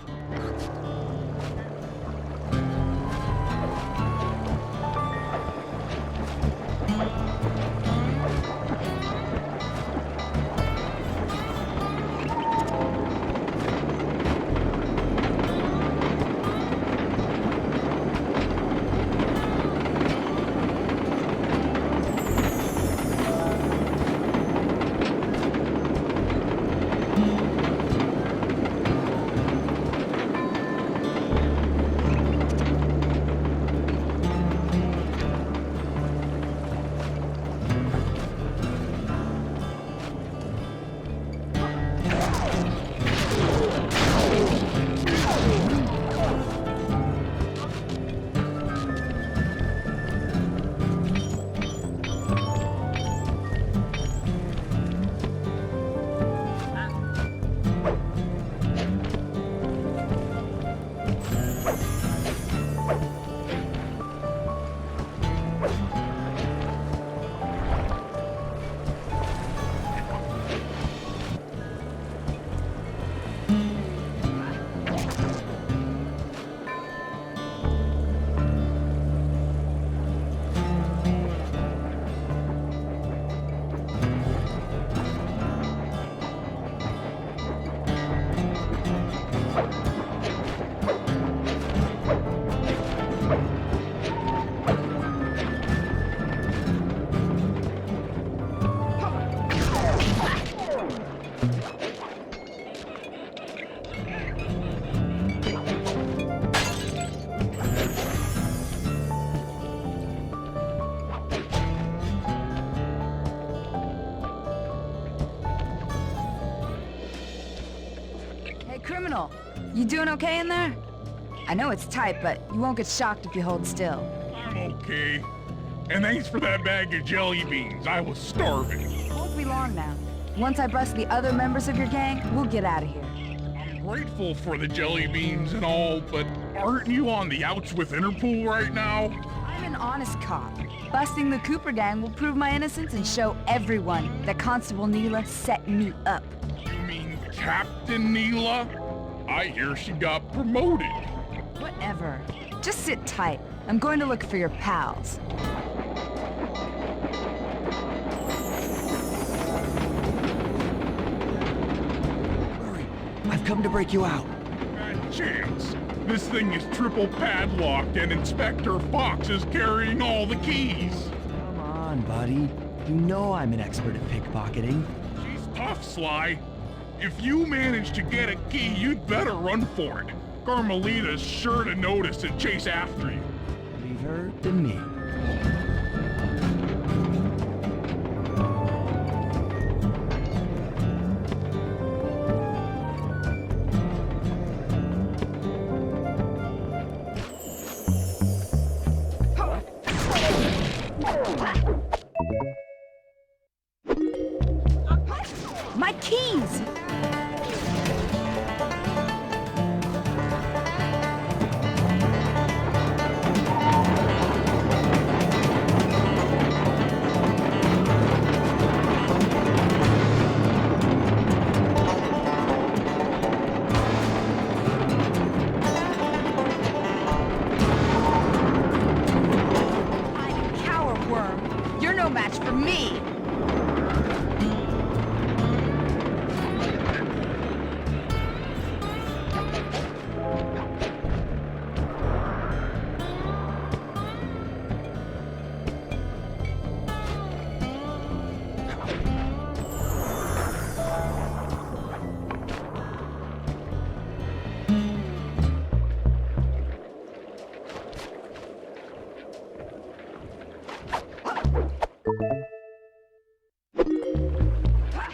Criminal, you doing okay in there? I know it's tight, but you won't get shocked if you hold still. I'm okay. And thanks for that bag of jelly beans. I was starving. Won't be long now. Once I bust the other members of your gang, we'll get out of here. I'm grateful for the jelly beans and all, but aren't you on the outs with Interpol right now? I'm an honest cop. Busting the Cooper gang will prove my innocence and show everyone that Constable Neela set me up. You mean Captain Neela? I hear she got promoted. Whatever. Just sit tight. I'm going to look for your pals. Murray, I've come to break you out. Bad chance. This thing is triple padlocked and Inspector Fox is carrying all the keys. Come on, buddy. You know I'm an expert at pickpocketing. She's tough, Sly. If you manage to get a key, you'd better run for it. Carmelita's sure to notice and chase after you. Leave her to me. My keys! You're no match for me!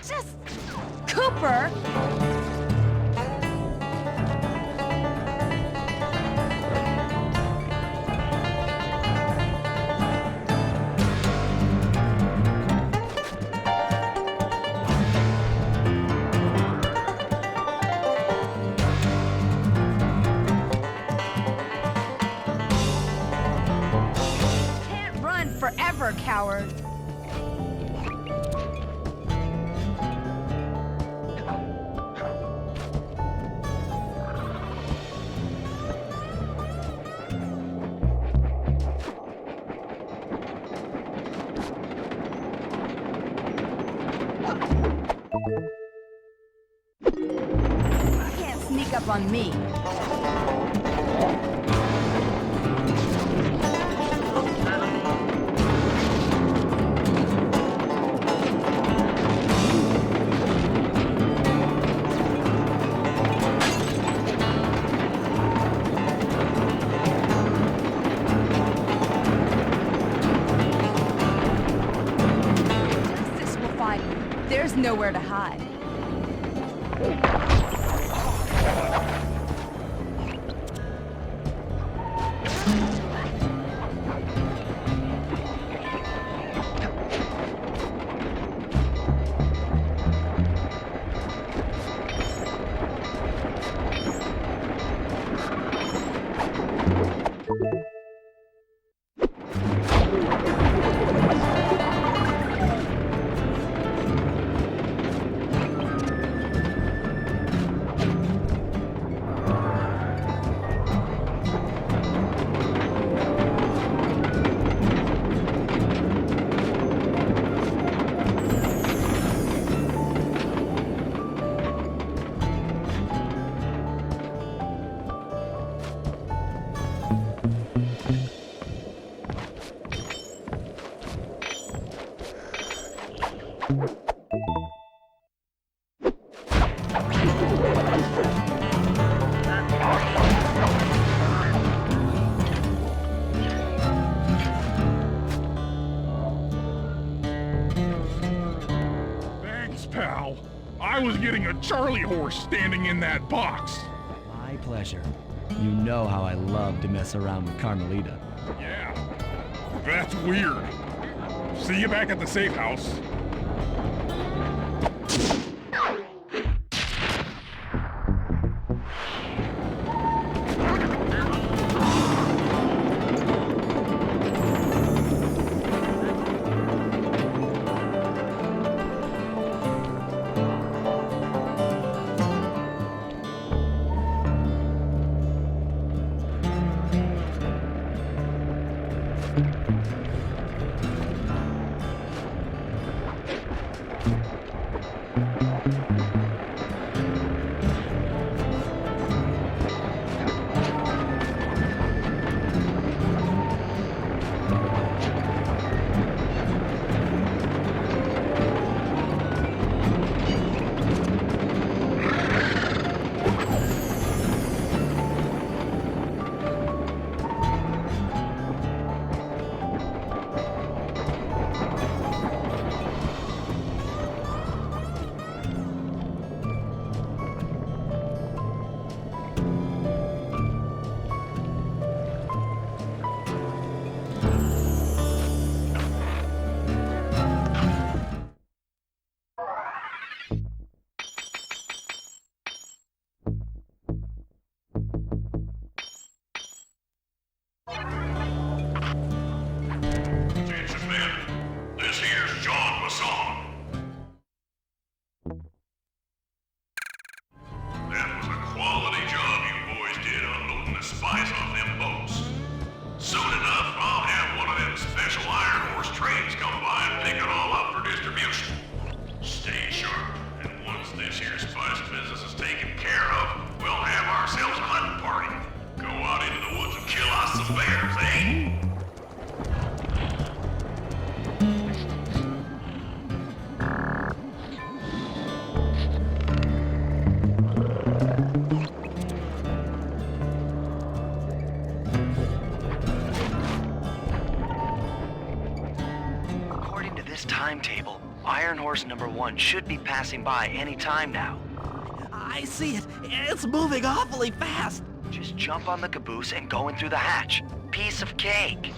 Just... Cooper! Can't run forever, coward! off on me. Justice will find me. There's nowhere to hide. Thanks, pal. I was getting a Charlie horse standing in that box. My pleasure. You know how I love to mess around with Carmelita. Yeah, that's weird. See you back at the safe house. Attention, men. This here's John Masson. That was a quality job you boys did unloading the spice off them boats. Soon enough, I'll have one of them special Iron Horse trains come by and pick it all up for distribution. Stay sharp, and once this here spice business is taken care of, we'll have ourselves a hunting party. Go out into the woods and kill us some bears, eh? According to this timetable, Iron Horse number 1 should be passing by any time now. I see it. It's moving awfully fast. Just jump on the caboose and go in through the hatch. Piece of cake.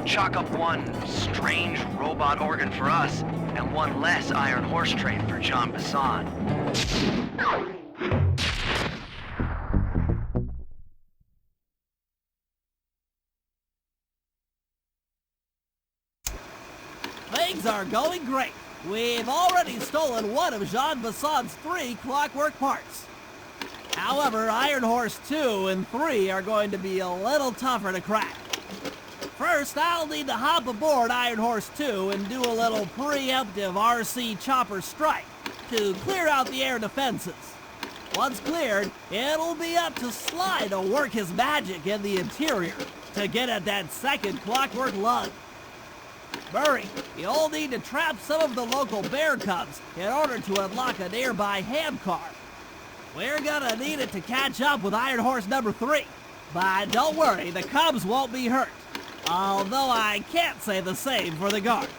Chalk up one strange robot organ for us, and one less Iron Horse train for John Bassan. Things are going great. We've already stolen one of Jean Bassan's 3 clockwork parts. However, Iron Horse 2 and 3 are going to be a little tougher to crack. First, I'll need to hop aboard Iron Horse 2 and do a little preemptive RC chopper strike to clear out the air defenses. Once cleared, it'll be up to Sly to work his magic in the interior to get at that second clockwork lug. Murray, you'll need to trap some of the local bear cubs in order to unlock a nearby ham car. We're gonna need it to catch up with Iron Horse number 3. But don't worry, the cubs won't be hurt. Although I can't say the same for the guards.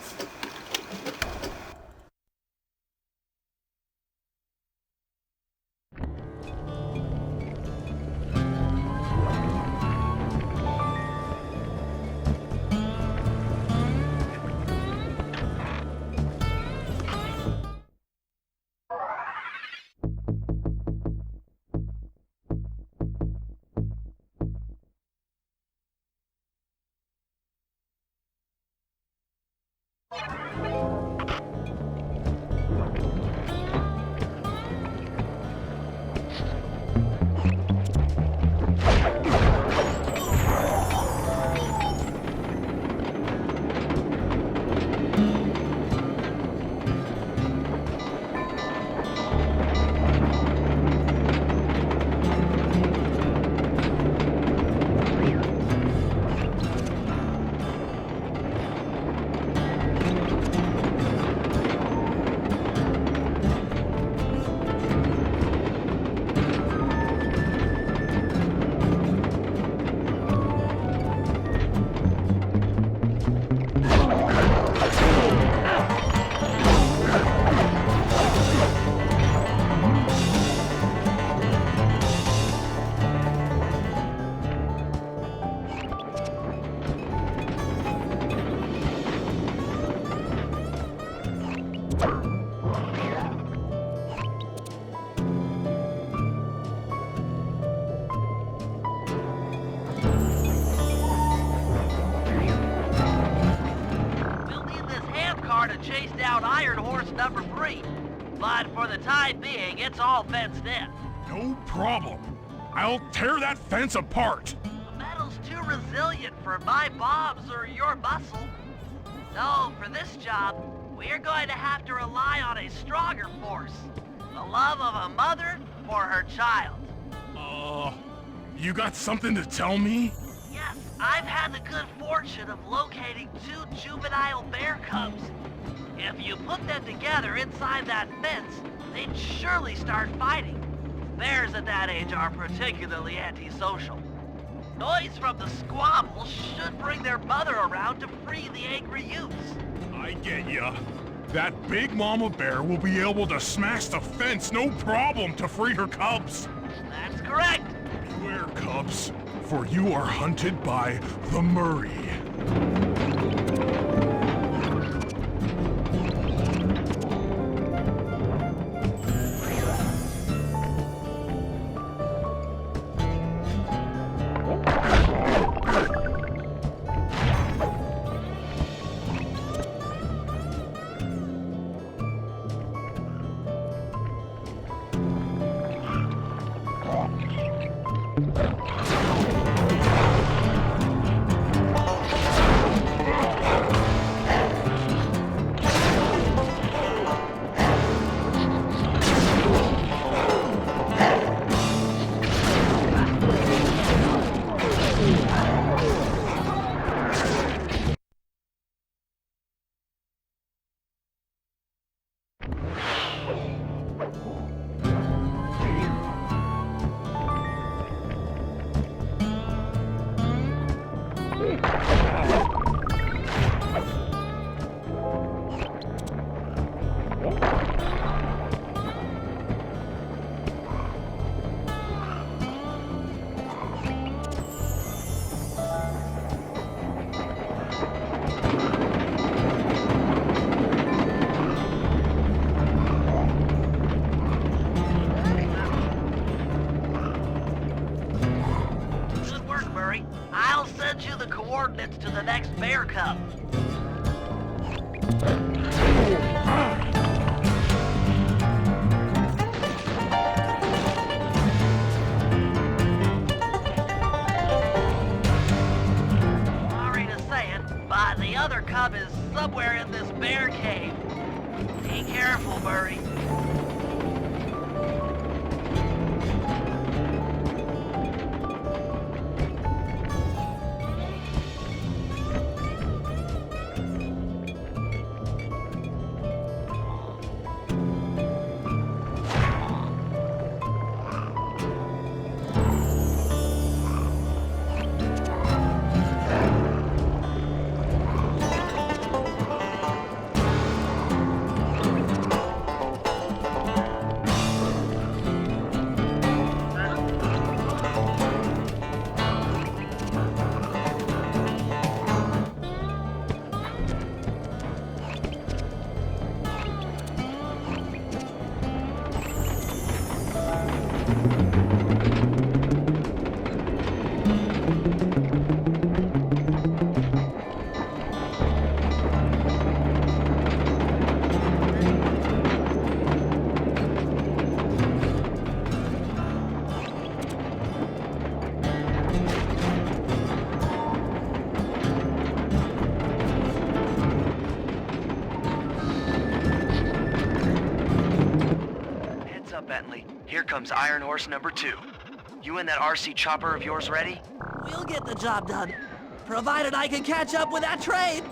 Chase down Iron Horse number 3. But for the time being, it's all fenced in. No problem. I'll tear that fence apart. The metal's too resilient for my bombs or your muscle. So, for this job, we're going to have to rely on a stronger force. The love of a mother for her child. You got something to tell me? Yes, I've had the good fortune of locating 2 juvenile bear cubs. If you put them together inside that fence, they'd surely start fighting. Bears at that age are particularly antisocial. Noise from the squabble should bring their mother around to free the angry youths. I get ya. That big mama bear will be able to smash the fence no problem to free her cubs. That's correct. Beware, cubs. for you are hunted by the Murray. Good work, Murray. I'll send you the coordinates to the next bear cub. Sorry to say it, but the other cub is somewhere in this bear cave. Be careful, Murray. Bentley. Here comes Iron Horse number 2. You and that RC chopper of yours ready? We'll get the job done, provided I can catch up with that train.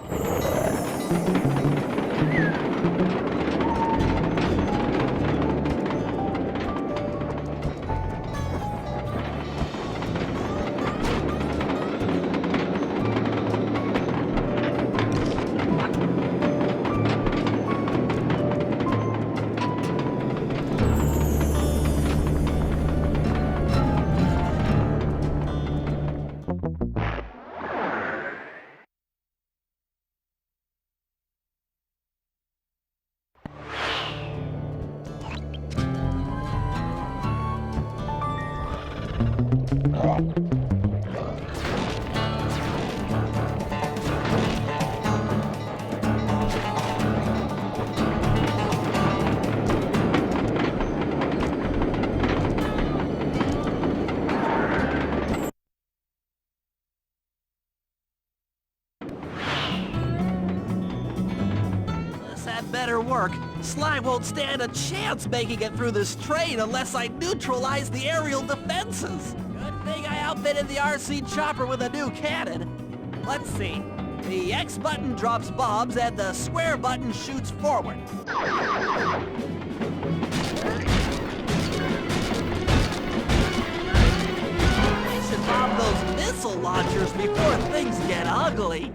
Better work. Sly won't stand a chance making it through this train unless I neutralize the aerial defenses. Good thing I outfitted the RC chopper with a new cannon. Let's see. The X button drops bombs and the square button shoots forward. I should bomb those missile launchers before things get ugly.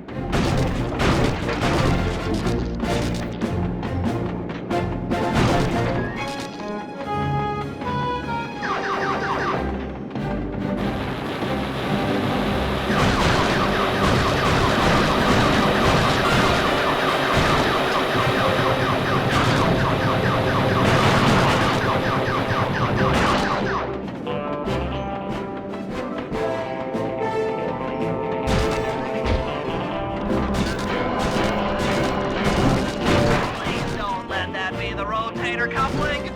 wire coupling?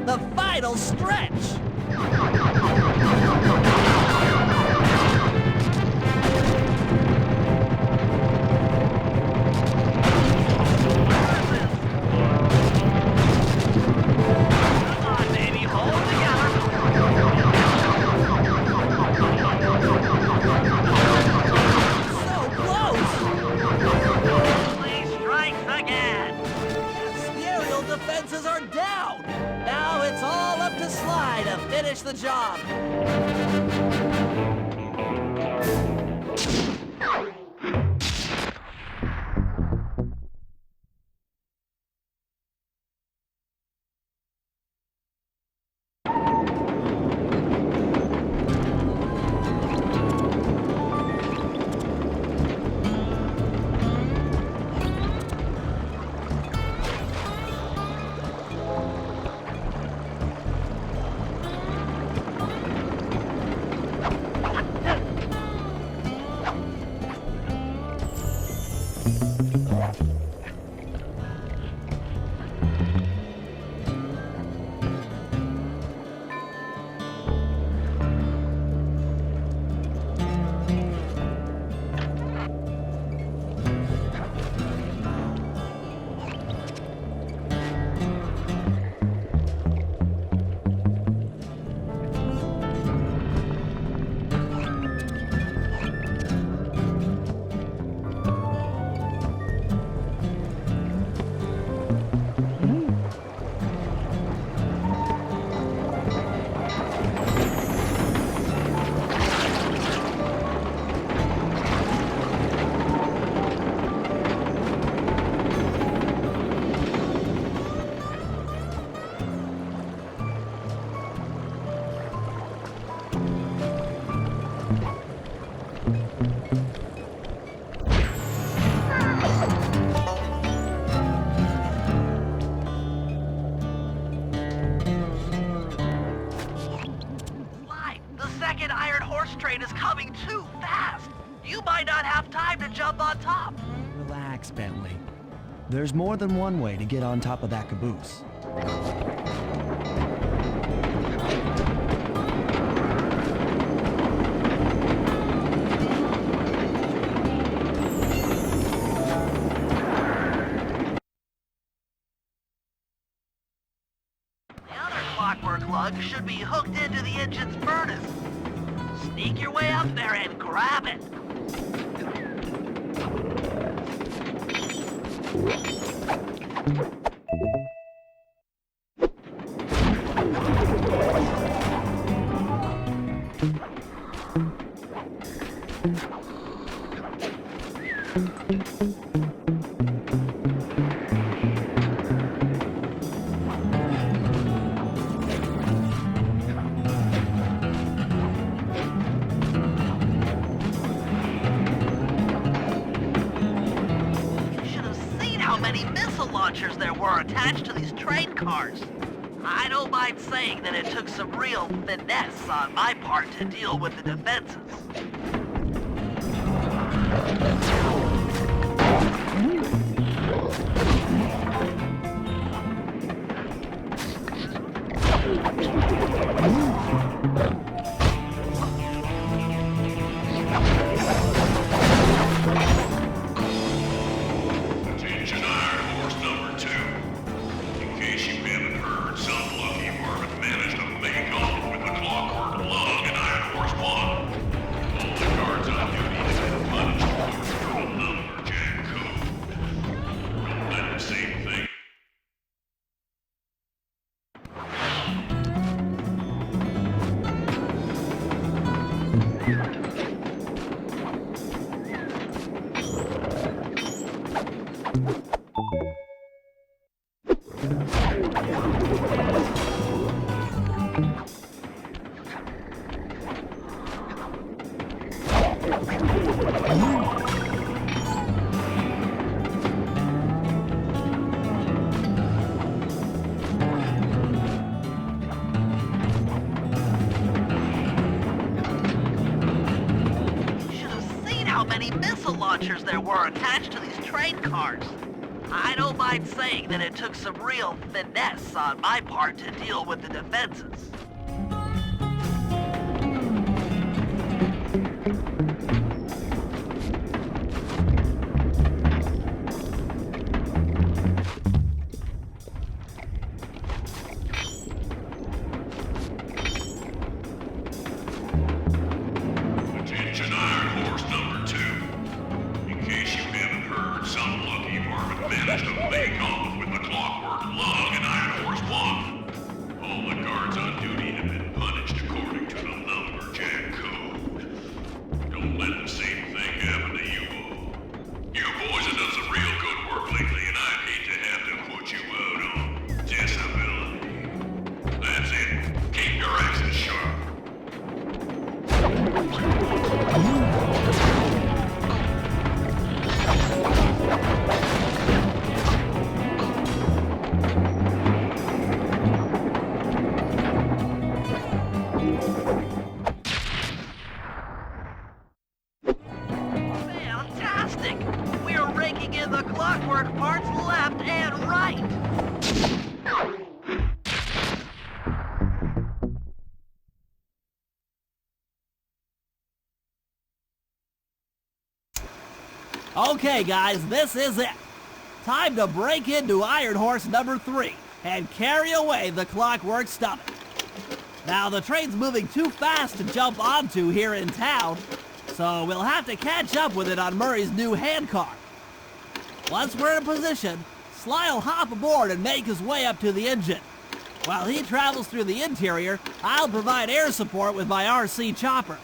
The final stretch! Defenses are down! Now it's all up to Sly to finish the job. Is coming too fast. You might not have time to jump on top. Relax, Bentley. There's more than one way to get on top of that caboose. The other clockwork lug should be hooked into the engine's furnace. Sneak your way up there and grab it. Launchers there were attached to these train cars. I don't mind saying that it took some real finesse on my part to deal with the defenses. Attention Iron Horse number 2. In case you haven't heard, some lucky worm managed to make off with the clockwork lug in Iron Horse 1. All the guards on duty have been punished according to the lumberjack code. Don't let the same thing. How many missile launchers there were attached to these train cars. I don't mind saying that it took some real finesse on my part to deal with the defenses. Attention Iron Horse number 2. In case you haven't heard, some lucky worm managed to make off with the clockwork lug in Iron Horse 1. All the guards on duty have been punished according to the lumberjack code. Don't let the same thing happen to you all. You boys have done some real good work lately, and I'd hate to have to put you out on disability. That's it. Keep your axes sharp. Fantastic! We're raking in the clockwork parts left and right! Okay, guys, this is it. Time to break into Iron Horse number 3 and carry away the clockwork stomach. Now, the train's moving too fast to jump onto here in town, so we'll have to catch up with it on Murray's new handcar. Once we're in position, Sly'll hop aboard and make his way up to the engine. While he travels through the interior, I'll provide air support with my RC chopper.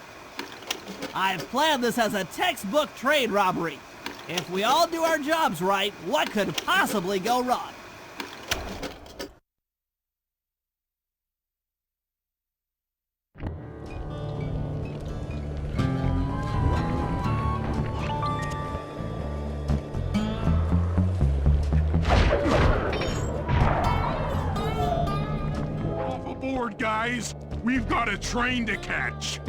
I've planned this as a textbook train robbery. If we all do our jobs right, what could possibly go wrong? Off aboard, guys! We've got a train to catch!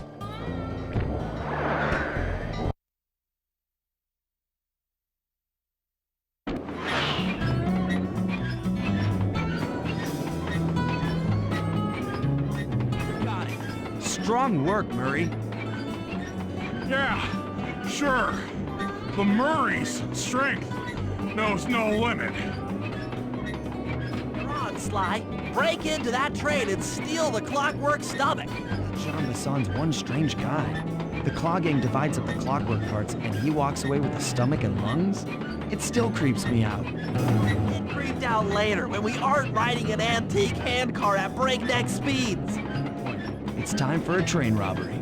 Strong work, Murray. Yeah, sure. The Murray's strength knows no limit. Come on, Sly. Break into that train and steal the clockwork stomach. Jean Basson's one strange guy. The Claw Gang divides up the clockwork parts and he walks away with the stomach and lungs? It still creeps me out. It creeped out later when we aren't riding an antique handcar at breakneck speeds. It's time for a train robbery.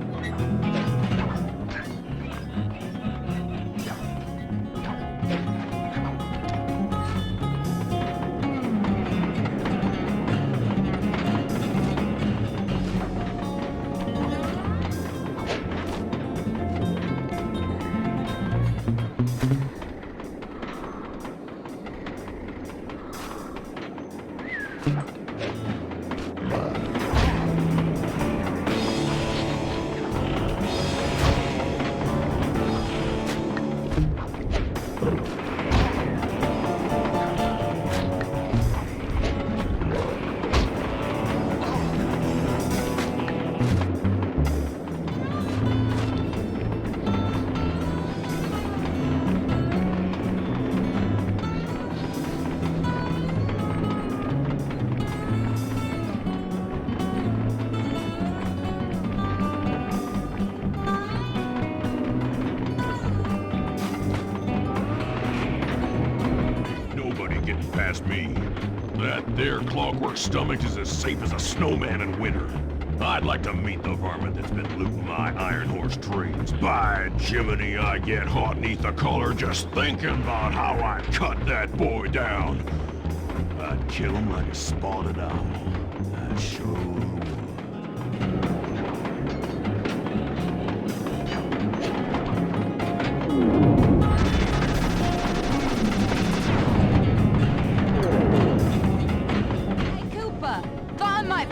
past me. That there clockwork stomach is as safe as a snowman in winter. I'd like to meet the varmint that's been looting my Iron Horse trains. By Jiminy, I get hot neath the collar just thinking about how I cut that boy down. I'd kill him like a spotted owl. I sure would.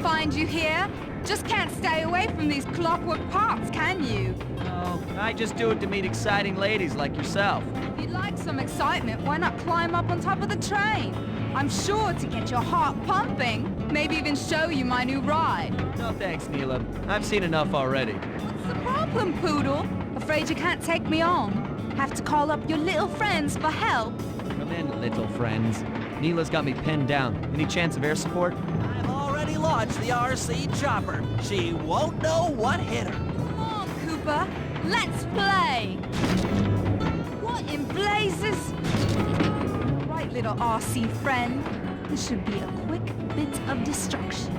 Find you here? Just can't stay away from these clockwork parts, can you? Oh, I just do it to meet exciting ladies like yourself. If you'd like some excitement, why not climb up on top of the train? I'm sure to get your heart pumping. Maybe even show you my new ride. No thanks, Neela. I've seen enough already. What's the problem, Poodle? Afraid you can't take me on? Have to call up your little friends for help? Come in, little friends. Neela's got me pinned down. Any chance of air support? I've already launched the RC chopper. She won't know what hit her. Come on, Cooper. Let's play. What in blazes? Right, little RC friend. This should be a quick bit of distraction.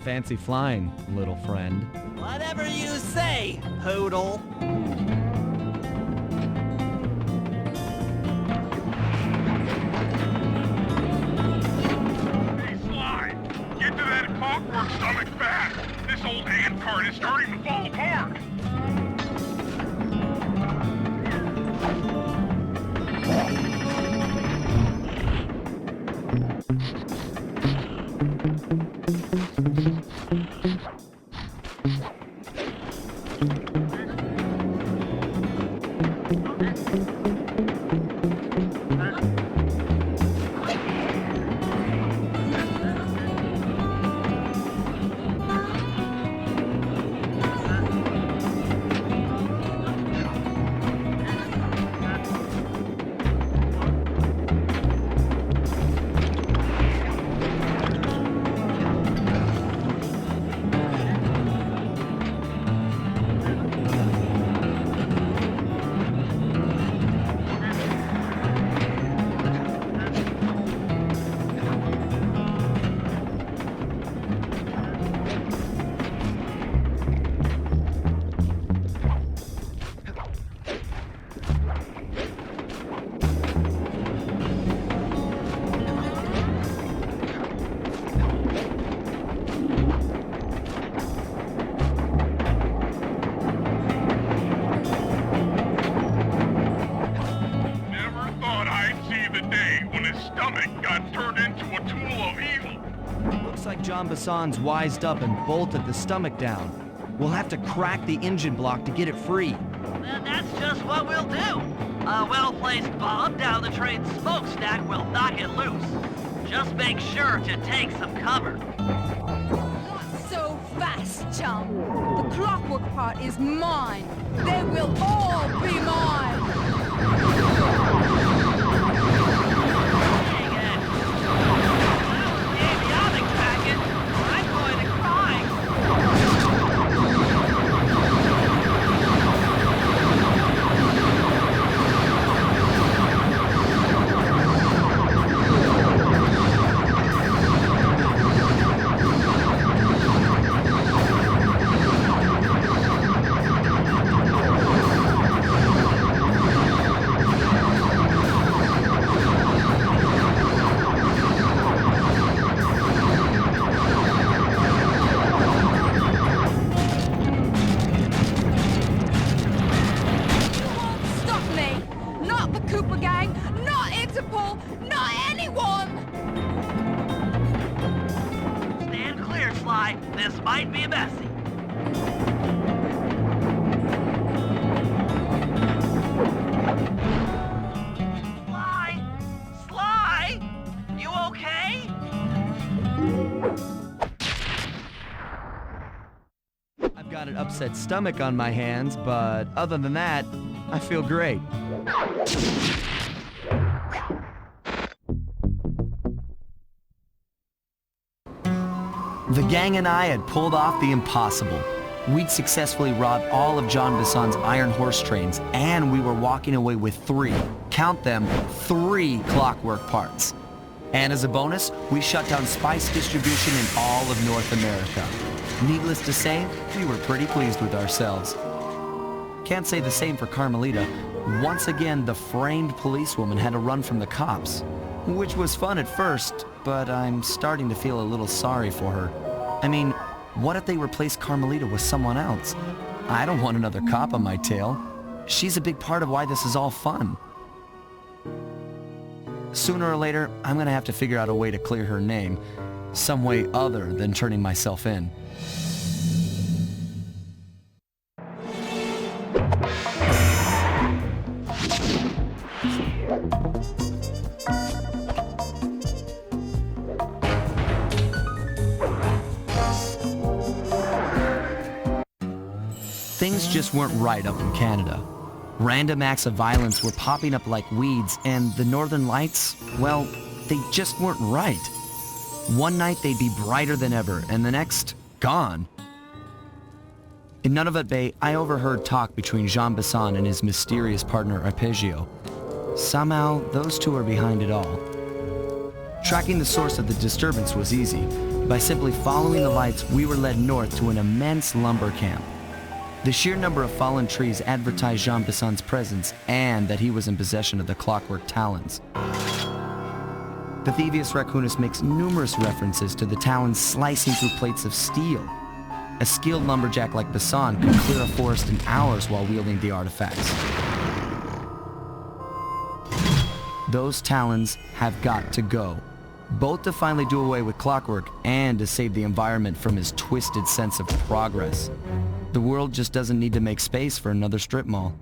Fancy flying, little friend. Whatever you say, Poodle. Hey, Sly! Get to that clockwork stomach fast! This old handcart is starting to fall apart! Jean Bisson's wised up and bolted the stomach down. We'll have to crack the engine block to get it free. Then that's just what we'll do. A well-placed bomb down the train's smokestack will knock it loose. Just make sure to take some cover. Not so fast, chum. The clockwork part is mine. They will all be mine. Dang it. If that was the avionic packet, I'm going to cry. This might be messy. Sly? You okay? I've got an upset stomach on my hands, but other than that, I feel great. The gang and I had pulled off the impossible. We'd successfully robbed all of Jean Bisson's iron horse trains, and we were walking away with 3, count them, 3 clockwork parts. And as a bonus, we shut down spice distribution in all of North America. Needless to say, we were pretty pleased with ourselves. Can't say the same for Carmelita. Once again, the framed policewoman had to run from the cops, which was fun at first, but I'm starting to feel a little sorry for her. I mean, what if they replace Carmelita with someone else? I don't want another cop on my tail. She's a big part of why this is all fun. Sooner or later, I'm gonna have to figure out a way to clear her name, some way other than turning myself in. Things just weren't right up in Canada. Random acts of violence were popping up like weeds, and the Northern Lights, well, they just weren't right. One night they'd be brighter than ever, and the next, gone. In Nunavut Bay, I overheard talk between Jean Bisson and his mysterious partner Arpeggio. Somehow, those two are behind it all. Tracking the source of the disturbance was easy. By simply following the lights, we were led north to an immense lumber camp. The sheer number of fallen trees advertised Jean Bisson's presence and that he was in possession of the clockwork talons. The Thievius Raccoonus makes numerous references to the talons slicing through plates of steel. A skilled lumberjack like Bisson could clear a forest in hours while wielding the artifacts. Those talons have got to go, both to finally do away with clockwork and to save the environment from his twisted sense of progress. The world just doesn't need to make space for another strip mall.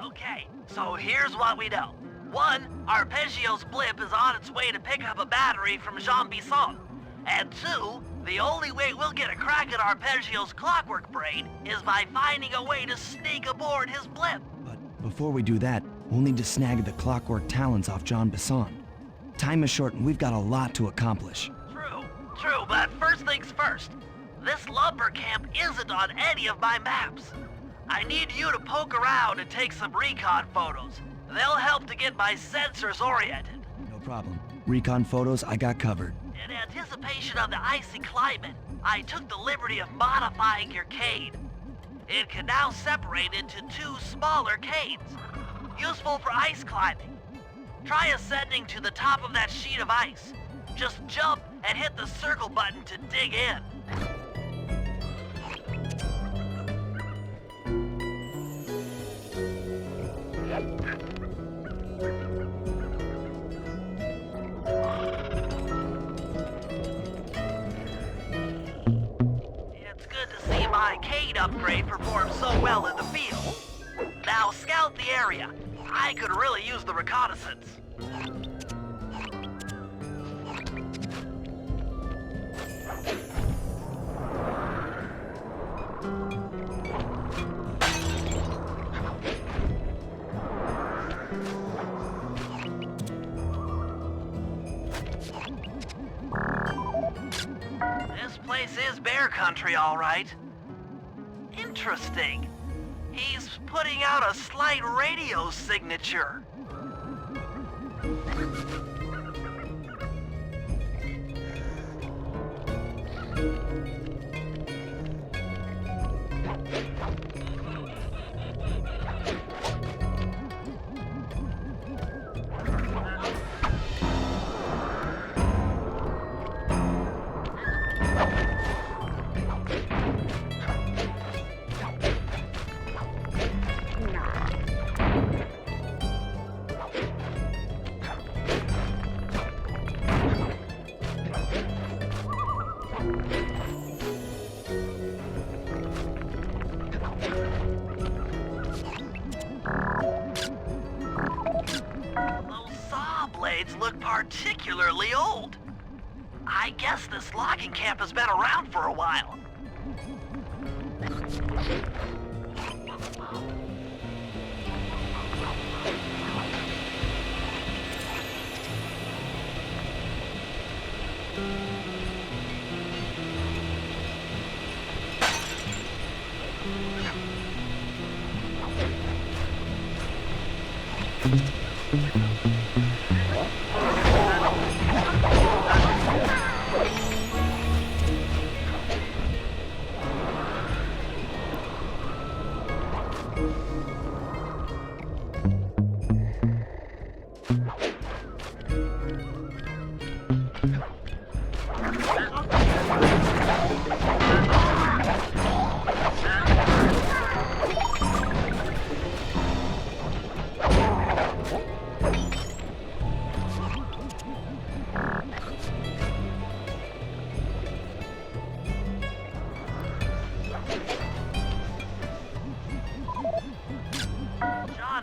Okay, so here's what we know. 1, Arpeggio's blimp is on its way to pick up a battery from Jean Bisson. And 2, the only way we'll get a crack at Arpeggio's clockwork brain is by finding a way to sneak aboard his blimp. But before we do that, only to snag the clockwork talons off John Bisson. Time is short and we've got a lot to accomplish. True, but first things first. This lumber camp isn't on any of my maps. I need you to poke around and take some recon photos. They'll help to get my sensors oriented. No problem. Recon photos, I got covered. In anticipation of the icy climate, I took the liberty of modifying your cane. It can now separate into 2 smaller canes, useful for ice climbing. Try ascending to the top of that sheet of ice. Just jump and hit the circle button to dig in. It's good to see my cane upgrade perform so well in the field. Now scout the area. I could really use the reconnaissance. This place is bear country, all right. Interesting. He's putting out a slight radio signature. Look particularly old. I guess this logging camp has been around for a while.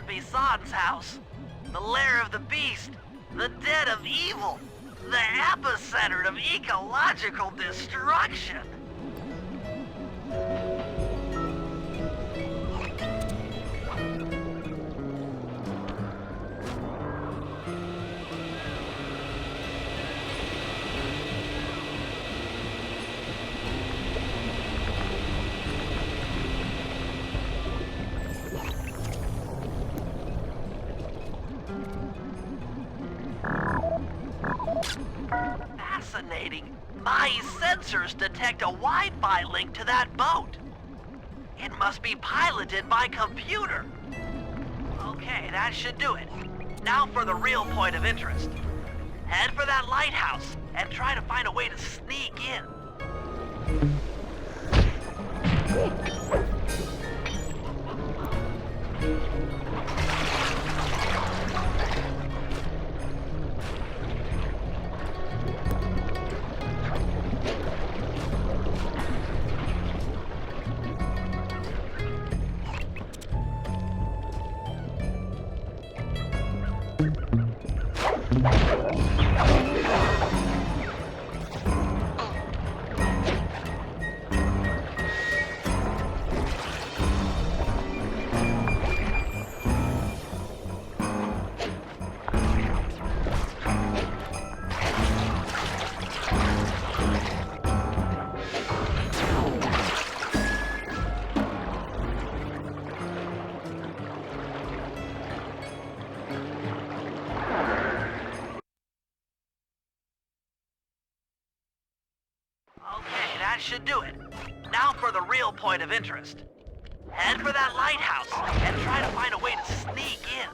Bison's house, the lair of the beast, the den of evil, the epicenter of ecological destruction. Fascinating. My sensors detect a Wi-Fi link to that boat. It must be piloted by computer. Okay, that should do it. Now for the real point of interest. Head for that lighthouse and try to find a way to sneak in. That should do it. Now for the real point of interest. Head for that lighthouse and try to find a way to sneak in.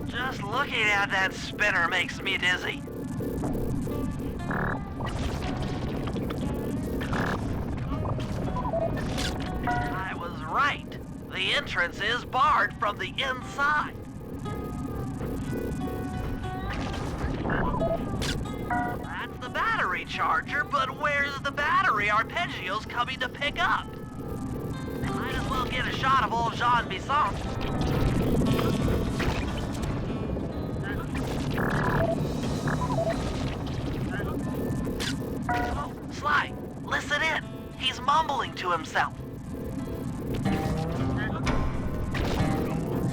Just looking at that spinner makes me dizzy. I was right. The entrance is barred from the inside. That's the battery charger, but where's the battery Arpeggio's coming to pick up? Might as well get a shot of old Jean Bisson. Oh, Sly, listen in. He's mumbling to himself.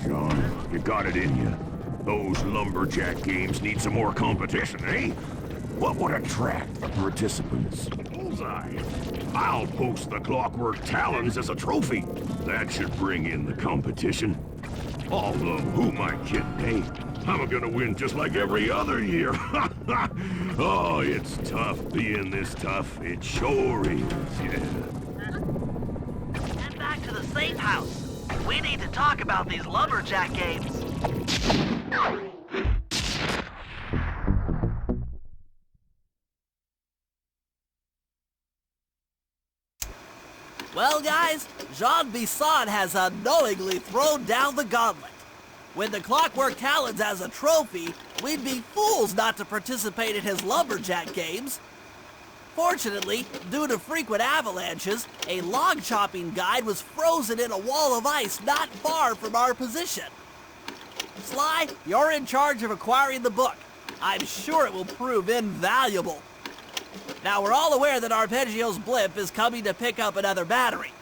Sean, you got it in you. Those lumberjack games need some more competition, eh? What would attract the participants? Bullseye. I'll post the Clockwork Talons as a trophy. That should bring in the competition. Although, who am I kidding, eh? I'm gonna win just like every other year. Oh, it's tough being this tough. It sure is, yeah. Head back to the safe house. We need to talk about these lumberjack games. Well, guys, Jean Bisson has unknowingly thrown down the gauntlet. With the Clockwork Talons as a trophy, we'd be fools not to participate in his lumberjack games. Fortunately, due to frequent avalanches, a log chopping guide was frozen in a wall of ice not far from our position. Sly, you're in charge of acquiring the book. I'm sure it will prove invaluable. Now, we're all aware that Arpeggio's blimp is coming to pick up another battery.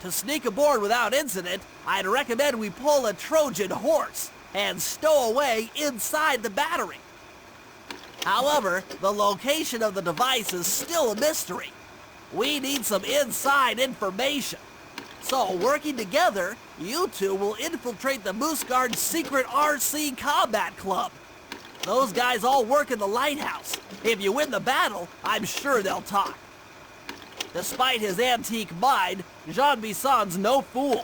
To sneak aboard without incident, I'd recommend we pull a Trojan horse and stow away inside the battery. However, the location of the device is still a mystery. We need some inside information. So, working together, you two will infiltrate the Moose Guard's secret RC Combat Club. Those guys all work in the lighthouse. If you win the battle, I'm sure they'll talk. Despite his antique mind, Jean Bisson's no fool.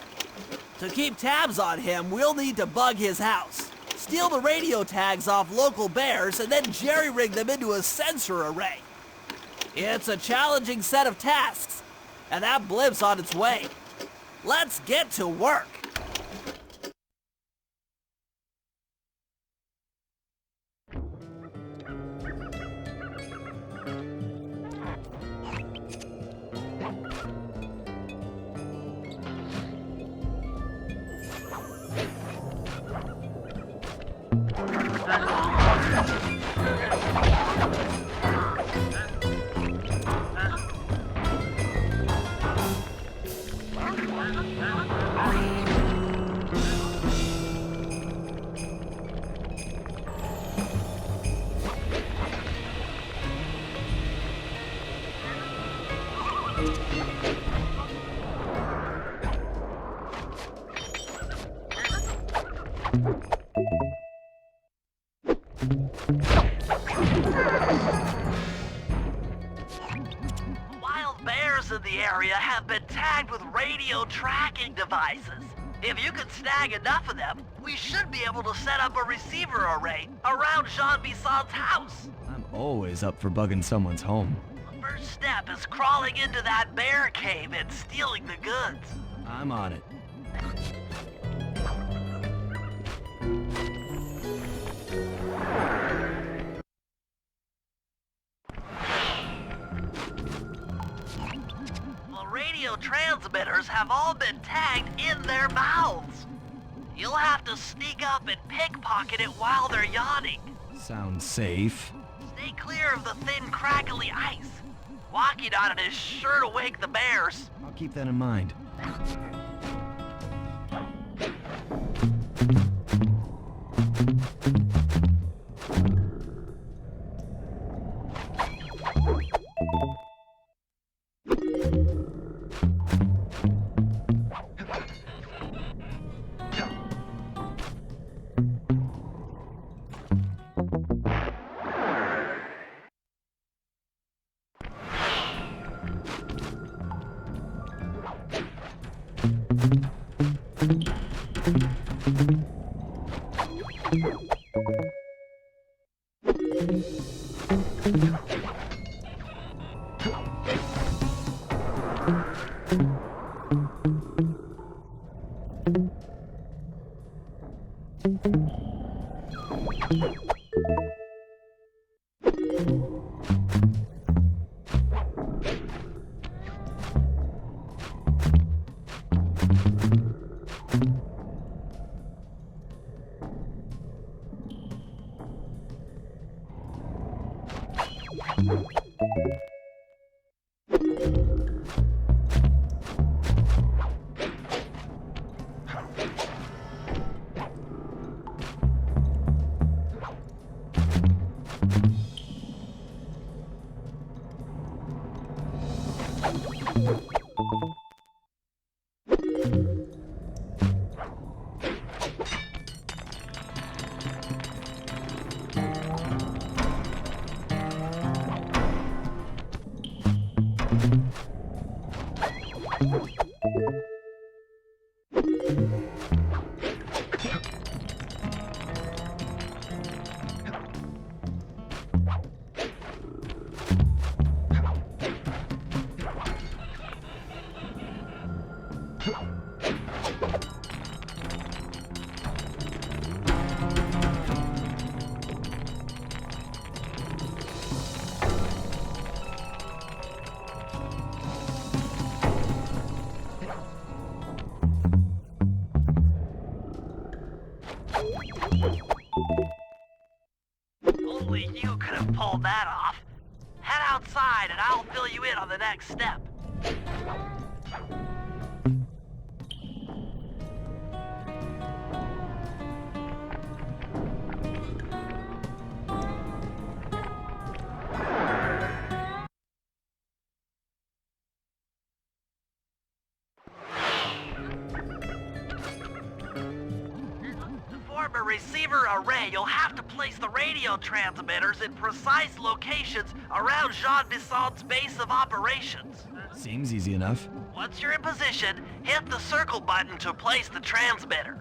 To keep tabs on him, we'll need to bug his house, steal the radio tags off local bears, and then jerry-rig them into a sensor array. It's a challenging set of tasks, and that blimp's on its way. Let's get to work. Wild bears in the area have been tagged with radio tracking devices. If you can snag enough of them, we should be able to set up a receiver array around Jean Bisson's house. I'm always up for bugging someone's home. The first step is crawling into that bear cave and stealing the goods. I'm on it. The radio transmitters have all been tagged in their mouths. You'll have to sneak up and pickpocket it while they're yawning. Sounds safe. Stay clear of the thin, crackly ice. Walking on it is sure to wake the bears. I'll keep that in mind. Only you could have pulled that off. Head outside and I'll fill you in on the next step. A receiver array, you'll have to place the radio transmitters in precise locations around Jean Bisson's base of operations. Seems easy enough. Once you're in position, hit the circle button to place the transmitter.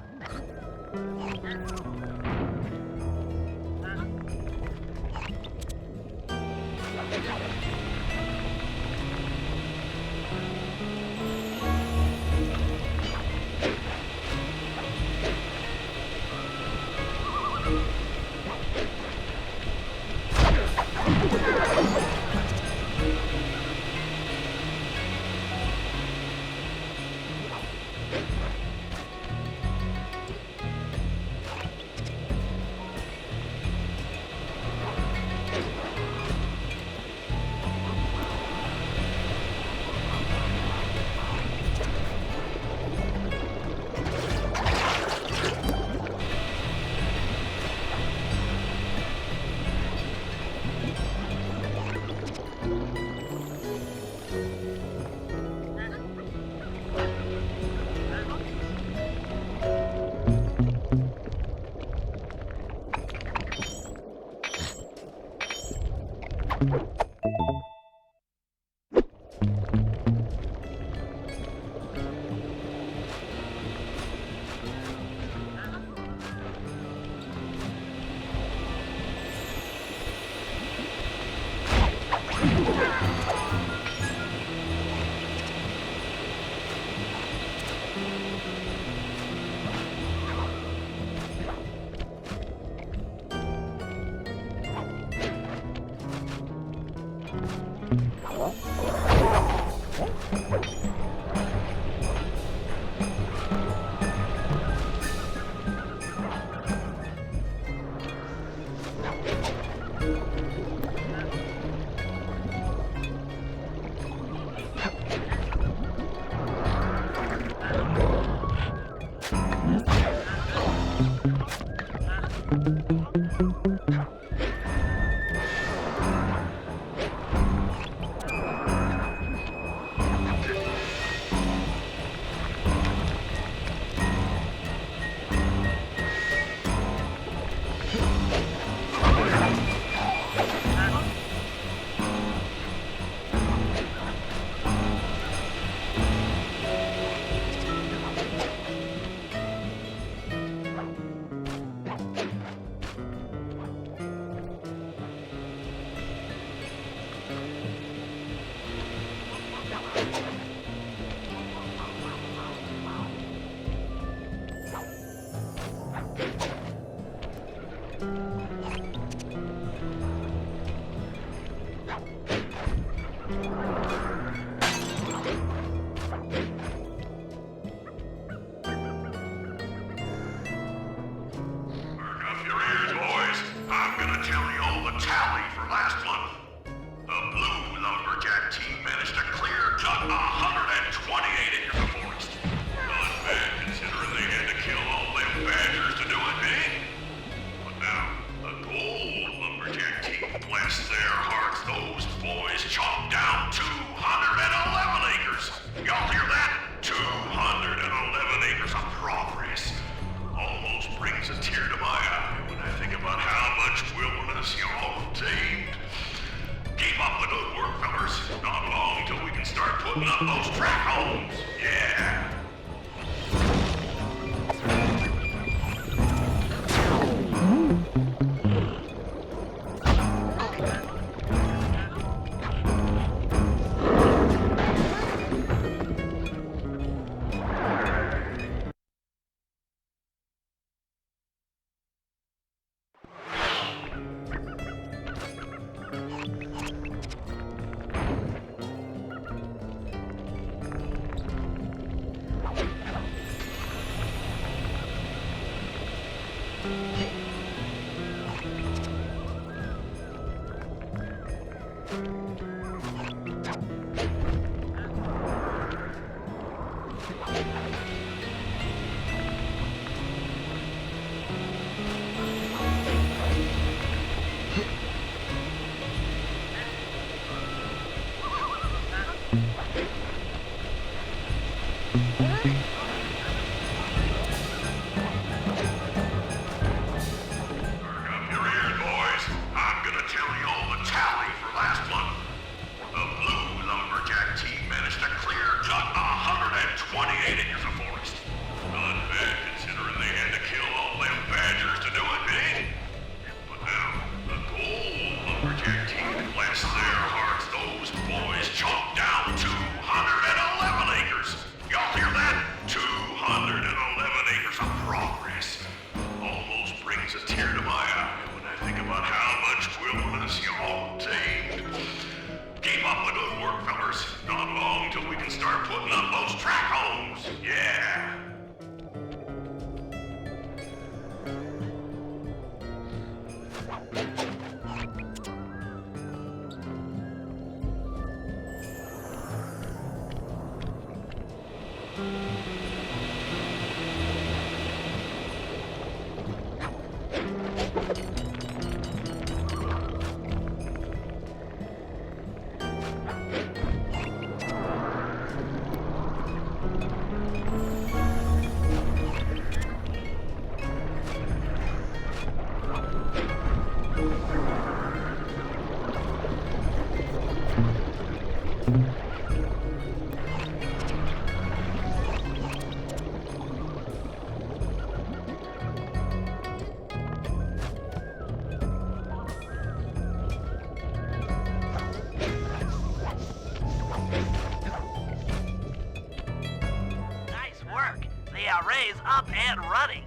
array's up and running.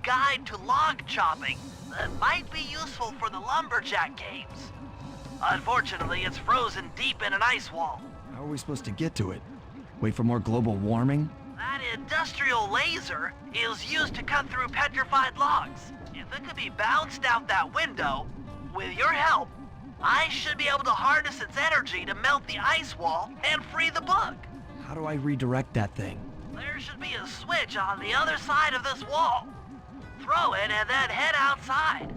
guide to log chopping that might be useful for the lumberjack games. Unfortunately, it's frozen deep in an ice wall. How are we supposed to get to it? Wait for more global warming? That industrial laser is used to cut through petrified logs. If it could be bounced out that window, with your help, I should be able to harness its energy to melt the ice wall and free the bug. How do I redirect that thing? There should be a switch on the other side of this wall. Throw it and then head outside.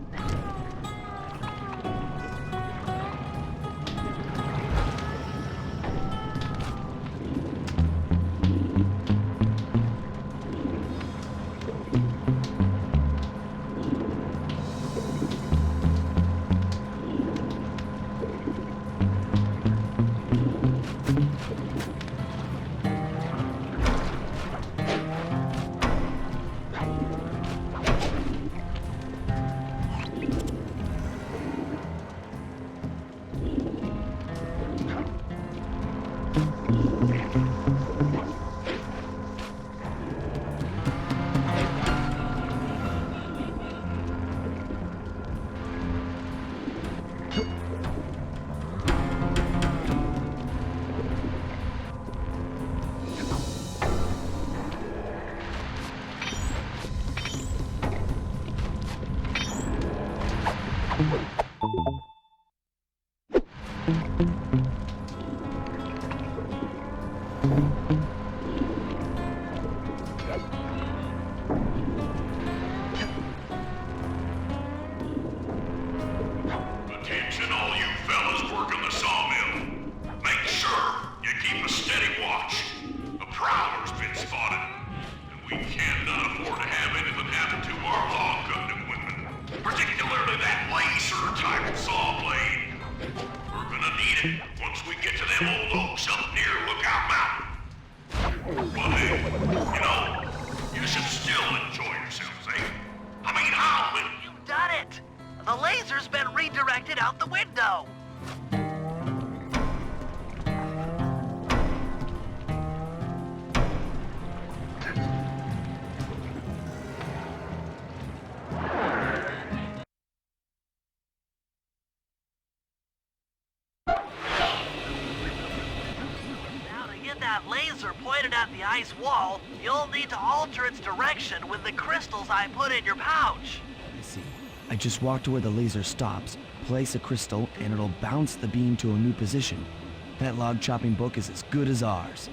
Attention all you fellas working the sawmill. Make sure you keep a steady watch. A prowler's been spotted, and we cannot afford to have anything happen to our log cutting equipment. Particularly that laser-type saw blade. We're gonna need it once we get to them old oaks up near Lookout Mountain. But hey, you know, you should still enjoy yourselves, eh? I mean, how many... You've done it! The laser's been redirected out the window. Now to get that laser pointed at the ice wall, you'll need to alter its direction with the crystals I put in your pouch. I see. I just walk to where the laser stops, place a crystal, and it'll bounce the beam to a new position. That log chopping book is as good as ours.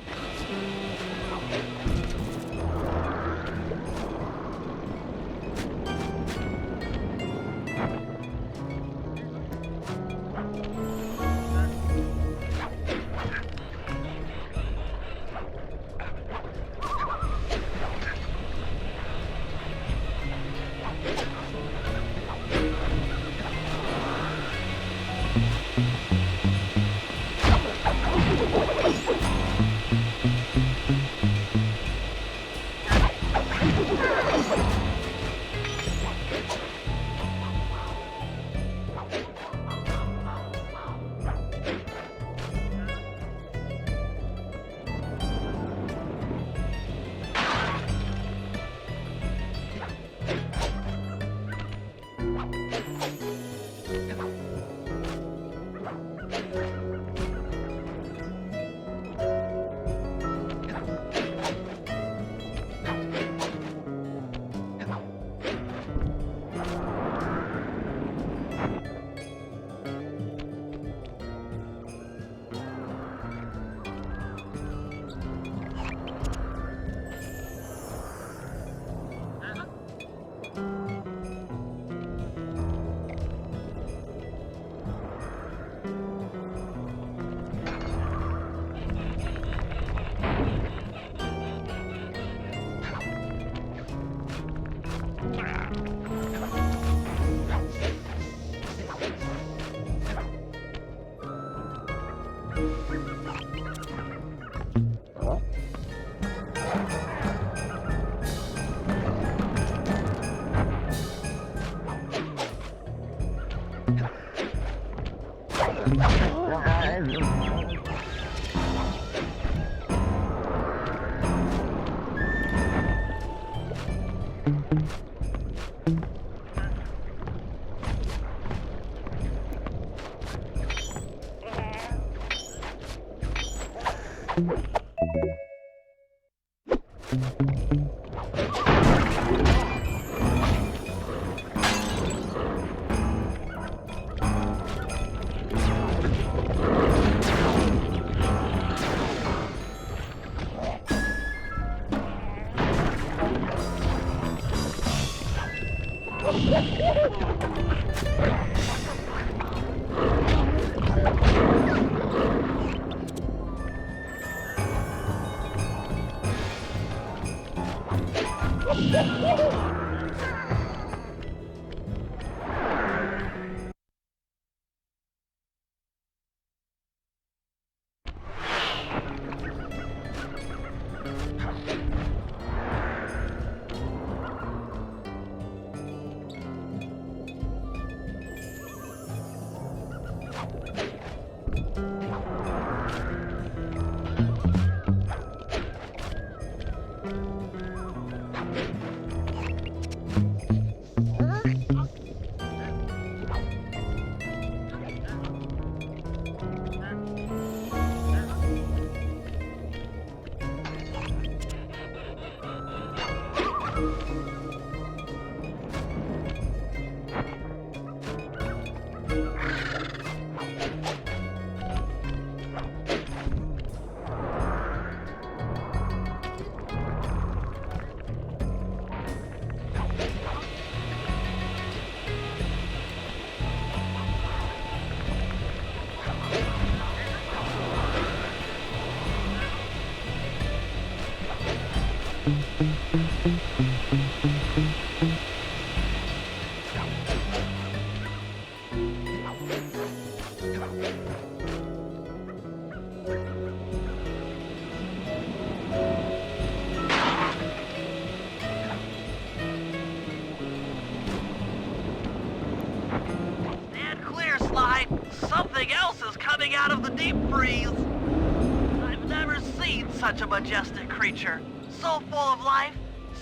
Stand clear, Sly. Something else is coming out of the deep freeze. I've never seen such a majestic creature. So full of life,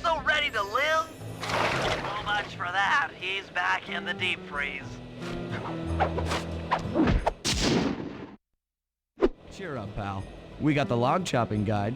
so ready to live. So much for that. He's back in the deep freeze. Cheer up, pal. We got the log chopping guide.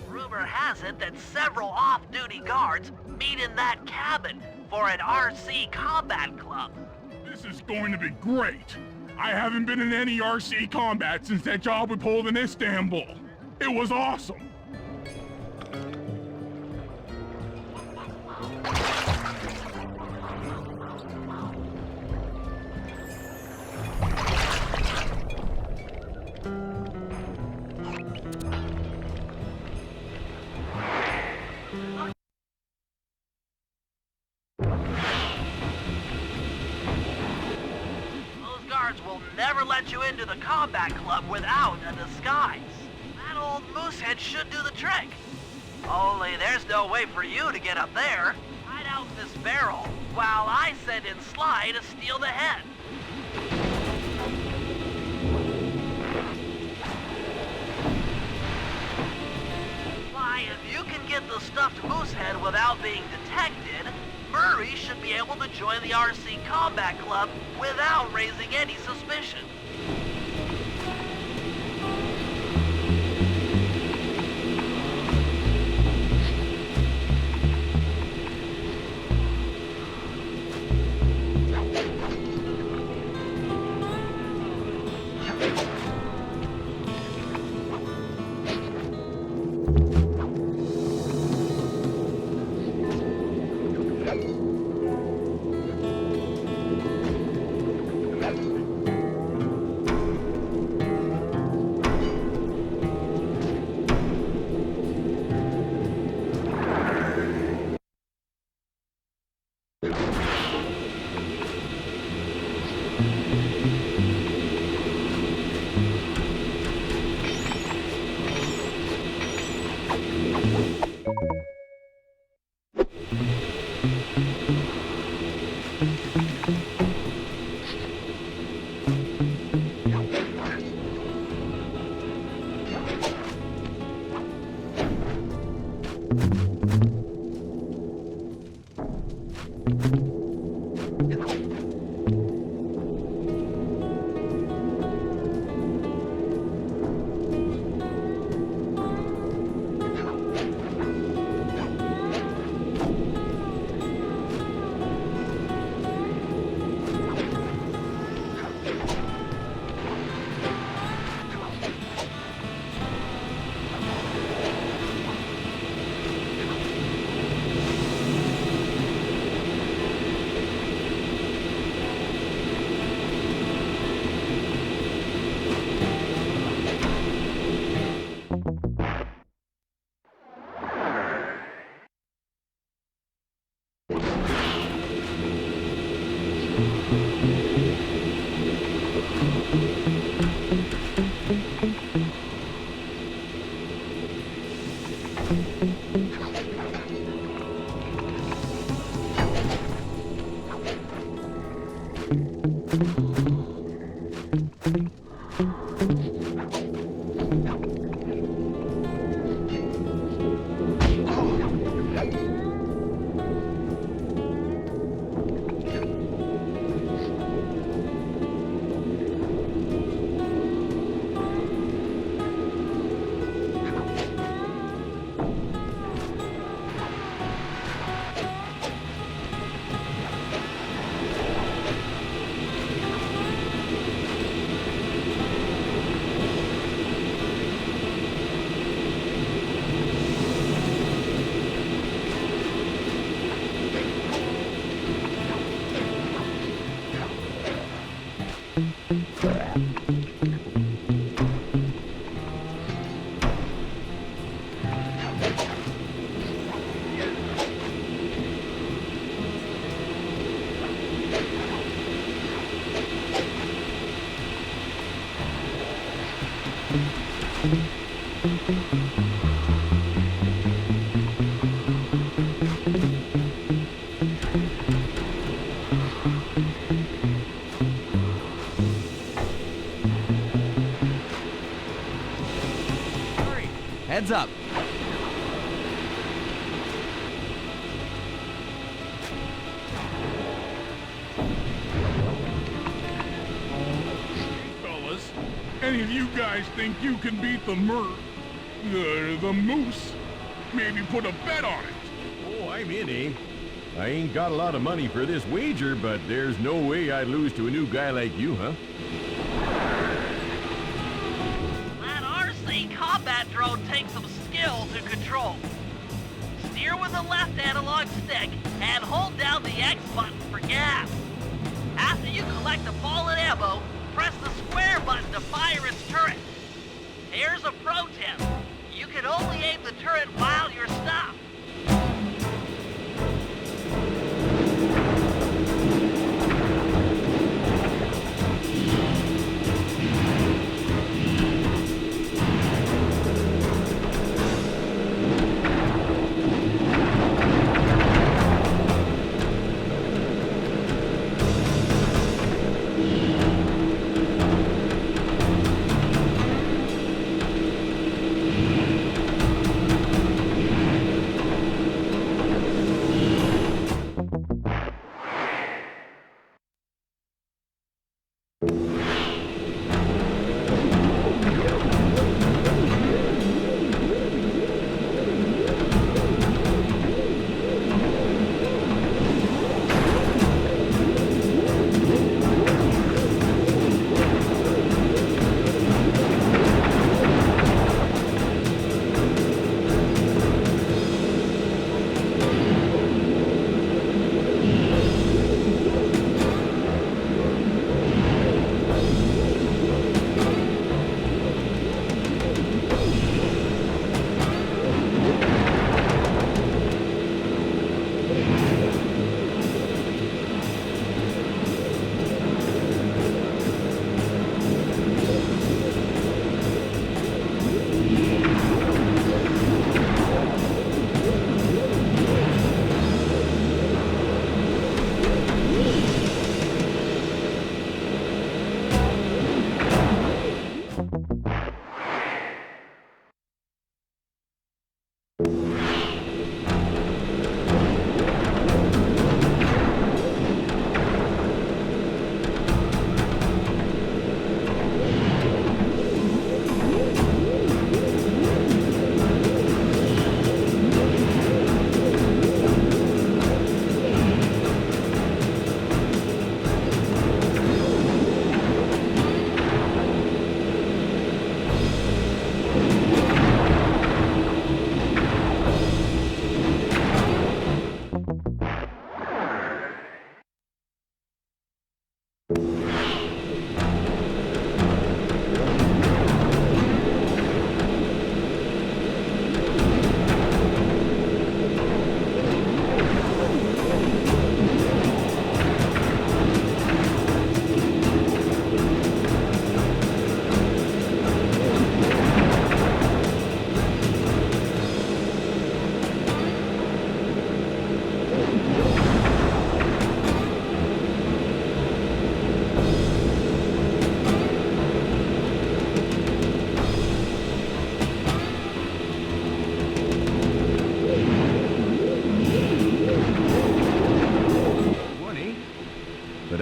Rumor has it that several off-duty guards meet in that cabin for an RC combat club. This is going to be great. I haven't been in any RC combat since that job we pulled in Istanbul. It was awesome. Will never let you into the combat club without a disguise. That old moosehead should do the trick. Only there's no way for you to get up there. Hide out in this barrel while I send in Sly to steal the head. Sly, if you can get the stuffed moosehead without being detected, Murray should be able to join the RC Combat Club without raising any suspicion. Heads up. Fellas, any of you guys think you can beat the moose? Maybe put a bet on it. Oh, I'm in, eh? I ain't got a lot of money for this wager, but there's no way I'd lose to a new guy like you, huh? That RC combat drone takes some skill to control. Steer with the left analog stick and hold down the X button for gas. After you collect the fallen ammo, press the square button to fire its turret. Here's a pro tip. You can only aim the turret while you're stopped.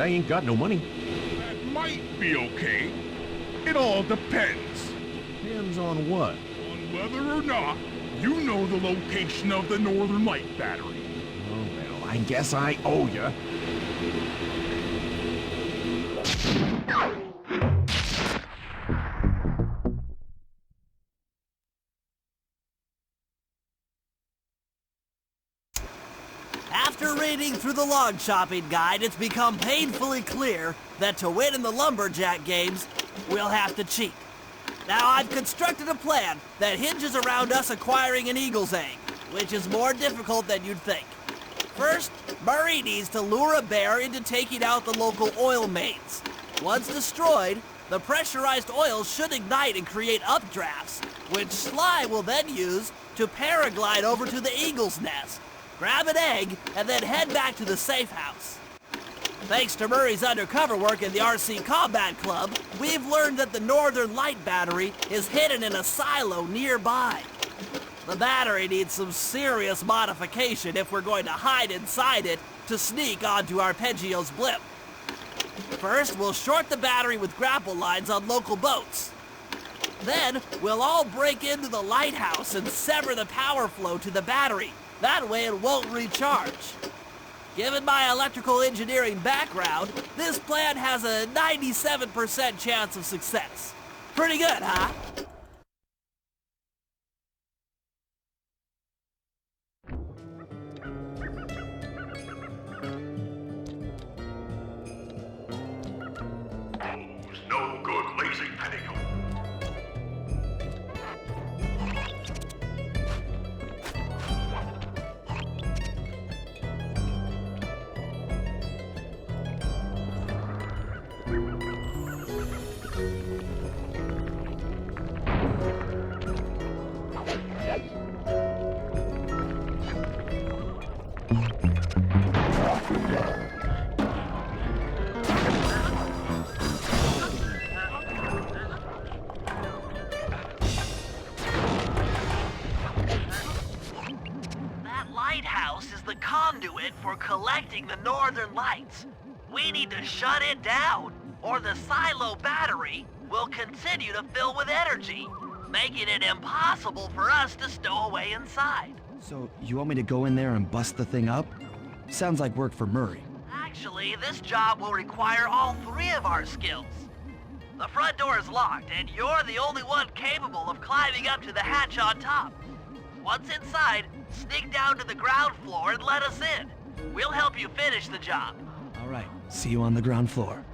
I ain't got no money. That might be okay. It all depends. Depends on what? On whether or not you know the location of the Northern Light Battery. Oh, well, I guess I owe ya. After reading through the log chopping guide, it's become painfully clear that to win in the lumberjack games, we'll have to cheat. Now, I've constructed a plan that hinges around us acquiring an eagle's egg, which is more difficult than you'd think. First, Murray needs to lure a bear into taking out the local oil mains. Once destroyed, the pressurized oil should ignite and create updrafts, which Sly will then use to paraglide over to the eagle's nest, grab an egg, and then head back to the safe house. Thanks to Murray's undercover work in the RC Combat Club, we've learned that the Northern Light Battery is hidden in a silo nearby. The battery needs some serious modification if we're going to hide inside it to sneak onto Arpeggio's blimp. First, we'll short the battery with grapple lines on local boats. Then, we'll all break into the lighthouse and sever the power flow to the battery. That way it won't recharge. Given my electrical engineering background, this plan has a 97% chance of success. Pretty good, huh? No good lazy petticoat. That lighthouse is the conduit for collecting the Northern Lights. We need to shut it down, or the silo battery will continue to fill with energy, making it impossible for us to stow away inside. So, you want me to go in there and bust the thing up? Sounds like work for Murray. Actually, this job will require all three of our skills. The front door is locked, and you're the only one capable of climbing up to the hatch on top. Once inside, sneak down to the ground floor and let us in. We'll help you finish the job. All right, see you on the ground floor.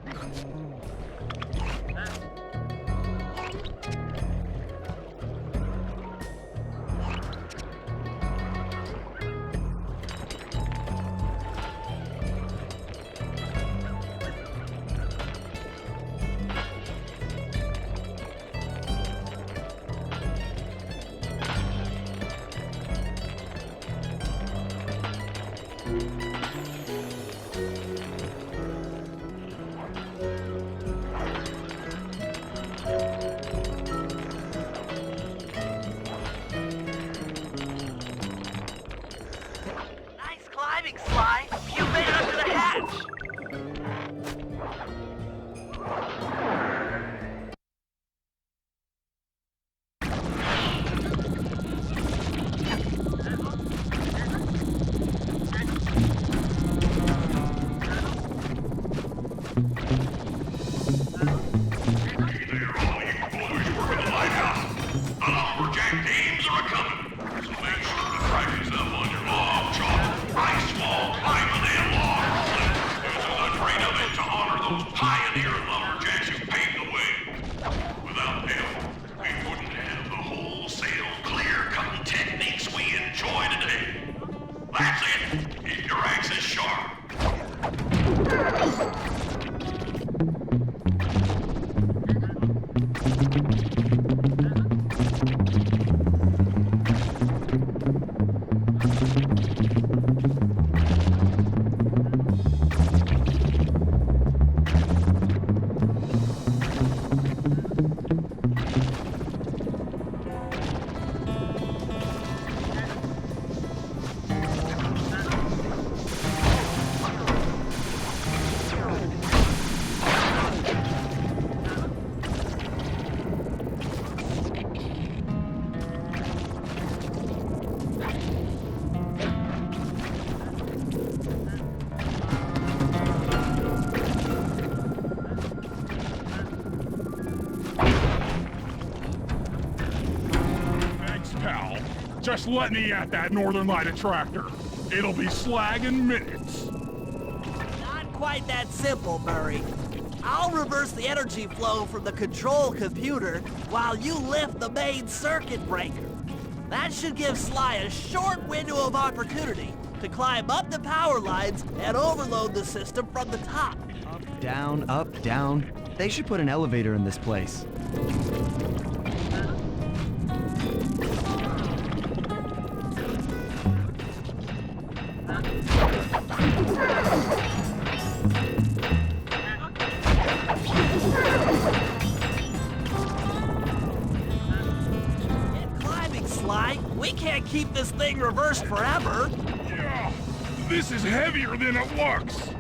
Just let me at that Northern Light attractor. It'll be slag in minutes. Not quite that simple, Murray. I'll reverse the energy flow from the control computer while you lift the main circuit breaker. That should give Sly a short window of opportunity to climb up the power lines and overload the system from the top. Down, up, down. They should put an elevator in this place. Get climbing, Sly. We can't keep this thing reversed forever. Yeah, this is heavier than it looks.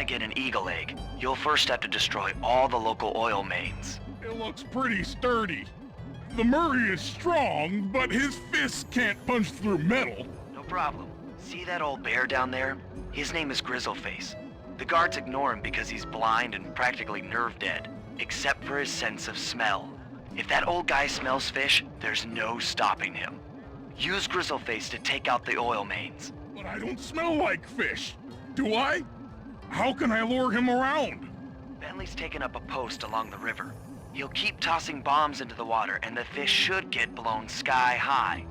Get an eagle egg, you'll first have to destroy all the local oil mains. It looks pretty sturdy. The Murray is strong, but his fists can't punch through metal. No problem. See that old bear down there? His name is Grizzleface. The guards ignore him because he's blind and practically nerve dead, except for his sense of smell. If that old guy smells fish, there's no stopping him. Use Grizzleface to take out the oil mains. But I don't smell like fish. Do I? How can I lure him around? Bentley's taken up a post along the river. He'll keep tossing bombs into the water, and the fish should get blown sky high.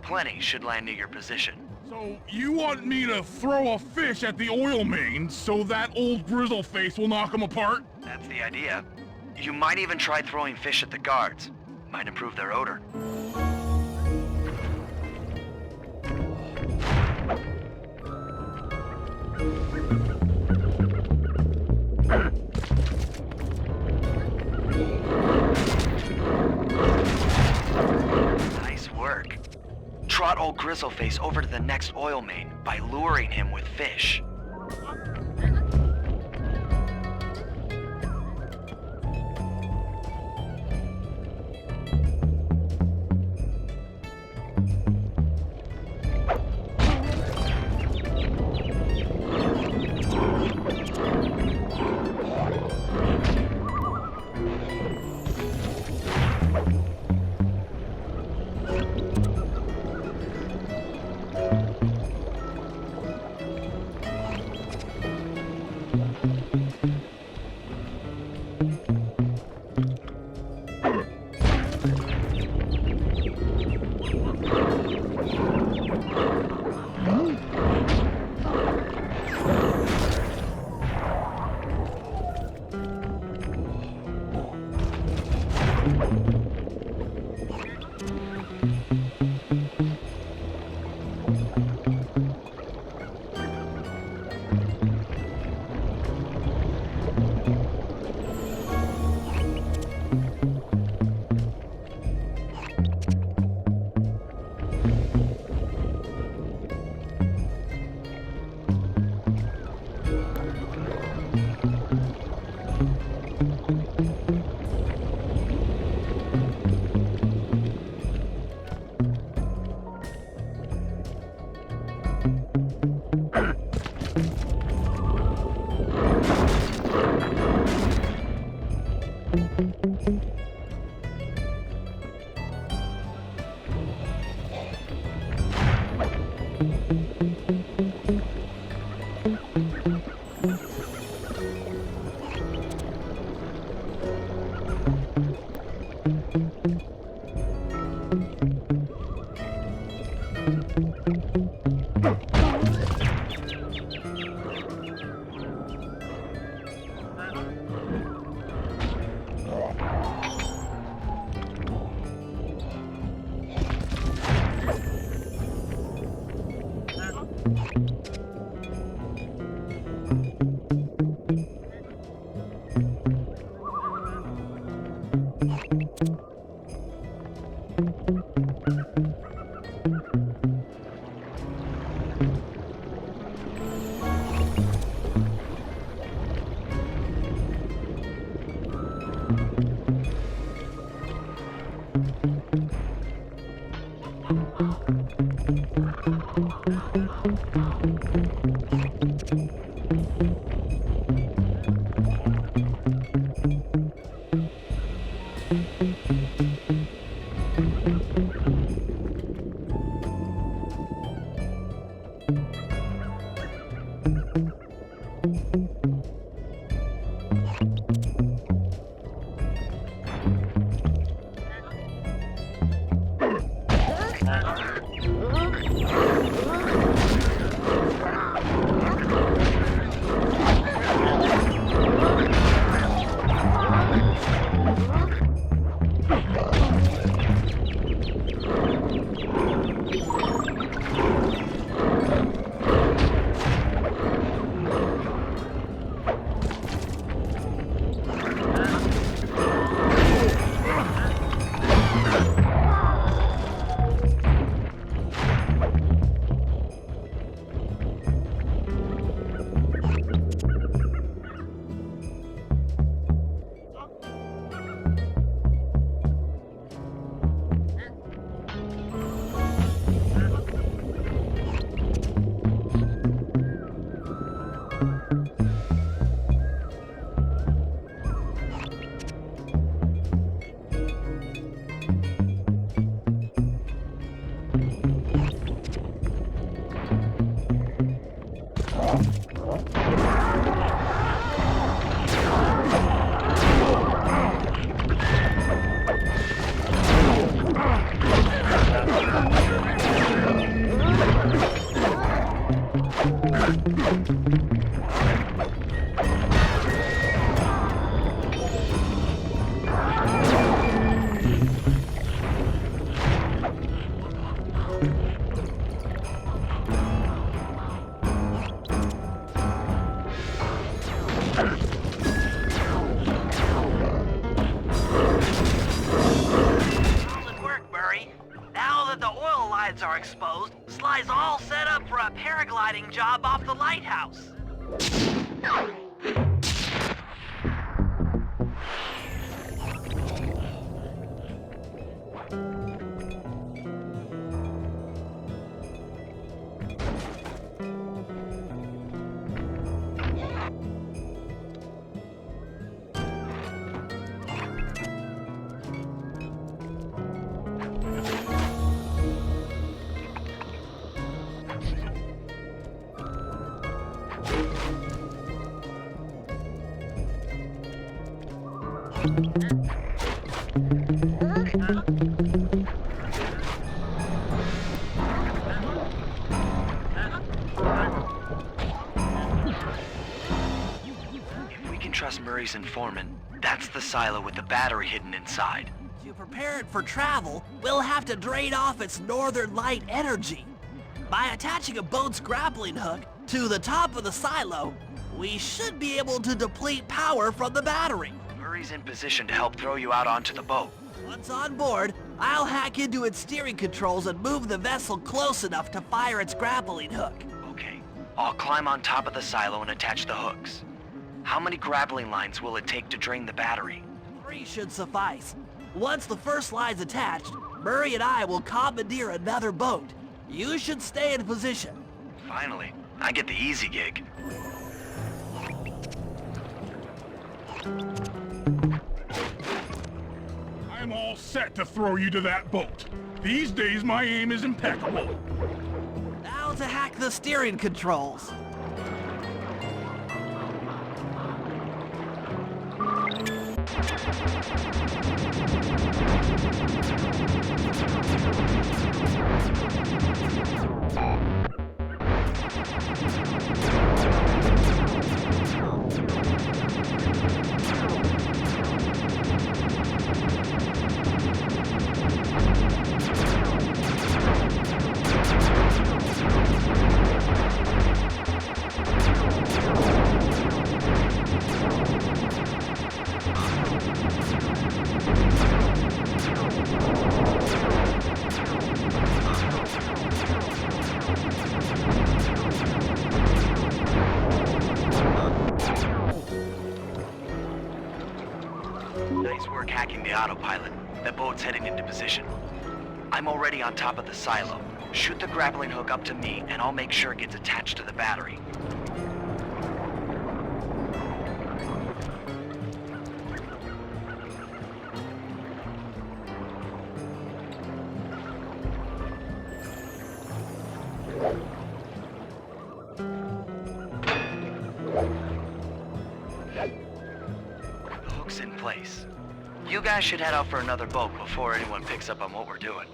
Plenty should land near your position. So you want me to throw a fish at the oil mains so that old Grizzleface will knock him apart? That's the idea. You might even try throwing fish at the guards. Might improve their odor. Nice work. Trot old Grizzleface over to the next oil main by luring him with fish. Solid work, Murray. Now that the oil lines are exposed, Sly's all set up for a paragliding job off the lighthouse. If we can trust Murray's informant, that's the silo with the battery hidden inside. To prepare it for travel, we'll have to drain off its northern light energy. By attaching a boat's grappling hook to the top of the silo, we should be able to deplete power from the battery. Murray's in position to help throw you out onto the boat. Once on board, I'll hack into its steering controls and move the vessel close enough to fire its grappling hook. Okay, I'll climb on top of the silo and attach the hooks. How many grappling lines will it take to drain the battery? 3 should suffice. Once the first line's attached, Murray and I will commandeer another boat. You should stay in position. Finally, I get the easy gig. all set to throw you to that boat. These days, my aim is impeccable. Now to hack the steering controls. Nice work hacking the autopilot. The boat's heading into position. I'm already on top of the silo. Shoot the grappling hook up to me, and I'll make sure it gets attached to the battery. The hook's in place. You guys should head out for another boat before anyone picks up on what we're doing.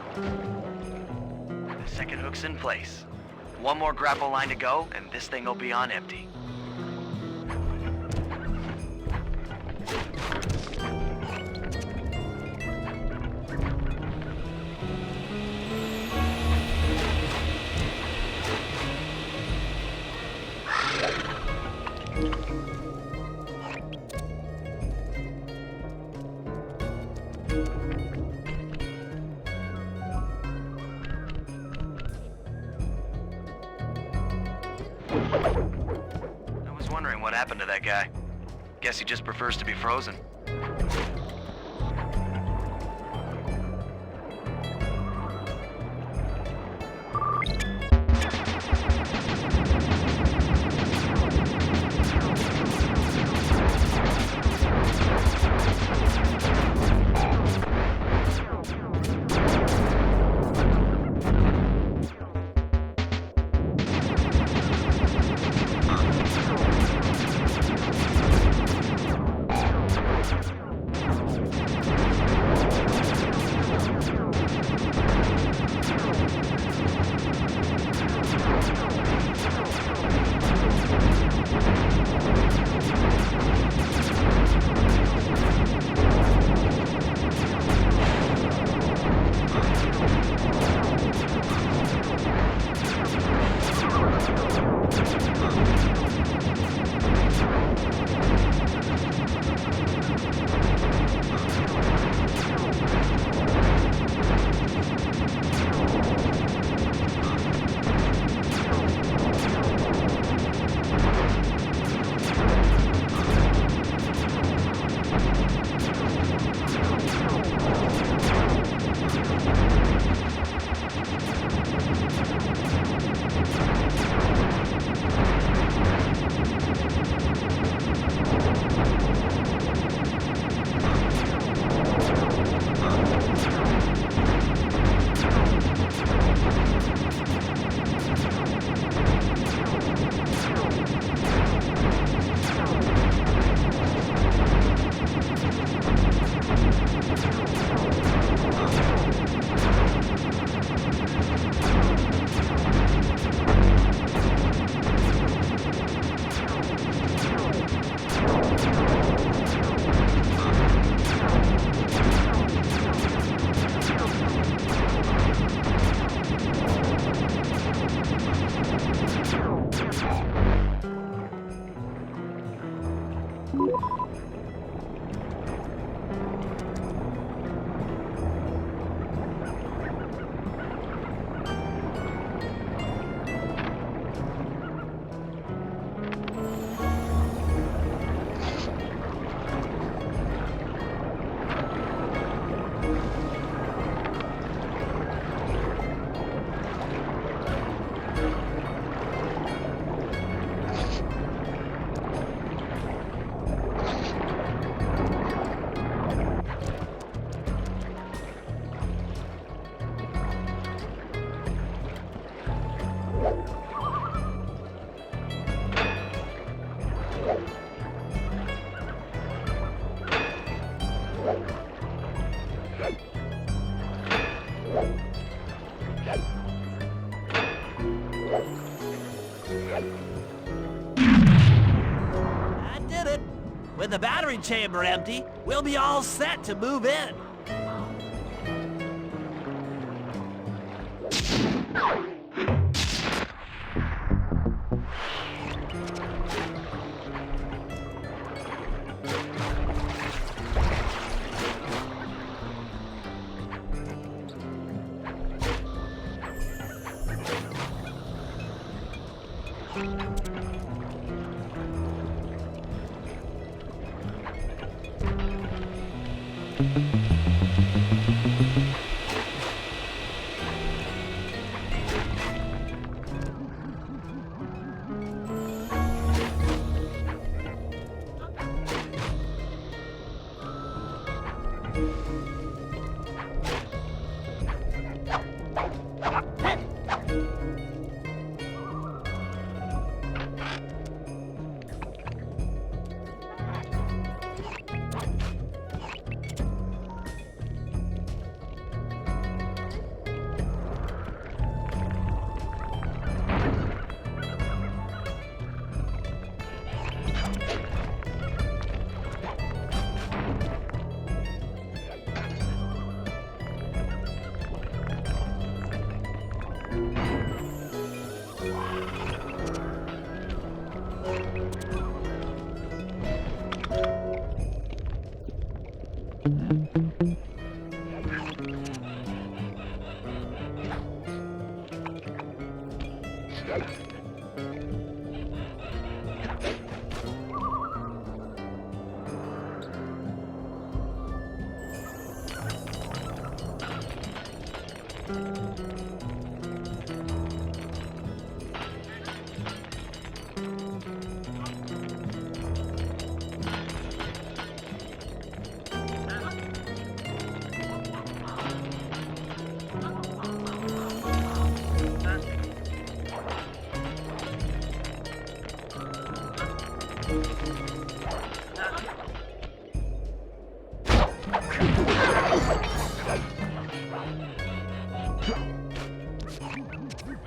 The second hook's in place. One more grapple line to go, and this thing will be on empty. I was wondering what happened to that guy. Guess he just prefers to be frozen. I did it! With the battery chamber empty, we'll be all set to move in.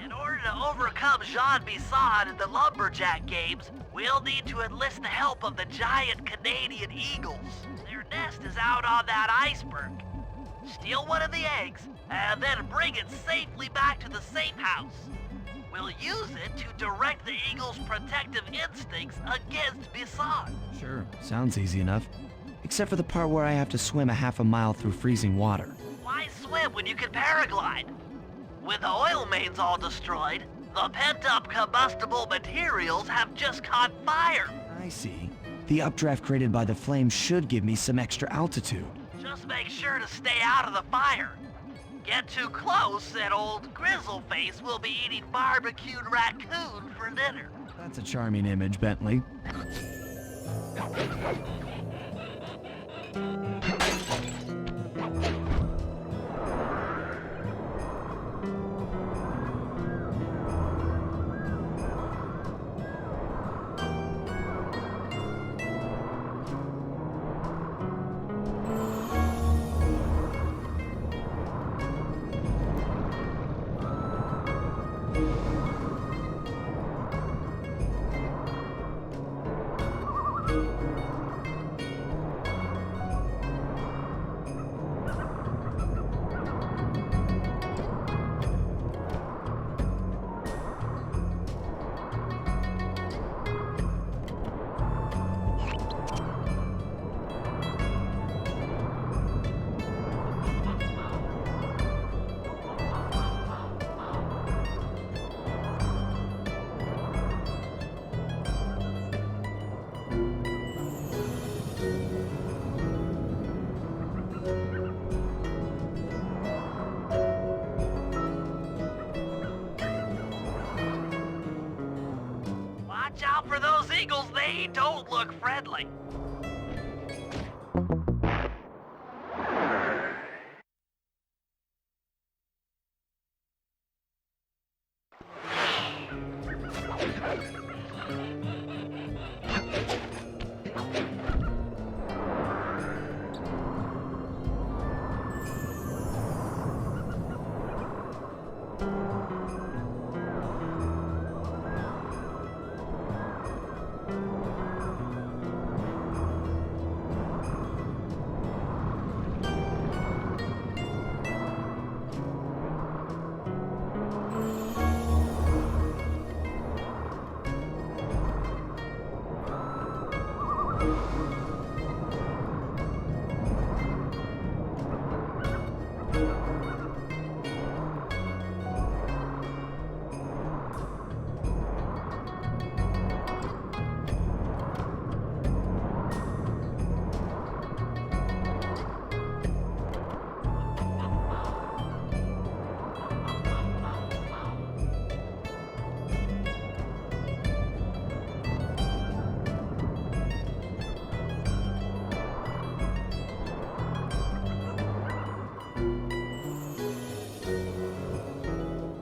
In order to overcome Jean Bisson in the Lumberjack games, we'll need to enlist the help of the giant Canadian eagles. Their nest is out on that iceberg. Steal one of the eggs, and then bring it safely back to the safe house. We'll use it to direct the eagle's protective instincts against Bisson. Sure, sounds easy enough. Except for the part where I have to swim a half a mile through freezing water. Why swim when you can paraglide? With the oil mains all destroyed, the pent-up combustible materials have just caught fire. I see. The updraft created by the flames should give me some extra altitude. Just make sure to stay out of the fire. Get too close and old Grizzleface will be eating barbecued raccoon for dinner. That's a charming image, Bentley. Watch out for those eagles, they don't look friendly.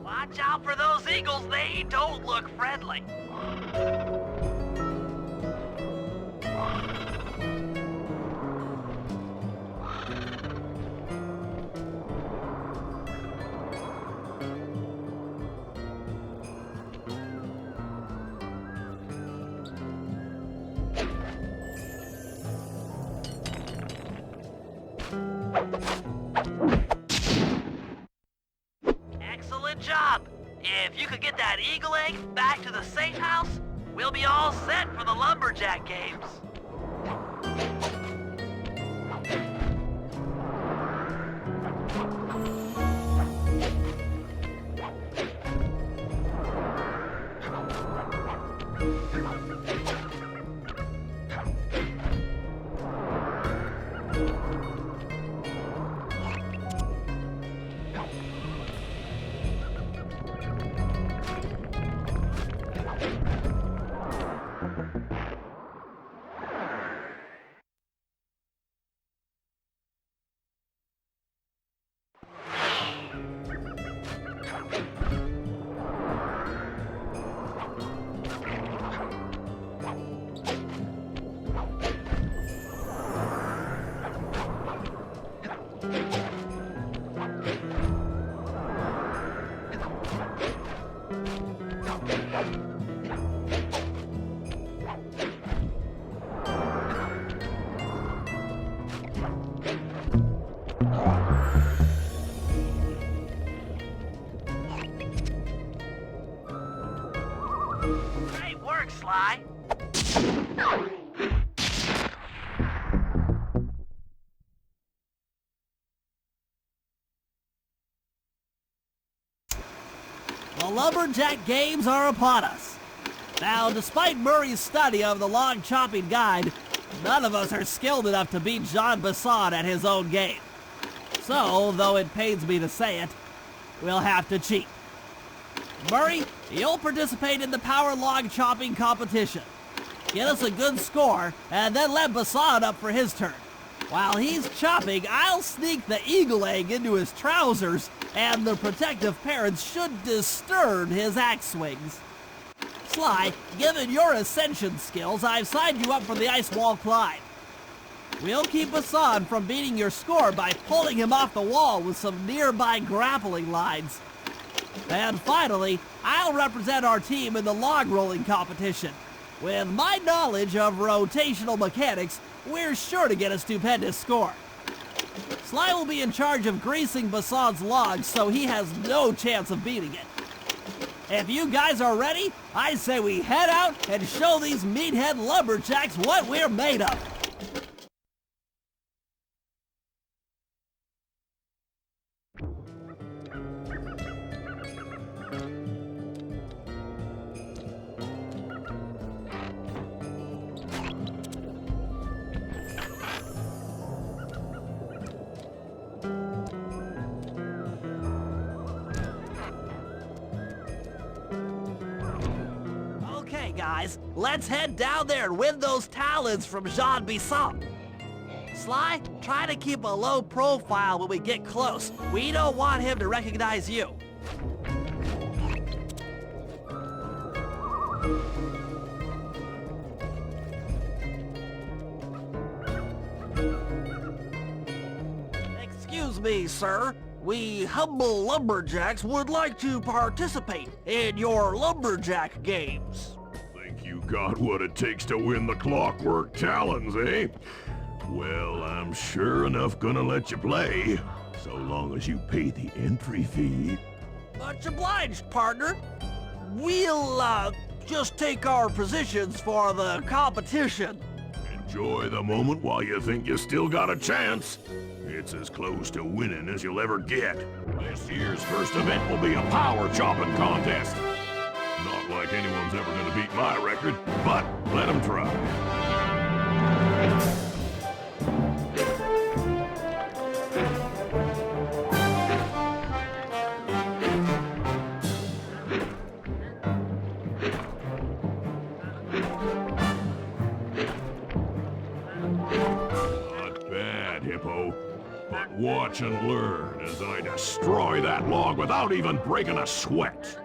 Watch out for those eagles, they don't look friendly. Excellent job! If you could get that eagle egg back to the safe house, we'll be all set for the lumberjack games. Great work, Sly. The lumberjack games are upon us. Now, despite Murray's study of the log chopping guide, none of us are skilled enough to beat Jean Basson at his own game. So, though it pains me to say it, we'll have to cheat. Murray, you'll participate in the power log chopping competition. Get us a good score, and then let Basson up for his turn. While he's chopping, I'll sneak the eagle egg into his trousers, and the protective parents should disturb his axe swings. Sly, given your ascension skills, I've signed you up for the ice wall climb. We'll keep Basson from beating your score by pulling him off the wall with some nearby grappling lines. And finally, I'll represent our team in the log rolling competition. With my knowledge of rotational mechanics, we're sure to get a stupendous score. Sly will be in charge of greasing Basson's logs, so he has no chance of beating it. If you guys are ready, I say we head out and show these meathead lumberjacks what we're made of. Okay, guys, let's head down there and win those talons from Jean Basson. Sly, try to keep a low profile when we get close. We don't want him to recognize you. Excuse me, sir. We humble lumberjacks would like to participate in your lumberjack games. Think you got what it takes to win the Clockwork Talons, eh? Well, I'm sure enough gonna let you play, so long as you pay the entry fee. Much obliged, partner. We'll, just take our positions for the competition. Enjoy the moment while you think you still got a chance. It's as close to winning as you'll ever get. This year's first event will be a power chopping contest. Not like anyone's ever gonna beat my record, but let them try. Not bad, Hippo. But watch and learn as I destroy that log without even breaking a sweat.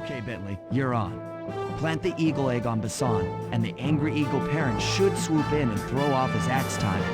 Okay, Bentley, you're on. Plant the eagle egg on Bassan, and the angry eagle parent should swoop in and throw off his axe time.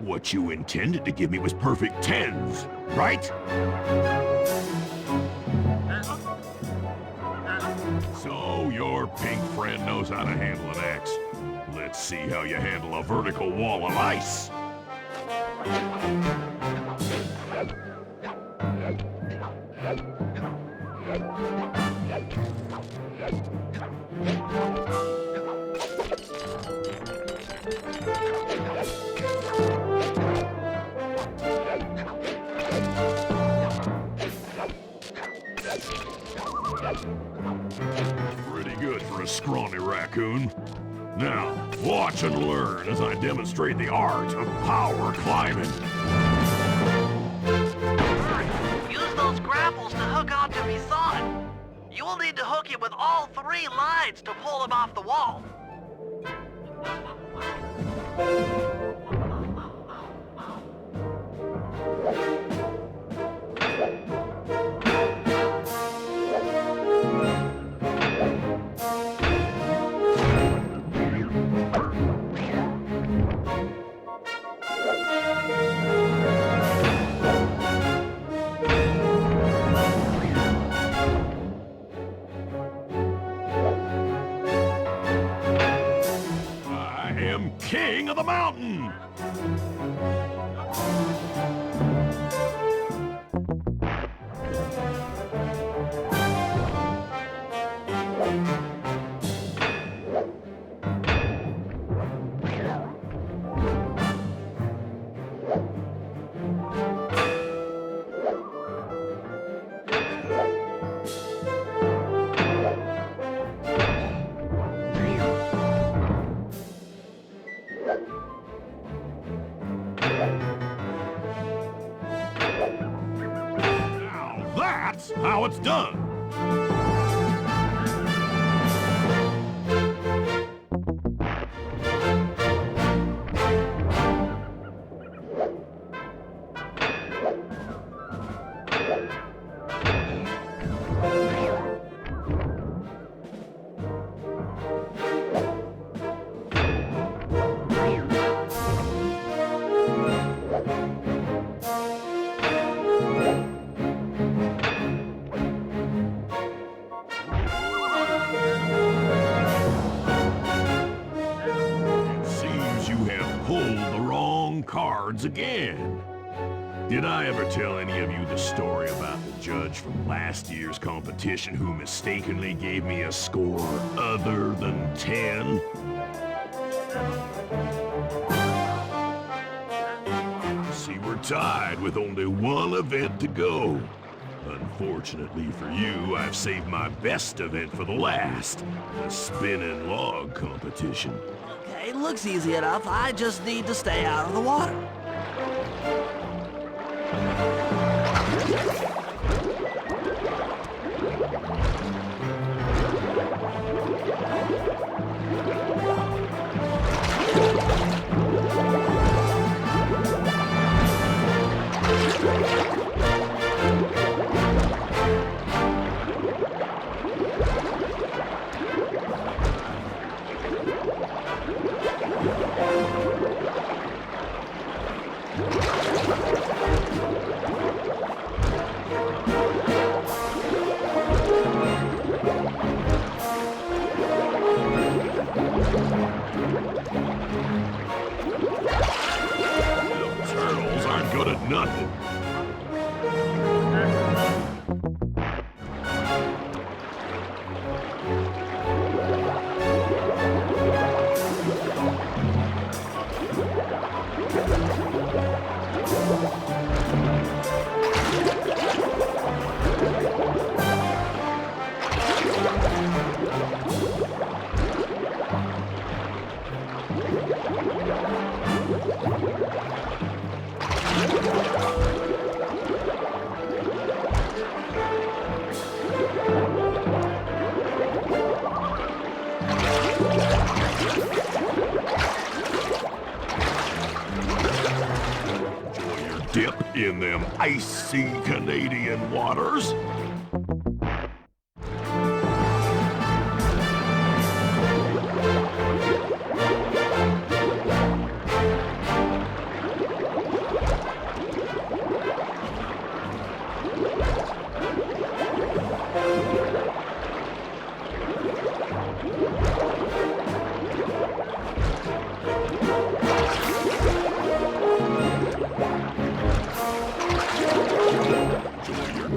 What you intended to give me was perfect tens, right? So your pink friend knows how to handle an axe. Let's see how you handle a vertical wall of ice. Pretty good for a scrawny raccoon. Now, watch and learn as I demonstrate the art of power climbing. Use those grapples to hook onto Bassan. You will need to hook him with all 3 lines to pull him off the wall. King of the mountain! That's how it's done. Cards again. Did I ever tell any of you the story about the judge from last year's competition who mistakenly gave me a score other than 10? See, we're tied with only one event to go. Unfortunately for you, I've saved my best event for the last, the spinning log competition. Okay, looks easy enough. I just need to stay out of the water. Turtles aren't good at nothing. Dip in them icy Canadian waters.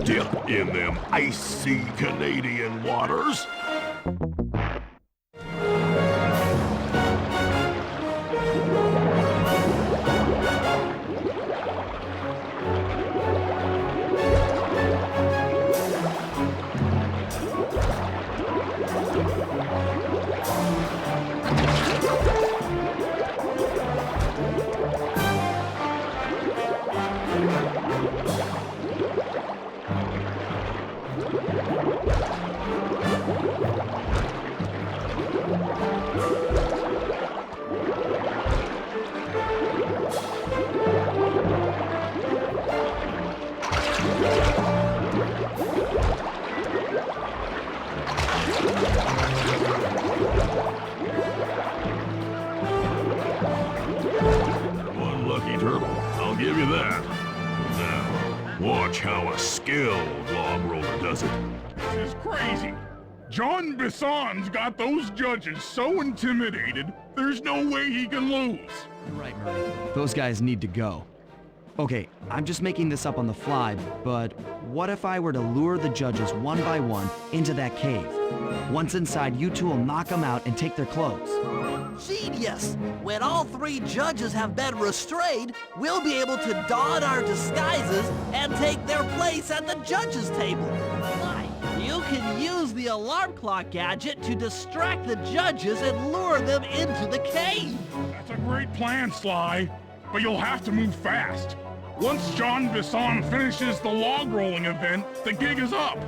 Dip in them icy Canadian waters. One lucky turtle, I'll give you that. Now, watch how a skilled log roller does it. This is crazy. John Bisson's got those judges so intimidated, there's no way he can lose. You're right, Murray. Those guys need to go. Okay, I'm just making this up on the fly, but what if I were to lure the judges one by one into that cave? Once inside, you two will knock them out and take their clothes. Genius! When all three judges have been restrained, we'll be able to don our disguises and take their place at the judges' table. You can use the alarm clock gadget to distract the judges and lure them into the cave. That's a great plan, Sly, but you'll have to move fast. Once John Bisson finishes the log rolling event, the gig is up.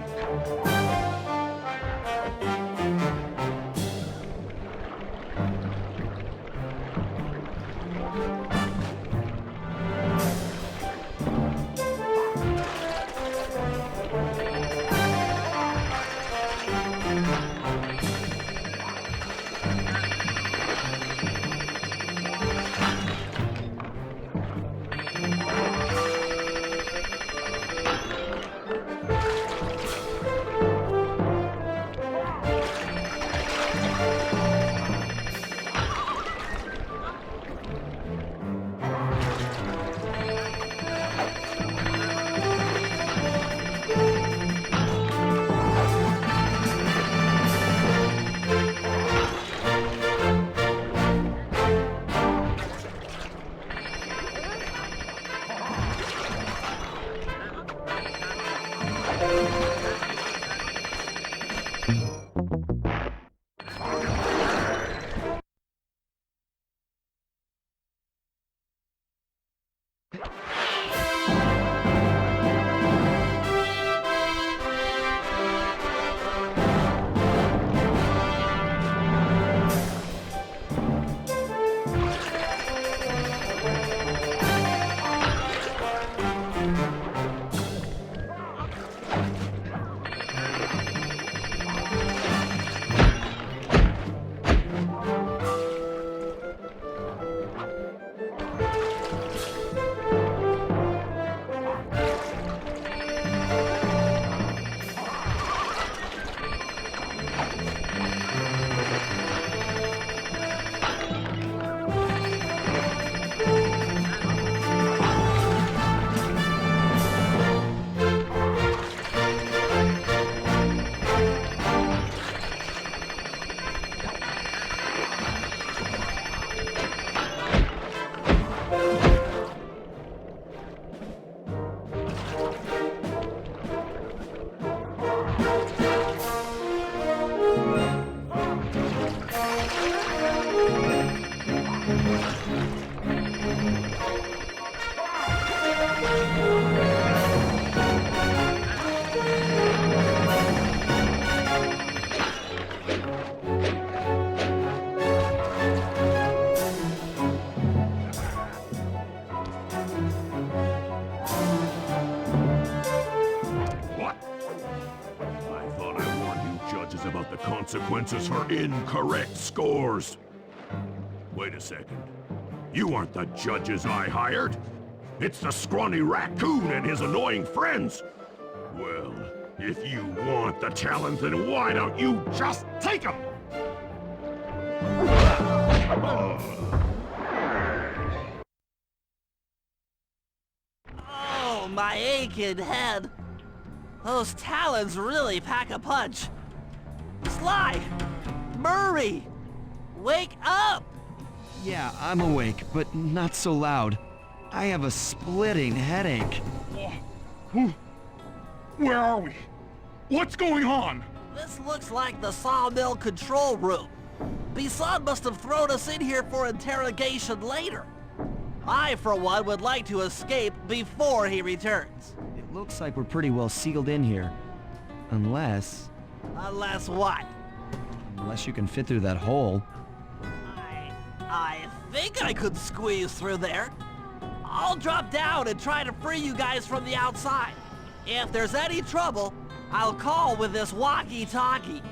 About the consequences for incorrect scores. Wait a second. You aren't the judges I hired. It's the scrawny raccoon and his annoying friends. Well, if you want the talent, then why don't you just take them? Oh, my aching head. Those talons really pack a punch. Sly! Murray! Wake up! Yeah, I'm awake, but not so loud. I have a splitting headache. Where are we? What's going on? This looks like the sawmill control room. Bisson must have thrown us in here for interrogation later. I, for one, would like to escape before he returns. It looks like we're pretty well sealed in here. Unless... Unless what? Unless you can fit through that hole. I think I could squeeze through there. I'll drop down and try to free you guys from the outside. If there's any trouble, I'll call with this walkie-talkie.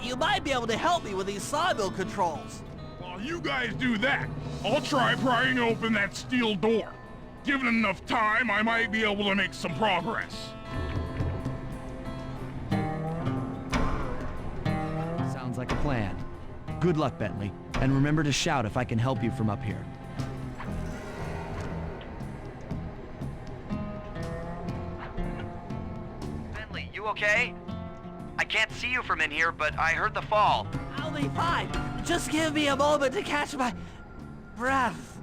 You might be able to help me with these sawmill controls. While you guys do that, I'll try prying open that steel door. Given enough time, I might be able to make some progress. Sounds like a plan. Good luck, Bentley. And remember to shout if I can help you from up here. Bentley, you okay? I can't see you from in here, but I heard the fall. I'll be fine. Just give me a moment to catch my breath.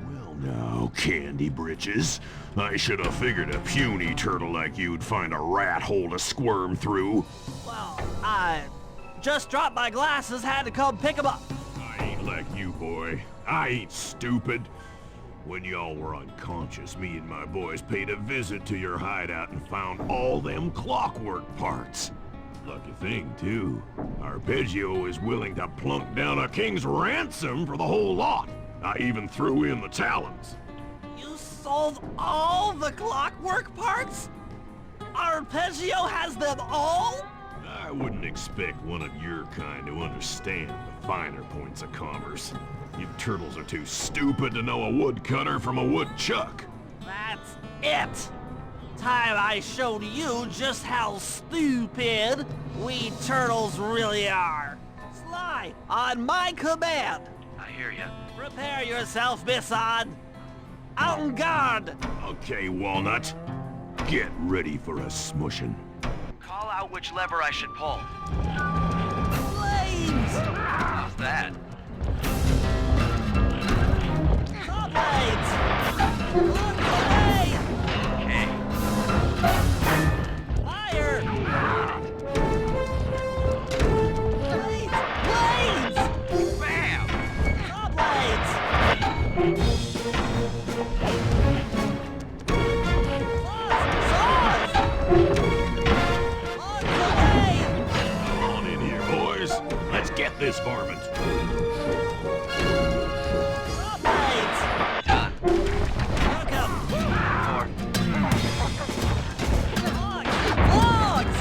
Well now, Candy Britches. I should have figured a puny turtle like you'd find a rat hole to squirm through. Well, I just dropped my glasses, had to come pick them up. I ain't like you, boy. I ain't stupid. When y'all were unconscious, me and my boys paid a visit to your hideout and found all them clockwork parts. Lucky thing, too. Arpeggio is willing to plunk down a king's ransom for the whole lot. I even threw in the talons. You sold all the clockwork parts? Arpeggio has them all? I wouldn't expect one of your kind to understand the finer points of commerce. You turtles are too stupid to know a woodcutter from a woodchuck. That's it! Time I showed you just how stupid we turtles really are. Sly, on my command. I hear ya. Prepare yourself, Bisson. En garde! Okay, Walnut. Get ready for a smushing. Call out which lever I should pull. Flames! How's that? Top blades! On the way! Okay. Fire! Blades! Blades! Bam! Top blades! Saws! On the way! Come on in here, boys. Let's get this varmint. Top blades! Done. Hook 'em! Four. Logs! Logs!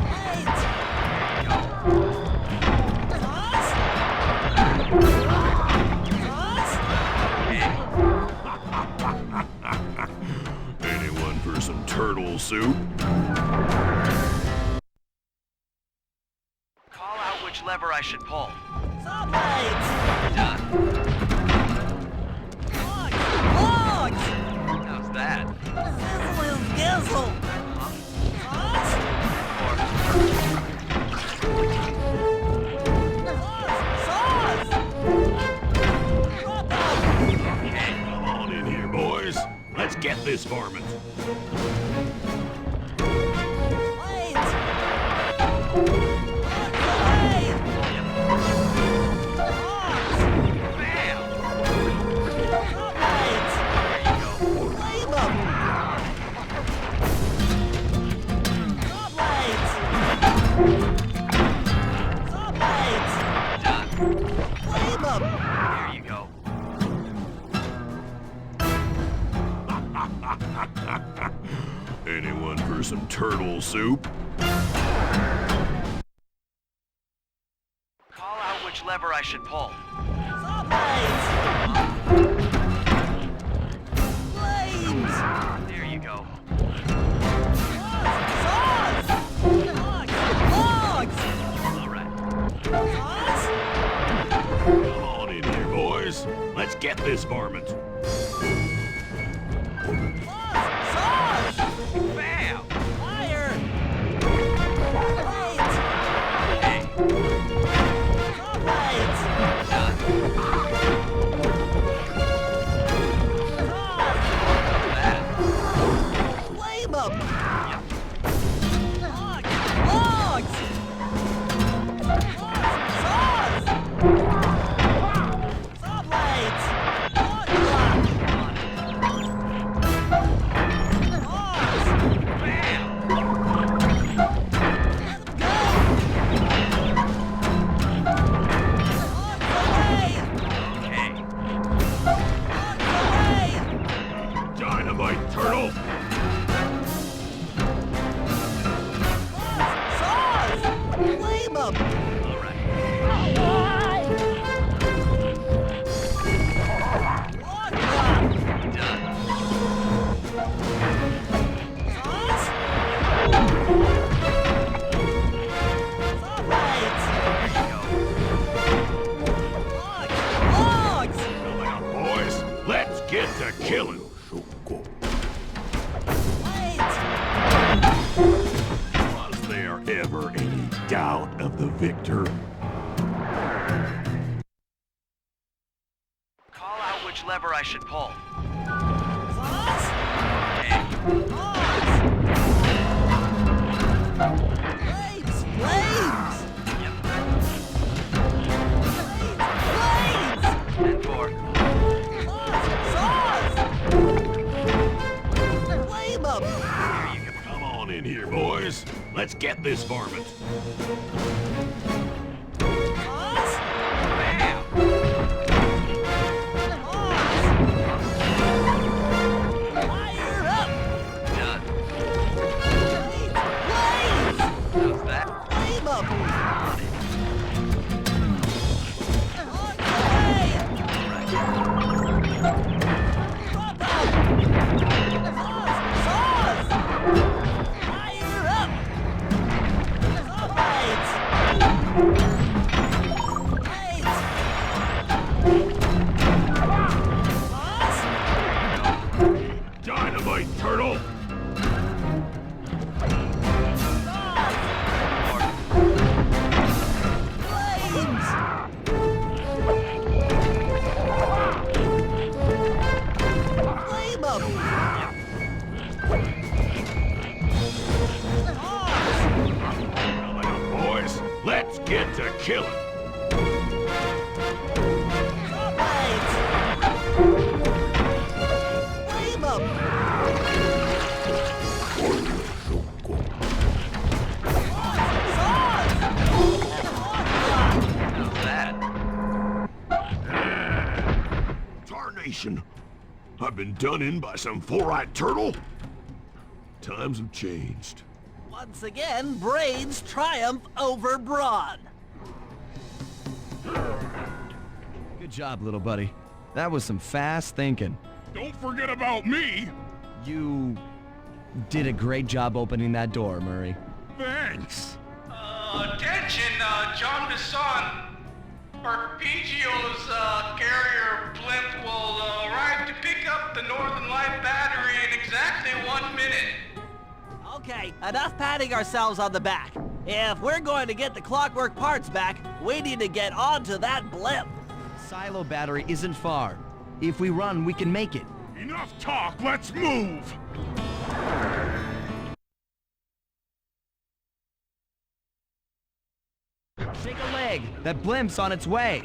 Blades! Saws? Saws? Anyone for some turtle soup? Call out which lever I should pull. Saw blades! Done. Logs! Logs! How's that? Sizzle is gizzle! Saws? Four. Saws! Drop them! Okay. Come on in here, boys. Let's get this varmint. Blades! On the way! Logs! Bam! Top blades! There you go. Flame 'em! Saw blades! Saw blades! Done. Flame 'em! There you go. Anyone for some turtle soup? Call out which lever I should pull. Saw blades! Flames! There you go. Saws! Logs! Logs! All right. Saws? Come on in here, boys. Let's get this varmint. Saws! Bam! Fire! Blades! Hey. Saw blades! Done. Saws! That. Flame 'em! Yep. Logs! Logs! Saws! Saw blades! Log block! Logs! Bam! Go! On the way! Okay. On the way! Dynamite, turtle! Saws! Flame 'em! All right. Log block! Done. Saws? Saw blades! There you go. Logs! Logs! Come on, boys. Let's get to killing. Blades! Was there ever any doubt of the victor? Call out which lever I should pull. Saws? Okay. Logs! Blades! Flames! Yep. Blades! Blades! And four. in here, boys. Let's get this varmint. Dynamite, turtle! Boys, let's get to killing. Tarnation! I've been done in by some four-eyed turtle? Times have changed. Once again, brains triumph over brawn. Good job, little buddy. That was some fast thinking. Don't forget about me! You did a great job opening that door, Murray. Thanks! Attention, John Bisson. Arpeggio's carrier blimp will arrive to pick up the Northern Light battery in exactly 1 minute. Okay, enough patting ourselves on the back. If we're going to get the clockwork parts back, we need to get onto that blimp. Silo battery isn't far. If we run, we can make it. Enough talk, let's move! Shake a leg. That blimp's on its way.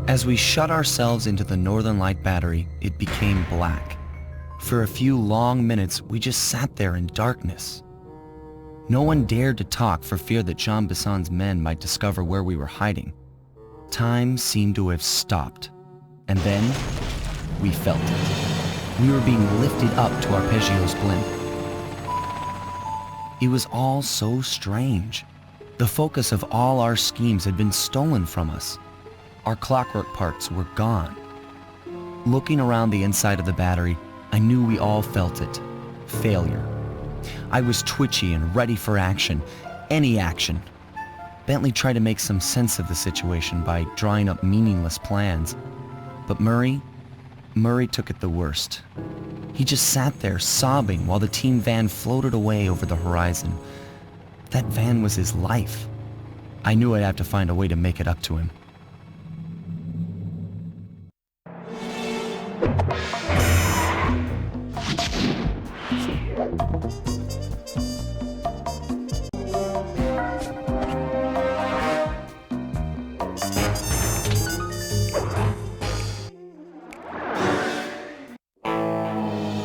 As we shut ourselves into the Northern Light battery, it became black. For a few long minutes, we just sat there in darkness. No one dared to talk for fear that Jean Bisson's men might discover where we were hiding. Time seemed to have stopped. And then, we felt it. We were being lifted up to Arpeggio's blimp. It was all so strange. The focus of all our schemes had been stolen from us. Our clockwork parts were gone. Looking around the inside of the battery, I knew we all felt it. Failure. I was twitchy and ready for action. Any action. Bentley tried to make some sense of the situation by drawing up meaningless plans. But Murray took it the worst. He just sat there sobbing while the team van floated away over the horizon. That van was his life. I knew I'd have to find a way to make it up to him.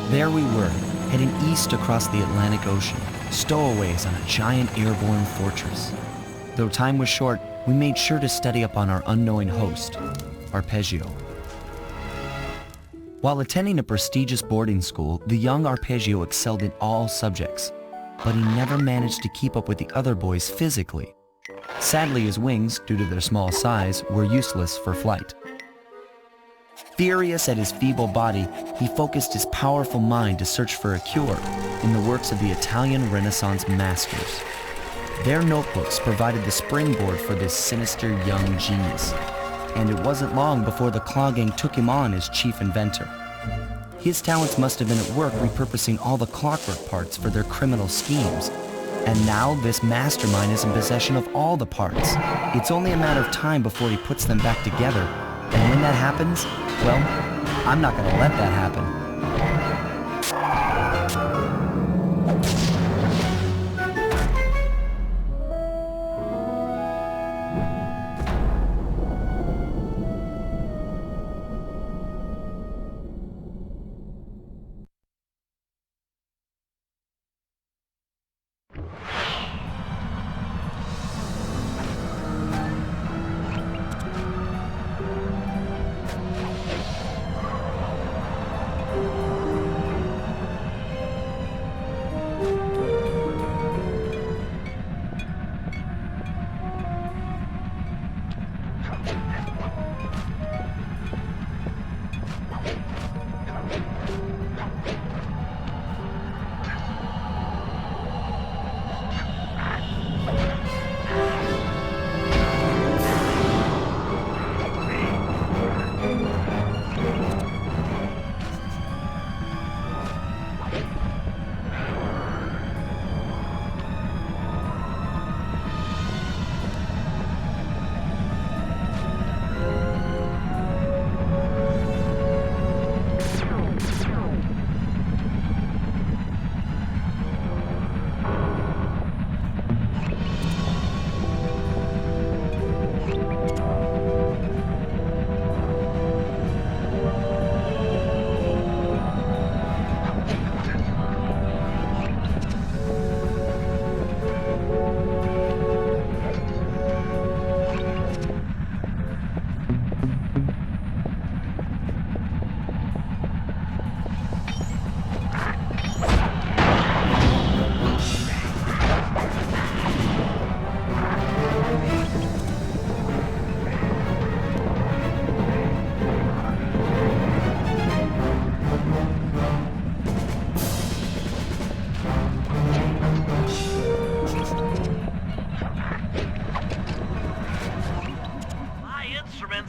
There we were, heading east across the Atlantic Ocean, stowaways on a giant airborne fortress. Though time was short, we made sure to study up on our unknowing host, Arpeggio. While attending a prestigious boarding school, the young Arpeggio excelled in all subjects. but he never managed to keep up with the other boys physically. Sadly, his wings, due to their small size, were useless for flight. Furious at his feeble body, he focused his powerful mind to search for a cure in the works of the Italian Renaissance masters. Their notebooks provided the springboard for this sinister young genius, and it wasn't long before the Claw Gang took him on as chief inventor. His talents must have been at work repurposing all the clockwork parts for their criminal schemes. And now this mastermind is in possession of all the parts. It's only a matter of time before he puts them back together. And when that happens, well, I'm not gonna let that happen.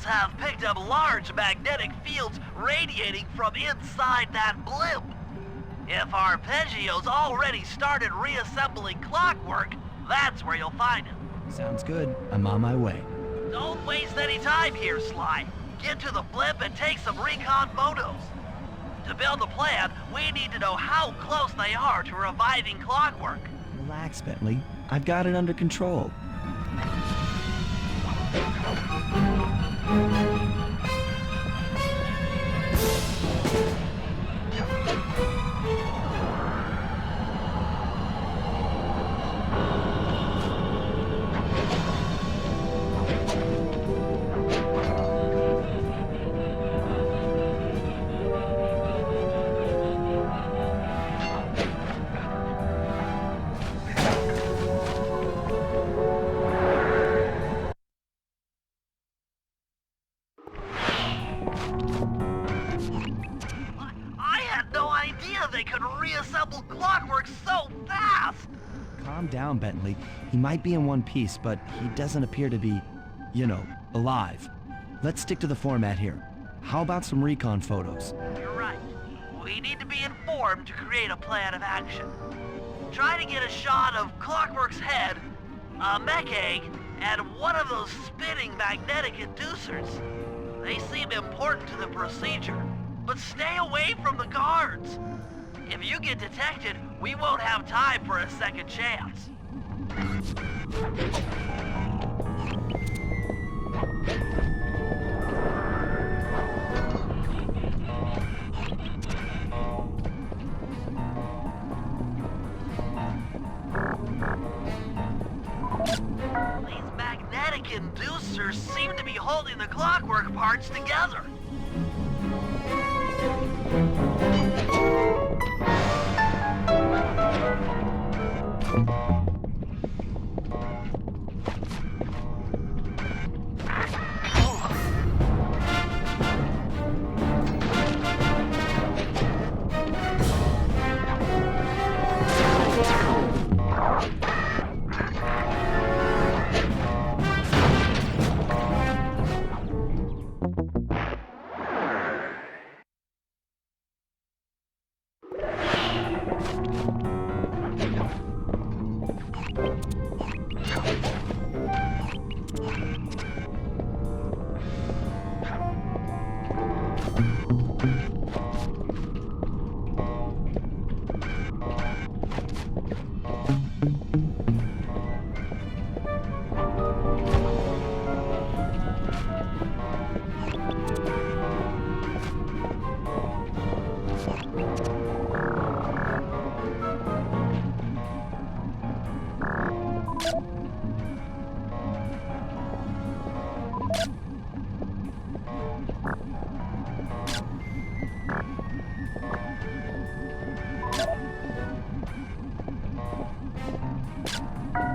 Have picked up large magnetic fields radiating from inside that blimp. If Arpeggio's already started reassembling clockwork, that's where you'll find him. Sounds good. I'm on my way. Don't waste any time here, Sly. Get to the blimp and take some recon photos. To build the plan, we need to know how close they are to reviving clockwork. Relax, Bentley. I've got it under control. They could reassemble clockwork so fast! Calm down, Bentley. He might be in one piece, but he doesn't appear to be, alive. Let's stick to the format here. How about some recon photos? You're right. We need to be informed to create a plan of action. Try to get a shot of Clockwork's head, a mech egg, and one of those spinning magnetic inducers. They seem important to the procedure, but stay away from the guards. If you get detected, we won't have time for a second chance. These magnetic inducers seem to be holding the clockwork parts together.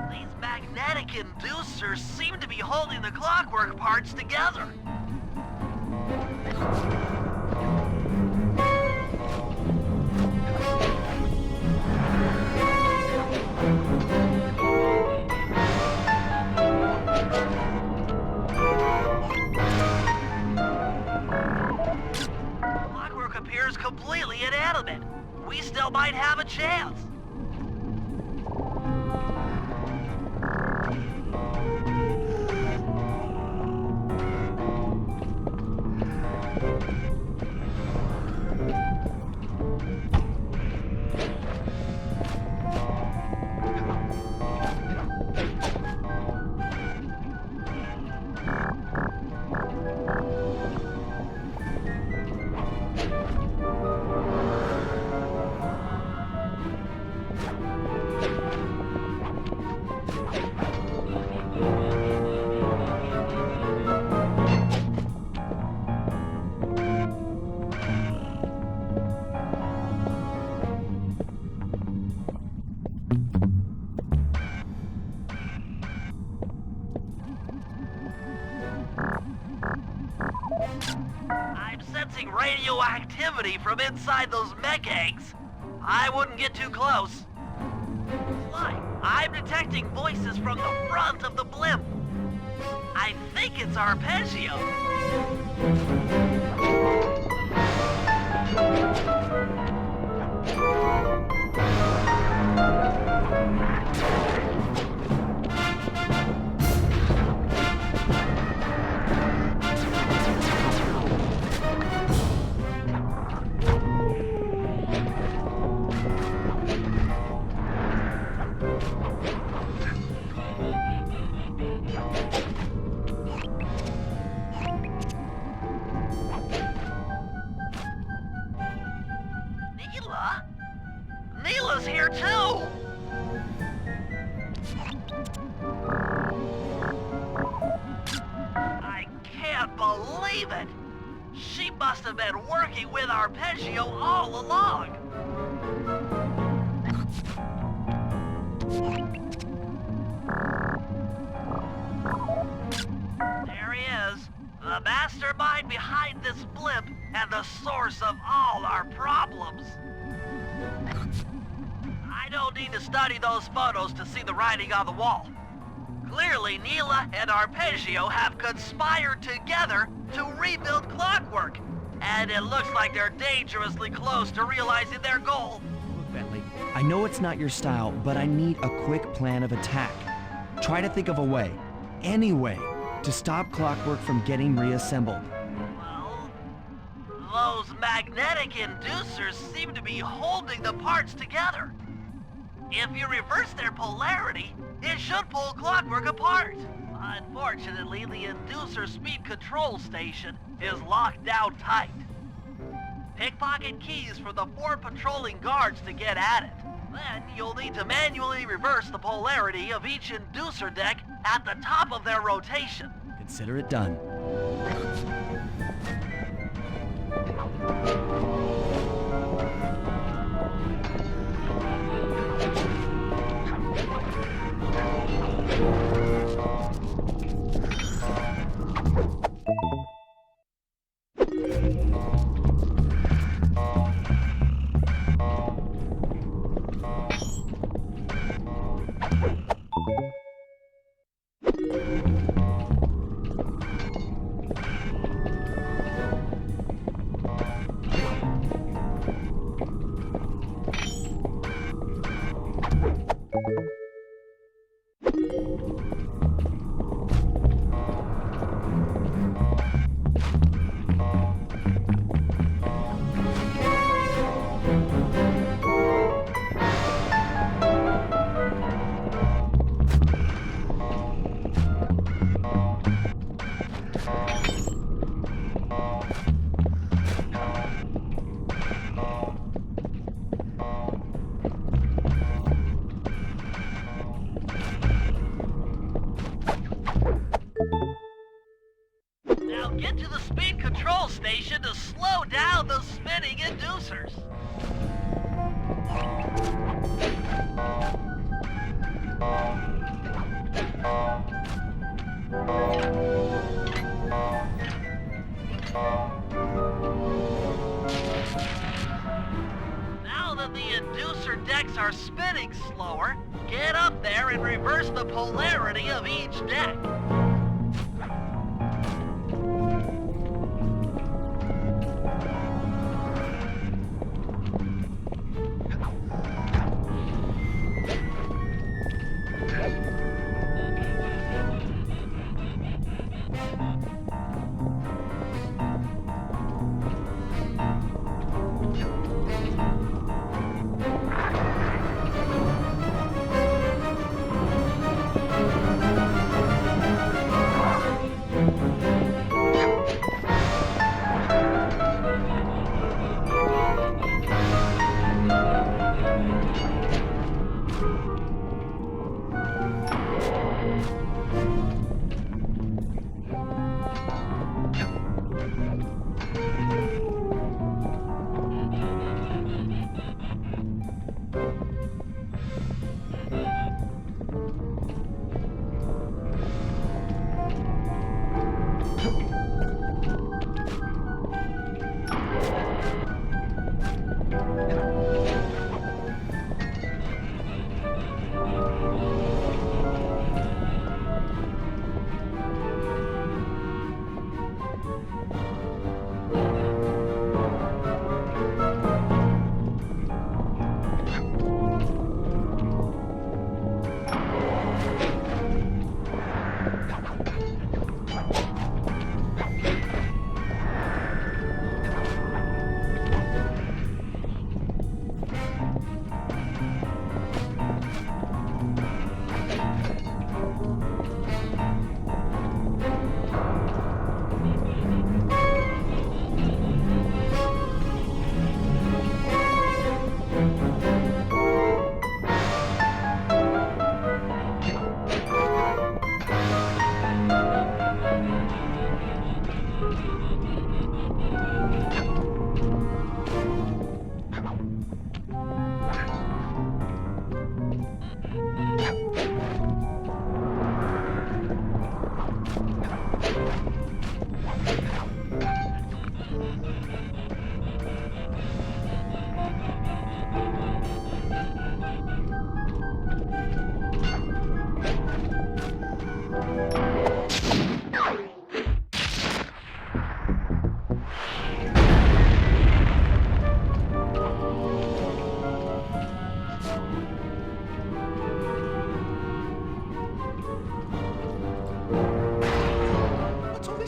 These magnetic inducers seem to be holding the clockwork parts together. Clockwork appears completely inanimate. We still might have a chance. I'm sensing radioactivity from inside those mech eggs. I wouldn't get too close. Like, I'm detecting voices from the front of the blimp. I think it's Arpeggio. Neela's here too! I can't believe it! She must have been working with Arpeggio all along! There he is, the mastermind behind this blimp and the source of all our problems. I don't need to study those photos to see the writing on the wall. Clearly, Neela and Arpeggio have conspired together to rebuild Clockwork, and it looks like they're dangerously close to realizing their goal. Look, Bentley, I know it's not your style, but I need a quick plan of attack. Try to think of a way, any way, to stop Clockwork from getting reassembled. Those magnetic inducers seem to be holding the parts together. If you reverse their polarity, it should pull Clockwork apart. Unfortunately, the inducer speed control station is locked down tight. Pickpocket keys for the 4 patrolling guards to get at it. Then you'll need to manually reverse the polarity of each inducer deck at the top of their rotation. Consider it done. that the inducer decks are spinning slower, get up there and reverse the polarity of each deck.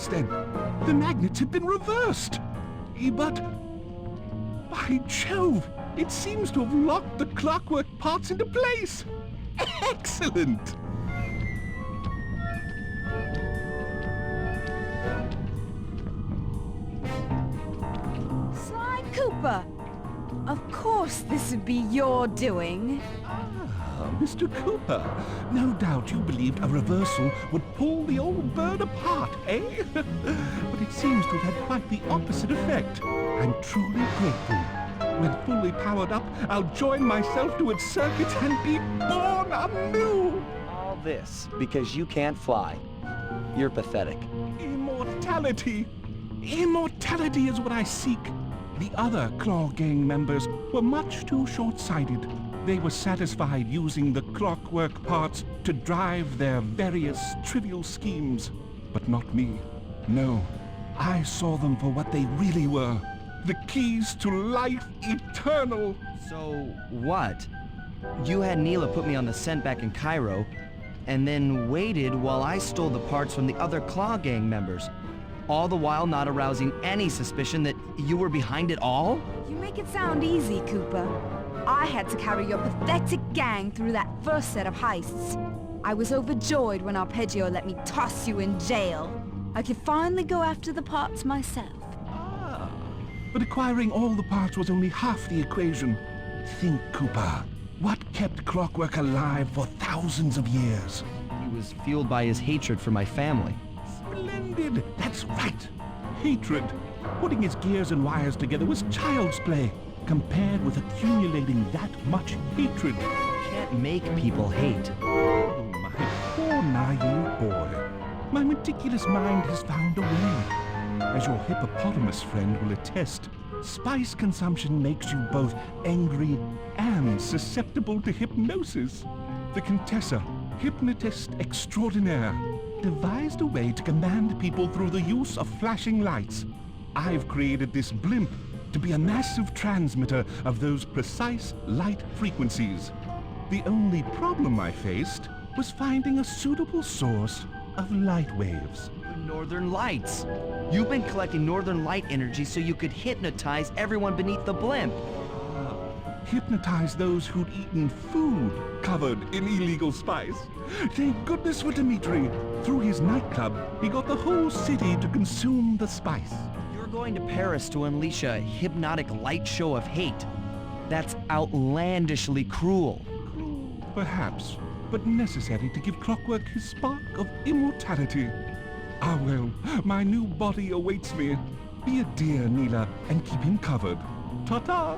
Then the magnets had been reversed. But by Jove, it seems to have locked the clockwork parts into place. Excellent! Sly Cooper! Of course this would be your doing. Mr. Cooper, no doubt you believed a reversal would pull the old bird apart, eh? But it seems to have had quite the opposite effect. I'm truly grateful. When fully powered up, I'll join myself to its circuit and be born anew! All this because you can't fly. You're pathetic. Immortality! Immortality is what I seek. The other Claw Gang members were much too short-sighted. They were satisfied using the clockwork parts to drive their various trivial schemes. But not me. No, I saw them for what they really were. The keys to life eternal. So, what? You had Neela put me on the scent back in Cairo, and then waited while I stole the parts from the other Claw Gang members. All the while not arousing any suspicion that you were behind it all? You make it sound easy, Cooper. I had to carry your pathetic gang through that first set of heists. I was overjoyed when Arpeggio let me toss you in jail. I could finally go after the parts myself. But acquiring all the parts was only half the equation. Think, Cooper. What kept Clockwork alive for thousands of years? He was fueled by his hatred for my family. Splendid! That's right! Hatred. Putting his gears and wires together was child's play, compared with accumulating that much hatred. You can't make people hate. Oh, my poor naive boy. My meticulous mind has found a way. As your hippopotamus friend will attest, Spice consumption makes you both angry and susceptible to hypnosis. The Contessa, hypnotist extraordinaire, devised a way to command people through the use of flashing lights. I've created this blimp to be a massive transmitter of those precise light frequencies. The only problem I faced was finding a suitable source of light waves. The Northern Lights. You've been collecting Northern Light energy so you could hypnotize everyone beneath the blimp. Hypnotize those who'd eaten food covered in illegal spice. Thank goodness for Dimitri. Through his nightclub, he got the whole city to consume the spice. You're going to Paris to unleash a hypnotic light show of hate. That's outlandishly cruel. Perhaps, but necessary to give Clockwork his spark of immortality. Ah well, my new body awaits me. Be a dear, Neela, and keep him covered. Ta-ta!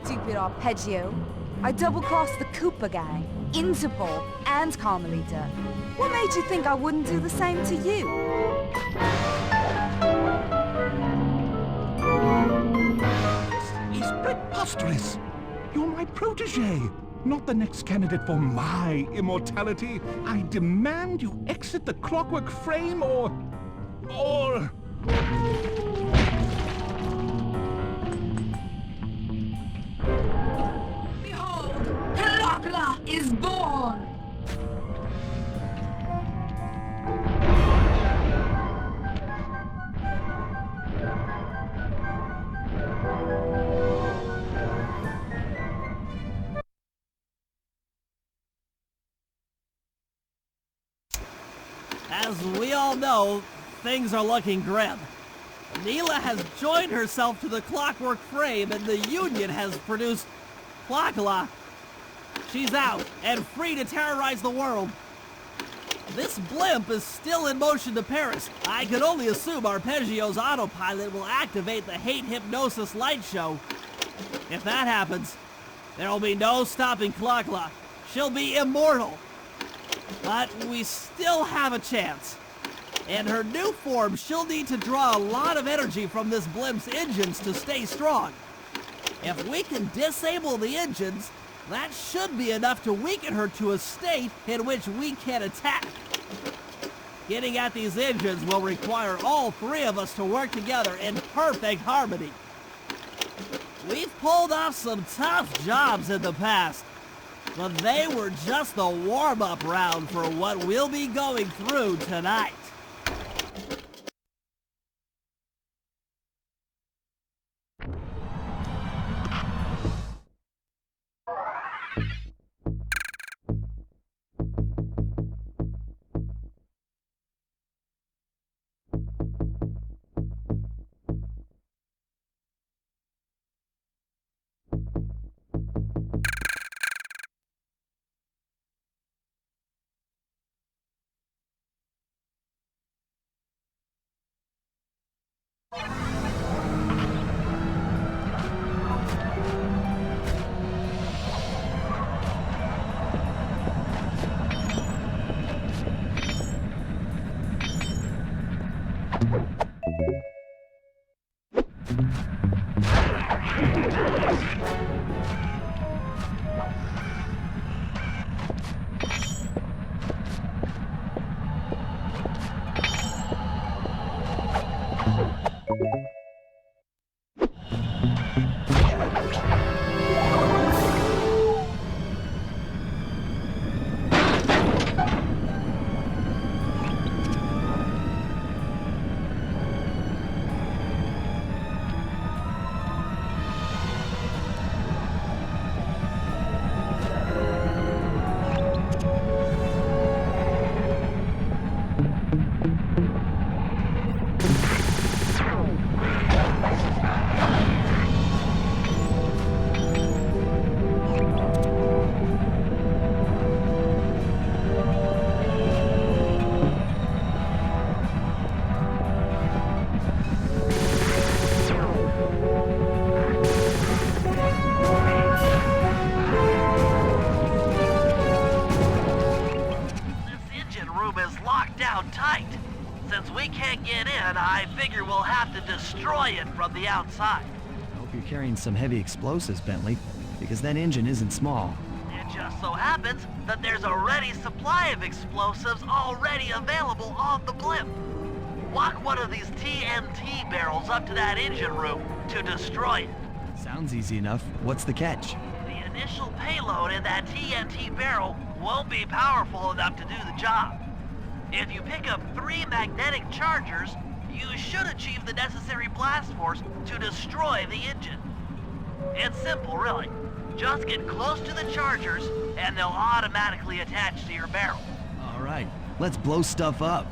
Stupid arpeggio. I double-crossed the Cooper gang, Interpol, and Carmelita. What made you think I wouldn't do the same to you? This is preposterous! You're my protege, not the next candidate for my immortality. I demand you exit the Clockwork frame or... Behold, Helakla is born! As we all know, things are looking grim. Neela has joined herself to the Clockwork frame and the Union has produced Clockla. She's out and free to terrorize the world. This blimp is still in motion to Paris. I can only assume Arpeggio's autopilot will activate the hate hypnosis light show. If that happens, there will be no stopping Clockla. She'll be immortal. But we still have a chance. In her new form, she'll need to draw a lot of energy from this blimp's engines to stay strong. If we can disable the engines, that should be enough to weaken her to a state in which we can attack. Getting at these engines will require all three of us to work together in perfect harmony. We've pulled off some tough jobs in the past, but they were just the warm-up round for what we'll be going through tonight. destroy it from the outside. I hope you're carrying some heavy explosives, Bentley, because that engine isn't small. It just so happens that there's a ready supply of explosives already available on the blimp. Walk one of these TNT barrels up to that engine room to destroy it. Sounds easy enough. What's the catch? The initial payload in that TNT barrel won't be powerful enough to do the job. If you pick up 3 magnetic chargers, you should achieve the necessary blast force to destroy the engine. It's simple, really. Just get close to the chargers, and they'll automatically attach to your barrel. All right, let's blow stuff up.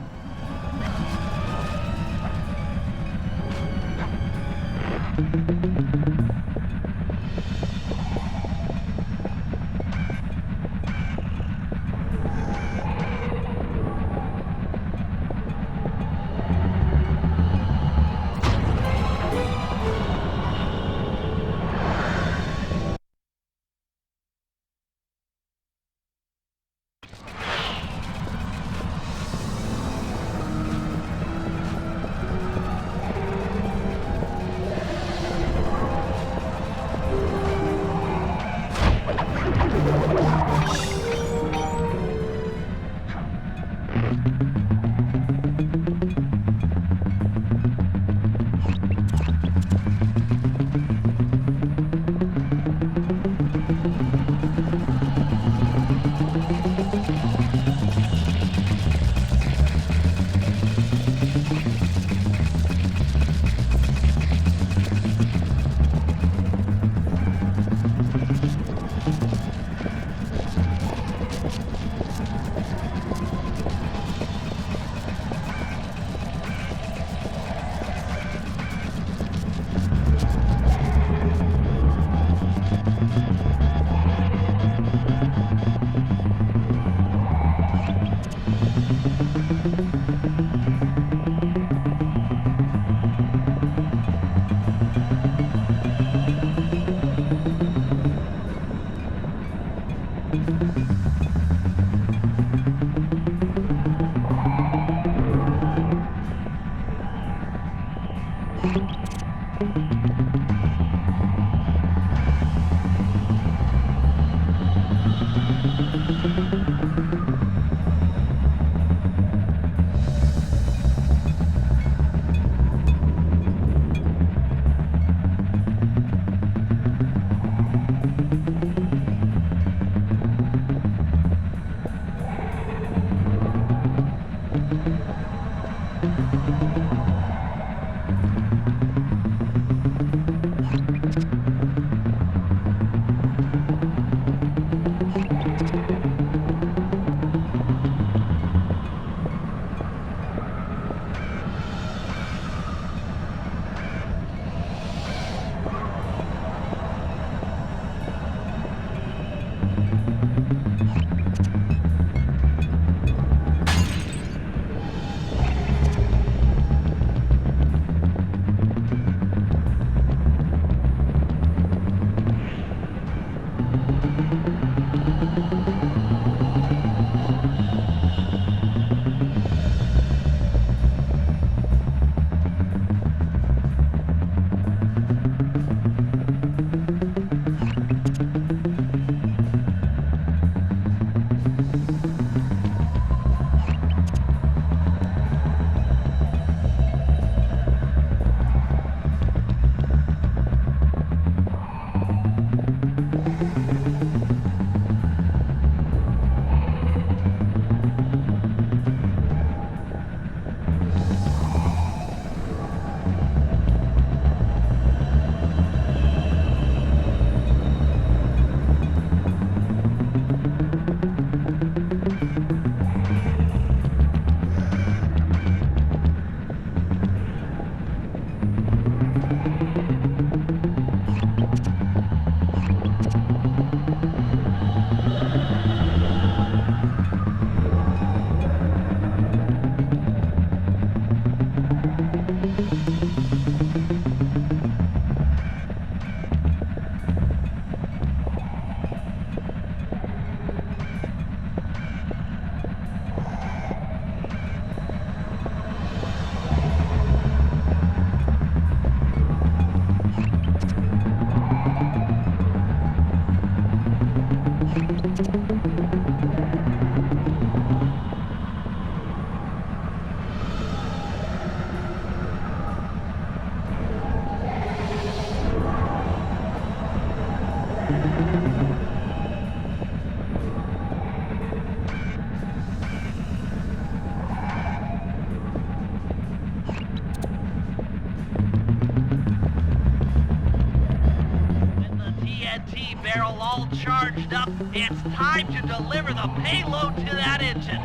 TNT barrel all charged up, it's time to deliver the payload to that engine.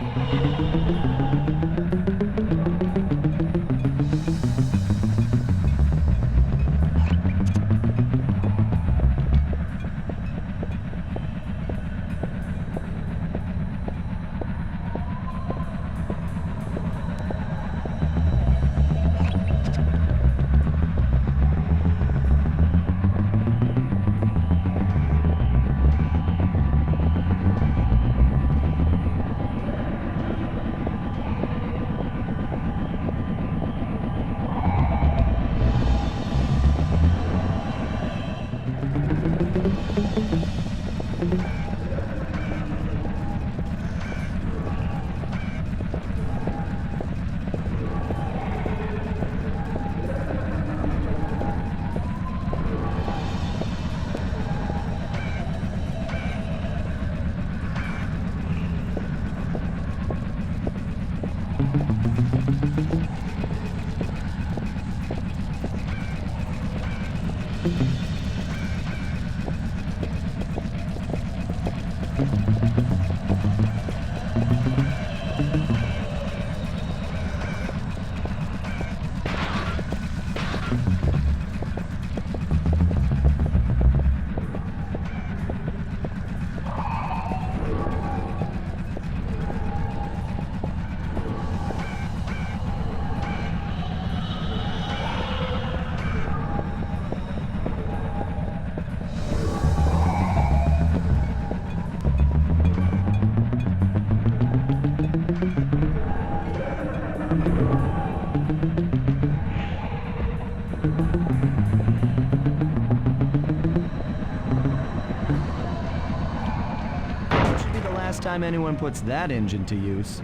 Should be the last time anyone puts that engine to use.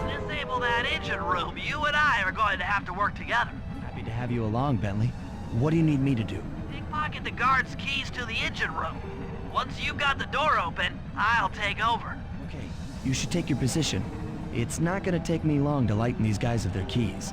Disable that engine room. You and I are going to have to work together. Happy to have you along, Bentley. What do you need me to do? Pickpocket the guard's keys to the engine room. Once you've got the door open, I'll take over. Okay, you should take your position. It's not gonna take me long to lighten these guys of their keys.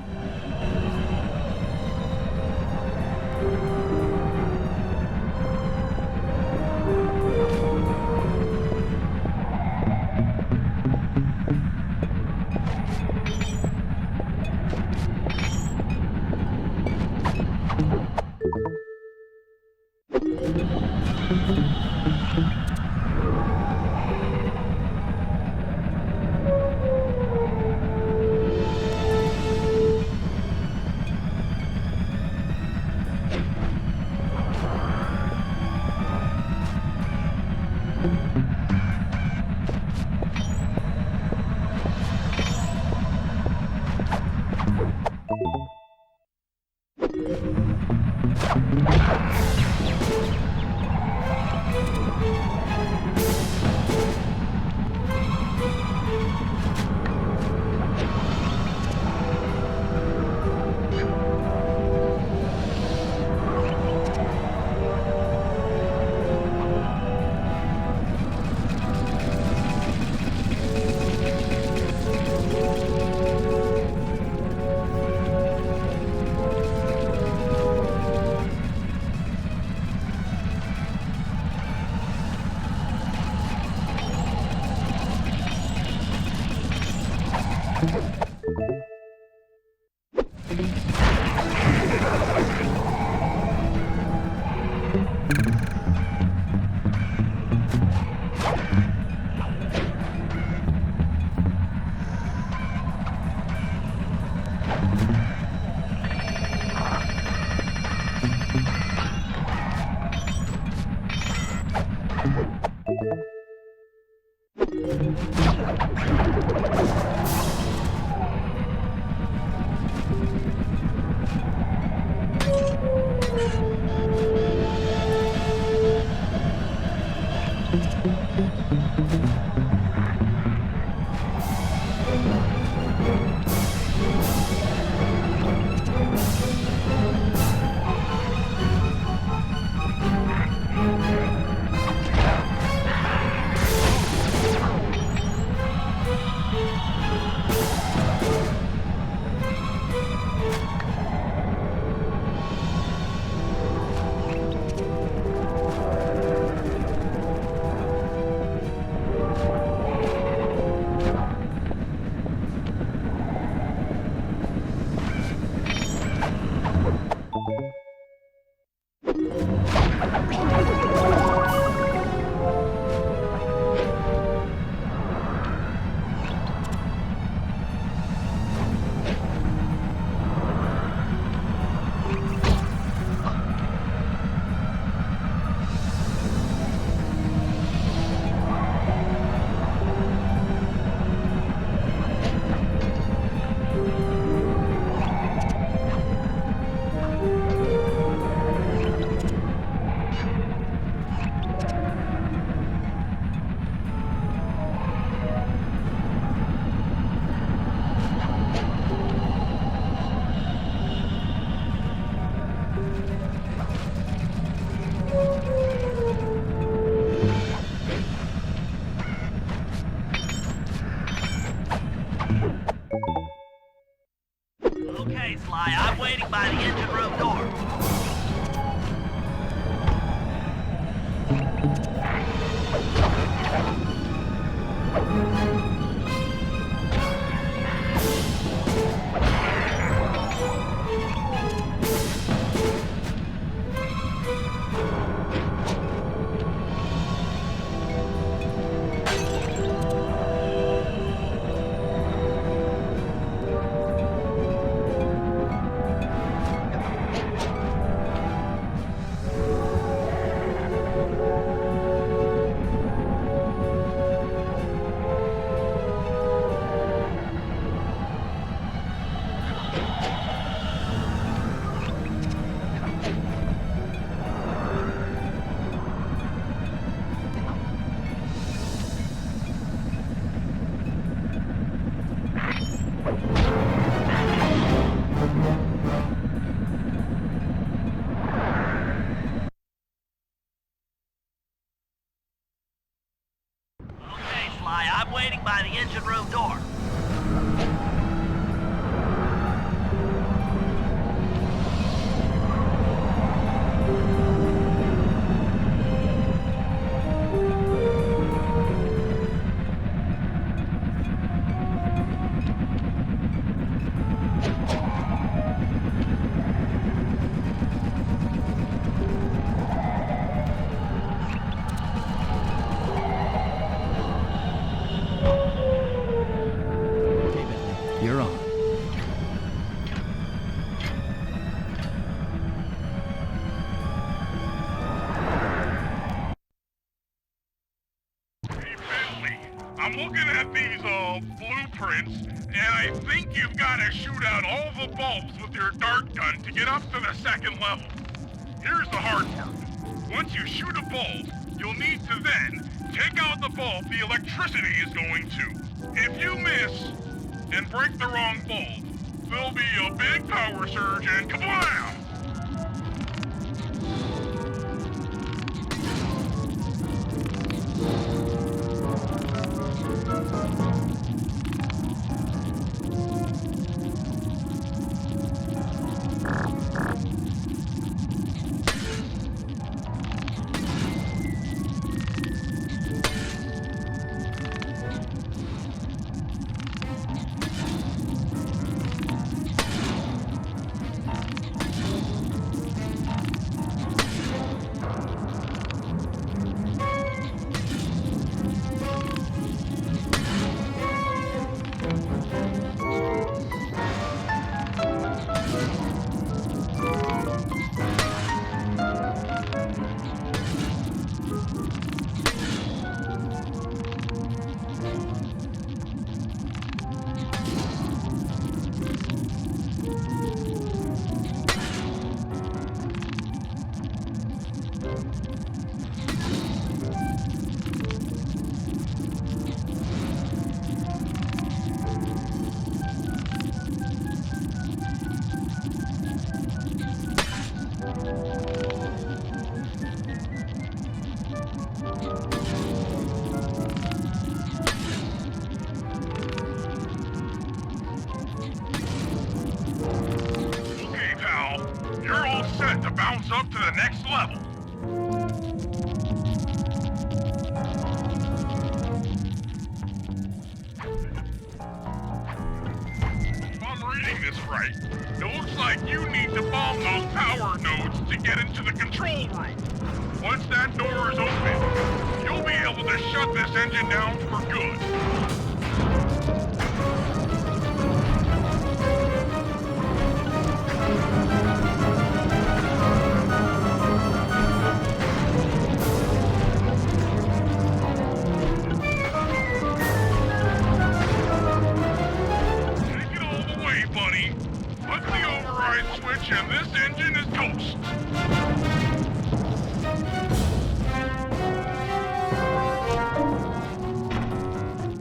Okay, Sly, I'm waiting by the engine room door. I'm waiting by the engine room door. You're on. Hey, Bentley, I'm looking at these, blueprints, and I think you've got to shoot out all the bulbs with your dart gun to get up to the second level. Here's the hard part. Once you shoot a bulb, you'll need to then take out the bulb the electricity is going to. If you miss and break the wrong bulb, there'll be a big power surge and kablam! the next level. If I'm reading this right, it looks like you need to bomb those power nodes to get into the control room. Once that door is open, you'll be able to shut this engine down for good. Take it all the way, buddy. Put the override switch and this engine is toast.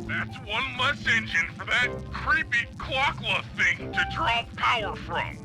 That's one less engine for that creepy clockla thing to draw power from.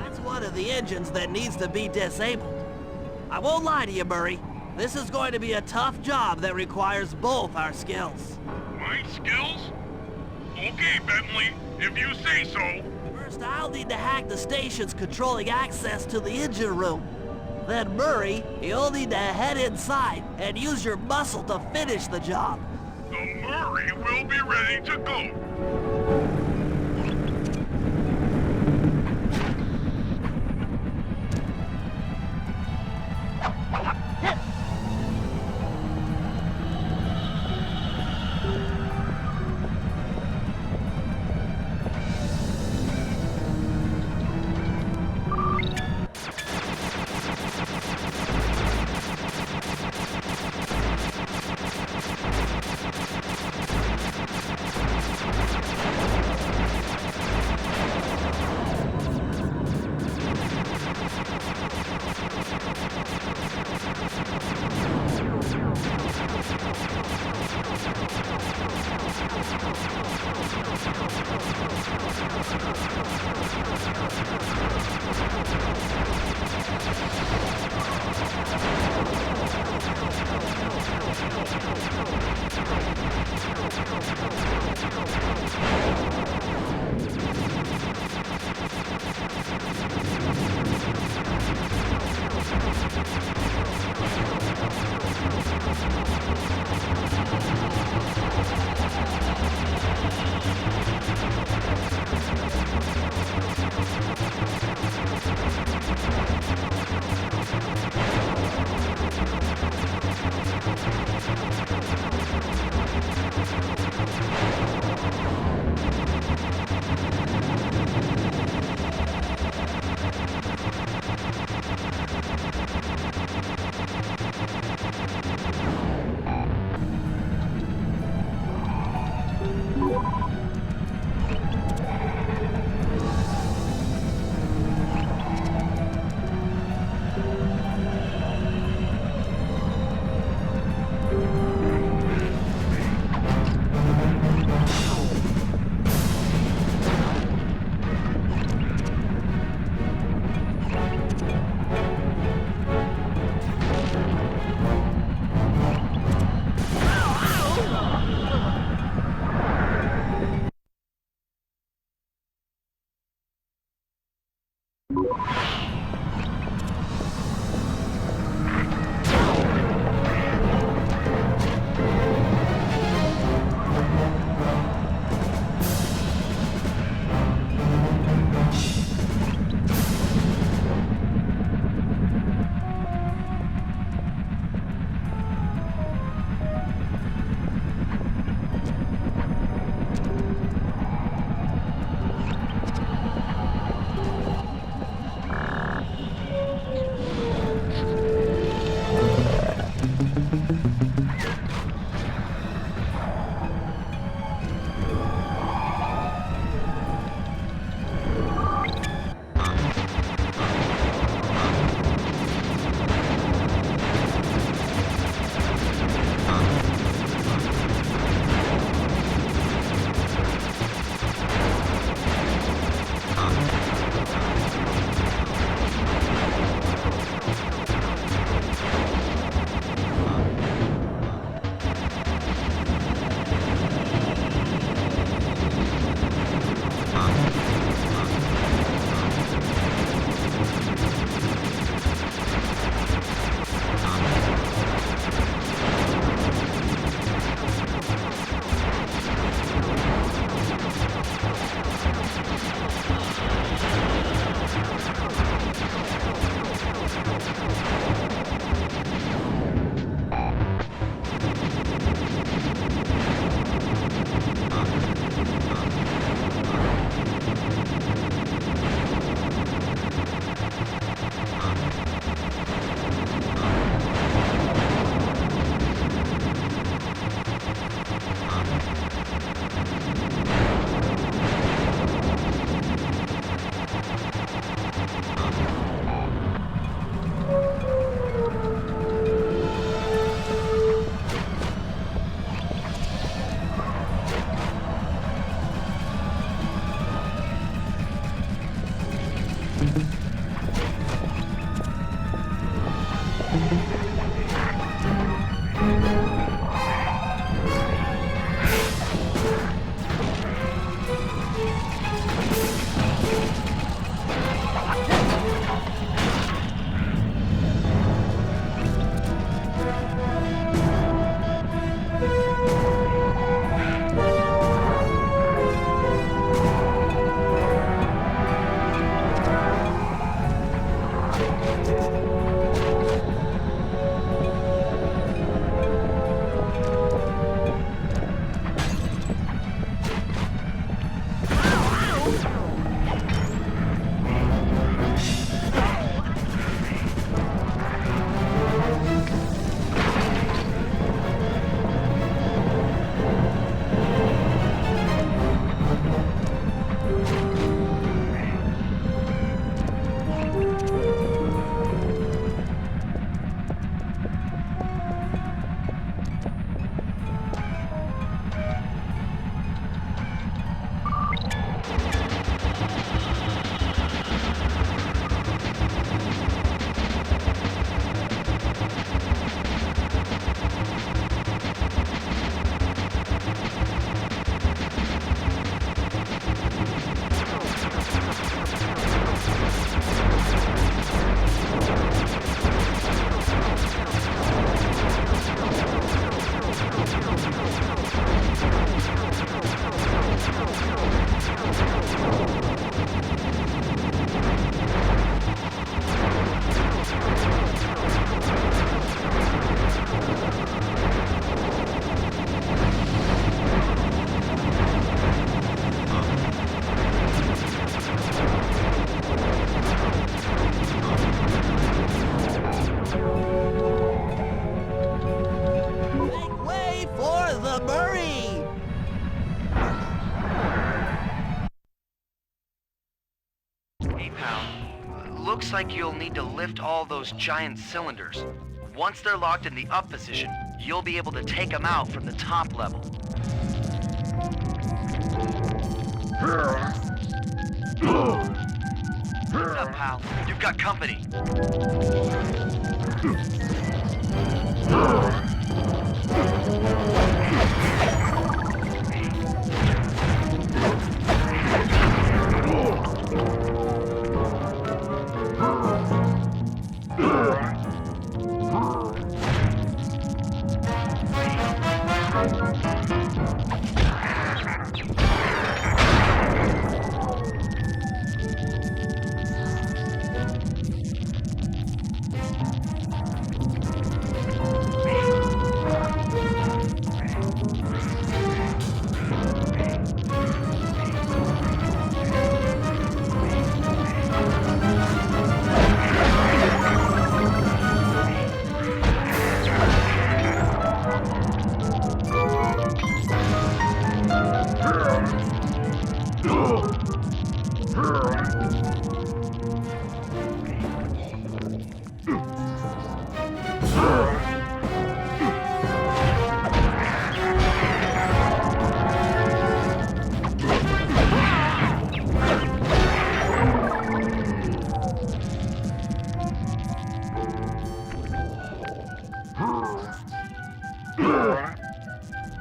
That's one of the engines that needs to be disabled. I won't lie to you, Murray. This is going to be a tough job that requires both our skills. My skills? Okay, Bentley, if you say so. First, I'll need to hack the stations controlling access to the engine room. Then, Murray, you'll need to head inside and use your muscle to finish the job. The Murray will be ready to go. Looks like you'll need to lift all those giant cylinders. Once they're locked in the up position, you'll be able to take them out from the top level. What's up, pal? You've got company.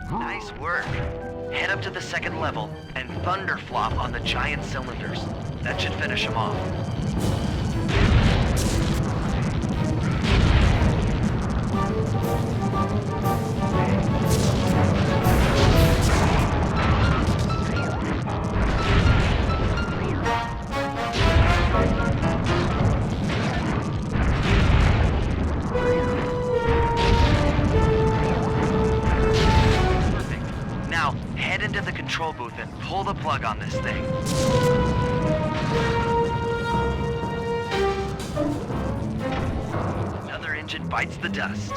Nice work. Head up to the second level and thunder flop on the giant cylinders. That should finish them off. Now, head into the control booth and pull the plug on this thing. Another engine bites the dust.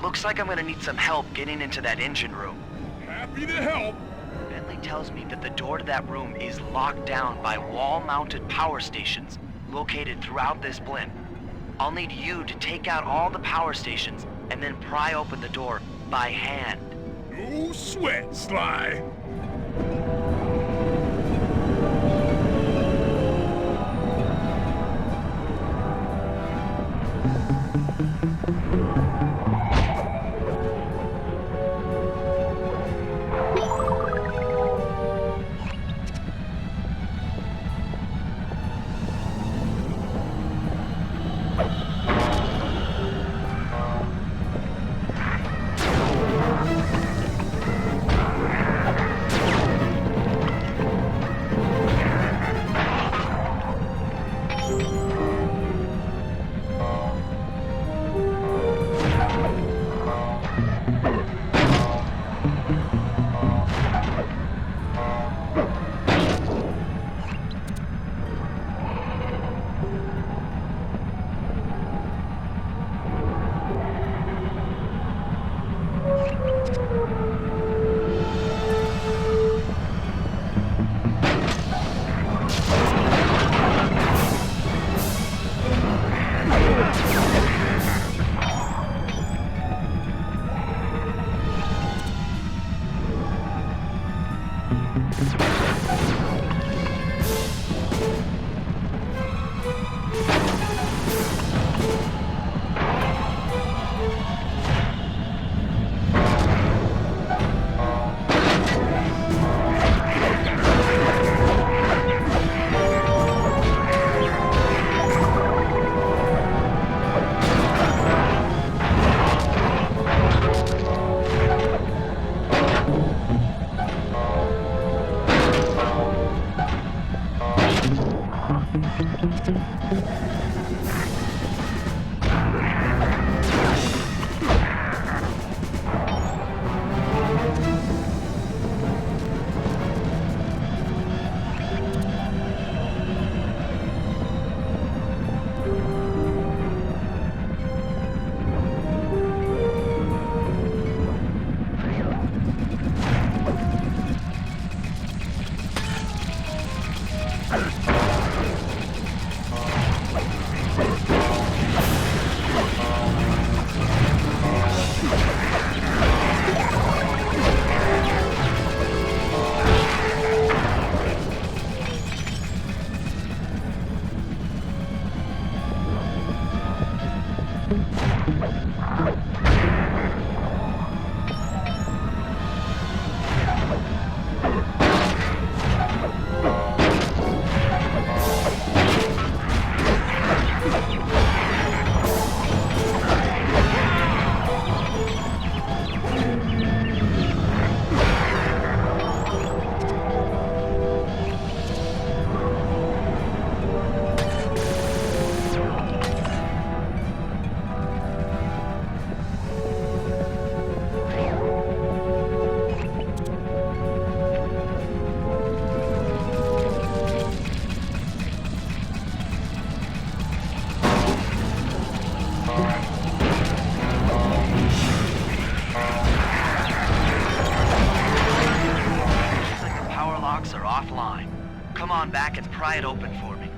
Looks like I'm gonna need some help getting into that engine room. Happy to help. Bentley tells me that the door to that room is locked down by wall-mounted power stations located throughout this blimp. I'll need you to take out all the power stations and then pry open the door by hand. No sweat, Sly. Back and pry it open for me.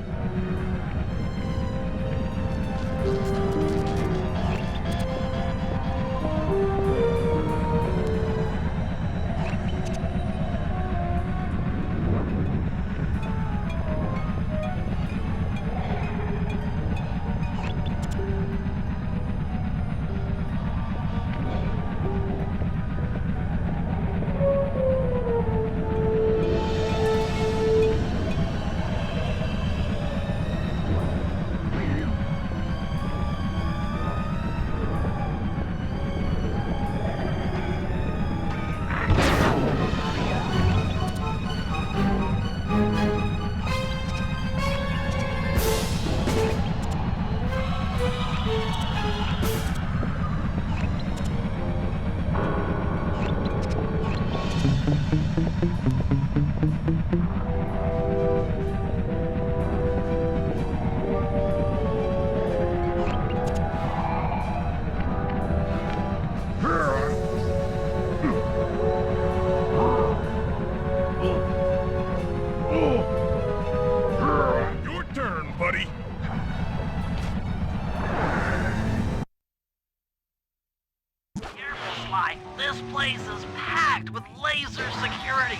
Sly. This place is packed with laser security.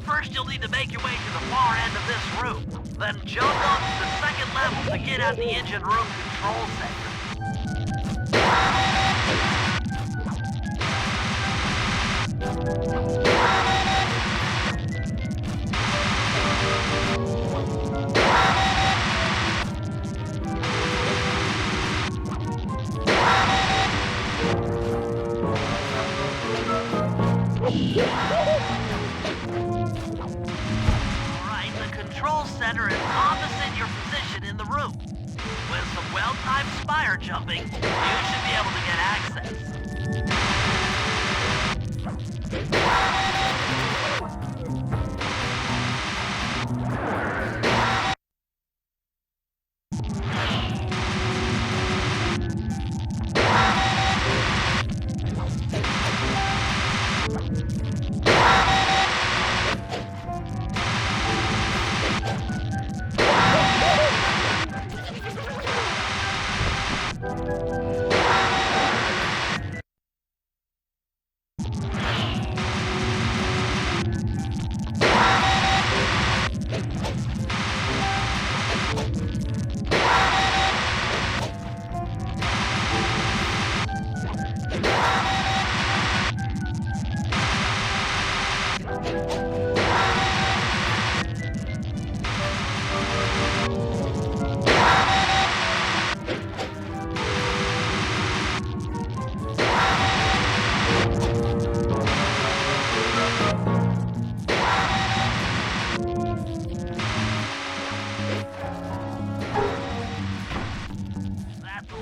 First, you'll need to make your way to the far end of this room. Then jump up to the second level to get at the engine room control center. Alright, the control center is opposite your position in the room. With some well-timed spire jumping, you should be able to get access.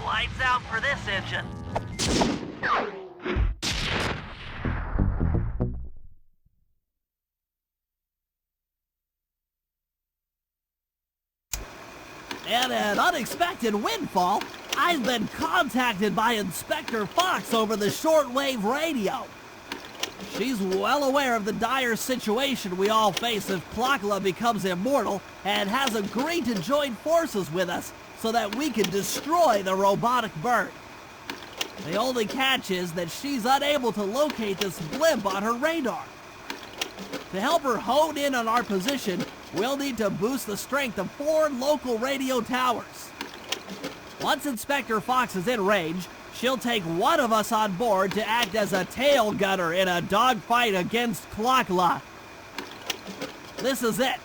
Lights out for this engine. And an unexpected windfall, I've been contacted by Inspector Fox over the shortwave radio. She's well aware of the dire situation we all face if Plakla becomes immortal and has agreed to join forces with us so that we can destroy the robotic bird. The only catch is that she's unable to locate this blimp on her radar. To help her hone in on our position, we'll need to boost the strength of 4 local radio towers. Once Inspector Fox is in range, she'll take one of us on board to act as a tail gunner in a dogfight against Plakla. This is it.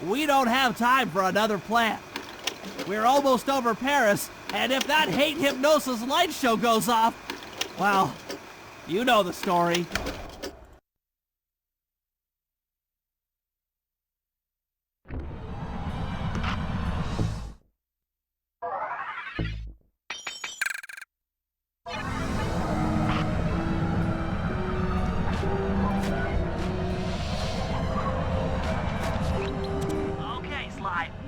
We don't have time for another plan. We're almost over Paris, and if that hate hypnosis light show goes off, well, you know the story.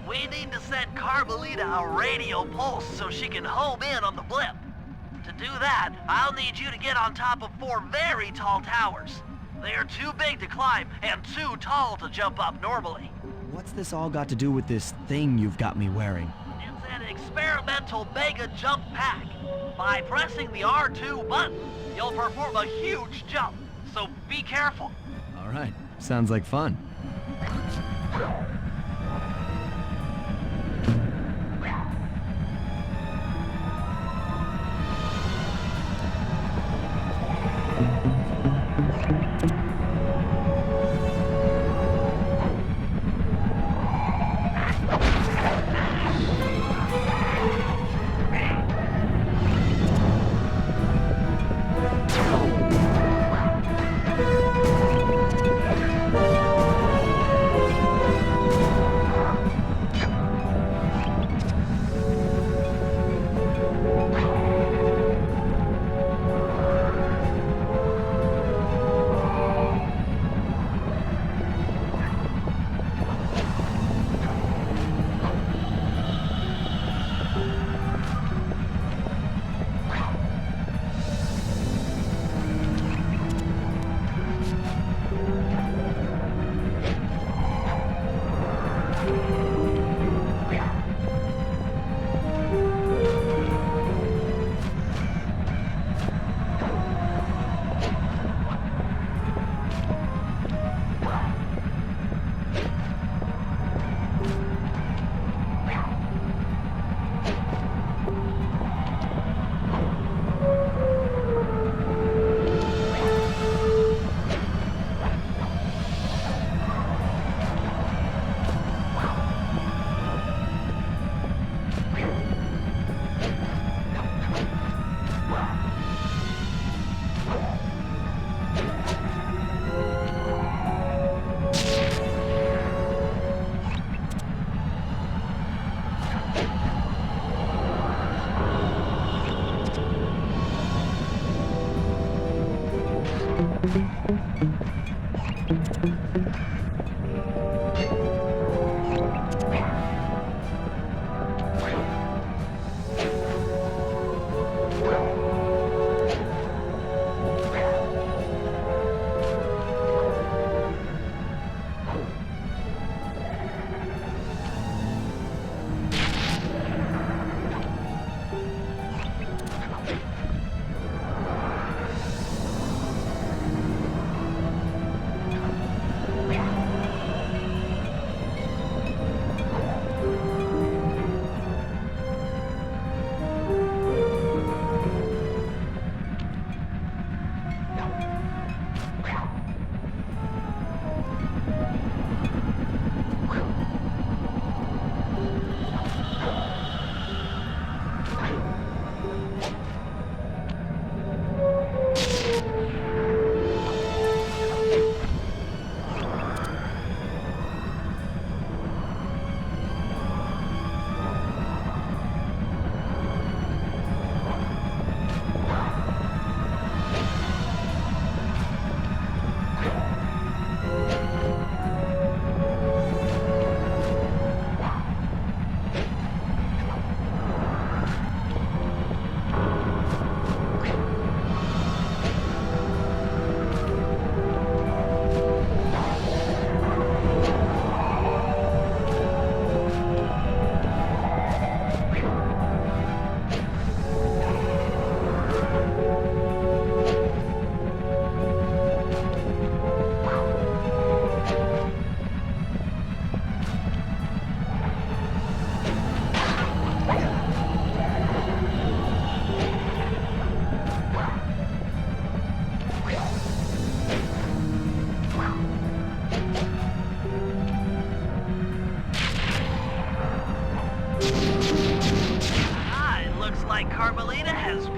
We need to send Carmelita a radio pulse so she can home in on the blimp. To do that, I'll need you to get on top of 4 very tall towers. They are too big to climb and too tall to jump up normally. What's this all got to do with this thing you've got me wearing? It's an experimental mega jump pack. By pressing the R2 button, you'll perform a huge jump, so be careful. All right, sounds like fun.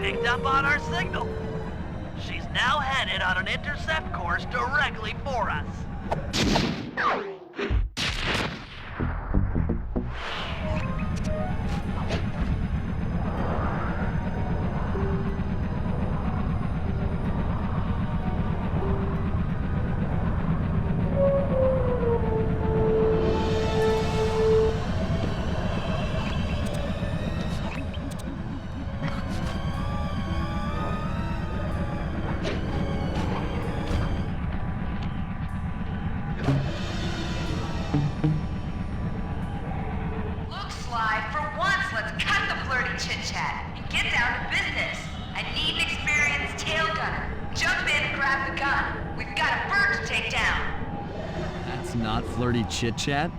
picked up on our signal. She's now headed on an intercept course directly for us. Not flirty chit-chat?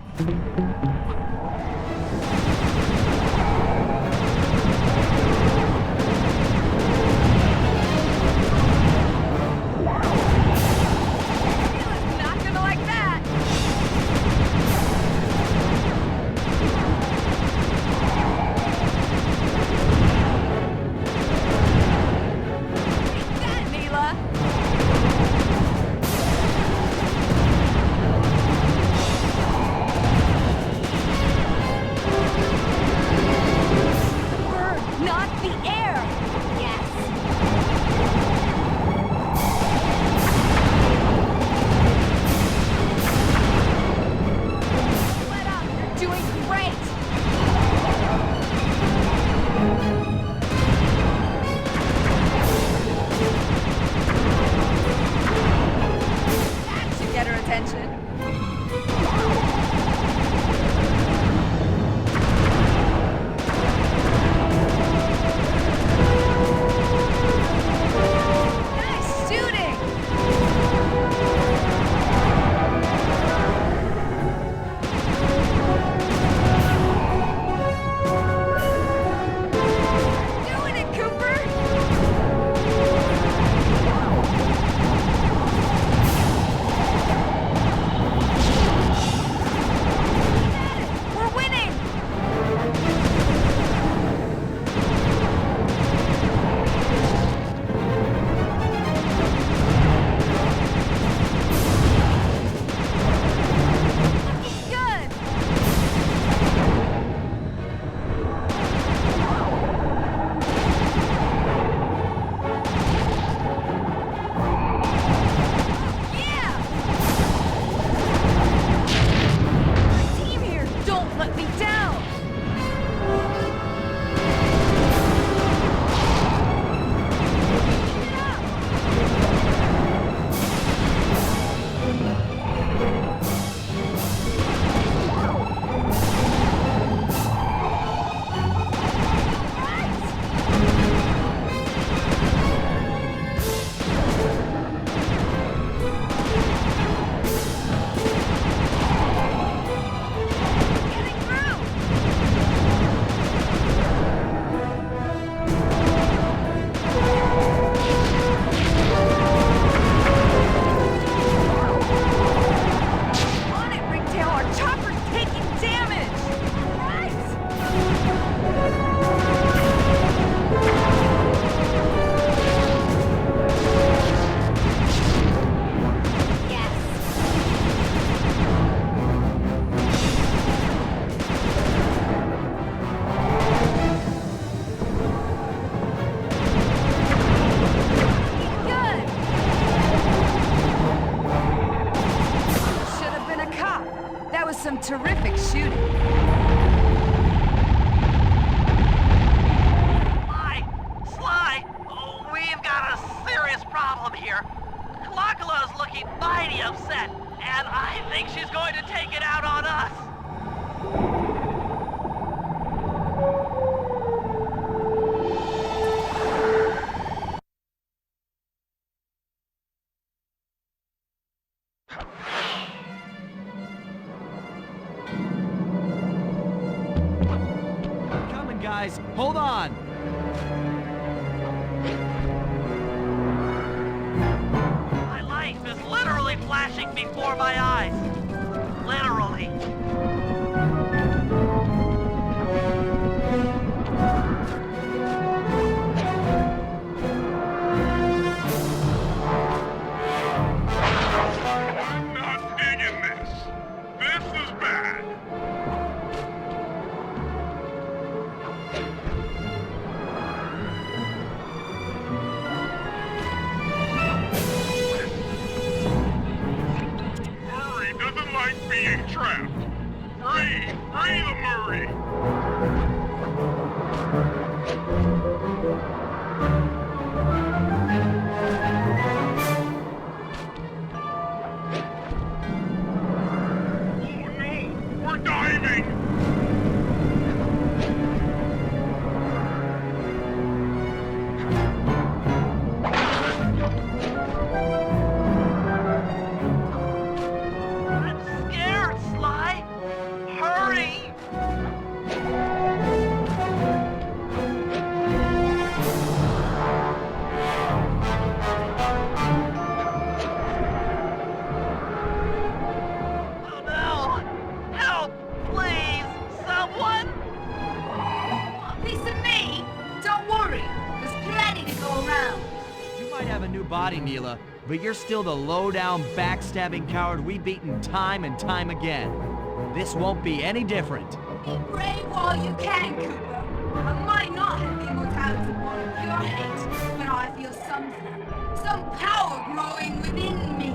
terrific shooting. Sly! Oh, we've got a serious problem here. Kalakala's looking mighty upset, and I think she's going to take it out on us. Coming, guys. Hold on. My life is literally flashing before my eyes. Literally. I'm not digging this. This is bad. Murray doesn't like being trapped. Free the Murray. Oh no, we're diving. I'm scared, Sly. Hurry! Oh no! Help! Please! Someone! A piece of me? Don't worry, there's plenty to go around. You might have a new body, Neela, but you're still the low-down, backstabbing coward we've beaten time and time again. This won't be any different. Be brave while you can, Cooper. I might not have the immortality born of pure hate, but I feel something. Some power growing within me.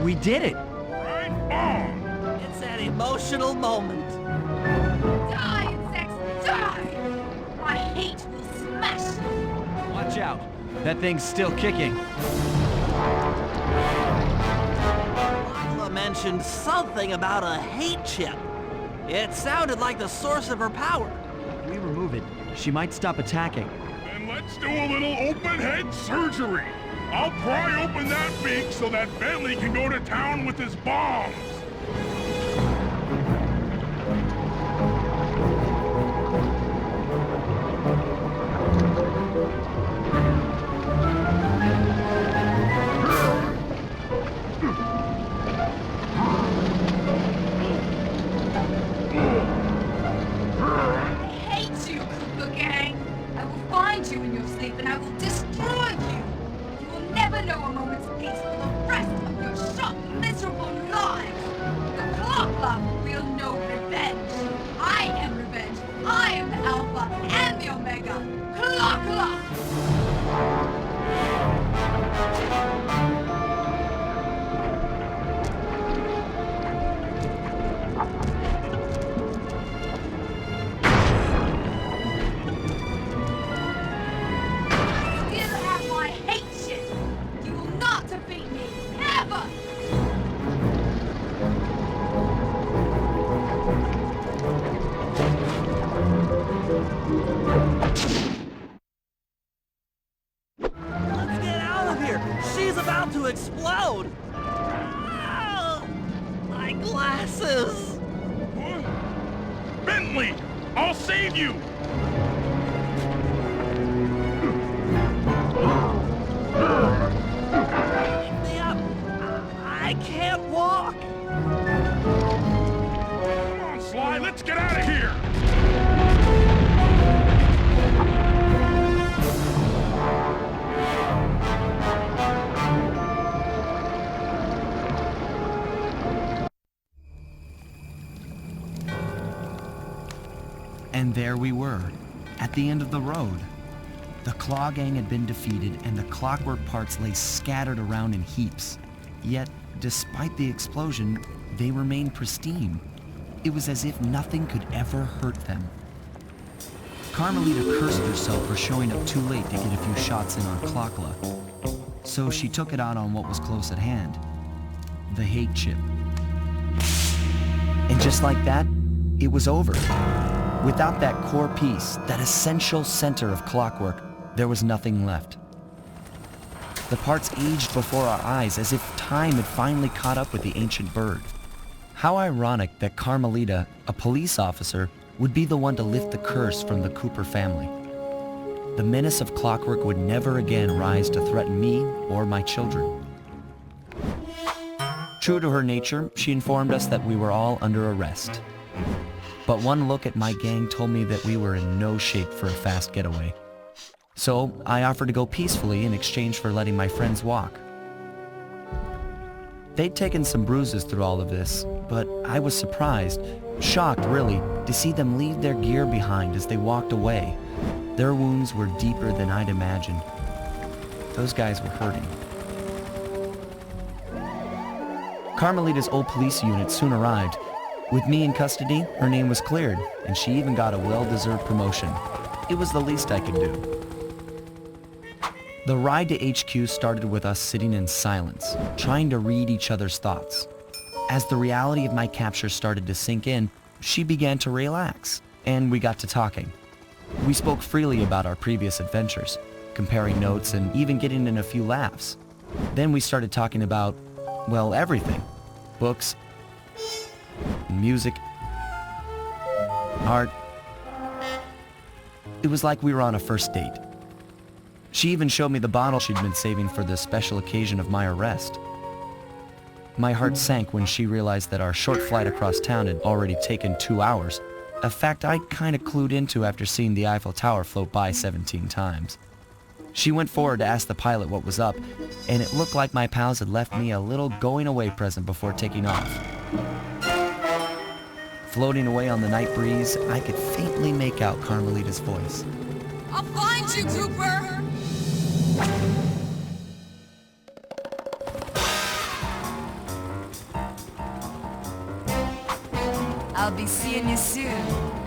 We did it! Right on. It's an emotional moment. Die, insects, die! My hate will smash you. Watch out. That thing's still kicking. Lila mentioned something about a hate chip. It sounded like the source of her power. If we remove it, she might stop attacking. Then let's do a little open head surgery. I'll pry open that beak so that Bentley can go to town with his bombs. I hate you, Cooper Gang. I will find you in your sleep and I will destroy you. You will never know a moment's peace for the rest of your short, miserable lives. Let's get out of here! She's about to explode! Ah, my glasses! Bentley! I'll save you! Pick me up! I can't walk! Come on, Sly, let's get out of here! And there we were, at the end of the road. The Claw Gang had been defeated and the clockwork parts lay scattered around in heaps. Yet, despite the explosion, they remained pristine. It was as if nothing could ever hurt them. Carmelita cursed herself for showing up too late to get a few shots in on Clockla. So she took it out on what was close at hand, the hate chip. And just like that, it was over. Without that core piece, that essential center of clockwork, there was nothing left. The parts aged before our eyes as if time had finally caught up with the ancient bird. How ironic that Carmelita, a police officer, would be the one to lift the curse from the Cooper family. The menace of clockwork would never again rise to threaten me or my children. True to her nature, she informed us that we were all under arrest. But one look at my gang told me that we were in no shape for a fast getaway. So I offered to go peacefully in exchange for letting my friends walk. They'd taken some bruises through all of this, but I was surprised, shocked really, to see them leave their gear behind as they walked away. Their wounds were deeper than I'd imagined. Those guys were hurting. Carmelita's old police unit soon arrived. With me in custody, her name was cleared, and she even got a well-deserved promotion. It was the least I could do. The ride to HQ started with us sitting in silence, trying to read each other's thoughts. As the reality of my capture started to sink in, she began to relax, and we got to talking. We spoke freely about our previous adventures, comparing notes and even getting in a few laughs. Then we started talking about, well, everything. Books, music, art. It was like we were on a first date. She even showed me the bottle she'd been saving for the special occasion of my arrest. My heart sank when she realized that our short flight across town had already taken 2 hours, a fact I'd kinda clued into after seeing the Eiffel Tower float by 17 times. She went forward to ask the pilot what was up, and it looked like my pals had left me a little going-away present before taking off. Floating away on the night breeze, I could faintly make out Carmelita's voice. I'll find you, Cooper! I'll be seeing you soon.